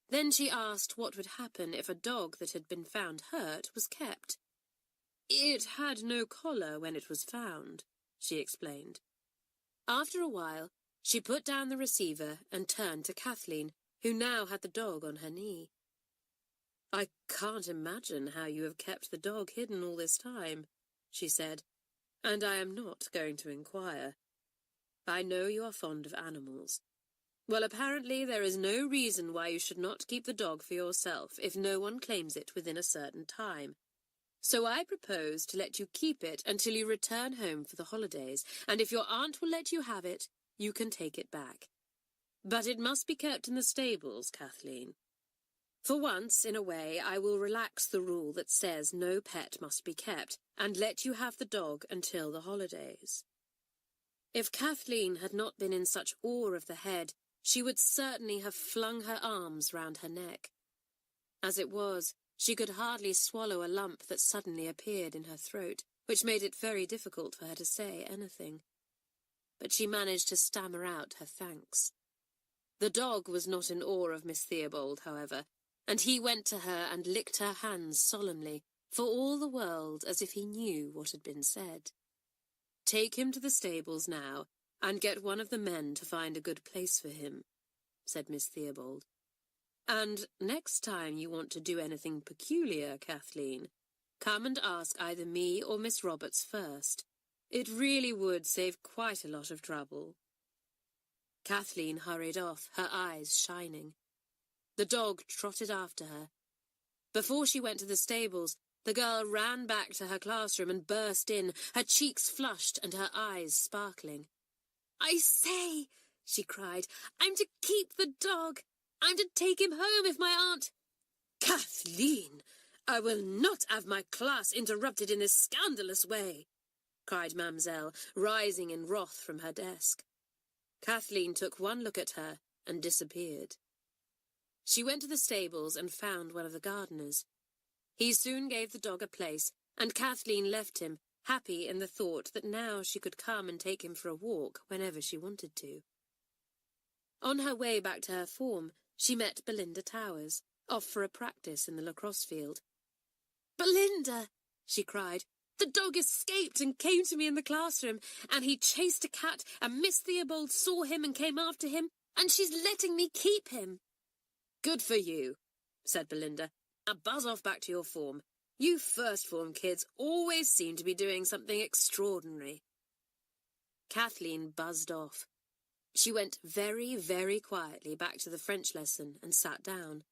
A: Then she asked what would happen if a dog that had been found hurt was kept. "It had no collar when it was found," she explained. After a while, she put down the receiver and turned to Kathleen, who now had the dog on her knee. "I can't imagine how you have kept the dog hidden all this time," she said, "and I am not going to inquire. I know you are fond of animals. Well, apparently there is no reason why you should not keep the dog for yourself if no one claims it within a certain time. So I propose to let you keep it until you return home for the holidays, and if your aunt will let you have it, you can take it back. But it must be kept in the stables, Kathleen. For once, in a way, I will relax the rule that says no pet must be kept, and let you have the dog until the holidays." If Kathleen had not been in such awe of the head, she would certainly have flung her arms round her neck. As it was, she could hardly swallow a lump that suddenly appeared in her throat, which made it very difficult for her to say anything. But she managed to stammer out her thanks. The dog was not in awe of Miss Theobald, however, and he went to her and licked her hands solemnly, for all the world as if he knew what had been said. "Take him to the stables now, and get one of the men to find a good place for him," said Miss Theobald. "And next time you want to do anything peculiar, Kathleen, come and ask either me or Miss Roberts first. It really would save quite a lot of trouble." Kathleen hurried off, her eyes shining. The dog trotted after her. Before she went to the stables, the girl ran back to her classroom and burst in, her cheeks flushed and her eyes sparkling. "I say," she cried, "I'm to keep the dog. I'm to take him home if my aunt—" "Kathleen, I will not have my class interrupted in this scandalous way," cried Mamselle, rising in wrath from her desk. Kathleen took one look at her and disappeared. She went to the stables and found one of the gardeners. He soon gave the dog a place, and Kathleen left him, happy in the thought that now she could come and take him for a walk whenever she wanted to. On her way back to her form, she met Belinda Towers, off for a practice in the lacrosse field. "Belinda!" she cried. "The dog escaped and came to me in the classroom, and he chased a cat, and Miss Theobald saw him and came after him, and she's letting me keep him." "Good for you," said Belinda. "Now buzz off back to your form. You first-form kids always seem to be doing something extraordinary." Kathleen buzzed off. She went very, very quietly back to the French lesson and sat down.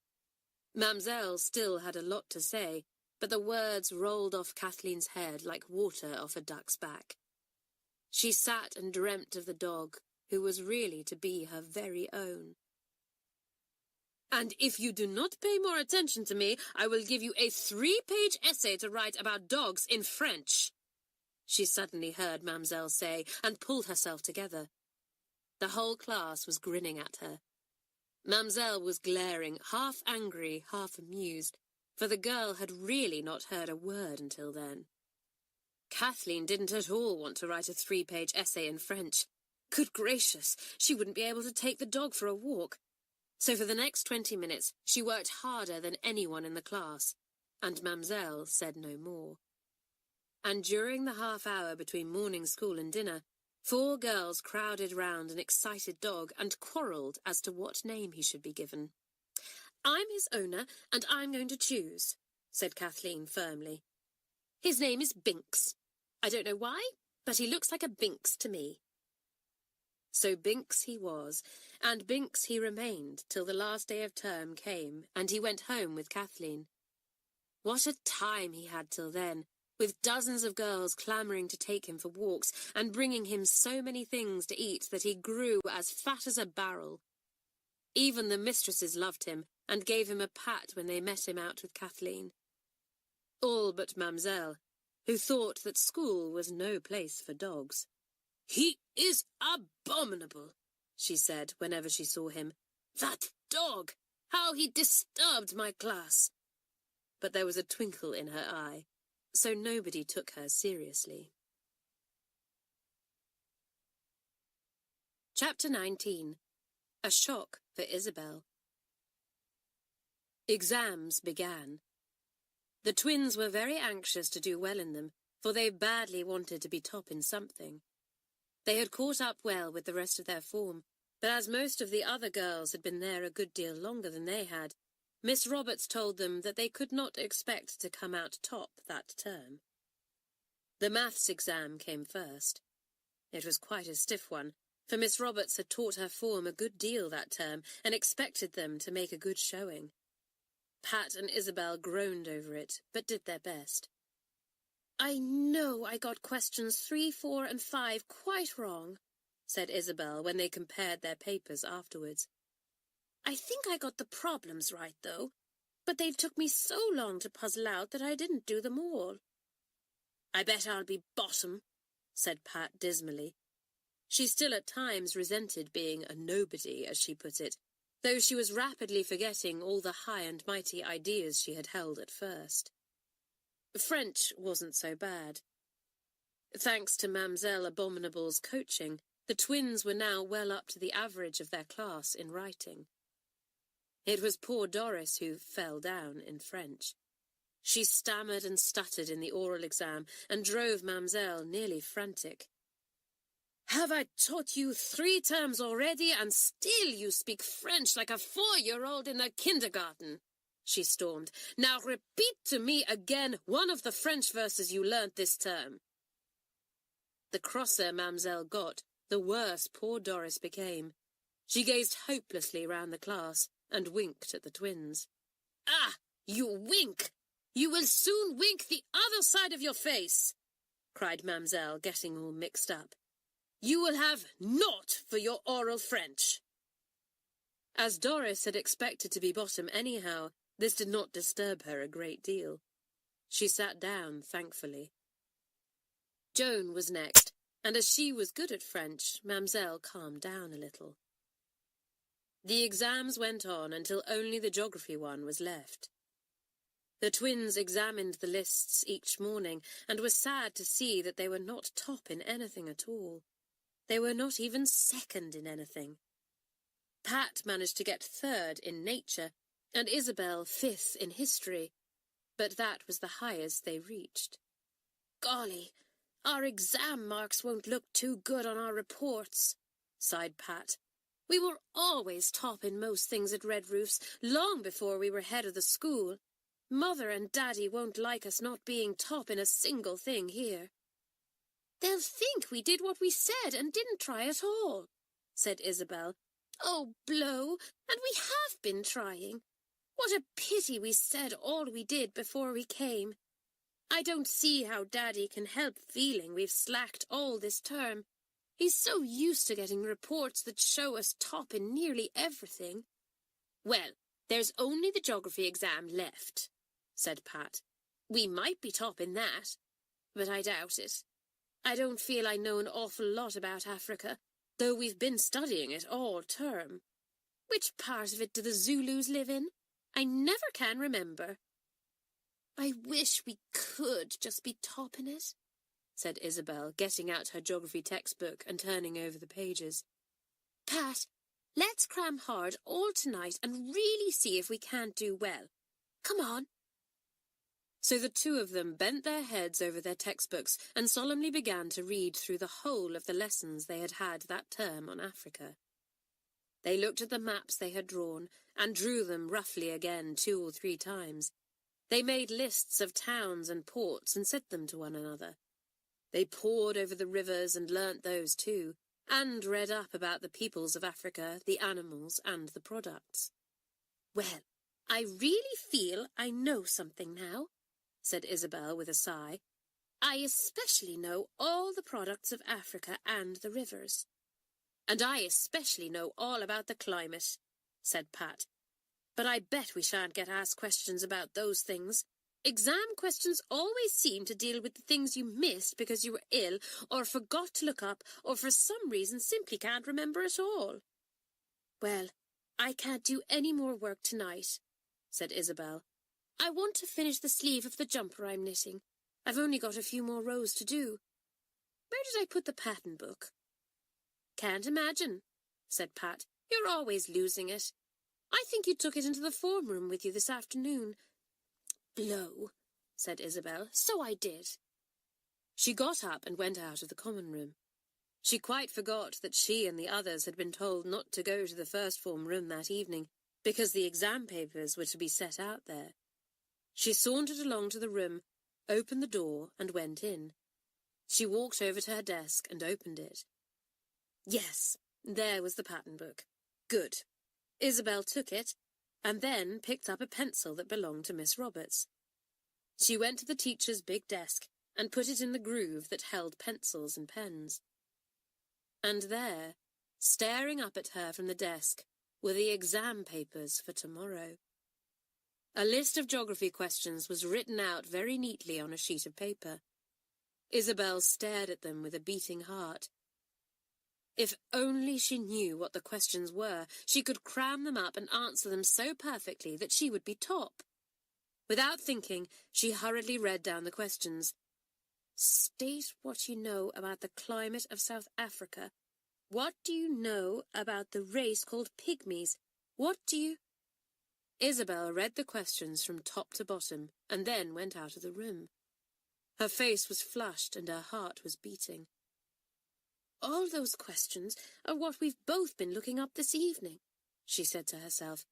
A: Mamselle still had a lot to say, but the words rolled off Kathleen's head like water off a duck's back. She sat and dreamt of the dog, who was really to be her very own. "And if you do not pay more attention to me, I will give you a 3-page essay to write about dogs in French," she suddenly heard Mamselle say, and pulled herself together. The whole class was grinning at her. Mamselle was glaring, half angry, half amused, for the girl had really not heard a word until then. Kathleen didn't at all want to write a 3-page essay in French. Good gracious, she wouldn't be able to take the dog for a walk. So for the next 20 minutes she worked harder than anyone in the class, and Mamselle said no more. And during the half-hour between morning school and dinner, 4 girls crowded round an excited dog and quarrelled as to what name he should be given. "I'm his owner, and I'm going to choose," said Kathleen firmly. "His name is Binks. I don't know why, but he looks like a Binks to me." So Binks he was, and Binks he remained till the last day of term came, and he went home with Kathleen. What a time he had till then, with dozens of girls clamouring to take him for walks, and bringing him so many things to eat that he grew as fat as a barrel. Even the mistresses loved him, and gave him a pat when they met him out with Kathleen. All but Mamselle, who thought that school was no place for dogs. "He is abominable," she said whenever she saw him. "That dog! How he disturbed my class!" But there was a twinkle in her eye, so nobody took her seriously. Chapter 19. A Shock for Isabel. Exams began. The twins were very anxious to do well in them, for they badly wanted to be top in something. They had caught up well with the rest of their form, but as most of the other girls had been there a good deal longer than they had, Miss Roberts told them that they could not expect to come out top that term. The maths exam came first. It was quite a stiff one, for Miss Roberts had taught her form a good deal that term and expected them to make a good showing. Pat and Isabel groaned over it, but did their best. "I know I got questions 3, 4, and 5 quite wrong," said Isabel when they compared their papers afterwards. "I think I got the problems right, though, but they took me so long to puzzle out that I didn't do them all." "I bet I'll be bottom," said Pat dismally. She still at times resented being a nobody, as she put it, though she was rapidly forgetting all the high and mighty ideas she had held at first. French wasn't so bad. Thanks to Mamselle Abominable's coaching, the twins were now well up to the average of their class in writing. It was poor Doris who fell down in French. She stammered and stuttered in the oral exam and drove Mamselle nearly frantic. "Have I taught you 3 terms already, and still you speak French like a 4-year-old in the kindergarten?" she stormed. "Now repeat to me again one of the French verses you learnt this term." The crosser Mamselle got, the worse poor Doris became. She gazed hopelessly round the class and winked at the twins. "Ah, you wink! You will soon wink the other side of your face!" cried Mamselle, getting all mixed up. "You will have naught for your oral French." As Doris had expected to be bottom anyhow, this did not disturb her a great deal. She sat down, thankfully. Joan was next, and as she was good at French, Mamselle calmed down a little. The exams went on until only the geography one was left. The twins examined the lists each morning and were sad to see that they were not top in anything at all. They were not even second in anything. Pat managed to get 3rd in nature, and Isabel 5th in history, but that was the highest they reached. "Golly, our exam marks won't look too good on our reports," sighed Pat. "We were always top in most things at Red Roofs, long before we were head of the school. Mother and Daddy won't like us not being top in a single thing here." "They'll think we did what we said and didn't try at all," said Isabel. "Oh, blow, and we have been trying. What a pity we said all we did before we came. I don't see how Daddy can help feeling we've slacked all this term. He's so used to getting reports that show us top in nearly everything." "Well, there's only the geography exam left," said Pat. "We might be top in that, but I doubt it. I don't feel I know an awful lot about Africa, though we've been studying it all term. Which part of it do the Zulus live in? I never can remember." "I wish we could just be top in it," said Isabel, getting out her geography textbook and turning over the pages. "Pat, let's cram hard all tonight and really see if we can't do well. Come on." So the two of them bent their heads over their textbooks and solemnly began to read through the whole of the lessons they had had that term on Africa. They looked at the maps they had drawn and drew them roughly again 2 or 3 times. They made lists of towns and ports and sent them to one another. They pored over the rivers and learnt those too, and read up about the peoples of Africa, the animals, and the products. "Well, I really feel I know something now," said Isabel with a sigh. "I especially know all the products of Africa and the rivers." "And I especially know all about the climate," said Pat. "But I bet we shan't get asked questions about those things. Exam questions always seem to deal with the things you missed because you were ill or forgot to look up or for some reason simply can't remember at all." "Well, I can't do any more work tonight," said Isabel. "I want to finish the sleeve of the jumper I'm knitting. I've only got a few more rows to do. Where did I put the pattern book?" "Can't imagine," said Pat. "You're always losing it. I think you took it into the form room with you this afternoon." "Blow," said Isabel. "So I did." She got up and went out of the common room. She quite forgot that she and the others had been told not to go to the first form room that evening because the exam papers were to be set out there. She sauntered along to the room, opened the door, and went in. She walked over to her desk and opened it. Yes, there was the pattern book. Good. Isabel took it, and then picked up a pencil that belonged to Miss Roberts. She went to the teacher's big desk and put it in the groove that held pencils and pens. And there, staring up at her from the desk, were the exam papers for tomorrow. A list of geography questions was written out very neatly on a sheet of paper. Isabel stared at them with a beating heart. If only she knew what the questions were, she could cram them up and answer them so perfectly that she would be top. Without thinking, she hurriedly read down the questions. State what you know about the climate of South Africa. What do you know about the race called pygmies? What do you... Isabel read the questions from top to bottom and then went out of the room. Her face was flushed and her heart was beating. All those questions are what we've both been looking up this evening, she said to herself.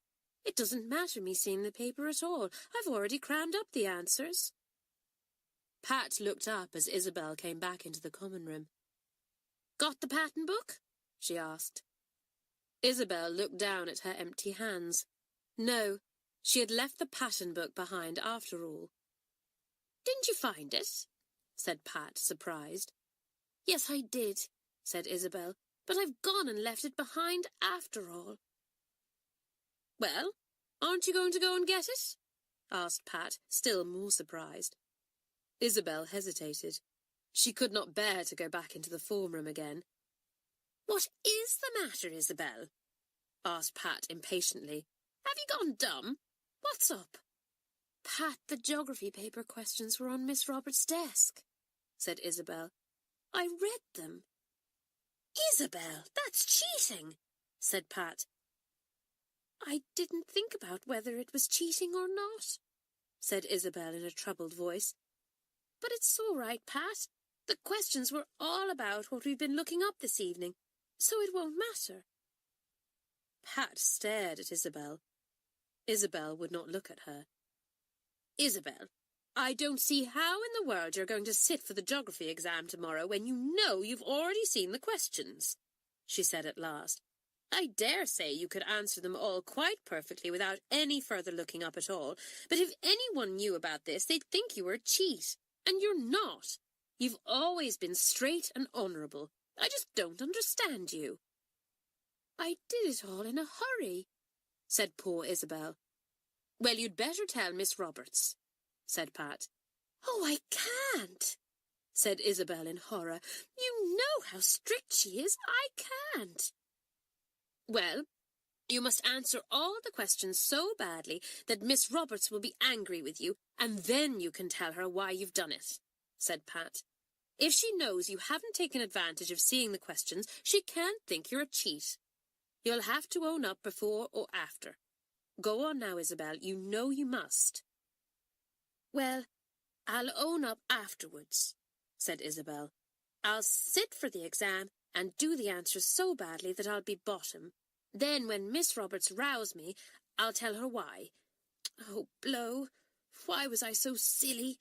A: It doesn't matter me seeing the paper at all. I've already crammed up the answers. Pat looked up as Isabel came back into the common room. Got the pattern book? She asked. Isabel looked down at her empty hands. No, she had left the pattern book behind after all. Didn't you find it? Said Pat, surprised. Yes, I did, said Isabel, but I've gone and left it behind after all. Well, aren't you going to go and get it? Asked Pat, still more surprised. Isabel hesitated. She could not bear to go back into the form room again. What is the matter, Isabel? Asked Pat impatiently. Have you gone dumb? What's up? Pat, the geography paper questions were on Miss Roberts' desk, said Isabel. I read them. Isabel, that's cheating, said Pat. I didn't think about whether it was cheating or not, said Isabel in a troubled voice. But it's all right, Pat. The questions were all about what we've been looking up this evening, so it won't matter. Pat stared at Isabel. Isabel would not look at her. Isabel, I don't see how in the world you're going to sit for the geography exam tomorrow when you know you've already seen the questions, she said at last. I dare say you could answer them all quite perfectly without any further looking up at all, but if anyone knew about this, they'd think you were a cheat, and you're not. You've always been straight and honourable. I just don't understand you. I did it all in a hurry, said poor Isabel. Well, you'd better tell Miss Roberts, said Pat. Oh, I can't, said Isabel in horror. You know how strict she is. I can't. Well, you must answer all the questions so badly that Miss Roberts will be angry with you, and then you can tell her why you've done it, said Pat. If she knows you haven't taken advantage of seeing the questions, she can't think you're a cheat. You'll have to own up before or after. Go on now, Isabel. You know you must. Well, I'll own up afterwards, said Isabel. I'll sit for the exam and do the answers so badly that I'll be bottom. Then when Miss Roberts rows me, I'll tell her why. Oh, blow! Why was I so silly?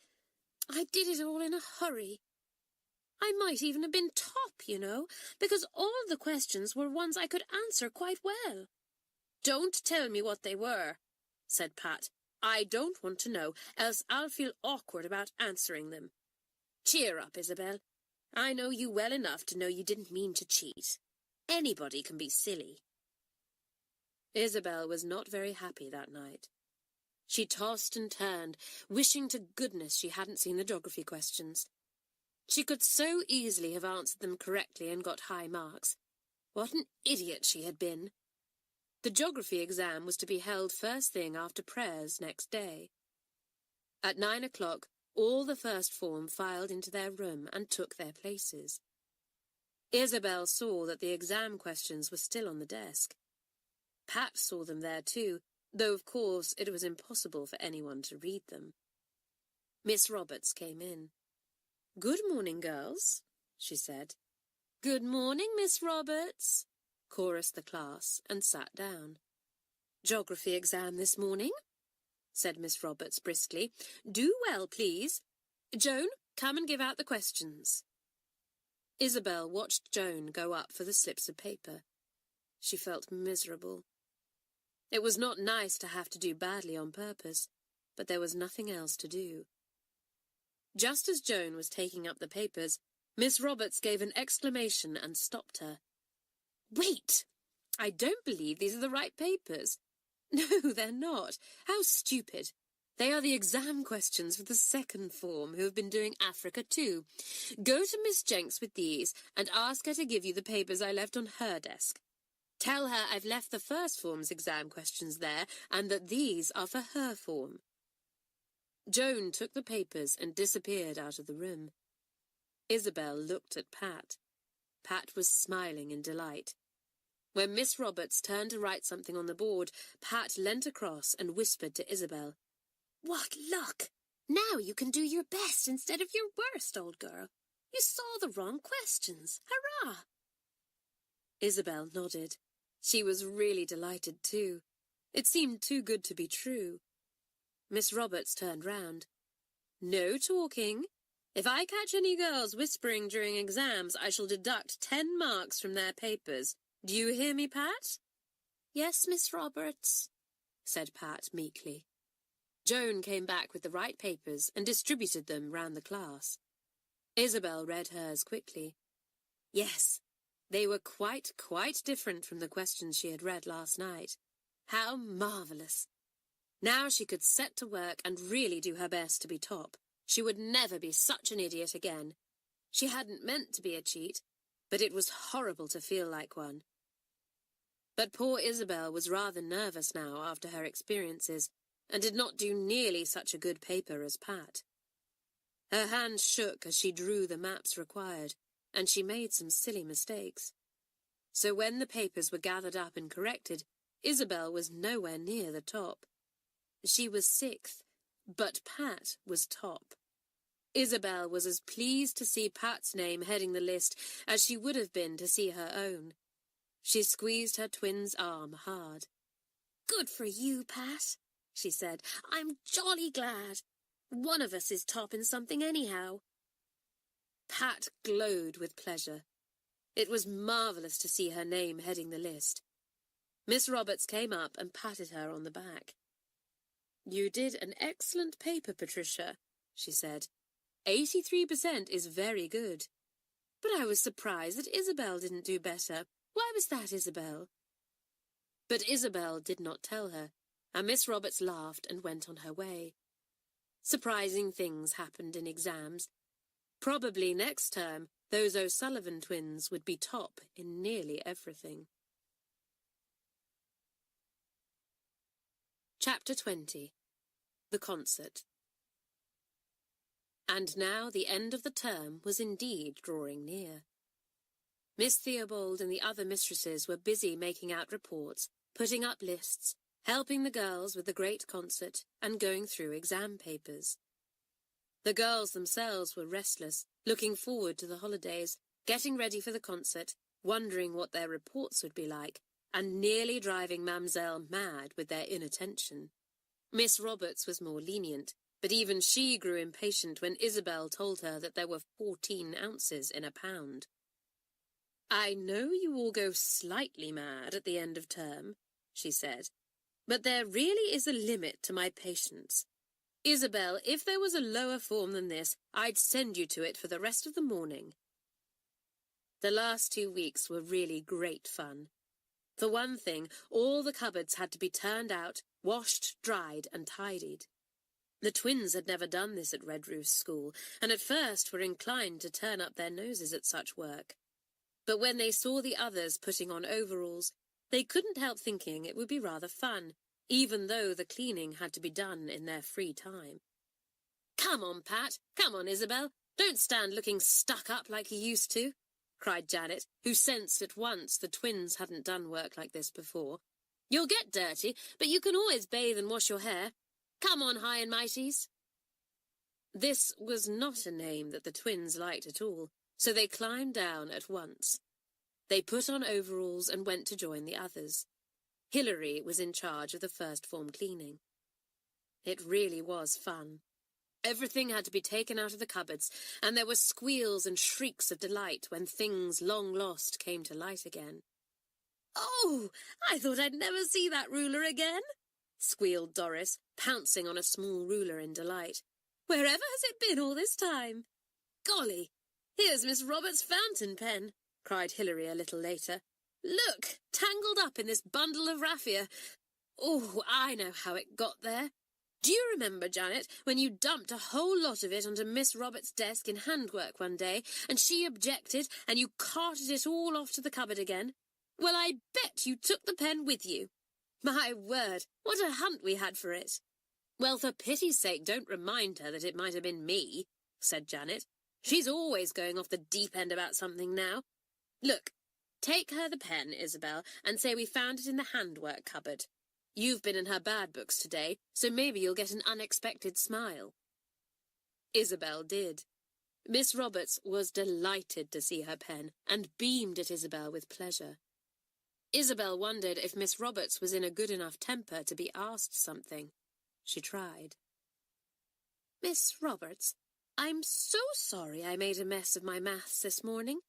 A: I did it all in a hurry. I might even have been top, you know, because all the questions were ones I could answer quite well. Don't tell me what they were, said Pat. I don't want to know, else I'll feel awkward about answering them. Cheer up, Isabel. I know you well enough to know you didn't mean to cheat. Anybody can be silly. Isabel was not very happy that night. She tossed and turned, wishing to goodness she hadn't seen the geography questions. She could so easily have answered them correctly and got high marks. What an idiot she had been! The geography exam was to be held first thing after prayers next day. At 9 o'clock, all the first form filed into their room and took their places. Isabel saw that the exam questions were still on the desk. Pat saw them there too, though of course it was impossible for anyone to read them. Miss Roberts came in. "Good morning, girls," she said. "Good morning, Miss Roberts," chorused the class, and sat down. "Geography exam this morning?" said Miss Roberts briskly. "Do well, please. Joan, come and give out the questions." Isabel watched Joan go up for the slips of paper. She felt miserable. It was not nice to have to do badly on purpose, but there was nothing else to do. Just as Joan was taking up the papers, Miss Roberts gave an exclamation and stopped her. "Wait! I don't believe these are the right papers." "No, they're not. How stupid. They are the exam questions for the second form who have been doing Africa too. Go to Miss Jenks with these and ask her to give you the papers I left on her desk. Tell her I've left the first form's exam questions there and that these are for her form." Joan took the papers and disappeared out of the room. Isabel looked at Pat. Pat was smiling in delight. When Miss Roberts turned to write something on the board, Pat leant across and whispered to Isabel, "What luck! Now you can do your best instead of your worst, old girl. You saw the wrong questions. Hurrah!" Isabel nodded. She was really delighted too. It seemed too good to be true. Miss Roberts turned round. "No talking. If I catch any girls whispering during exams, I shall deduct 10 marks from their papers. Do you hear me, Pat?" "Yes, Miss Roberts," said Pat meekly. Joan came back with the right papers and distributed them round the class. Isabel read hers quickly. Yes, they were quite different from the questions she had read last night. How marvellous! Now she could set to work and really do her best to be top. She would never be such an idiot again. She hadn't meant to be a cheat, but it was horrible to feel like one. But poor Isabel was rather nervous now after her experiences, and did not do nearly such a good paper as Pat. Her hands shook as she drew the maps required, and she made some silly mistakes. So when the papers were gathered up and corrected, Isabel was nowhere near the top. She was 6th, but Pat was top. Isabel was as pleased to see Pat's name heading the list as she would have been to see her own. She squeezed her twin's arm hard. "Good for you, Pat," she said. "I'm jolly glad. One of us is top in something anyhow." Pat glowed with pleasure. It was marvellous to see her name heading the list. Miss Roberts came up and patted her on the back. "You did an excellent paper, Patricia," she said. 83% is very good. But I was surprised that Isabel didn't do better. Why was that, Isabel?" But Isabel did not tell her, and Miss Roberts laughed and went on her way. Surprising things happened in exams. Probably next term, those O'Sullivan twins would be top in nearly everything. Chapter 20. The Concert. And now the end of the term was indeed drawing near. Miss Theobald and the other mistresses were busy making out reports, putting up lists, helping the girls with the great concert, and going through exam papers. The girls themselves were restless, looking forward to the holidays, getting ready for the concert, wondering what their reports would be like, and nearly driving Mamselle mad with their inattention. Miss Roberts was more lenient, But even she grew impatient when Isabel told her that there were 14 ounces in a pound. "I know you all go slightly mad at the end of term," she said, "but there really is a limit to my patience. Isabel, if there was a lower form than this, I'd send you to it for the rest of the morning." The last 2 weeks were really great fun. For one thing, all the cupboards had to be turned out, washed, dried, and tidied. The twins had never done this at Red Roost School, and at first were inclined to turn up their noses at such work. But when they saw the others putting on overalls, they couldn't help thinking it would be rather fun, even though the cleaning had to be done in their free time. "Come on, Pat. Come on, Isabel. Don't stand looking stuck up like you used to," cried Janet, who sensed at once the twins hadn't done work like this before. "You'll get dirty, but you can always bathe and wash your hair. Come on, High and Mighties." This was not a name that the twins liked at all, so they climbed down at once. They put on overalls and went to join the others. Hilary was in charge of the first form cleaning. It really was fun. Everything had to be taken out of the cupboards, and there were squeals and shrieks of delight when things long lost came to light again. "Oh, I thought I'd never see that ruler again," squealed Doris, pouncing on a small ruler in delight. "Wherever has it been all this time?" "Golly, here's Miss Roberts' fountain pen," cried Hilary a little later. "Look, tangled up in this bundle of raffia. Oh, I know how it got there. Do you remember, Janet, when you dumped a whole lot of it onto Miss Roberts' desk in handwork one day, and she objected, and you carted it all off to the cupboard again? Well, I bet you took the pen with you. My word, what a hunt we had for it." "Well, for pity's sake, don't remind her that it might have been me," said Janet. "She's always going off the deep end about something now. Look, take her the pen, Isabel, and say we found it in the handwork cupboard. You've been in her bad books today, so maybe you'll get an unexpected smile." Isabel did. Miss Roberts was delighted to see her pen, and beamed at Isabel with pleasure. Isabel wondered if Miss Roberts was in a good enough temper to be asked something. She tried. "Miss Roberts, I'm so sorry I made a mess of my maths this morning.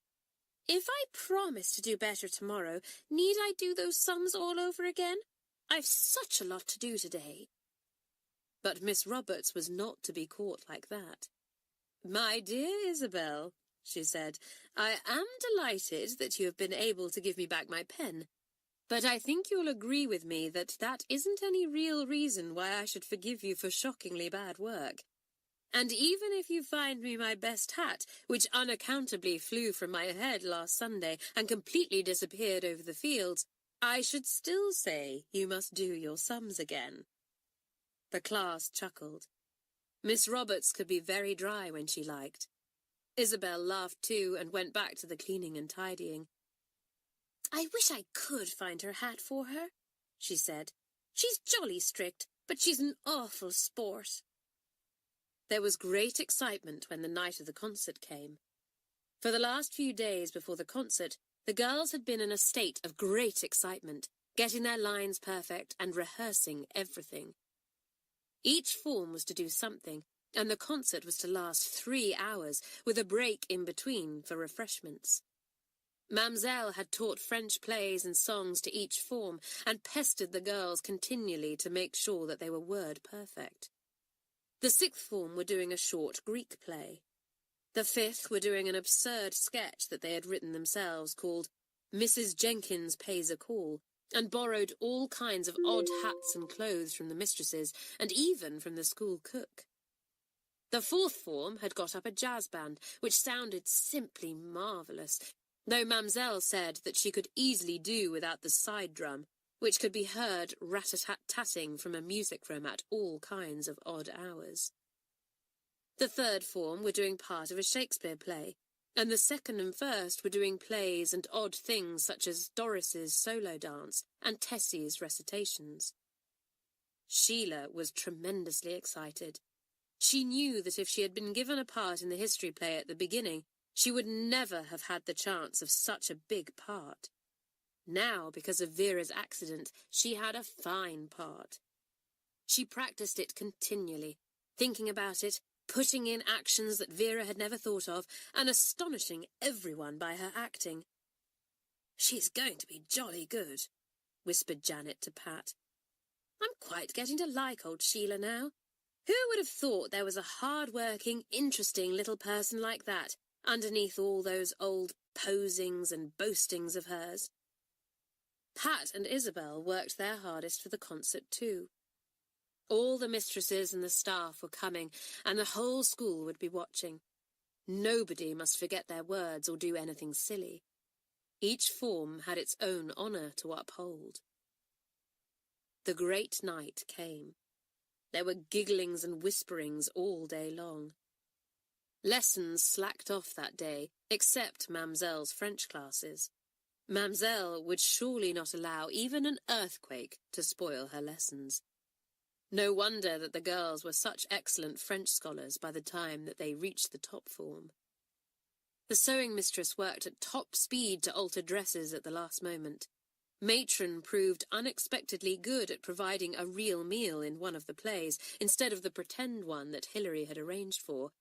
A: If I promise to do better tomorrow, need I do those sums all over again? I've such a lot to do today." But Miss Roberts was not to be caught like that. "My dear Isabel," she said, "I am delighted that you have been able to give me back my pen, but I think you'll agree with me that that isn't any real reason why I should forgive you for shockingly bad work. And even if you find me my best hat, which unaccountably flew from my head last Sunday and completely disappeared over the fields, I should still say you must do your sums again." The class chuckled. Miss Roberts could be very dry when she liked. Isabel laughed too and went back to the cleaning and tidying. "I wish I could find her hat for her," she said. "She's jolly strict, but she's an awful sport." There was great excitement when the night of the concert came. For the last few days before the concert, the girls had been in a state of great excitement, getting their lines perfect and rehearsing everything. Each form was to do something, and the concert was to last 3 hours, with a break in between for refreshments. Mamselle had taught French plays and songs to each form, and pestered the girls continually to make sure that they were word perfect. The 6th form were doing a short Greek play. The 5th were doing an absurd sketch that they had written themselves called Mrs. Jenkins Pays a Call, and borrowed all kinds of odd hats and clothes from the mistresses, and even from the school cook. The 4th form had got up a jazz band, which sounded simply marvellous, though Mamselle said that she could easily do without the side drum, which could be heard rat-a-tat-tatting from a music room at all kinds of odd hours. The 3rd form were doing part of a Shakespeare play, and the 2nd and 1st were doing plays and odd things such as Doris's solo dance and Tessie's recitations. Sheila was tremendously excited. She knew that if she had been given a part in the history play at the beginning, she would never have had the chance of such a big part. Now, because of Vera's accident, she had a fine part. She practiced it continually, thinking about it, putting in actions that Vera had never thought of, and astonishing everyone by her acting. "She's going to be jolly good," whispered Janet to Pat. "I'm quite getting to like old Sheila now. Who would have thought there was a hard-working, interesting little person like that underneath all those old posings and boastings of hers?" Pat and Isabel worked their hardest for the concert too. All the mistresses and the staff were coming, and the whole school would be watching. Nobody must forget their words or do anything silly. Each form had its own honour to uphold. The great night came. There were gigglings and whisperings all day long. Lessons slacked off that day, except Mamselle's French classes. Mamselle would surely not allow even an earthquake to spoil her lessons. No wonder that the girls were such excellent French scholars by the time that they reached the top form. The sewing mistress worked at top speed to alter dresses at the last moment. Matron proved unexpectedly good at providing a real meal in one of the plays, instead of the pretend one that Hilary had arranged for.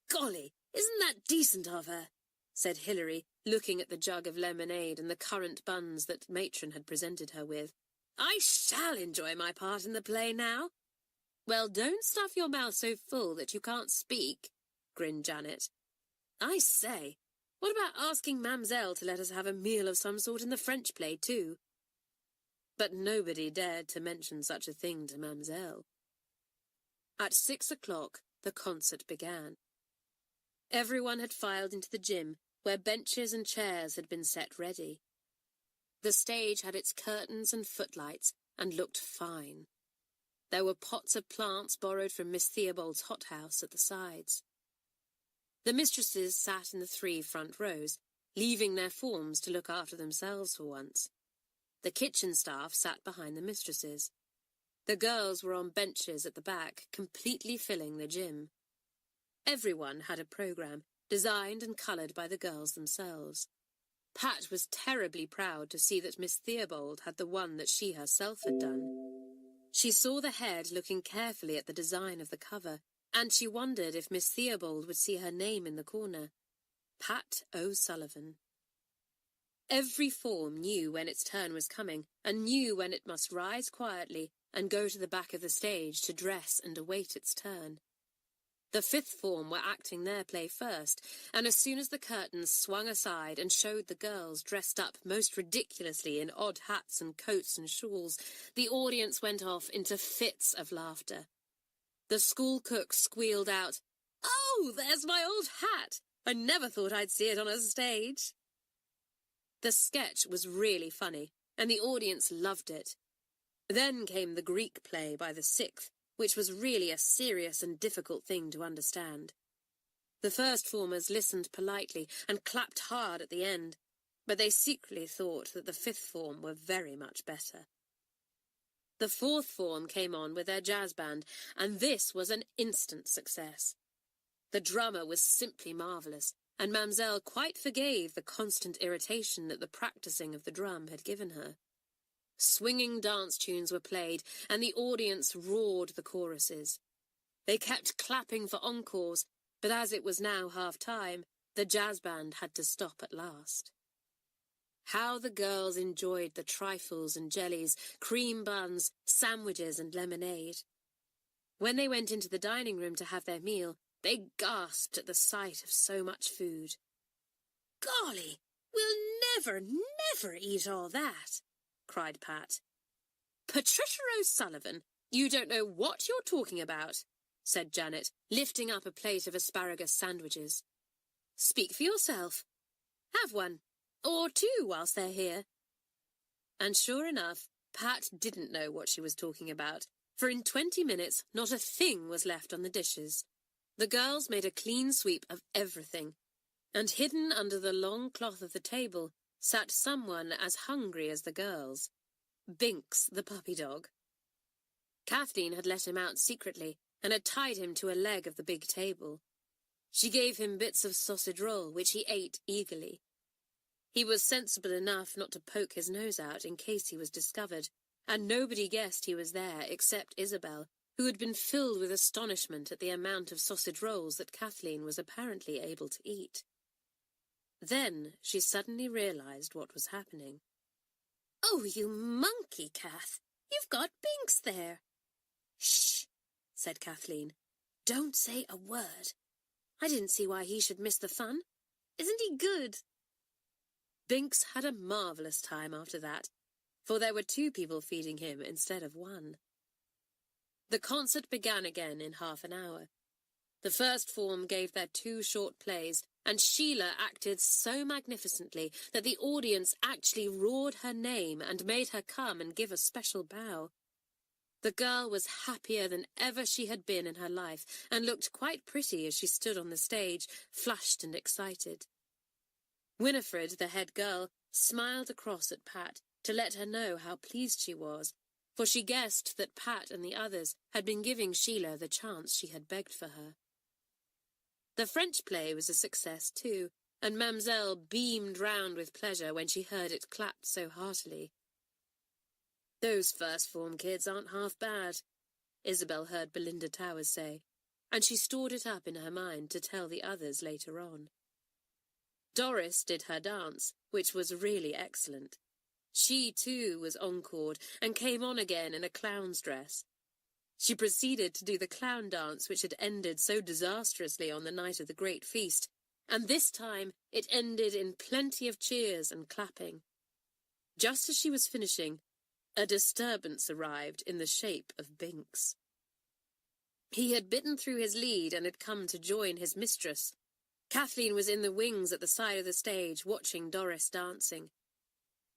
A: "Golly, isn't that decent of her?" said Hilary, looking at the jug of lemonade and the currant buns that Matron had presented her with. "I shall enjoy my part in the play now." "Well, don't stuff your mouth so full that you can't speak," grinned Janet. "I say, what about asking Mamselle to let us have a meal of some sort in the French play too?" But nobody dared to mention such a thing to Mamselle. At 6 o'clock, the concert began. Everyone had filed into the gym, where benches and chairs had been set ready. The stage had its curtains and footlights and looked fine. There were pots of plants borrowed from Miss Theobald's hothouse at the sides. The mistresses sat in the 3 front rows, leaving their forms to look after themselves for once. The kitchen staff sat behind the mistresses. The girls were on benches at the back, completely filling the gym. Everyone had a programme, designed and coloured by the girls themselves. Pat was terribly proud to see that Miss Theobald had the one that she herself had done. She saw the head looking carefully at the design of the cover, and she wondered if Miss Theobald would see her name in the corner. Pat O'Sullivan. Every form knew when its turn was coming, and knew when it must rise quietly and go to the back of the stage to dress and await its turn. The 5th form were acting their play first, and as soon as the curtains swung aside and showed the girls dressed up most ridiculously in odd hats and coats and shawls, the audience went off into fits of laughter. The school cook squealed out, "Oh, there's my old hat! I never thought I'd see it on a stage." The sketch was really funny, and the audience loved it. Then came the Greek play by the 6th, which was really a serious and difficult thing to understand. The first formers listened politely and clapped hard at the end, but they secretly thought that the 5th form were very much better. The 4th form came on with their jazz band, and this was an instant success. The drummer was simply marvellous, and Mamselle quite forgave the constant irritation that the practising of the drum had given her. Swinging dance tunes were played, and the audience roared the choruses. They kept clapping for encores, but as it was now half-time, the jazz band had to stop at last. How the girls enjoyed the trifles and jellies, cream buns, sandwiches and lemonade. When they went into the dining room to have their meal, they gasped at the sight of so much food. "Golly, we'll never eat all that," cried Pat. "Patricia O'Sullivan, you don't know what you're talking about," said Janet, lifting up a plate of asparagus sandwiches. "Speak for yourself. Have one, or 2 whilst they're here." And sure enough, Pat didn't know what she was talking about, for in 20 minutes not a thing was left on the dishes. The girls made a clean sweep of everything, and hidden under the long cloth of the table sat someone as hungry as the girls. Binks, the puppy dog. Kathleen had let him out secretly and had tied him to a leg of the big table. She gave him bits of sausage roll, which he ate eagerly. He was sensible enough not to poke his nose out in case he was discovered, and nobody guessed he was there except Isabel, who had been filled with astonishment at the amount of sausage rolls that Kathleen was apparently able to eat. Then she suddenly realized what was happening. "Oh, you monkey, Kath! You've got Binks there!" "Shh!" said Kathleen. "Don't say a word. I didn't see why he should miss the fun. Isn't he good?" Binks had a marvellous time after that, for there were 2 people feeding him instead of 1. The concert began again in half an hour. The first form gave their 2 short plays, and Sheila acted so magnificently that the audience actually roared her name and made her come and give a special bow. The girl was happier than ever she had been in her life, and looked quite pretty as she stood on the stage, flushed and excited. Winifred, the head girl, smiled across at Pat to let her know how pleased she was, for she guessed that Pat and the others had been giving Sheila the chance she had begged for her. The French play was a success too, and Mamselle beamed round with pleasure when she heard it clapped so heartily. "Those first-form kids aren't half bad," Isabel heard Belinda Towers say, and she stored it up in her mind to tell the others later on. Doris did her dance, which was really excellent. She, too, was encored and came on again in a clown's dress. She proceeded to do the clown dance which had ended so disastrously on the night of the great feast, and this time it ended in plenty of cheers and clapping. Just as she was finishing, a disturbance arrived in the shape of Binks. He had bitten through his lead and had come to join his mistress. Kathleen was in the wings at the side of the stage, watching Doris dancing.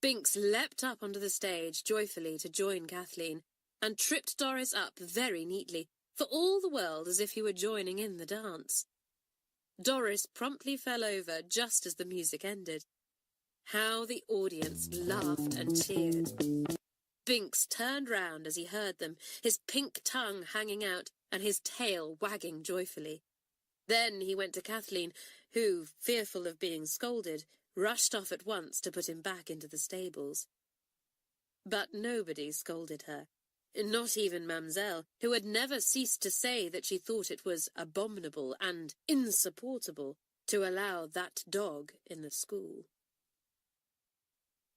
A: Binks leapt up onto the stage joyfully to join Kathleen, and tripped Doris up very neatly, for all the world as if he were joining in the dance. Doris promptly fell over just as the music ended. How the audience laughed and cheered. Binks turned round as he heard them, his pink tongue hanging out and his tail wagging joyfully. Then he went to Kathleen, who, fearful of being scolded, rushed off at once to put him back into the stables. But nobody scolded her, not even Mamselle, who had never ceased to say that she thought it was abominable and insupportable to allow that dog in the school.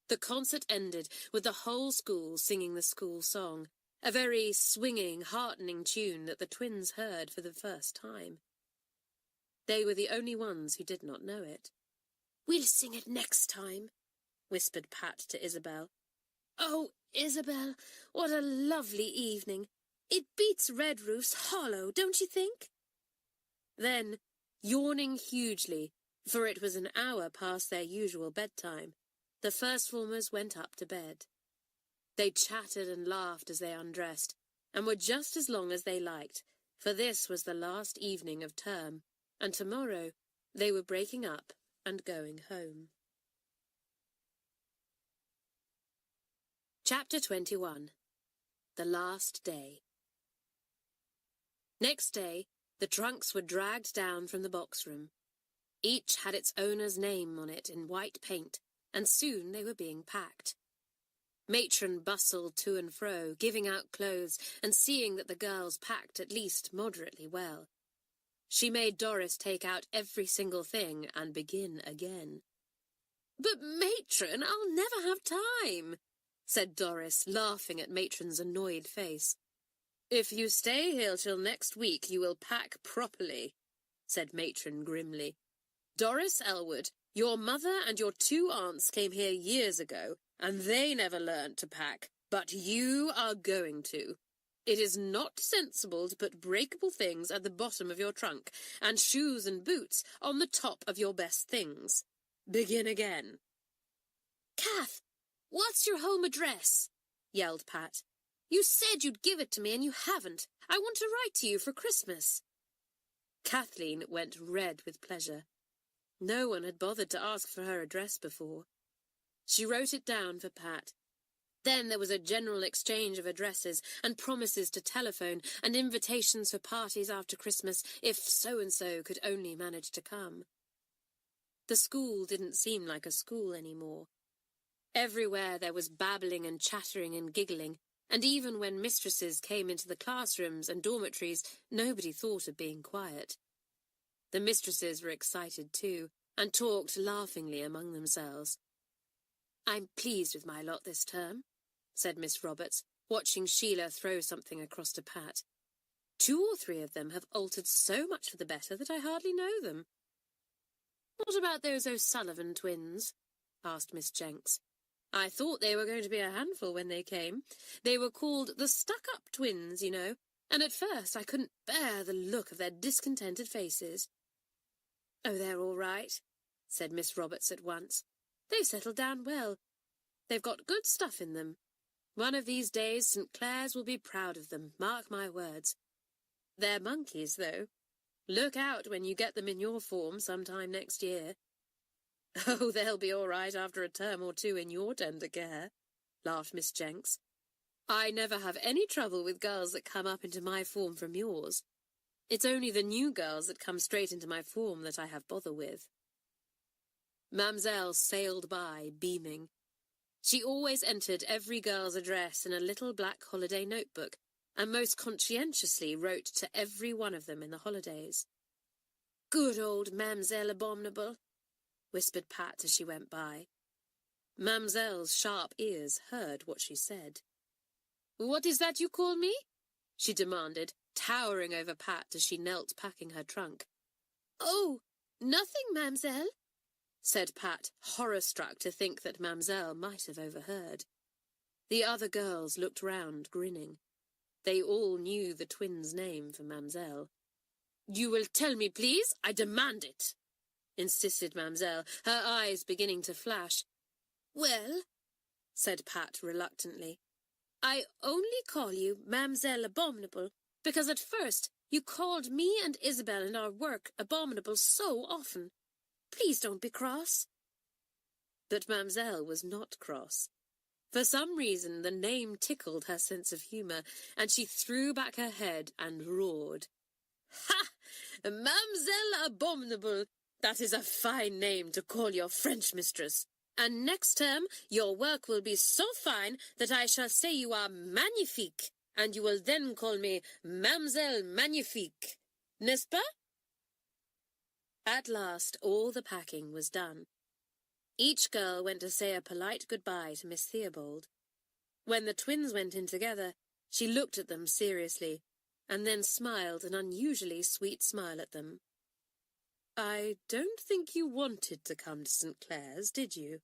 A: The concert ended with the whole school singing the school song, a very swinging, heartening tune that the twins heard for the first time. They were the only ones who did not know it. "We'll sing it next time," whispered Pat to Isabel. "Oh, Isabel, what a lovely evening. It beats Red Roof's hollow, don't you think?" Then, yawning hugely, for it was an hour past their usual bedtime, the first-formers went up to bed. They chattered and laughed as they undressed, and were just as long as they liked, for this was the last evening of term, and tomorrow they were breaking up and going home. Chapter 21. The Last Day. Next day, the trunks were dragged down from the box room. Each had its owner's name on it in white paint, and soon they were being packed. Matron bustled to and fro, giving out clothes and seeing that the girls packed at least moderately well. She made Doris take out every single thing and begin again. "But, Matron, I'll never have time," said Doris, laughing at Matron's annoyed face. "If you stay here till next week, you will pack properly," said Matron grimly. "Doris Elwood, your mother and your 2 aunts came here years ago, and they never learned to pack, but you are going to. It is not sensible to put breakable things at the bottom of your trunk, and shoes and boots on the top of your best things. Begin again." "Kath, what's your home address?" yelled Pat. "You said you'd give it to me, and you haven't. I want to write to you for Christmas." Kathleen went red with pleasure. No one had bothered to ask for her address before. She wrote it down for Pat. Then there was a general exchange of addresses and promises to telephone and invitations for parties after Christmas if so-and-so could only manage to come. The school didn't seem like a school anymore. Everywhere there was babbling and chattering and giggling, and even when mistresses came into the classrooms and dormitories, nobody thought of being quiet. The mistresses were excited too, and talked laughingly among themselves. "I'm pleased with my lot this term," said Miss Roberts, watching Sheila throw something across to Pat. "2 or 3 of them have altered so much for the better that I hardly know them." "What about those O'Sullivan twins?" asked Miss Jenks. "I thought they were going to be a handful when they came. They were called the stuck-up twins, you know, and at first I couldn't bear the look of their discontented faces." "Oh, they're all right," said Miss Roberts at once. "They've settled down well. They've got good stuff in them. One of these days St Clare's will be proud of them, mark my words. They're monkeys, though. Look out when you get them in your form sometime next year." "Oh, they'll be all right after a term or 2 in your tender care," laughed Miss Jenks. "I never have any trouble with girls that come up into my form from yours. It's only the new girls that come straight into my form that I have bother with." Mamselle sailed by, beaming. She always entered every girl's address in a little black holiday notebook, and most conscientiously wrote to every one of them in the holidays. "Good old Mamselle Abominable," whispered Pat as she went by. Mamselle's sharp ears heard what she said. "What is that you call me?" she demanded, towering over Pat as she knelt packing her trunk. "Oh, nothing, Mamselle," said Pat, horror-struck to think that Mamselle might have overheard. The other girls looked round, grinning. They all knew the twins' name for Mamselle. "You will tell me, please? I demand it," insisted Mamselle, her eyes beginning to flash. "Well," said Pat reluctantly, "I only call you Mamselle Abominable because at first you called me and Isabel and our work abominable so often. Please don't be cross." But Mamselle was not cross. For some reason the name tickled her sense of humour, and she threw back her head and roared. "Ha! Mamselle Abominable! That is a fine name to call your French mistress. And next term your work will be so fine that I shall say you are magnifique, and you will then call me Mamselle Magnifique. N'est-ce pas?" At last all the packing was done. Each girl went to say a polite goodbye to Miss Theobald. When the twins went in together, she looked at them seriously, and then smiled an unusually sweet smile at them. "I don't think you wanted to come to St Clare's, did you?"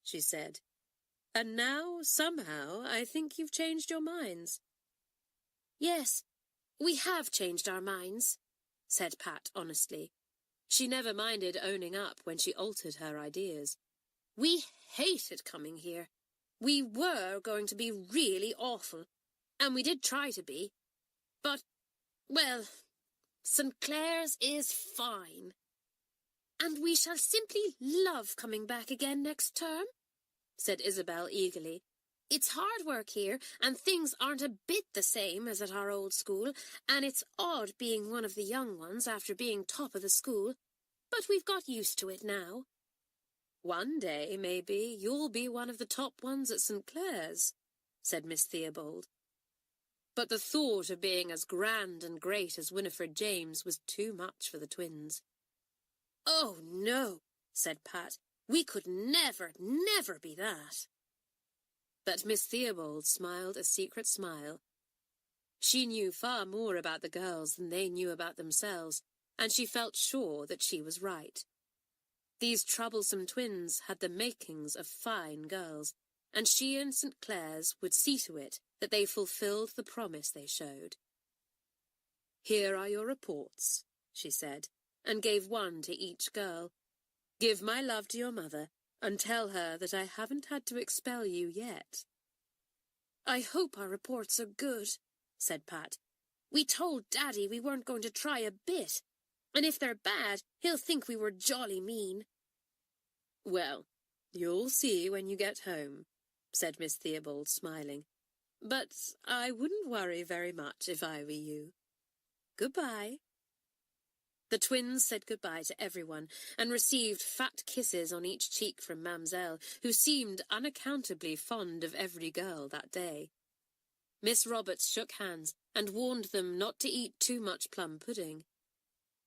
A: she said. "And now, somehow, I think you've changed your minds." "Yes, we have changed our minds," said Pat honestly. She never minded owning up when she altered her ideas. "We hated coming here. We were going to be really awful, and we did try to be. But, well, St Clare's is fine. And we shall simply love coming back again next term," said Isabel eagerly. "It's hard work here, and things aren't a bit the same as at our old school, and it's odd being one of the young ones after being top of the school, but we've got used to it now." "One day, maybe, you'll be one of the top ones at St Clare's," said Miss Theobald. But the thought of being as grand and great as Winifred James was too much for the twins. "Oh, no," said Pat. "We could never, never be that." But Miss Theobald smiled a secret smile. She knew far more about the girls than they knew about themselves, and she felt sure that she was right. These troublesome twins had the makings of fine girls, and she and St Clare's would see to it that they fulfilled the promise they showed. "Here are your reports," she said, and gave one to each girl. "Give my love to your mother, and tell her that I haven't had to expel you yet." "I hope our reports are good," said Pat. "We told Daddy we weren't going to try a bit, and if they're bad, he'll think we were jolly mean." "Well, you'll see when you get home," said Miss Theobald, smiling. "But I wouldn't worry very much if I were you. Goodbye." The twins said goodbye to everyone, and received fat kisses on each cheek from Mamselle, who seemed unaccountably fond of every girl that day. Miss Roberts shook hands and warned them not to eat too much plum pudding.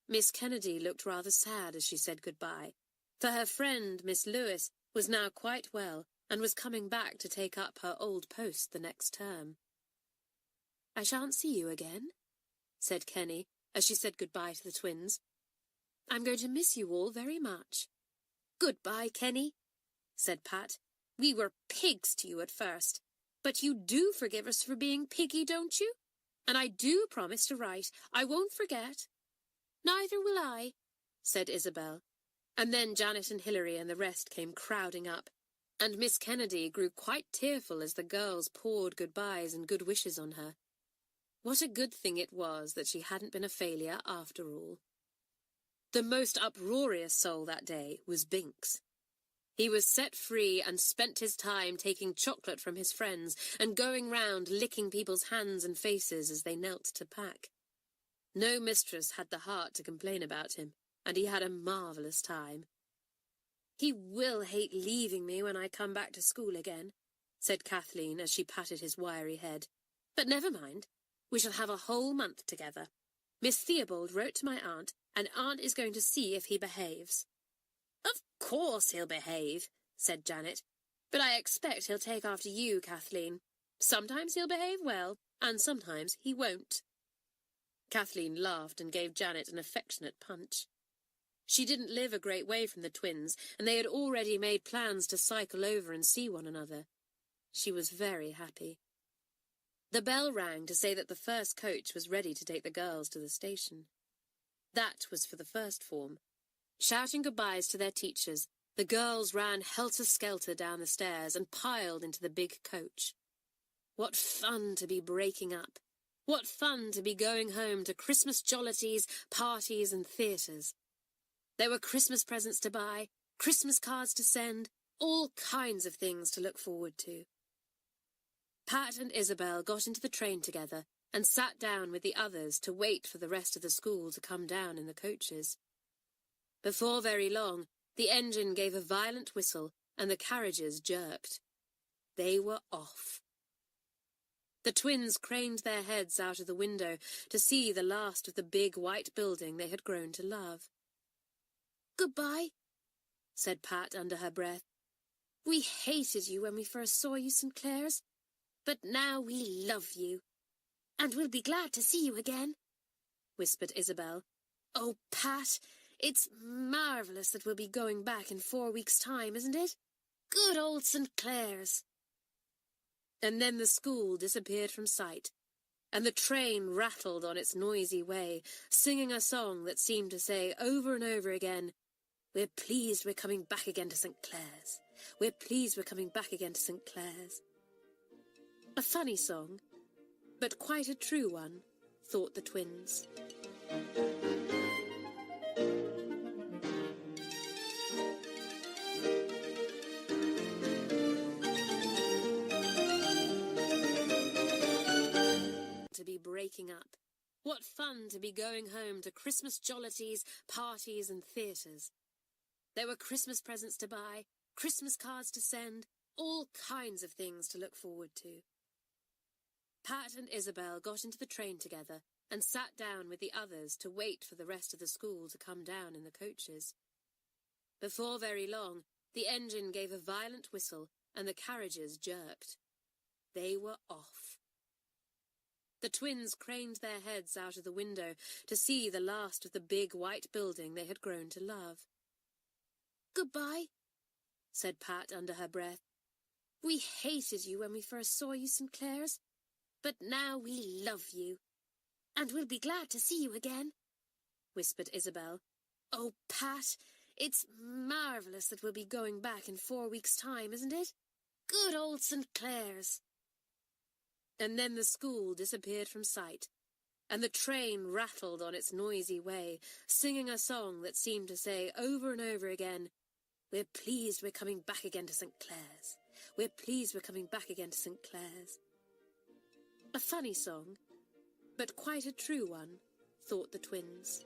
A: Miss Kennedy looked rather sad as she said goodbye, for her friend, Miss Lewis, was now quite well and was coming back to take up her old post the next term. "I shan't see you again," said Kenny, as she said goodbye to the twins. "I'm going to miss you all very much." "Goodbye, Kenny," said Pat. "We were pigs to you at first, but you do forgive us for being piggy, don't you? And I do promise to write. I won't forget." "Neither will I," said Isabel. And then Janet and Hilary and the rest came crowding up, and Miss Kennedy grew quite tearful as the girls poured goodbyes and good wishes on her. What a good thing it was that she hadn't been a failure after all. The most uproarious soul that day was Binks. He was set free and spent his time taking chocolate from his friends and going round licking people's hands and faces as they knelt to pack. No mistress had the heart to complain about him, and he had a marvellous time. "He will hate leaving me when I come back to school again," said Kathleen as she patted his wiry head. "But never mind, we shall have a whole month together. Miss Theobald wrote to my aunt, and Aunt is going to see if he behaves." "Of course he'll behave," said Janet. "But I expect he'll take after you, Kathleen. Sometimes he'll behave well, and sometimes he won't." Kathleen laughed and gave Janet an affectionate punch. She didn't live a great way from the twins, and they had already made plans to cycle over and see one another. She was very happy. The bell rang to say that the first coach was ready to take the girls to the station. That was for the first form. Shouting goodbyes to their teachers, the girls ran helter-skelter down the stairs and piled into the big coach. What fun to be breaking up! What fun to be going home to Christmas jollities, parties and theatres. There were Christmas presents to buy, Christmas cards to send, all kinds of things to look forward to. Pat and Isabel got into the train together and sat down with the others to wait for the rest of the school to come down in the coaches. Before very long, the engine gave a violent whistle and the carriages jerked. They were off. The twins craned their heads out of the window to see the last of the big white building they had grown to love. "Goodbye," said Pat under her breath. "We hated you when we first saw you, St Clare's, but now we love you. And we'll be glad to see you again," whispered Isabel. "Oh, Pat, it's marvellous that we'll be going back in 4 weeks' time, isn't it? Good old St Clare's." And then the school disappeared from sight, and the train rattled on its noisy way, singing a song that seemed to say over and over again, "We're pleased we're coming back again to St Clare's. We're pleased we're coming back again to St Clare's." A funny song, but quite a true one, thought the twins. To be breaking up. What fun to be going home to Christmas jollities, parties and theatres. There were Christmas presents to buy, Christmas cards to send, all kinds of things to look forward to. Pat and Isabel got into the train together and sat down with the others to wait for the rest of the school to come down in the coaches. Before very long, the engine gave a violent whistle and the carriages jerked. They were off. The twins craned their heads out of the window to see the last of the big white building they had grown to love. "Goodbye," said Pat under her breath. "We hated you when we first saw you, St Clare's, but now we love you. And we'll be glad to see you again," whispered Isabel. "Oh, Pat, it's marvellous that we'll be going back in 4 weeks' time, isn't it? Good old St Clare's." And then the school disappeared from sight, and the train rattled on its noisy way, singing a song that seemed to say over and over again, "We're pleased we're coming back again to St Clare's. We're pleased we're coming back again to St Clare's." A funny song, but quite a true one, thought the twins.